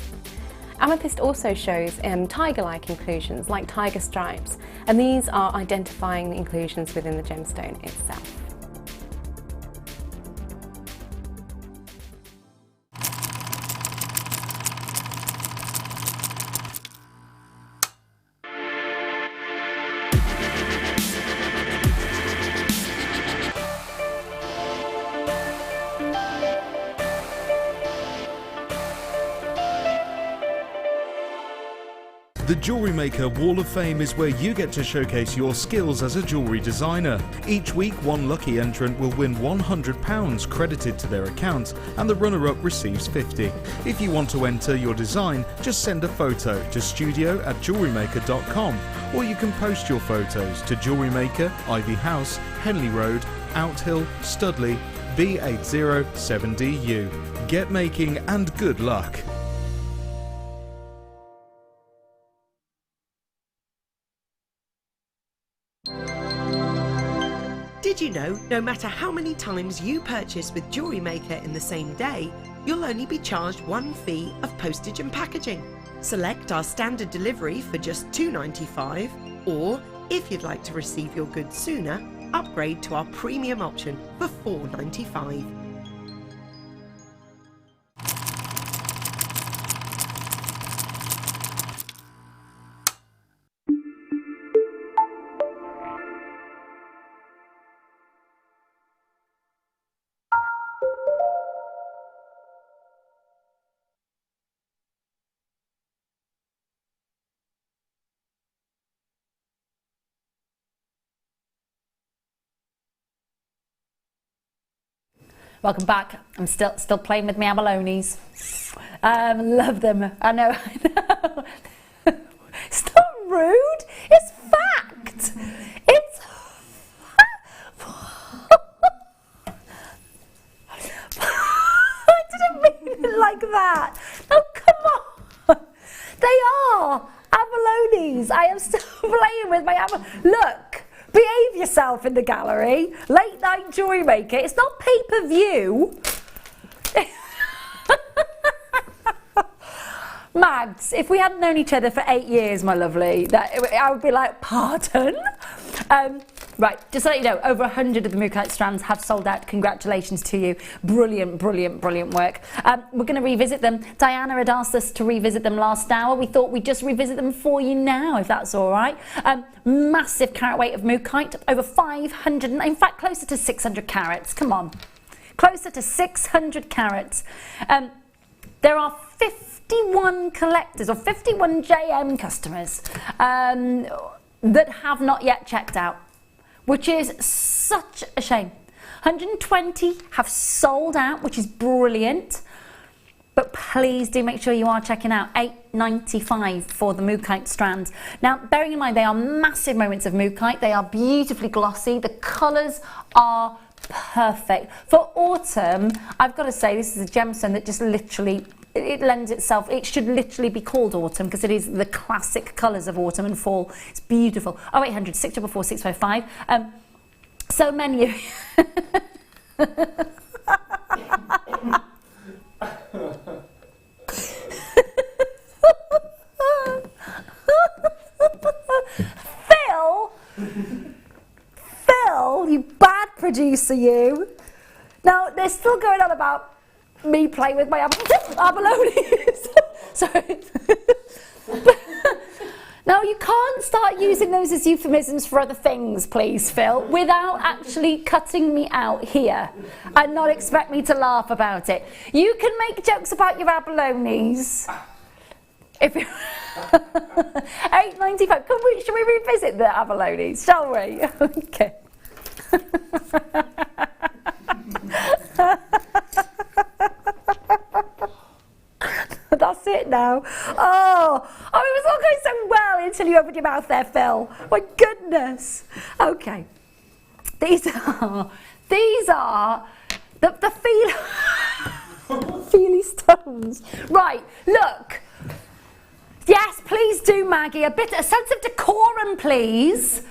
Amethyst also shows tiger-like inclusions, like tiger stripes, and these are identifying inclusions within the gemstone itself. The Jewellery Maker Wall of Fame is where you get to showcase your skills as a jewellery designer. Each week, one lucky entrant will win £100 credited to their account, and the runner-up receives 50. If you want to enter your design, just send a photo to studio@jewellerymaker.com, or you can post your photos to Jewellery Maker, Ivy House, Henley Road, Outhill, Studley, B807DU. Get making and good luck. Did you know, no matter how many times you purchase with Jewellery Maker in the same day, you'll only be charged one fee of postage and packaging. Select our standard delivery for just $2.95, or if you'd like to receive your goods sooner, upgrade to our premium option for $4.95. Welcome back. I'm still playing with my abalones. Love them. I know. It's not rude. It's fact. It's I didn't mean it like that. Oh, come on. They are abalones. I am still playing with my abalones. Look. Behave yourself in the gallery. Late night Jewellery Maker. It's not pay-per-view. Mags, if we hadn't known each other for 8 years, my lovely, I would be like, pardon? Right, just to let you know, over 100 of the Mookaite strands have sold out. Congratulations to you. Brilliant, brilliant, brilliant work. We're going to revisit them. Diana had asked us to revisit them last hour. We thought we'd just revisit them for you now, if that's all right. Massive carat weight of Mookaite, over 500, in fact, closer to 600 carats. Come on. Closer to 600 carats. There are 51 collectors, or 51 JM customers, that have not yet checked out, which is such a shame. 120 have sold out, which is brilliant. But please do make sure you are checking out $8.95 for the Mookaite strands. Now, bearing in mind they are massive moments of Mookaite, they are beautifully glossy, the colours are perfect. For autumn, I've got to say this is a gemstone that just literally, it lends itself, it should literally be called autumn because it is the classic colours of autumn and fall. It's beautiful. 0800 644 655. So many of you. Phil, you bad producer, you. Now, they're still going on about me playing with my abalones. Sorry. Now, you can't start using those as euphemisms for other things, please, Phil, without actually cutting me out here and not expect me to laugh about it. You can make jokes about your abalones. If you $8.95. Should we revisit the abalones, shall we? Okay. That's it now. Oh, it was all going so well until you opened your mouth there, Phil. My goodness. Okay. These are the feely stones. Right, look. Yes, please do, Maggie. A sense of decorum, please.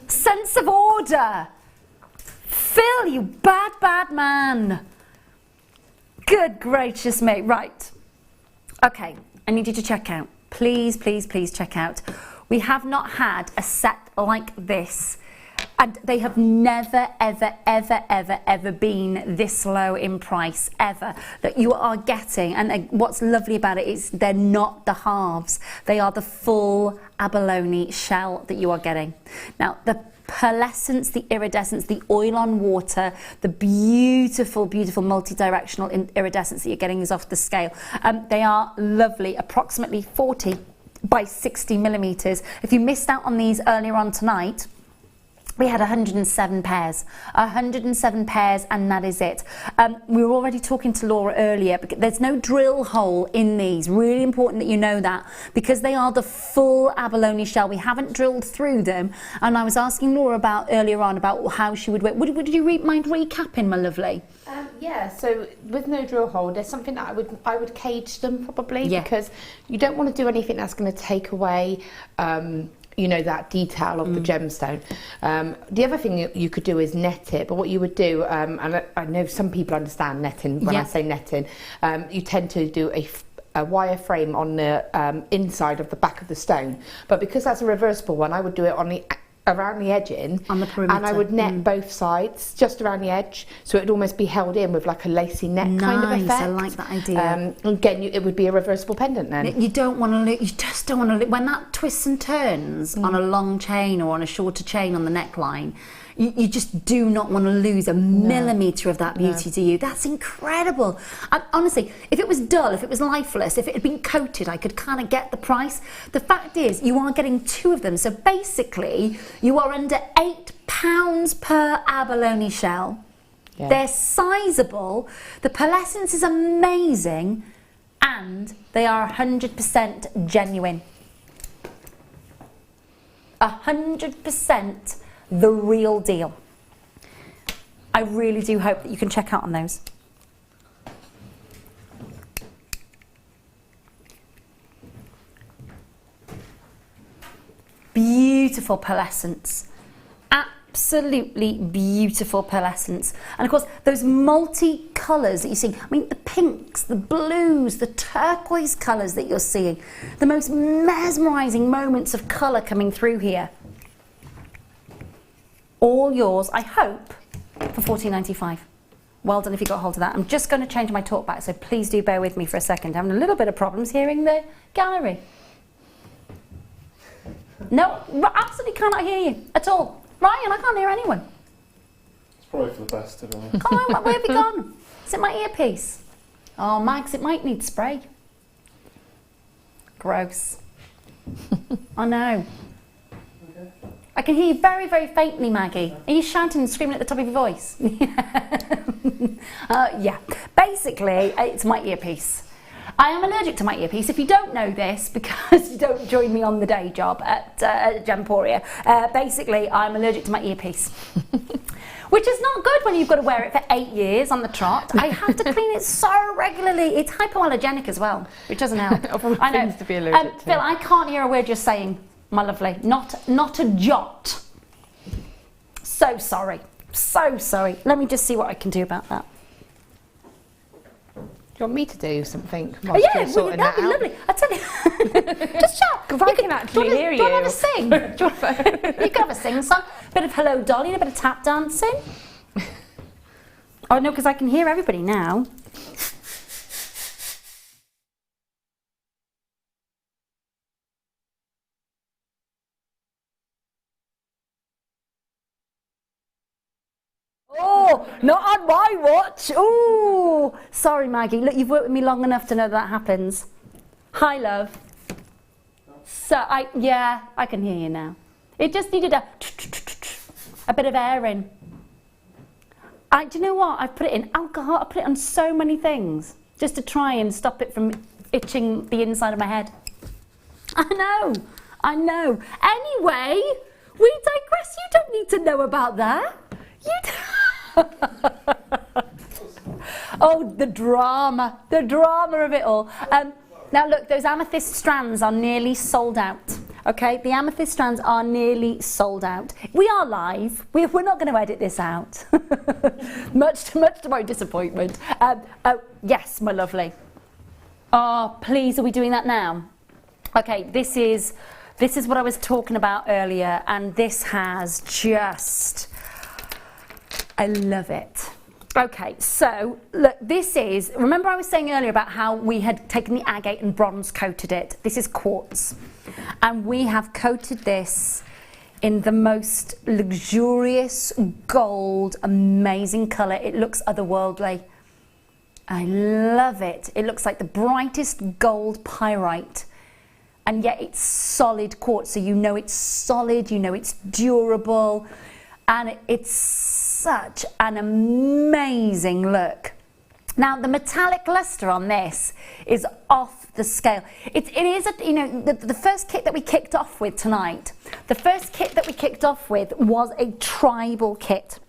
Sense of order. Phil, you bad man. Good gracious me. Right. Okay, I need you to check out. Please, please, please check out. We have not had a set like this. And they have never, ever, ever, ever, ever been this low in price, ever, that you are getting. And what's lovely about it is they're not the halves. They are the full abalone shell that you are getting. Now, the pearlescence, the iridescence, the oil on water, the beautiful, beautiful multi-directional iridescence that you're getting is off the scale. They are lovely, approximately 40 by 60 millimeters. If you missed out on these earlier on tonight, we had 107 pairs, 107 pairs, and that is it. We were already talking to Laura earlier, but there's no drill hole in these. Really important that you know that, because they are the full abalone shell. We haven't drilled through them, and I was asking Laura about earlier on about how she would wear. Would you mind recapping, my lovely? Yeah, so with no drill hole, there's something that I would cage them probably, Yeah. because you don't want to do anything that's going to take away you know, that detail of the gemstone. The other thing you could do is net it, but what you would do, and I know some people understand netting when I say netting, you tend to do a wire frame on the inside of the back of the stone, but because that's a reversible one, I would do it on the around the edging, on the perimeter, and I would net both sides just around the edge, so it'd almost be held in with like a lacy net kind of effect. I like that idea. Again, it would be a reversible pendant then. You don't want to. You just don't want to. When that twists and turns on a long chain or on a shorter chain on the neckline, you just do not want to lose a millimetre of that beauty, do you? That's incredible. And honestly, if it was dull, if it was lifeless, if it had been coated, I could kind of get the price. The fact is, you are getting 2 of them. So basically, you are under £8 per abalone shell. Yeah. They're sizable. The pearlescence is amazing. And they are 100% genuine. 100% the real deal. I really do hope that you can check out on those. Beautiful pearlescence. Absolutely beautiful pearlescence. And of course, those multi-colours that you see, I mean, the pinks, the blues, the turquoise colours that you're seeing, the most mesmerising moments of colour coming through here. All yours, I hope, for $14.95. Well done if you got hold of that. I'm just going to change my talk back, so please do bear with me for a second. I'm having a little bit of problems hearing the gallery. No, absolutely cannot hear you at all. Ryan, I can't hear anyone. It's probably for the best, to be honest. Come on, where have you gone? Is it my earpiece? Oh, Mags, it might need spray. Gross. I know. Okay. I can hear you very, very faintly, Maggie. Are you shouting and screaming at the top of your voice? Yeah. Basically, it's my earpiece. I am allergic to my earpiece. If you don't know this, because you don't join me on the day job at Gemporia, basically I'm allergic to my earpiece. Which is not good when you've got to wear it for 8 years on the trot. I have to clean it so regularly. It's hypoallergenic as well, which doesn't help. I know. To be allergic to. Phil, I can't hear a word you're saying, my lovely. Not a jot. So sorry. So sorry. Let me just see what I can do about that. Do you want me to do something? Oh, yeah, that'd be lovely. I tell you, just chat. Because I can actually hear you. Do you want to have a sing? You can have a sing song. A bit of Hello Dolly and a bit of tap dancing. Oh no, because I can hear everybody now. Oh, not on my watch. Oh, sorry, Maggie. Look, you've worked with me long enough to know that happens. Hi, love. So, yeah, I can hear you now. It just needed a bit of air in. Do you know what? I've put it in alcohol. I put it on so many things just to try and stop it from itching the inside of my head. I know. Anyway, we digress. You don't need to know about that. Oh, the drama of it all. Now look, those amethyst strands are nearly sold out. Okay, the amethyst strands are nearly sold out. We are live. We're not going to edit this out. much to my disappointment. Oh, yes, my lovely. Oh, please, are we doing that now? Okay, this is what I was talking about earlier, and this has just... I love it. Okay, so look, this is, remember I was saying earlier about how we had taken the agate and bronze coated it. This is quartz. And we have coated this in the most luxurious gold, amazing colour. It looks otherworldly. I love it. It looks like the brightest gold pyrite. and yet it's solid quartz, so you know it's solid, you know it's durable, and it's such an amazing look. Now the metallic luster on this is off the scale. It is, you know, the first kit that we kicked off with tonight, the first kit that we kicked off with was a tribal kit.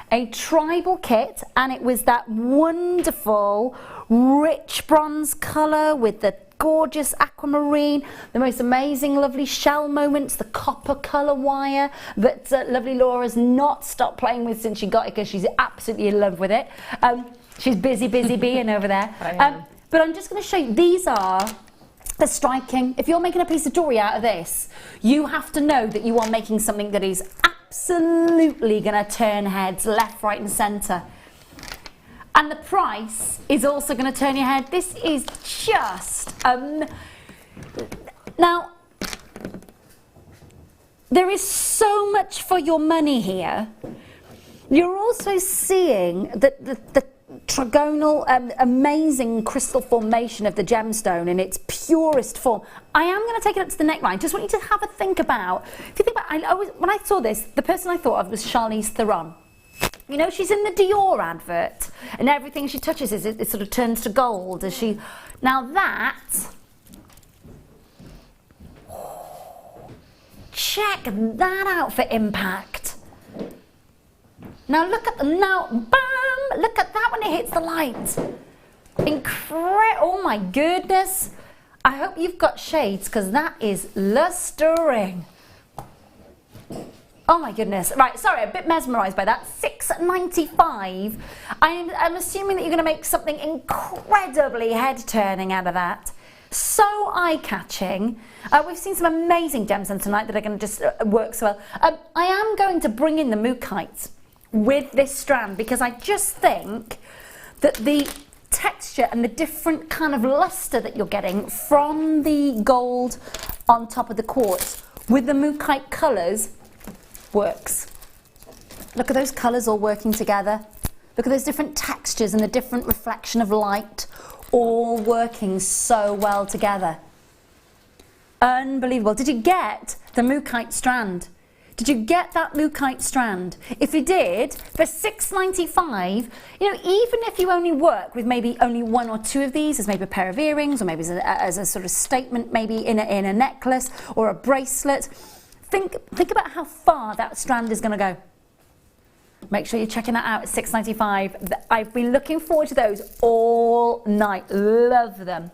A tribal kit, and it was that wonderful rich bronze colour with the gorgeous aquamarine, the most amazing lovely shell moments, the copper colour wire that lovely Laura's not stopped playing with since she got it, because she's absolutely in love with it. She's busy being over there. But I'm just going to show you, these are the striking. If you're making a piece of jewellery out of this, you have to know that you are making something that is absolutely going to turn heads left, right and centre. And the price is also going to turn your head. This is just now there is so much for your money here. You're also seeing that the trigonal amazing crystal formation of the gemstone in its purest form. I am going to take it up to the neckline. Just want you to have a think about, if you think about, when I saw this, the person I thought of was Charlize Theron. You know, she's in the Dior advert, and everything she touches it sort of turns to gold as she. Now that, check that out for impact. Now look at bam! Look at that when it hits the light. Oh my goodness! I hope you've got shades, because that is lustering. Oh my goodness. Right, sorry, a bit mesmerised by that. $6.95. I'm assuming that you're going to make something incredibly head-turning out of that. So eye-catching. We've seen some amazing gemstones tonight that are going to just work so well. I am going to bring in the mookites with this strand, because I just think that the texture and the different kind of luster that you're getting from the gold on top of the quartz with the mookite colours works. Look at those colours all working together. Look at those different textures and the different reflection of light all working so well together. Unbelievable. Did you get the mookite strand? Did you get that mookite strand? If you did, for $6.95, you know, even if you only work with maybe only one or two of these as maybe a pair of earrings, or maybe as a sort of statement, maybe in a necklace or a bracelet, think about how far that strand is going to go. Make sure you're checking that out at $6.95. I've been looking forward to those all night. Love them.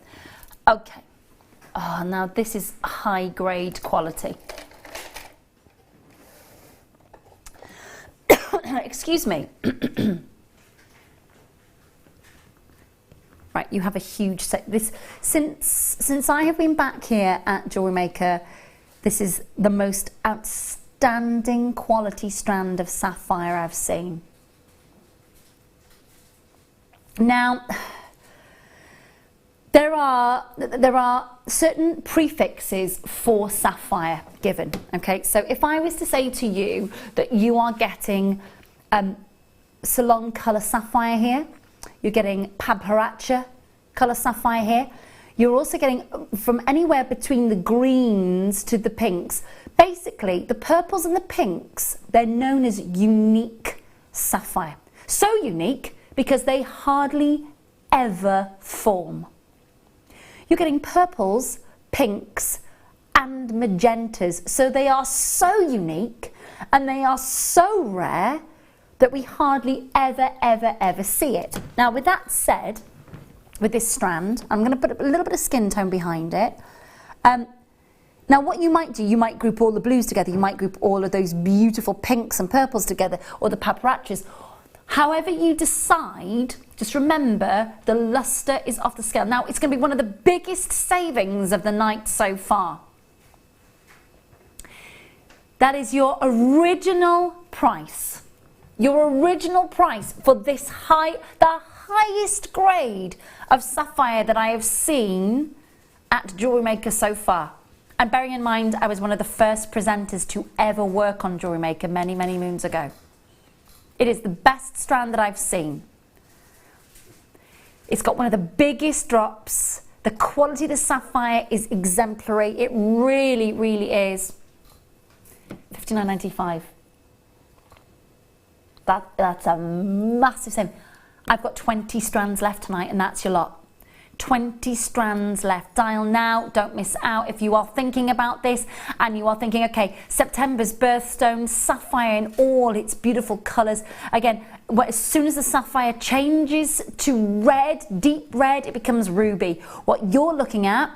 Okay. Oh, now this is high grade quality. Excuse me. Right, you have a huge set. This since I have been back here at Jewellery Maker, this is the most outstanding quality strand of sapphire I've seen. Now, there are certain prefixes for sapphire given, okay? So if I was to say to you that you are getting Salon colour sapphire here, you're getting Pabharacha colour sapphire here, you're also getting from anywhere between the greens to the pinks. Basically, the purples and the pinks, they're known as unique sapphire. So unique because they hardly ever form. You're getting purples, pinks, and magentas. So they are so unique and they are so rare that we hardly ever see it. Now, with that said, with this strand, I'm going to put a little bit of skin tone behind it. Now, what you might do, you might group all the blues together. You might group all of those beautiful pinks and purples together, or the paparachas. However you decide, just remember the luster is off the scale. Now, it's going to be one of the biggest savings of the night so far. That is your original price. Your original price for this the highest grade of sapphire that I have seen at Jewellery Maker so far. And bearing in mind, I was one of the first presenters to ever work on Jewellery Maker many moons ago. It is the best strand that I've seen. It's got one of the biggest drops The quality of the sapphire is exemplary. It really, really is. $59.95. That's a massive saving. I've got 20 strands left tonight, and that's your lot. 20 strands left. Dial now, don't miss out. If you are thinking about this and you are thinking, okay, September's birthstone, sapphire in all its beautiful colours. Again, as soon as the sapphire changes to red, deep red, it becomes ruby. What you're looking at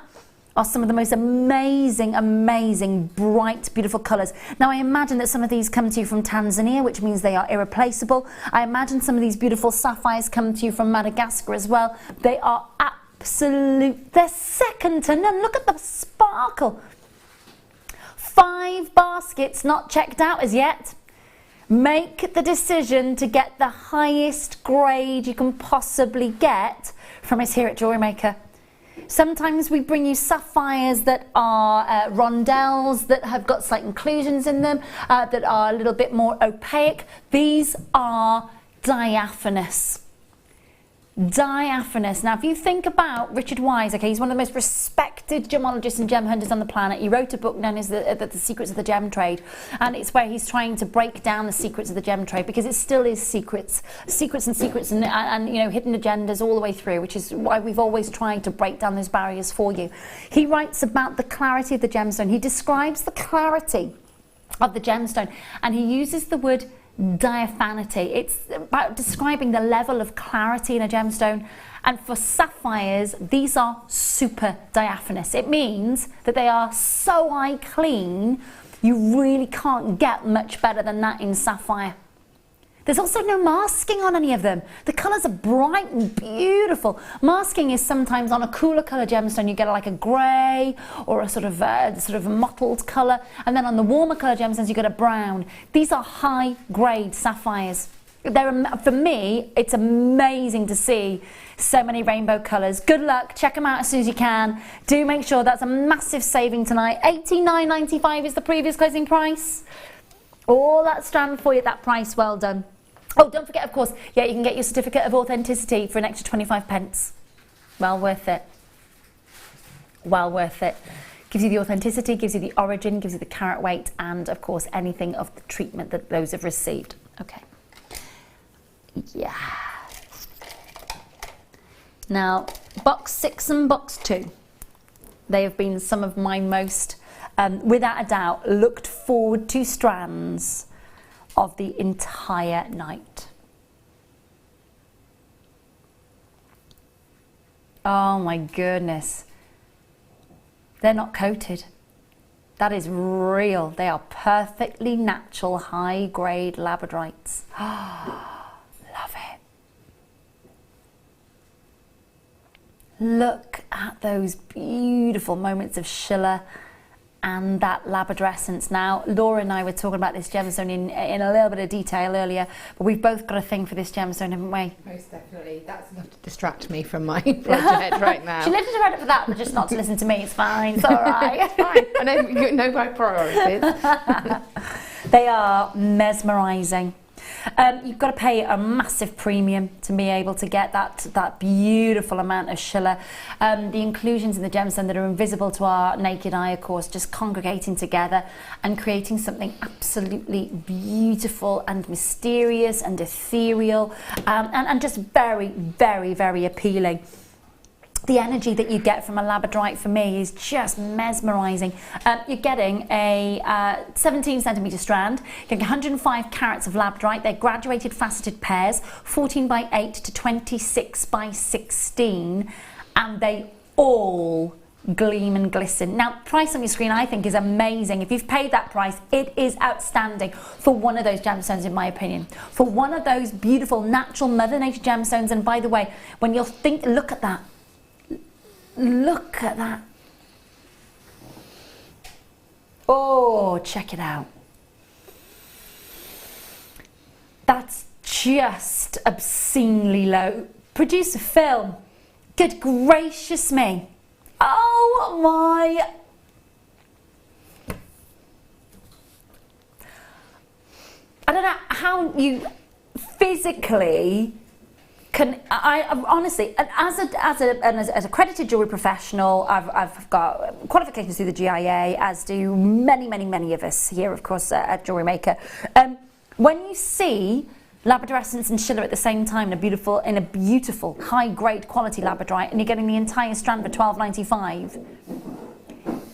are some of the most amazing, amazing, bright, beautiful colours. Now, I imagine that some of these come to you from Tanzania, which means they are irreplaceable. I imagine some of these beautiful sapphires come to you from Madagascar as well. They are absolute, they're second to none. Look at the sparkle. 5 baskets not checked out as yet. Make the decision to get the highest grade you can possibly get from us here at Jewellery Maker. Sometimes we bring you sapphires that are rondelles, that have got slight inclusions in them, that are a little bit more opaque. These are diaphanous. Diaphanous. Now, if you think about Richard Wise, okay, he's one of the most respected gemologists and gem hunters on the planet. He wrote a book known as the Secrets of the Gem Trade, and it's where he's trying to break down the secrets of the gem trade, because it still is secrets and you know, hidden agendas all the way through, which is why we've always tried to break down those barriers for you. He writes about the clarity of the gemstone. He describes the clarity of the gemstone, and he uses the word diaphanity. It's about describing the level of clarity in a gemstone, and for sapphires these are super diaphanous. It means that they are so eye clean, you really can't get much better than that in sapphire. There's also no masking on any of them. The colours are bright and beautiful. Masking is sometimes on a cooler colour gemstone. You get like a grey or a sort of mottled colour, and then on the warmer colour gemstones you get a brown. These are high grade sapphires. For me, it's amazing to see so many rainbow colours. Good luck. Check them out as soon as you can. Do make sure that's a massive saving tonight. $89.95 is the previous closing price. All that strand for you at that price. Well done. Oh, don't forget, of course, yeah, you can get your certificate of authenticity for an extra 25 pence. Well worth it. Well worth it. Gives you the authenticity, gives you the origin, gives you the carat weight, and of course anything of the treatment that those have received. Okay. Yeah. Now, box 6 and box 2. They have been some of my most, without a doubt, looked forward to strands of the entire night. Oh my goodness. They're not coated. That is real. They are perfectly natural, high-grade labradorites. Love it. Look at those beautiful moments of Schiller and that labradorescence. Now, Laura and I were talking about this gemstone in a little bit of detail earlier, but we've both got a thing for this gemstone, haven't we? Most definitely. That's enough to distract me from my project right now. She lifted her head up for that, but just not to listen to me. It's fine. It's all right. It's fine. I know my priorities. They are mesmerising. You've got to pay a massive premium to be able to get that beautiful amount of Schiller. The inclusions in the gemstone that are invisible to our naked eye, of course, just congregating together and creating something absolutely beautiful and mysterious and ethereal, and just very, very, very appealing. The energy that you get from a labradorite for me is just mesmerising. You're getting a 17 centimetre strand, you're getting 105 carats of labradorite. They're graduated faceted pairs, 14 by 8 to 26 by 16, and they all gleam and glisten. Now, price on your screen I think is amazing. If you've paid that price, it is outstanding for one of those gemstones, in my opinion. For one of those beautiful natural Mother Nature gemstones. And by the way, when you'll think, look at that. Look at that. Oh, check it out. That's just obscenely low. Producer Phil, good gracious me. Oh my. I don't know how you physically I honestly, as a accredited jewellery professional, I've got qualifications through the GIA, as do many of us here, of course, at Jewellery Maker. When you see Labradoressence and Schiller at the same time in a beautiful high-grade quality labradorite, and you're getting the entire strand for $12.95,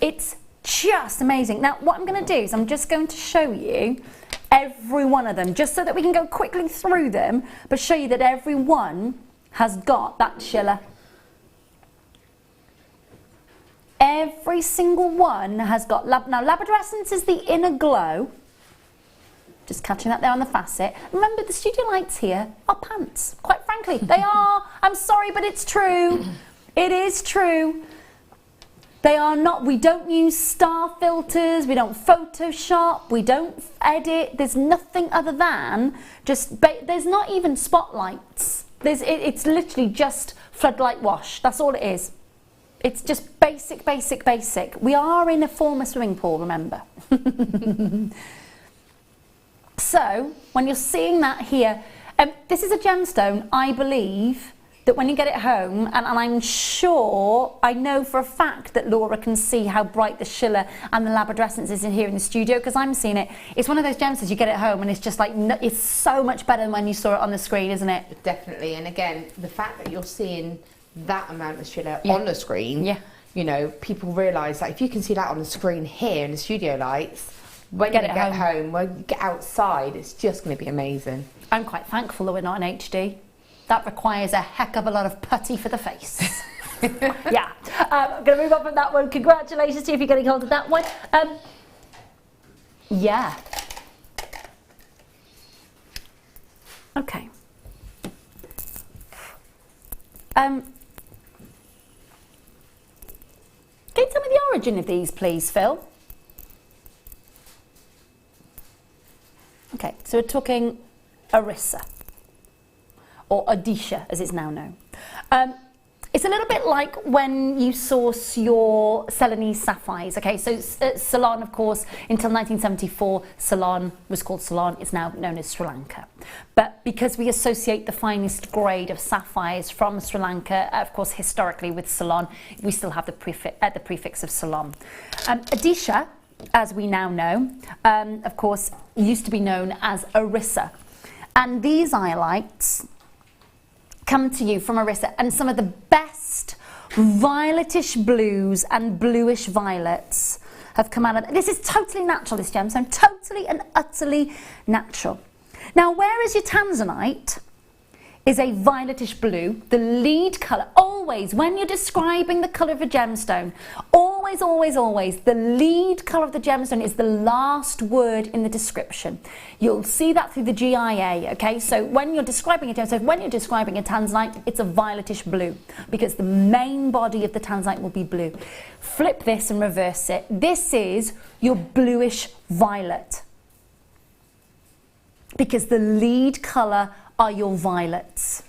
it's just amazing. Now, what I'm going to do is I'm just going to show you every one of them, just so that we can go quickly through them, but show you that every one has got that Schiller. Every single one has got now Labradoressence is the inner glow. Just catching that there on the facet. Remember, the studio lights here are pants. Quite frankly, they are. I'm sorry, but it's true. It is true. They are not. We don't use star filters. We don't Photoshop. We don't edit. There's nothing other than just. There's not even spotlights. It's literally just floodlight wash. That's all it is. It's just basic. We are in a former swimming pool, remember. So, when you're seeing that here, this is a gemstone, I believe, that when you get it home, and I'm sure, I know for a fact that Laura can see how bright the Schiller and the Labradoressence is in here in the studio, because I'm seeing it. It's one of those gemstones you get it home and it's just like, it's so much better than when you saw it on the screen, isn't it? Definitely, and again, the fact that you're seeing that amount of Schiller on the screen, you know, people realise that if you can see that on the screen here in the studio lights, when you get home, when you get outside, it's just going to be amazing. I'm quite thankful that we're not in HD. That requires a heck of a lot of putty for the face. Yeah. I'm going to move on from that one. Congratulations to you if you're getting hold of that one. Yeah. Okay. Can you tell me the origin of these, please, Phil? Okay, so we're talking Orissa, or Odisha as it's now known. It's a little bit like when you source your Ceylonese sapphires. Okay, so Ceylon, of course, until 1974, Ceylon was called Ceylon. It's now known as Sri Lanka. But because we associate the finest grade of sapphires from Sri Lanka, of course, historically with Ceylon, we still have the prefix of Ceylon. Odisha, as we now know, of course, used to be known as Orissa. And these iolites come to you from Orissa, and some of the best violetish blues and bluish violets have come out of this. Is totally natural, this gemstone, totally and utterly natural. Now, whereas your tanzanite is a violetish blue, the lead colour, always, when you're describing the colour of a gemstone, always, the lead colour of the gemstone is the last word in the description. You'll see that through the GIA, okay? So when you're describing a gemstone, when you're describing a tanzanite, it's a violetish blue, because the main body of the tanzanite will be blue. Flip this and reverse it. This is your bluish violet, because the lead colour are your violets.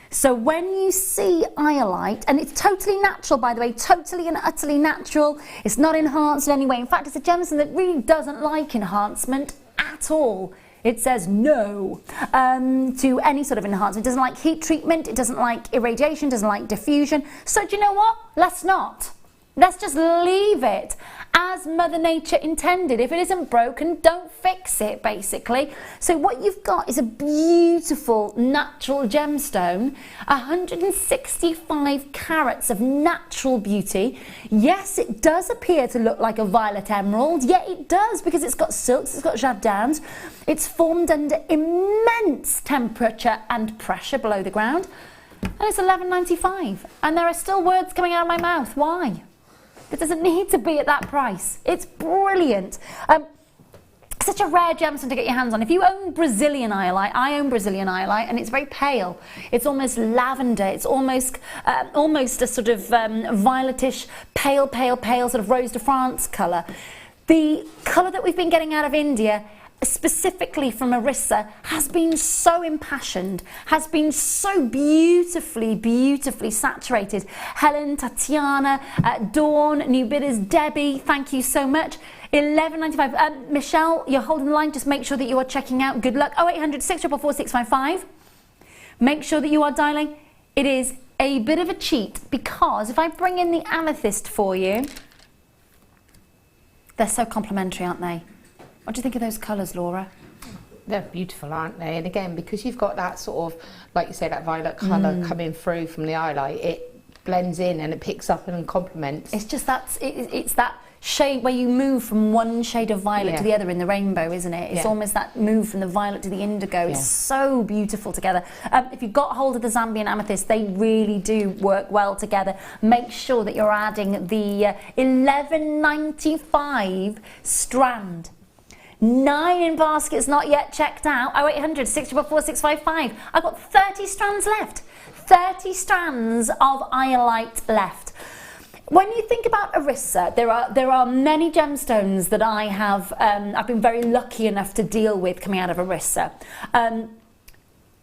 So when you see iolite, and it's totally natural, by the way, totally and utterly natural, it's not enhanced in any way. In fact, it's a gemstone that really doesn't like enhancement at all. It says no to any sort of enhancement. It doesn't like heat treatment, it doesn't like irradiation, doesn't like diffusion. So do you know what? Let's not. Let's just leave it as Mother Nature intended. If it isn't broken, don't fix it, basically. So what you've got is a beautiful natural gemstone, 165 carats of natural beauty. Yes, it does appear to look like a violet emerald. Yeah, it does, because it's got silks, it's got jardins. It's formed under immense temperature and pressure below the ground. And it's $11.95. And there are still words coming out of my mouth. Why? It doesn't need to be at that price. It's brilliant. Such a rare gemstone to get your hands on. If you own Brazilian iolite, I own Brazilian iolite, and it's very pale. It's almost lavender. It's almost a sort of violetish, pale sort of Rose de France colour. The colour that we've been getting out of India, specifically from Orissa, has been so impassioned, has been so beautifully saturated. Helen, Tatiana, Dawn, New Bidders, Debbie, thank you so much. $11.95. Michelle, you're holding the line, just make sure that you are checking out. Good luck. 0800 644 655. Make sure that you are dialing. It is a bit of a cheat because if I bring in the amethyst for you, they're so complementary, aren't they? What do you think of those colours, Laura? They're beautiful, aren't they? And again, because you've got that sort of, like you say, that violet colour coming through from the highlight, it blends in and it picks up and complements. It's just that, it's that shade where you move from one shade of violet to the other in the rainbow, isn't it? It's almost that move from the violet to the indigo. It's so beautiful together. If you've got hold of the Zambian amethyst, they really do work well together. Make sure that you're adding the $11.95 strand. 9 in baskets not yet checked out. 0800 644 655. I've got 30 strands left. 30 strands of iolite left. When you think about Orissa, there are many gemstones that I have. I've been very lucky enough to deal with coming out of Orissa.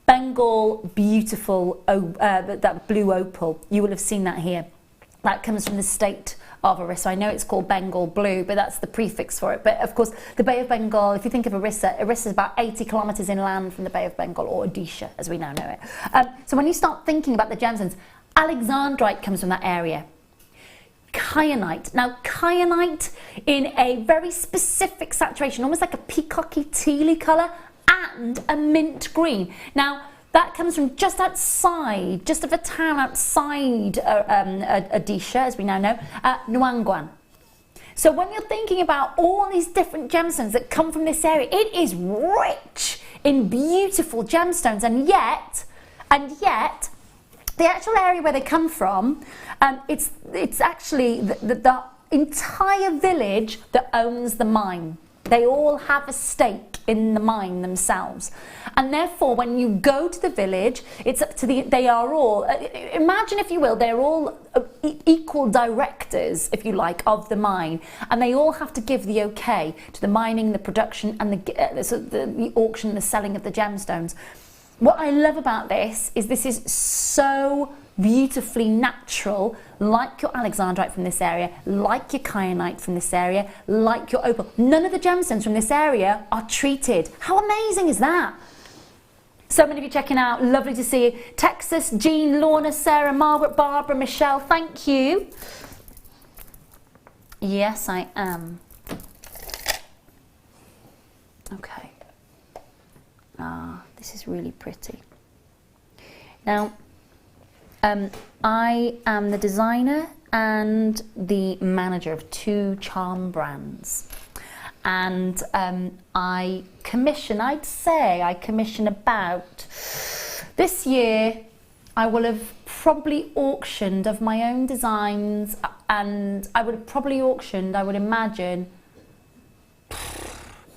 Bengal, beautiful, that blue opal. You will have seen that here. That comes from the state of Orissa. I know it's called Bengal blue, but that's the prefix for it. But of course, the Bay of Bengal, if you think of Orissa, Orissa is about 80 kilometres inland from the Bay of Bengal, or Odisha, as we now know it. So when you start thinking about the gemstones, alexandrite comes from that area. Kyanite. Now, kyanite in a very specific saturation, almost like a peacocky tealy colour, and a mint green. Now, that comes from just outside, just of a town outside Odisha, as we now know, Nwangwan. So when you're thinking about all these different gemstones that come from this area, it is rich in beautiful gemstones, and yet, the actual area where they come from, it's actually the entire village that owns the mine. They all have a stake in the mine themselves. And therefore, when you go to the village, it's up to they are all, imagine if you will, they're all equal directors, if you like, of the mine. And they all have to give the okay to the mining, the production, and the auction, the selling of the gemstones. What I love about this is so beautifully natural, like your alexandrite from this area, like your kyanite from this area, like your opal. None of the gemstones from this area are treated. How amazing is that? So many of you checking out. Lovely to see you. Texas, Jean, Lorna, Sarah, Margaret, Barbara, Michelle, thank you. Yes, I am. Okay. This is really pretty. Now, I am the designer and the manager of 2 charm brands. And I commission about, this year, I will have probably auctioned of my own designs, and I would have probably auctioned, I would imagine,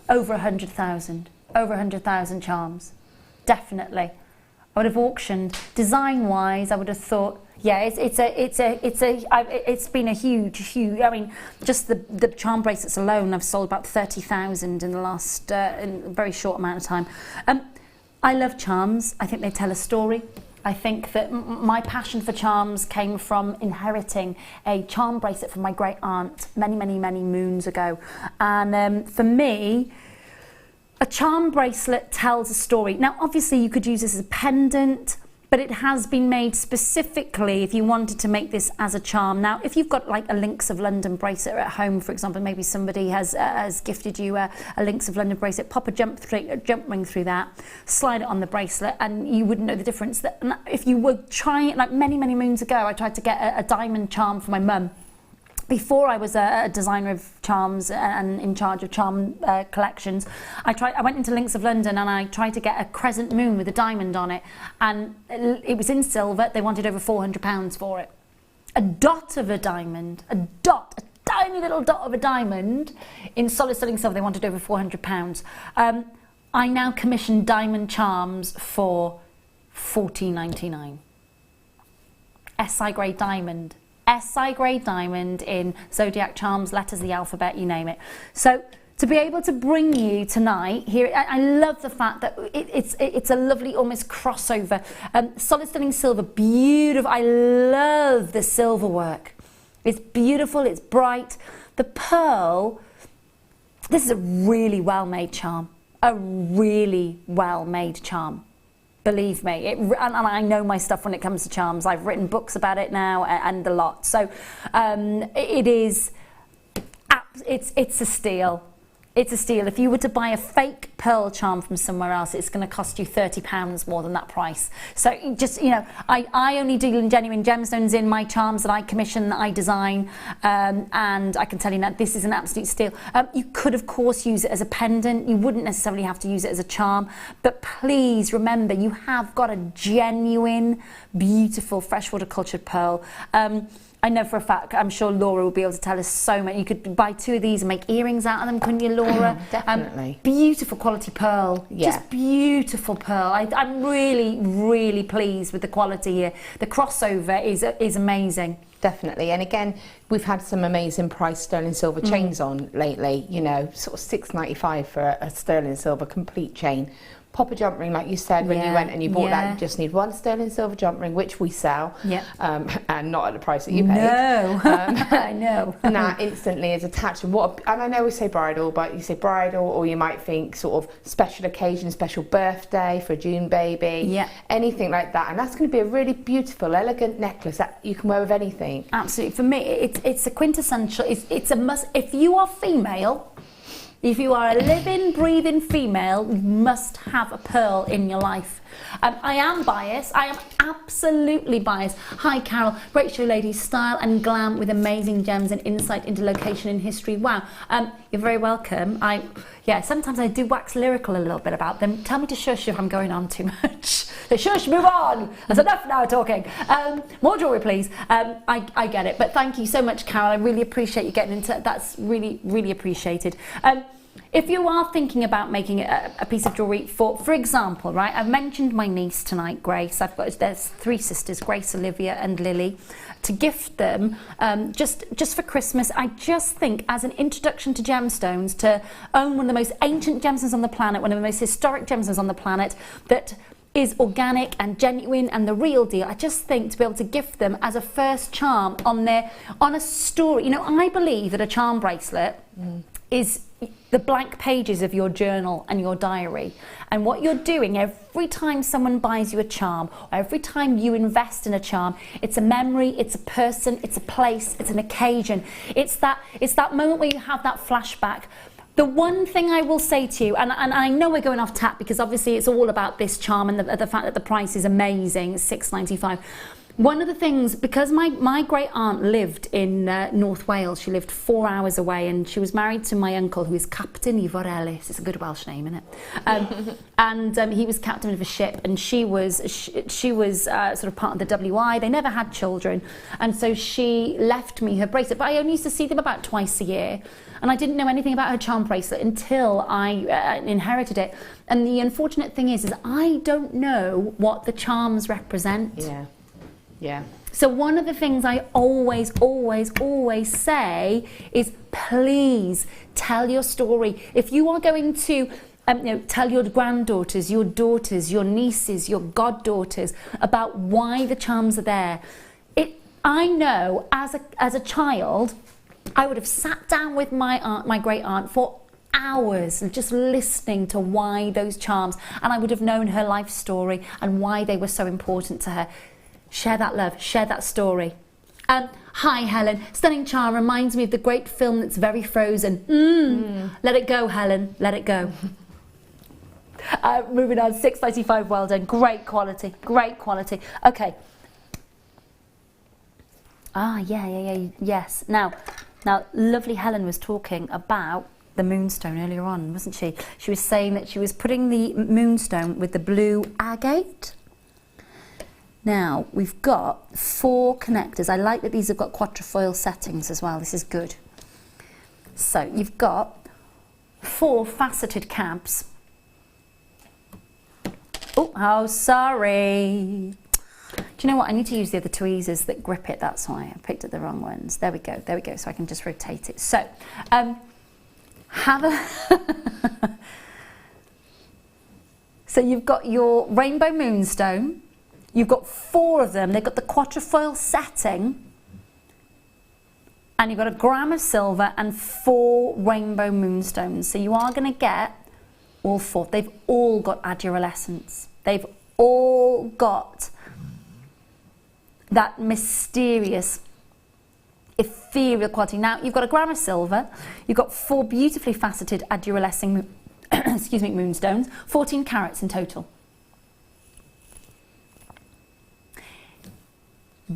over 100,000 charms, definitely. I would have auctioned design-wise. I would have thought, yeah, it's been a huge. I mean, just the charm bracelets alone, I've sold about 30,000 in the last in a very short amount of time. I love charms. I think they tell a story. I think that my passion for charms came from inheriting a charm bracelet from my great aunt many moons ago, and for me, a charm bracelet tells a story. Now, obviously, you could use this as a pendant, but it has been made specifically if you wanted to make this as a charm. Now, if you've got like a Links of London bracelet at home, for example, maybe somebody has gifted you a Links of London bracelet, pop a jump ring through that, slide it on the bracelet, and you wouldn't know the difference. If you were trying it, like many moons ago, I tried to get a diamond charm for my mum. Before I was a designer of charms and in charge of charm collections, I went into Links of London and I tried to get a crescent moon with a diamond on it, and it was in silver. They wanted over £400 for it. A dot of a diamond, a tiny little dot of a diamond in solid sterling silver. They wanted over £400. I now commission diamond charms for $14.99. SI grade diamond. SI grade diamond in zodiac charms, letters of the alphabet, you name it. So to be able to bring you tonight here, I love the fact that it's a lovely almost crossover. Solid sterling silver, beautiful. I love the silver work. It's beautiful, it's bright. The pearl, this is a really well made charm. A really well made charm. Believe me, and I know my stuff when it comes to charms. I've written books about it now and a lot. So it's a steal. It's a steal. If you were to buy a fake pearl charm from somewhere else, it's going to cost you £30 more than that price. So just, you know, I only deal in genuine gemstones in my charms that I commission, that I design, and I can tell you now, this is an absolute steal. You could, of course, use it as a pendant. You wouldn't necessarily have to use it as a charm, but please remember, you have got a genuine, beautiful freshwater cultured pearl. I know for a fact, I'm sure Laura will be able to tell us so much. You could buy 2 of these and make earrings out of them, couldn't you, Laura? Definitely. Beautiful quality pearl. Yeah. Just beautiful pearl. I'm really, really pleased with the quality here. The crossover is amazing. Definitely. And again, we've had some amazing price sterling silver chains on lately, you know, sort of £6.95 for a sterling silver complete chain. Pop a jump ring, like you said, when you went and you bought that, you just need 1 sterling silver jump ring, which we sell, and not at the price that you paid. No, I know. And that instantly is attached. And I know we say bridal, but you say bridal, or you might think sort of special occasion, special birthday for a June baby, anything like that. And that's going to be a really beautiful, elegant necklace that you can wear with anything. Absolutely. For me, it's a quintessential. It's a must. If you are female. If you are a living, breathing female, you must have a pearl in your life. I am biased. I am absolutely biased. Hi, Carol. Great show, ladies. Style and glam with amazing gems and insight into location and history. Wow. You're very welcome. Sometimes I do wax lyrical a little bit about them. Tell me to shush if I'm going on too much. Shush, move on. That's enough now talking. More jewellery, please. I get it. But thank you so much, Carol. I really appreciate you getting into it. That's really, really appreciated. If you are thinking about making a piece of jewellery for example, right, I've mentioned my niece tonight, Grace. There's 3 sisters, Grace, Olivia and Lily, to gift them just for Christmas. I just think as an introduction to gemstones, to own one of the most ancient gemstones on the planet, one of the most historic gemstones on the planet, that is organic and genuine and the real deal. I just think to be able to gift them as a first charm on a story. You know, I believe that a charm bracelet is the blank pages of your journal and your diary, and what you're doing every time someone buys you a charm, or every time you invest in a charm, it's a memory, it's a person, it's a place, it's an occasion. It's that moment where you have that flashback. The one thing I will say to you, and I know we're going off tap because obviously it's all about this charm and the fact that the price is amazing, it's $6.95. One of the things, because my great aunt lived in North Wales, she lived 4 hours away, and she was married to my uncle, who is Captain Ivor Ellis. It's a good Welsh name, isn't it? And he was captain of a ship, and she was sort of part of the WI. They never had children, and so she left me her bracelet. But I only used to see them about twice a year, and I didn't know anything about her charm bracelet until I inherited it. And the unfortunate thing is I don't know what the charms represent. Yeah. So one of the things I always say is, please tell your story. If you are going to tell your granddaughters, your daughters, your nieces, your goddaughters about why the charms are there. I know as a child, I would have sat down with my great aunt for hours just listening to why those charms, and I would have known her life story and why they were so important to her. Share that love, share that story. Hi, Helen. Stunning charm reminds me of the great film that's very frozen. Let it go, Helen. Let it go. Moving on, $6.95. Well done. Great quality. Great quality. Okay. Yes. Now, lovely Helen was talking about the moonstone earlier on, wasn't she? She was saying that she was putting the moonstone with the blue agate. Now, we've got 4 connectors. I like that these have got quatrefoil settings as well. This is good. So, you've got 4 faceted cabs. Oh, sorry. Do you know what? I need to use the other tweezers that grip it. That's why I picked up the wrong ones. There we go. So I can just rotate it. So, have a... So, you've got your rainbow moonstone. You've got 4 of them. They've got the quatrefoil setting, and you've got a gram of silver and 4 rainbow moonstones. So you are going to get all 4. They've all got aduralescence. They've all got that mysterious, ethereal quality. Now, you've got a gram of silver, you've got 4 beautifully faceted aduralescing excuse me, moonstones, 14 carats in total.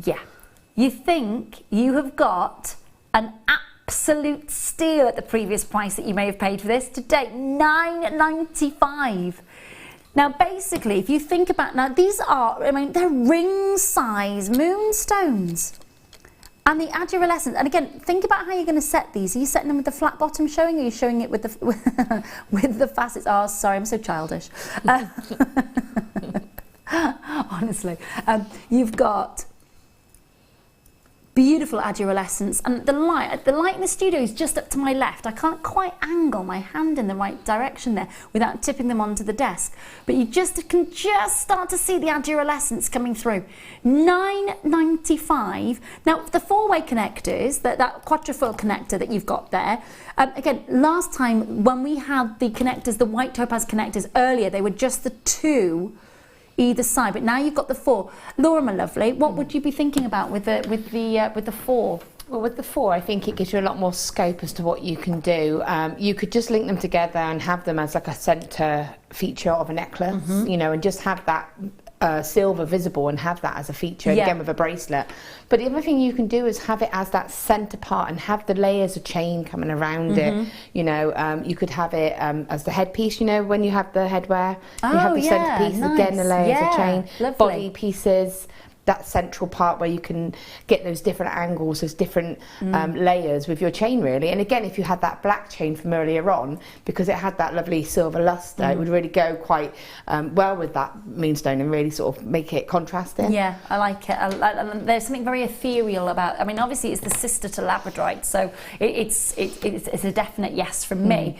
Yeah, you think you have got an absolute steal at the previous price that you may have paid for this. Today, $9.95. Now, basically, if you think about, now these are, I mean, they're ring-size moonstones. And the aduralescence, and again, think about how you're going to set these. Are you setting them with the flat bottom showing, or are you showing it with the with the facets? Oh, sorry, I'm so childish. Honestly, you've got beautiful aduralescence, and the light in the studio is just up to my left. I can't quite angle my hand in the right direction there without tipping them onto the desk, but you can just start to see the aduralescence coming through. $9.95. Now the 4-way connectors, that quatrefoil connector that you've got there, again, last time when we had the connectors, the white topaz connectors earlier, they were just the 2 either side, but now you've got the 4. Laura, my lovely, what would you be thinking about with the 4? Well, with the 4, I think it gives you a lot more scope as to what you can do. You could just link them together and have them as like a centre feature of a necklace, you know, and just have that silver visible and have that as a feature, again with a bracelet. But the other thing you can do is have it as that centre part and have the layers of chain coming around it. You know, you could have it as the headpiece, you know, when you have the headwear, you have the centrepiece, again the layers of chain, body pieces, that central part where you can get those different angles, those different layers with your chain, really. And again, if you had that black chain from earlier on, because it had that lovely silver luster, it would really go quite well with that moonstone and really sort of make it contrasting. Yeah, I like it. There's something very ethereal about, I mean, obviously it's the sister to labradorite, so it's a definite yes from me.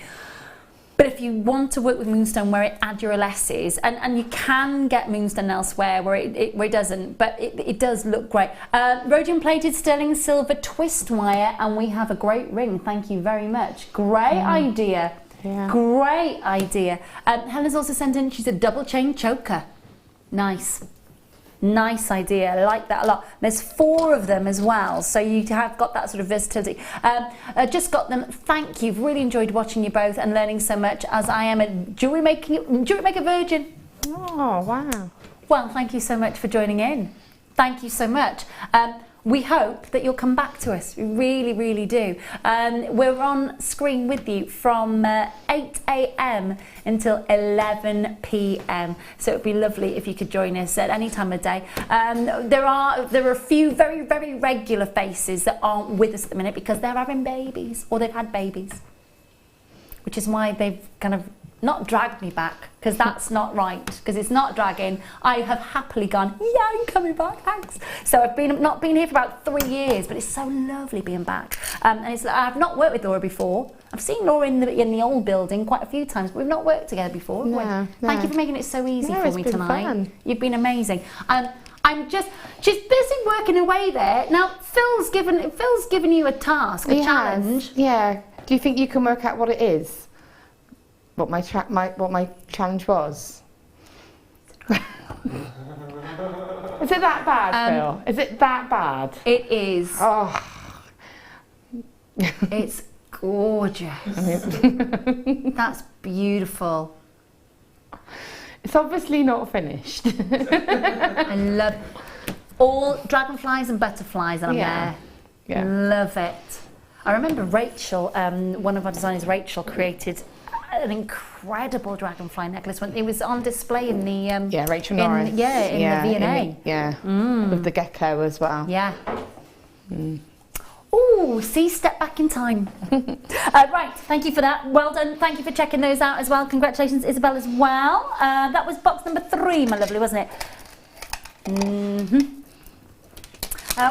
But if you want to work with moonstone where it aduralesces, and you can get moonstone elsewhere where it doesn't, but it does look great. Rhodium plated sterling silver twist wire, and we have a great ring. Thank you very much. Great idea. Yeah. Great idea. Helen's also sent in, she's a double chain choker. Nice. Nice idea. I like that a lot. There's 4 of them as well, so you have got that sort of versatility. Just got them. Thank you. Really enjoyed watching you both and learning so much, as I am a jewellery maker virgin. Oh, wow. Well, thank you so much for joining in. Thank you so much. We hope that you'll come back to us. We really, really do. We're on screen with you from 8 a.m. until 11 p.m. So it'd be lovely if you could join us at any time of day. There are a few very, very regular faces that aren't with us at the minute because they're having babies or they've had babies, which is why they've kind of not dragged me back, because that's not right, because it's not dragging. I have happily gone, yeah, I'm coming back, thanks. So I've not been here for about 3 years, but it's so lovely being back. And I've not worked with Laura before. I've seen Laura in the old building quite a few times, but we've not worked together before. No. Thank you for making it so easy for me tonight. Fun. You've been amazing. She's busy working away there. Now, Phil's given you a task, a challenge. Yeah. Do you think you can work out what it is? What my challenge was? Is it that bad, Phil? Is it that bad? It is. Oh. It's gorgeous. That's beautiful. It's obviously not finished. I love all dragonflies and butterflies, and I'm there. Yeah. Love it. I remember Rachel, one of our designers, Rachel, created an incredible dragonfly necklace when it was on display in the Rachel Norris. the V&A. With the gecko as well. Yeah. Oh, see, step back in time. Right, thank you for that. Well done. Thank you for checking those out as well. Congratulations, Isabel, as well. That was box number 3, my lovely, wasn't it?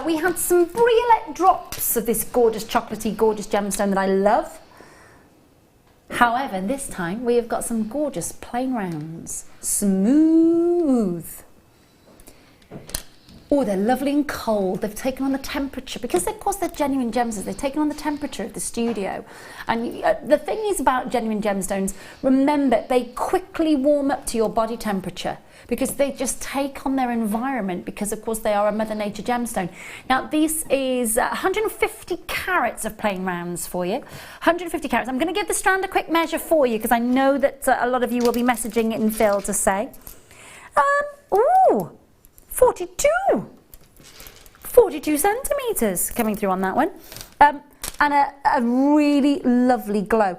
We had some Briolette drops of this gorgeous chocolatey, gorgeous gemstone that I love. However, this time we have got some gorgeous plain rounds. Smooth. Oh, they're lovely and cold. They've taken on the temperature, because of course they're genuine gemstones, they've taken on the temperature of the studio. And the thing is about genuine gemstones, remember, they quickly warm up to your body temperature, because they just take on their environment, because of course they are a Mother Nature gemstone. Now this is 150 carats of plain rounds for you. 150 carats. I'm going to give the strand a quick measure for you, because I know that a lot of you will be messaging in Phil to say. Ooh, 42 centimetres coming through on that one. And a really lovely glow.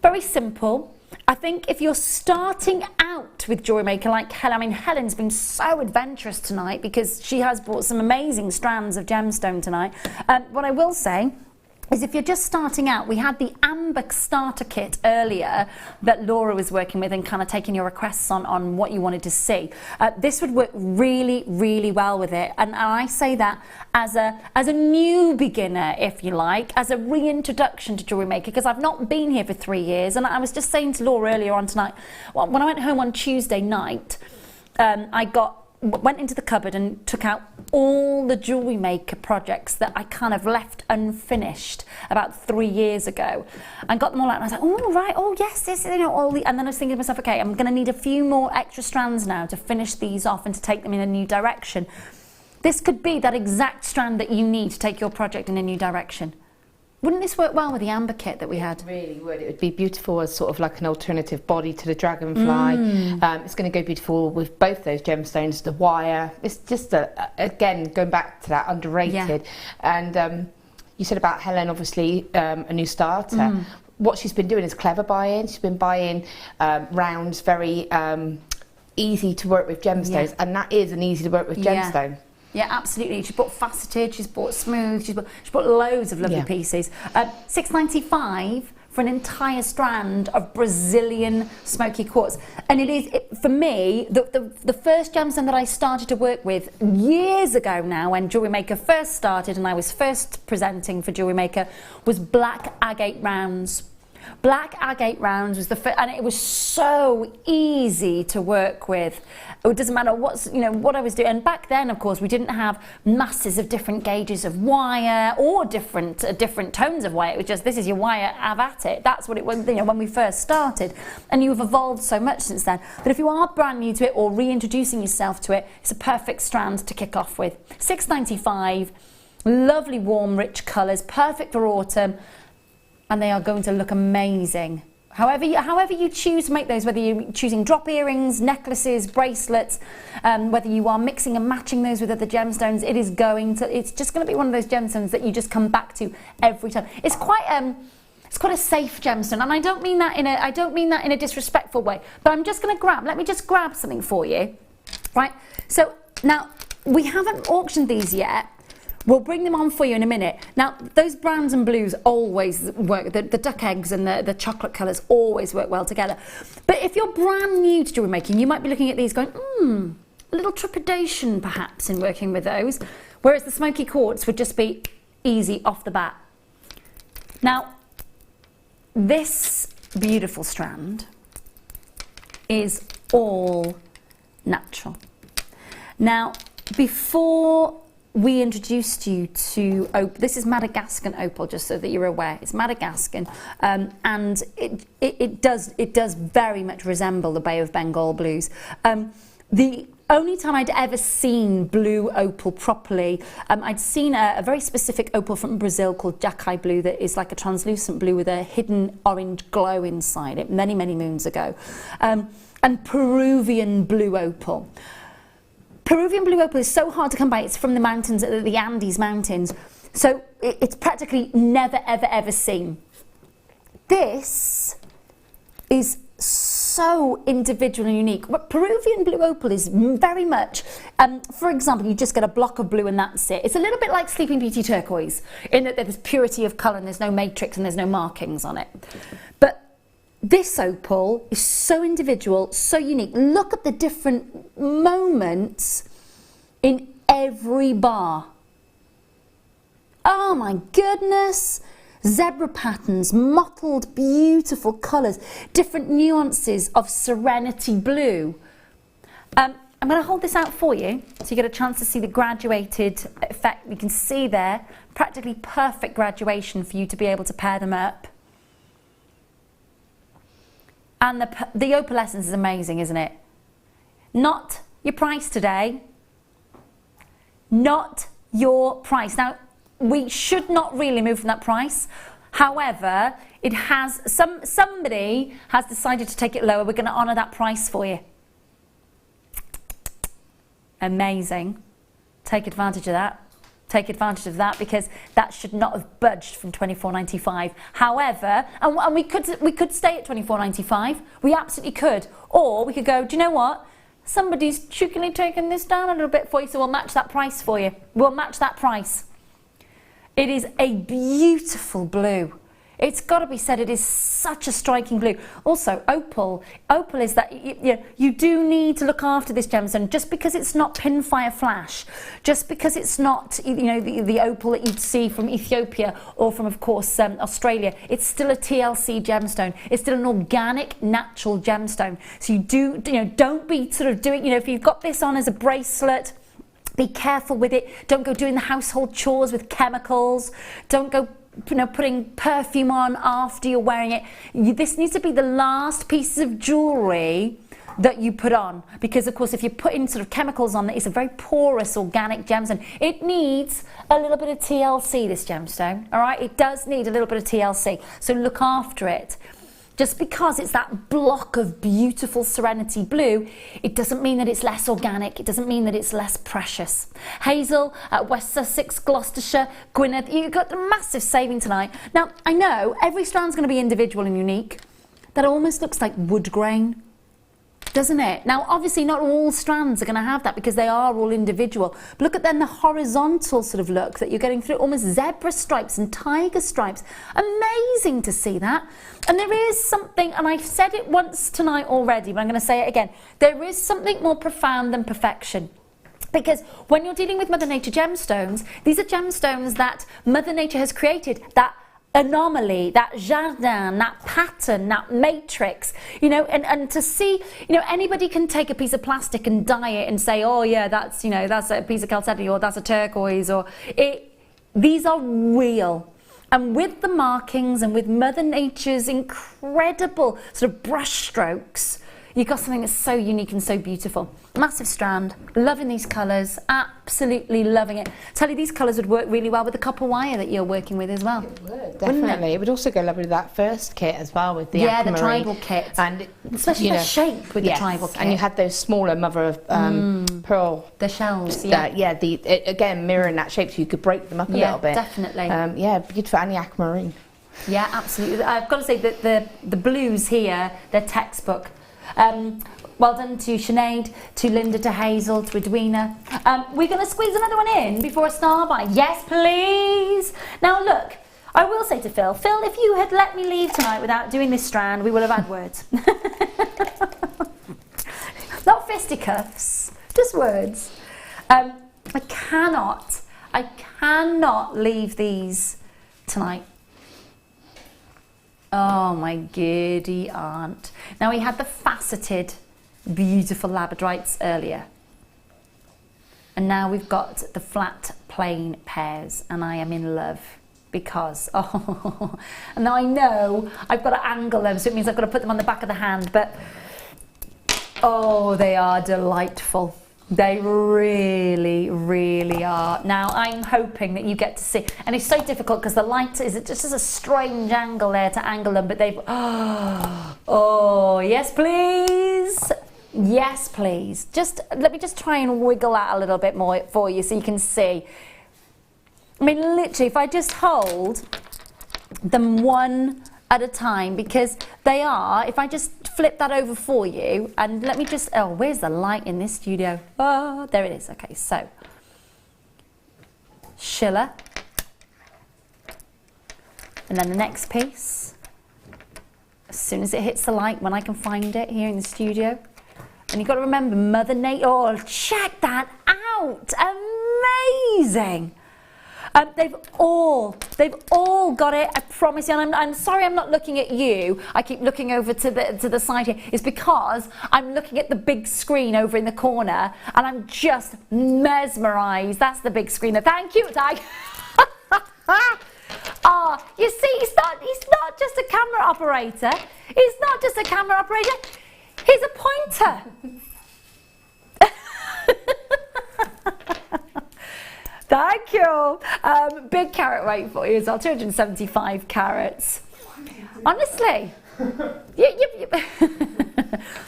Very simple. I think if you're starting out with Jewellery Maker like Helen, I mean, Helen's been so adventurous tonight because she has brought some amazing strands of gemstone tonight. What I will say is, if you're just starting out, we had the amber starter kit earlier that Laura was working with and kind of taking your requests on what you wanted to see. This would work really, really well with it. And I say that as a new beginner, if you like, as a reintroduction to Jewellery Maker, because I've not been here for 3 years. And I was just saying to Laura earlier on tonight, well, when I went home on Tuesday night, I went into the cupboard and took out all the Jewellery Maker projects that I kind of left unfinished about 3 years ago, and got them all out. And I was like, oh right, oh yes, you know, all the. And then I was thinking to myself, okay, I'm going to need a few more extra strands now to finish these off and to take them in a new direction. This could be that exact strand that you need to take your project in a new direction. Wouldn't this work well with the amber kit that we had? It really would. It would be beautiful as sort of like an alternative body to the dragonfly. It's going to go beautiful with both those gemstones, the wire. It's just, again, going back to that, underrated. Yeah. And you said about Helen, obviously, a new starter. What she's been doing is clever buying. She's been buying rounds, very easy to work with gemstones. And that is an easy to work with gemstone. Yeah, absolutely. She's bought faceted, she's bought smooth, she's bought loads of lovely pieces. $6.95 for an entire strand of Brazilian smoky quartz. And it is, for me, the first gemstone that I started to work with years ago now, when Jewellery Maker first started and I was first presenting for Jewellery Maker, was black agate rounds. Black agate rounds was the first, and it was so easy to work with. It doesn't matter what I was doing. And back then, of course, we didn't have masses of different gauges of wire or different tones of wire. It was just, this is your wire, have at it. That's what it was, when we first started. And you've evolved so much since then. But if you are brand new to it or reintroducing yourself to it, it's a perfect strand to kick off with. $6.95, lovely, warm, rich colours, perfect for autumn. And they are going to look amazing. However you choose to make those, whether you're choosing drop earrings, necklaces, bracelets, whether you are mixing and matching those with other gemstones, it's just going to be one of those gemstones that you just come back to every time. It's quite a safe gemstone, and I don't mean that in a disrespectful way. But I'm just going to let me just grab something for you, right? So now we haven't auctioned these yet. We'll bring them on for you in a minute. Now, those browns and blues always work. The duck eggs and the chocolate colours always work well together. But if you're brand new to jewellery making, you might be looking at these going, a little trepidation perhaps in working with those. Whereas the smoky quartz would just be easy off the bat. Now, this beautiful strand is all natural. Now, before we introduced you to opal. This is Madagascan opal, just so that you're aware. It's Madagascan, and it does very much resemble the Bay of Bengal blues. The only time I'd ever seen blue opal properly, I'd seen a very specific opal from Brazil called Jacai blue that is like a translucent blue with a hidden orange glow inside it, many, many moons ago. And Peruvian blue opal. Peruvian blue opal is so hard to come by. It's from the mountains, the Andes mountains. So it's practically never, ever, ever seen. This is so individual and unique. But Peruvian blue opal is very much, for example, you just get a block of blue and that's it. It's a little bit like Sleeping Beauty turquoise, in that there's purity of colour and there's no matrix and there's no markings on it. But this opal is so individual, so unique. Look at the different moments in every bar. Oh my goodness. Zebra patterns, mottled, beautiful colours, different nuances of serenity blue. And I'm going to hold this out for you so you get a chance to see the graduated effect. You can see there, practically perfect graduation for you to be able to pair them up. And the opalescence is amazing, isn't it? Not your price today. Not your price. Now, we should not really move from that price. However, it has somebody has decided to take it lower. We're going to honour that price for you. Amazing. Take advantage of that. Take advantage of that, because that should not have budged from £24.95. However, and we could stay at £24.95. We absolutely could. Or we could go, do you know what? Somebody's cheekily taken this down a little bit for you, so we'll match that price for you. We'll match that price. It is a beautiful blue. It's got to be said, it is such a striking blue. Also, opal. Opal is that you do need to look after this gemstone. Just because it's not pinfire flash, just because it's not the opal that you'd see from Ethiopia or from, of course, Australia, it's still a TLC gemstone. It's still an organic, natural gemstone. So you don't be sort of doing, if you've got this on as a bracelet, be careful with it. Don't go doing the household chores with chemicals. Don't go putting perfume on after you're wearing it. This needs to be the last pieces of jewellery that you put on, because of course if you're putting sort of chemicals on, it's a very porous organic gemstone. It needs a little bit of TLC, this gemstone, all right? It does need a little bit of TLC, so look after it. Just because it's that block of beautiful serenity blue, it doesn't mean that it's less organic. It doesn't mean that it's less precious. Hazel at West Sussex, Gloucestershire, Gwynedd, you've got a massive saving tonight. Now, I know every strand's going to be individual and unique. That almost looks like wood grain, doesn't it? Now, obviously, not all strands are going to have that because they are all individual. But look at then the horizontal sort of look that you're getting through, almost zebra stripes and tiger stripes. Amazing to see that. And there is something, and I've said it once tonight already, but I'm going to say it again. There is something more profound than perfection. Because when you're dealing with Mother Nature gemstones, these are gemstones that Mother Nature has created, that anomaly, that jardin, that pattern, that matrix, and to see, anybody can take a piece of plastic and dye it and say, oh yeah, that's a piece of calcedony, or that's a turquoise, or these are real. And with the markings and with Mother Nature's incredible sort of brush strokes, you've got something that's so unique and so beautiful. Massive strand, loving these colours, absolutely loving it. Tell you, these colours would work really well with the copper wire that you're working with as well. It would, definitely. It would also go lovely with that first kit as well, with the the aquamarine. tribal kit. And especially the shape with the tribal kit. And you had those smaller mother of pearl. The shells, again, mirroring that shape, so you could break them up a little bit. Definitely. Beautiful, and the aquamarine. Yeah, absolutely. I've got to say that the blues here, they're textbook. Well done to Sinead, to Linda, to Hazel, to Edwina. We're going to squeeze another one in before a star buy. Yes, please. Now look, I will say to Phil, if you had let me leave tonight without doing this strand, we would have had words. Not fisticuffs, just words. I cannot leave these tonight. Oh my giddy aunt. Now we had the faceted, beautiful labradorites earlier. And now we've got the flat plain pairs, and I am in love because, and now I know I've got to angle them, so it means I've got to put them on the back of the hand, but they are delightful. They really, really are. Now, I'm hoping that you get to see, and it's so difficult because the light is just as a strange angle there to angle them, but they've, yes, please. Yes, please. Let me just try and wiggle that a little bit more for you so you can see. I mean, literally, if I just hold them one at a time, because they are, if I just flip that over for you, and let me just, where's the light in this studio? Oh, there it is. Okay, so Schiller, and then the next piece, as soon as it hits the light, when I can find it here in the studio. And you've got to remember, Mother Nature, check that out, amazing. They've all got it, I promise you. And I'm sorry I'm not looking at you. I keep looking over to the side here. It's because I'm looking at the big screen over in the corner and I'm just mesmerised. That's the big screen. Thank you, Ty. Ah, you see, he's not just a camera operator. He's not just a camera operator. He's a pointer. Thank you. Big carat weight for you as well, 275 carats. Honestly,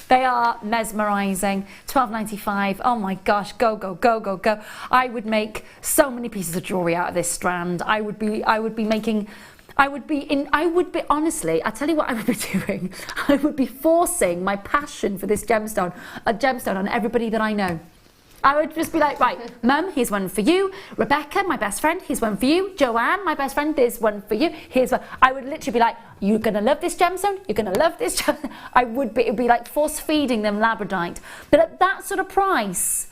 they are mesmerising. 12.95. Oh my gosh, go, go, go, go, go. I would make so many pieces of jewellery out of this strand. Honestly, I tell you what I would be doing. I would be forcing my passion for this gemstone on everybody that I know. I would just be like, right, Mum, here's one for you. Rebecca, my best friend, here's one for you. Joanne, my best friend, there's one for you. Here's one. I would literally be like, you're going to love this gemstone. You're going to love this gemstone. It would be like force feeding them labradorite. But at that sort of price,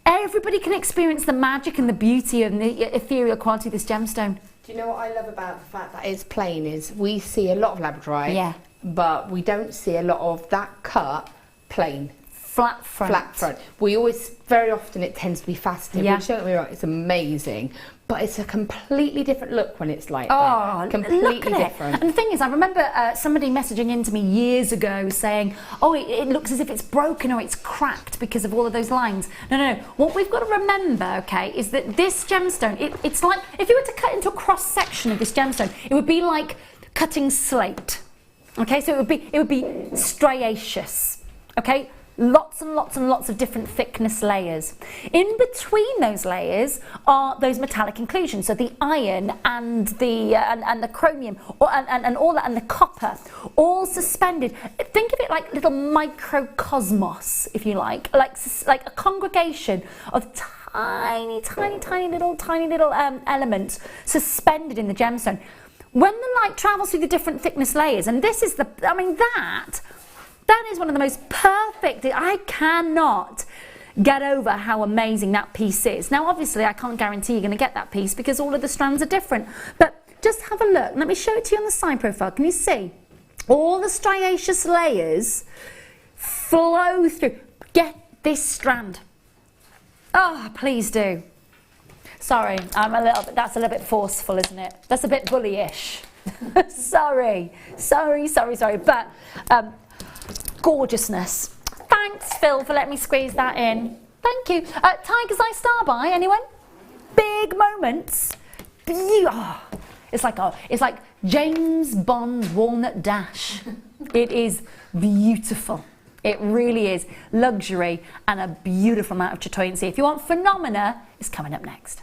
everybody can experience the magic and the beauty and the ethereal quality of this gemstone. Do you know what I love about the fact that it's plain is we see a lot of labradorite, but we don't see a lot of that cut plain. Flat front. Flat front. We always, very often it tends to be faceted, which don't get me wrong, it's amazing. But it's a completely different look when it's like that. Completely look at different. It. And the thing is, I remember somebody messaging into me years ago saying, oh, it looks as if it's broken or it's cracked because of all of those lines. No. What we've got to remember, okay, is that this gemstone, it's like, if you were to cut into a cross-section of this gemstone, it would be like cutting slate. Okay, so it would be striaceous. Okay? Lots and lots and lots of different thickness layers. In between those layers are those metallic inclusions, so the iron and the chromium and all that, and the copper, all suspended. Think of it like little microcosmos, if you like a congregation of tiny little elements suspended in the gemstone. When the light travels through the different thickness layers, and this is that is one of the most perfect. I cannot get over how amazing that piece is. Now, obviously, I can't guarantee you're going to get that piece because all of the strands are different. But just have a look. Let me show it to you on the side profile. Can you see? All the striaceous layers flow through. Get this strand. Oh, please do. Sorry, that's a little bit forceful, isn't it? That's a bit bullyish. Sorry. But, gorgeousness. Thanks, Phil, for letting me squeeze that in. Thank you. Tiger's Eye Star by anyone? Big moments. It's like James Bond's Walnut Dash. It is beautiful. It really is. Luxury and a beautiful amount of chatoyancy. If you want Phenomena, it's coming up next.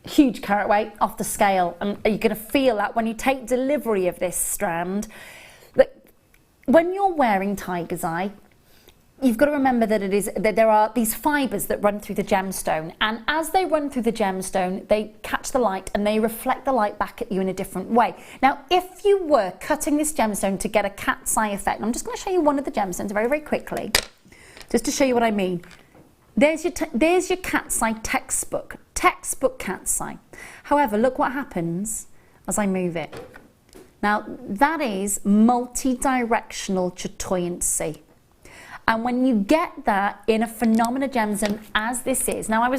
Huge carat weight off the scale, and you're going to feel that when you take delivery of this strand. But when you're wearing Tiger's Eye, you've got to remember that there are these fibres that run through the gemstone, and as they run through the gemstone, they catch the light and they reflect the light back at you in a different way. Now, if you were cutting this gemstone to get a cat's eye effect, and I'm just going to show you one of the gemstones very, very quickly, just to show you what I mean. There's your cat's eye textbook cat's eye. However, look what happens as I move it. Now, that is multi-directional chatoyancy. And when you get that in a Phenomena gemstone as this is, now I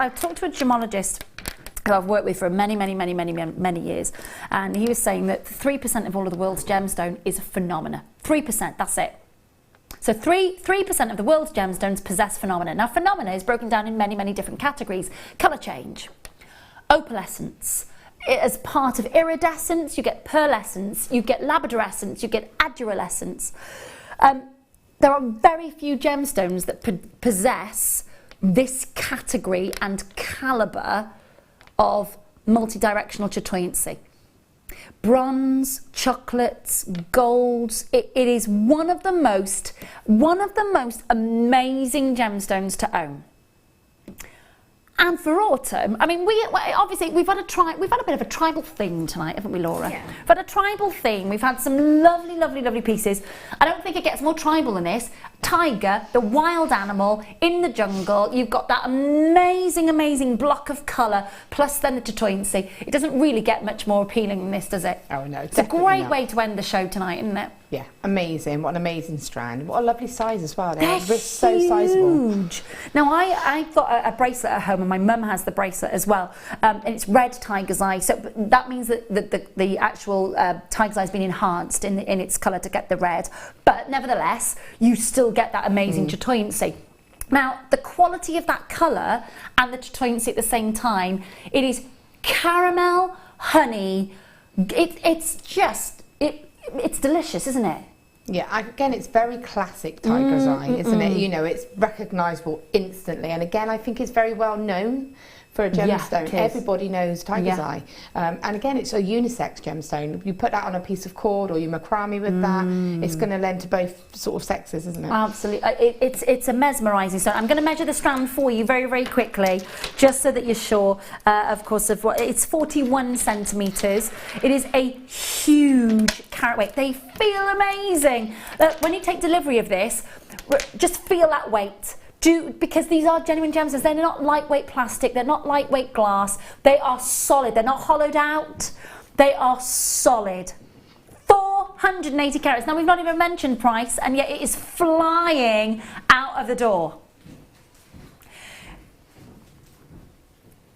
talked to a gemologist who I've worked with for many years, and he was saying that 3% of all of the world's gemstone is a Phenomena. 3%, that's it. So 3% of the world's gemstones possess Phenomena. Now, Phenomena is broken down in many different categories. Colour change, opalescence. As part of iridescence, you get pearlescence, you get labradorescence, you get adualescence. There are very few gemstones that possess this category and calibre of multi-directional chatoyancy. Bronze, chocolates, golds, it is one of the most amazing gemstones to own. And for autumn, I mean, obviously we've had a bit of a tribal theme tonight, haven't we, Laura? Yeah. We've had a tribal theme. We've had some lovely, lovely, lovely pieces. I don't think it gets more tribal than this. Tiger, the wild animal in the jungle. You've got that amazing, amazing block of colour, plus then the chatoyancy. It doesn't really get much more appealing than this, does it? Oh no, it's a great way to end the show tonight, isn't it? Yeah, amazing. What an amazing strand. What a lovely size as well. They're so sizable. huge. Now, I've got a bracelet at home, and my mum has the bracelet as well. And it's red tiger's eye. So that means that the actual tiger's eye has been enhanced in its colour to get the red. But nevertheless, you still get that amazing chatoyancy. Now, the quality of that colour and the chatoyancy at the same time, it is caramel, honey. It's delicious, isn't it? Yeah, again, it's very classic tiger's eye, isn't it? You know, it's recognisable instantly. And again, I think it's very well known for a gemstone. Yeah, everybody knows tiger's eye. And again, it's a unisex gemstone. You put that on a piece of cord or you macrame with that, it's going to lend to both sort of sexes, isn't it? Absolutely. It's a mesmerising stone. I'm going to measure the strand for you very, very quickly, just so that you're sure, of course, of what it's 41 centimetres. It is a huge carat weight. They feel amazing. When you take delivery of this, just feel that weight. Because these are genuine gemstones. They're not lightweight plastic, they're not lightweight glass, they are solid, they're not hollowed out, they are solid. 480 carats. Now, we've not even mentioned price, and yet it is flying out of the door.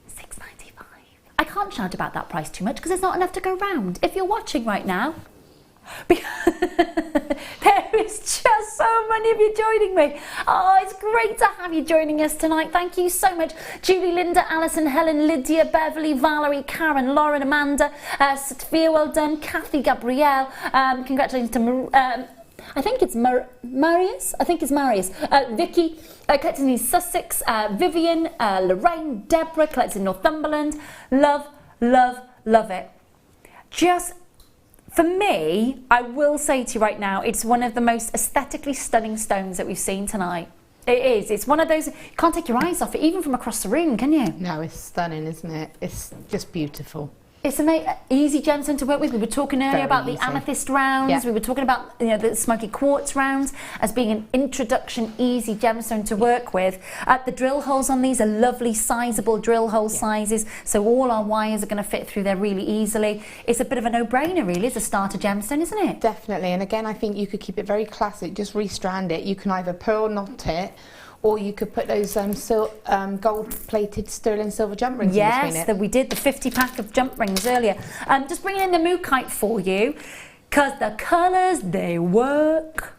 $6.95. I can't shout about that price too much because there's not enough to go round. If you're watching right now, there is just so many of you joining me. Oh, it's great to have you joining us tonight. Thank you so much. Julie, Linda, Alison, Helen, Lydia, Beverly, Valerie, Karen, Lauren, Amanda, Sophia, well done, Kathy, Gabrielle, congratulations to I think it's Marius. I think it's Marius. Vicky, collected in Sussex, Vivian, Lorraine, Deborah, collected in Northumberland. Love, love, love it. Just for me, I will say to you right now, it's one of the most aesthetically stunning stones that we've seen tonight. It is. It's one of those, you can't take your eyes off it, even from across the room, can you? No, it's stunning, isn't it? It's just beautiful. It's an easy gemstone to work with. We were talking earlier about the amethyst rounds. Yeah. We were talking about the smoky quartz rounds as being an introduction, easy gemstone to work with. The drill holes on these are lovely, sizable drill hole sizes, so all our wires are going to fit through there really easily. It's a bit of a no-brainer, really, as a starter gemstone, isn't it? Definitely, and again, I think you could keep it very classic. Just restrand it. You can either pearl knot it, or you could put those gold-plated sterling silver jump rings in between it. Yes, we did the 50-pack of jump rings earlier. Just bringing in the mookaite for you, because the colours, they work.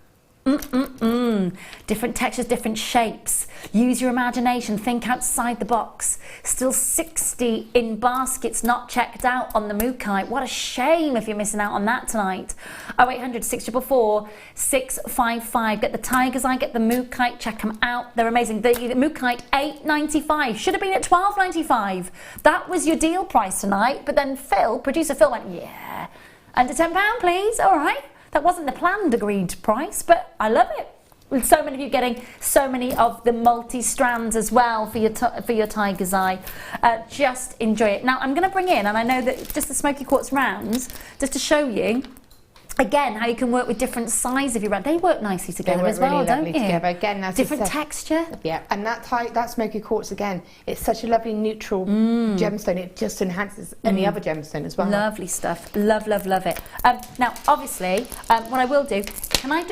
Different textures, different shapes. Use your imagination, think outside the box. Still 60 in baskets not checked out on the mookaite. What a shame if you're missing out on that tonight. 0800 644 655. Get the tiger's eye, get the mookaite, check them out. They're amazing. The mookaite, $8.95. Should have been at $12.95. That was your deal price tonight, but then producer Phil went, yeah, under £10, please. All right. That wasn't the planned agreed price, but I love it. With so many of you getting so many of the multi-strands as well for your tiger's eye. Just enjoy it. Now, I'm going to bring in, and I know that just the smoky quartz rounds, just to show you, again, how you can work with different sizes of your round. They work nicely together as well, really don't you? Together. Again, as different texture. Yeah, and that smoky quartz, again, it's such a lovely neutral gemstone. It just enhances any other gemstone as well. Lovely stuff. Love, love, love it. Now, obviously, what I will do, can I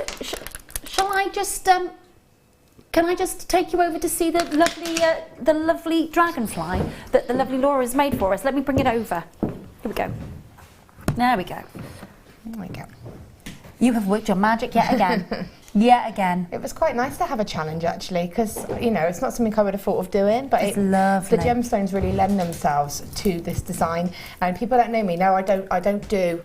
just take you over to see the lovely dragonfly that the lovely Laura has made for us? Let me bring it over. Here we go. There we go. There we go. You have worked your magic yet again. Yet again. It was quite nice to have a challenge, actually, because it's not something I would have thought of doing, but it's lovely. The gemstones really lend themselves to this design. And people that know me know I don't do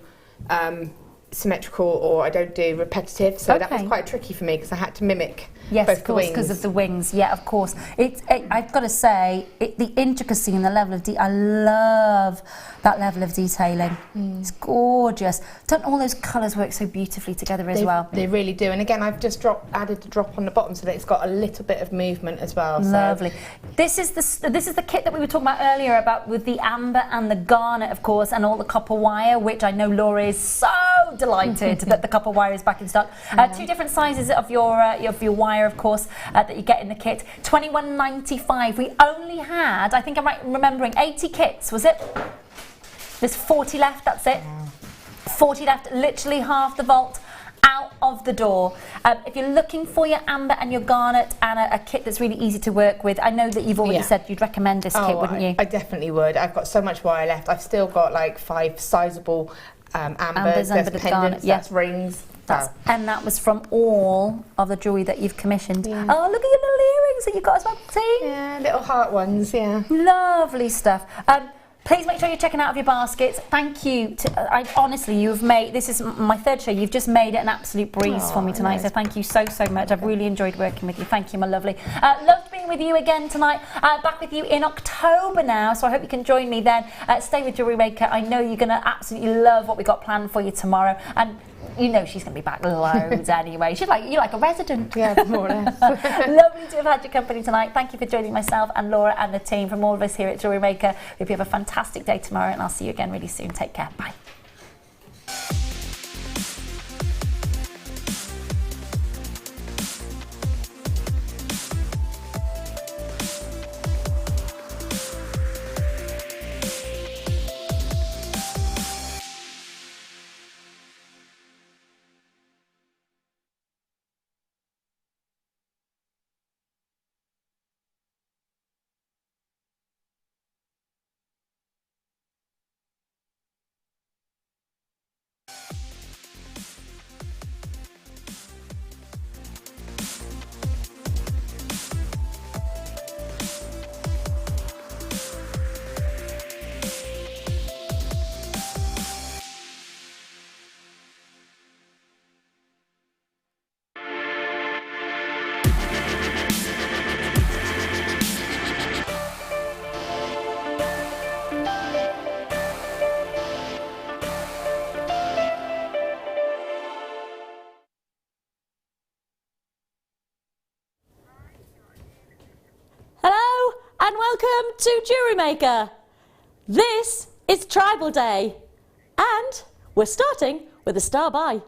symmetrical, or I don't do repetitive, so that was quite tricky for me because I had to mimic Yes, both of course, because of the wings. Yeah, of course. I've got to say, the intricacy and the level of I love that level of detailing. It's gorgeous. Don't all those colours work so beautifully together as well? They really do. And again, I've just added a drop on the bottom so that it's got a little bit of movement as well. Lovely. So. This is the kit that we were talking about earlier about with the amber and the garnet, of course, and all the copper wire, which I know Laura is so delighted that the copper wire is back in stock. 2 different sizes of your wire, of course, that you get in the kit. $21.95. We only had, I think I'm right remembering, 80 kits, was it? There's 40 left, that's it. 40 left, literally half the vault out of the door. If you're looking for your amber and your garnet and a kit that's really easy to work with, I know that you've already said you'd recommend this kit, wouldn't you? I definitely would. I've got so much wire left. I've still got like 5 sizable ambers, there's pendants, that's rings. And that was from all of the jewellery that you've commissioned. Oh, look at your little earrings that you've got as well, see? Yeah, little heart ones, yeah. Lovely stuff. Please make sure you're checking out of your baskets. Thank you. Honestly, you've made, this is my 3rd show, you've just made it an absolute breeze for me tonight. So thank you so much. I've really enjoyed working with you. Thank you, my lovely. Loved being with you again tonight. Back with you in October now, so I hope you can join me then. Stay with Jewellery Maker. I know you're going to absolutely love what we got planned for you tomorrow. And you know she's going to be back loads anyway. You're like a resident. Yeah, more or less. Lovely to have had your company tonight. Thank you for joining myself and Laura and the team from all of us here at Jewellery Maker. Hope you have a fantastic day tomorrow, and I'll see you again really soon. Take care. Bye. And welcome to Jewellery Maker. This is Tribal Day, and we're starting with a star buy.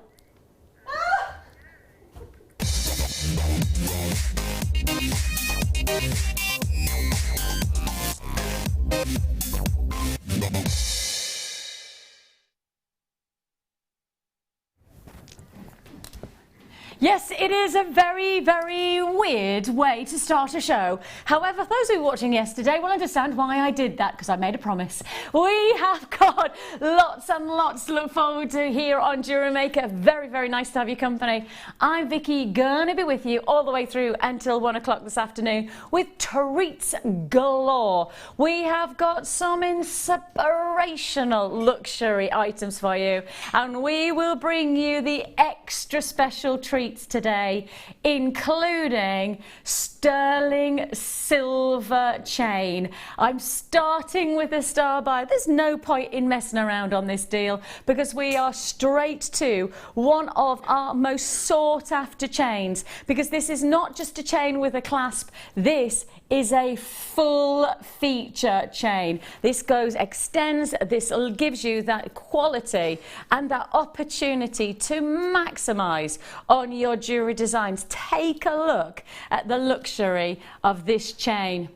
Yes, it is a very, very weird way to start a show. However, those who were watching yesterday will understand why I did that, because I made a promise. We have got lots and lots to look forward to here on Jewellery Maker. Very, very nice to have your company. I'm Vicky, gonna be with you all the way through until 1 o'clock this afternoon with treats galore. We have got some inspirational luxury items for you, and we will bring you the extra special treats today, including sterling silver chain. I'm starting with a star buy. There's no point in messing around on this deal because we are straight to one of our most sought after chains, because this is not just a chain with a clasp, this is a full feature chain. This extends, this gives you that quality and that opportunity to maximize on your jewelry designs. Take a look at the luxury of this chain.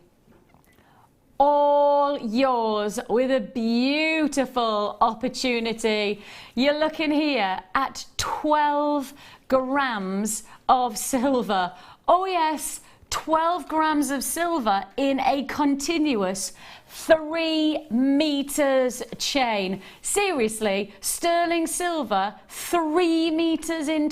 All yours with a beautiful opportunity. You're looking here at 12 grams of silver. Oh yes, 12 grams of silver in a continuous 3 meters chain. Seriously, sterling silver 3 meters in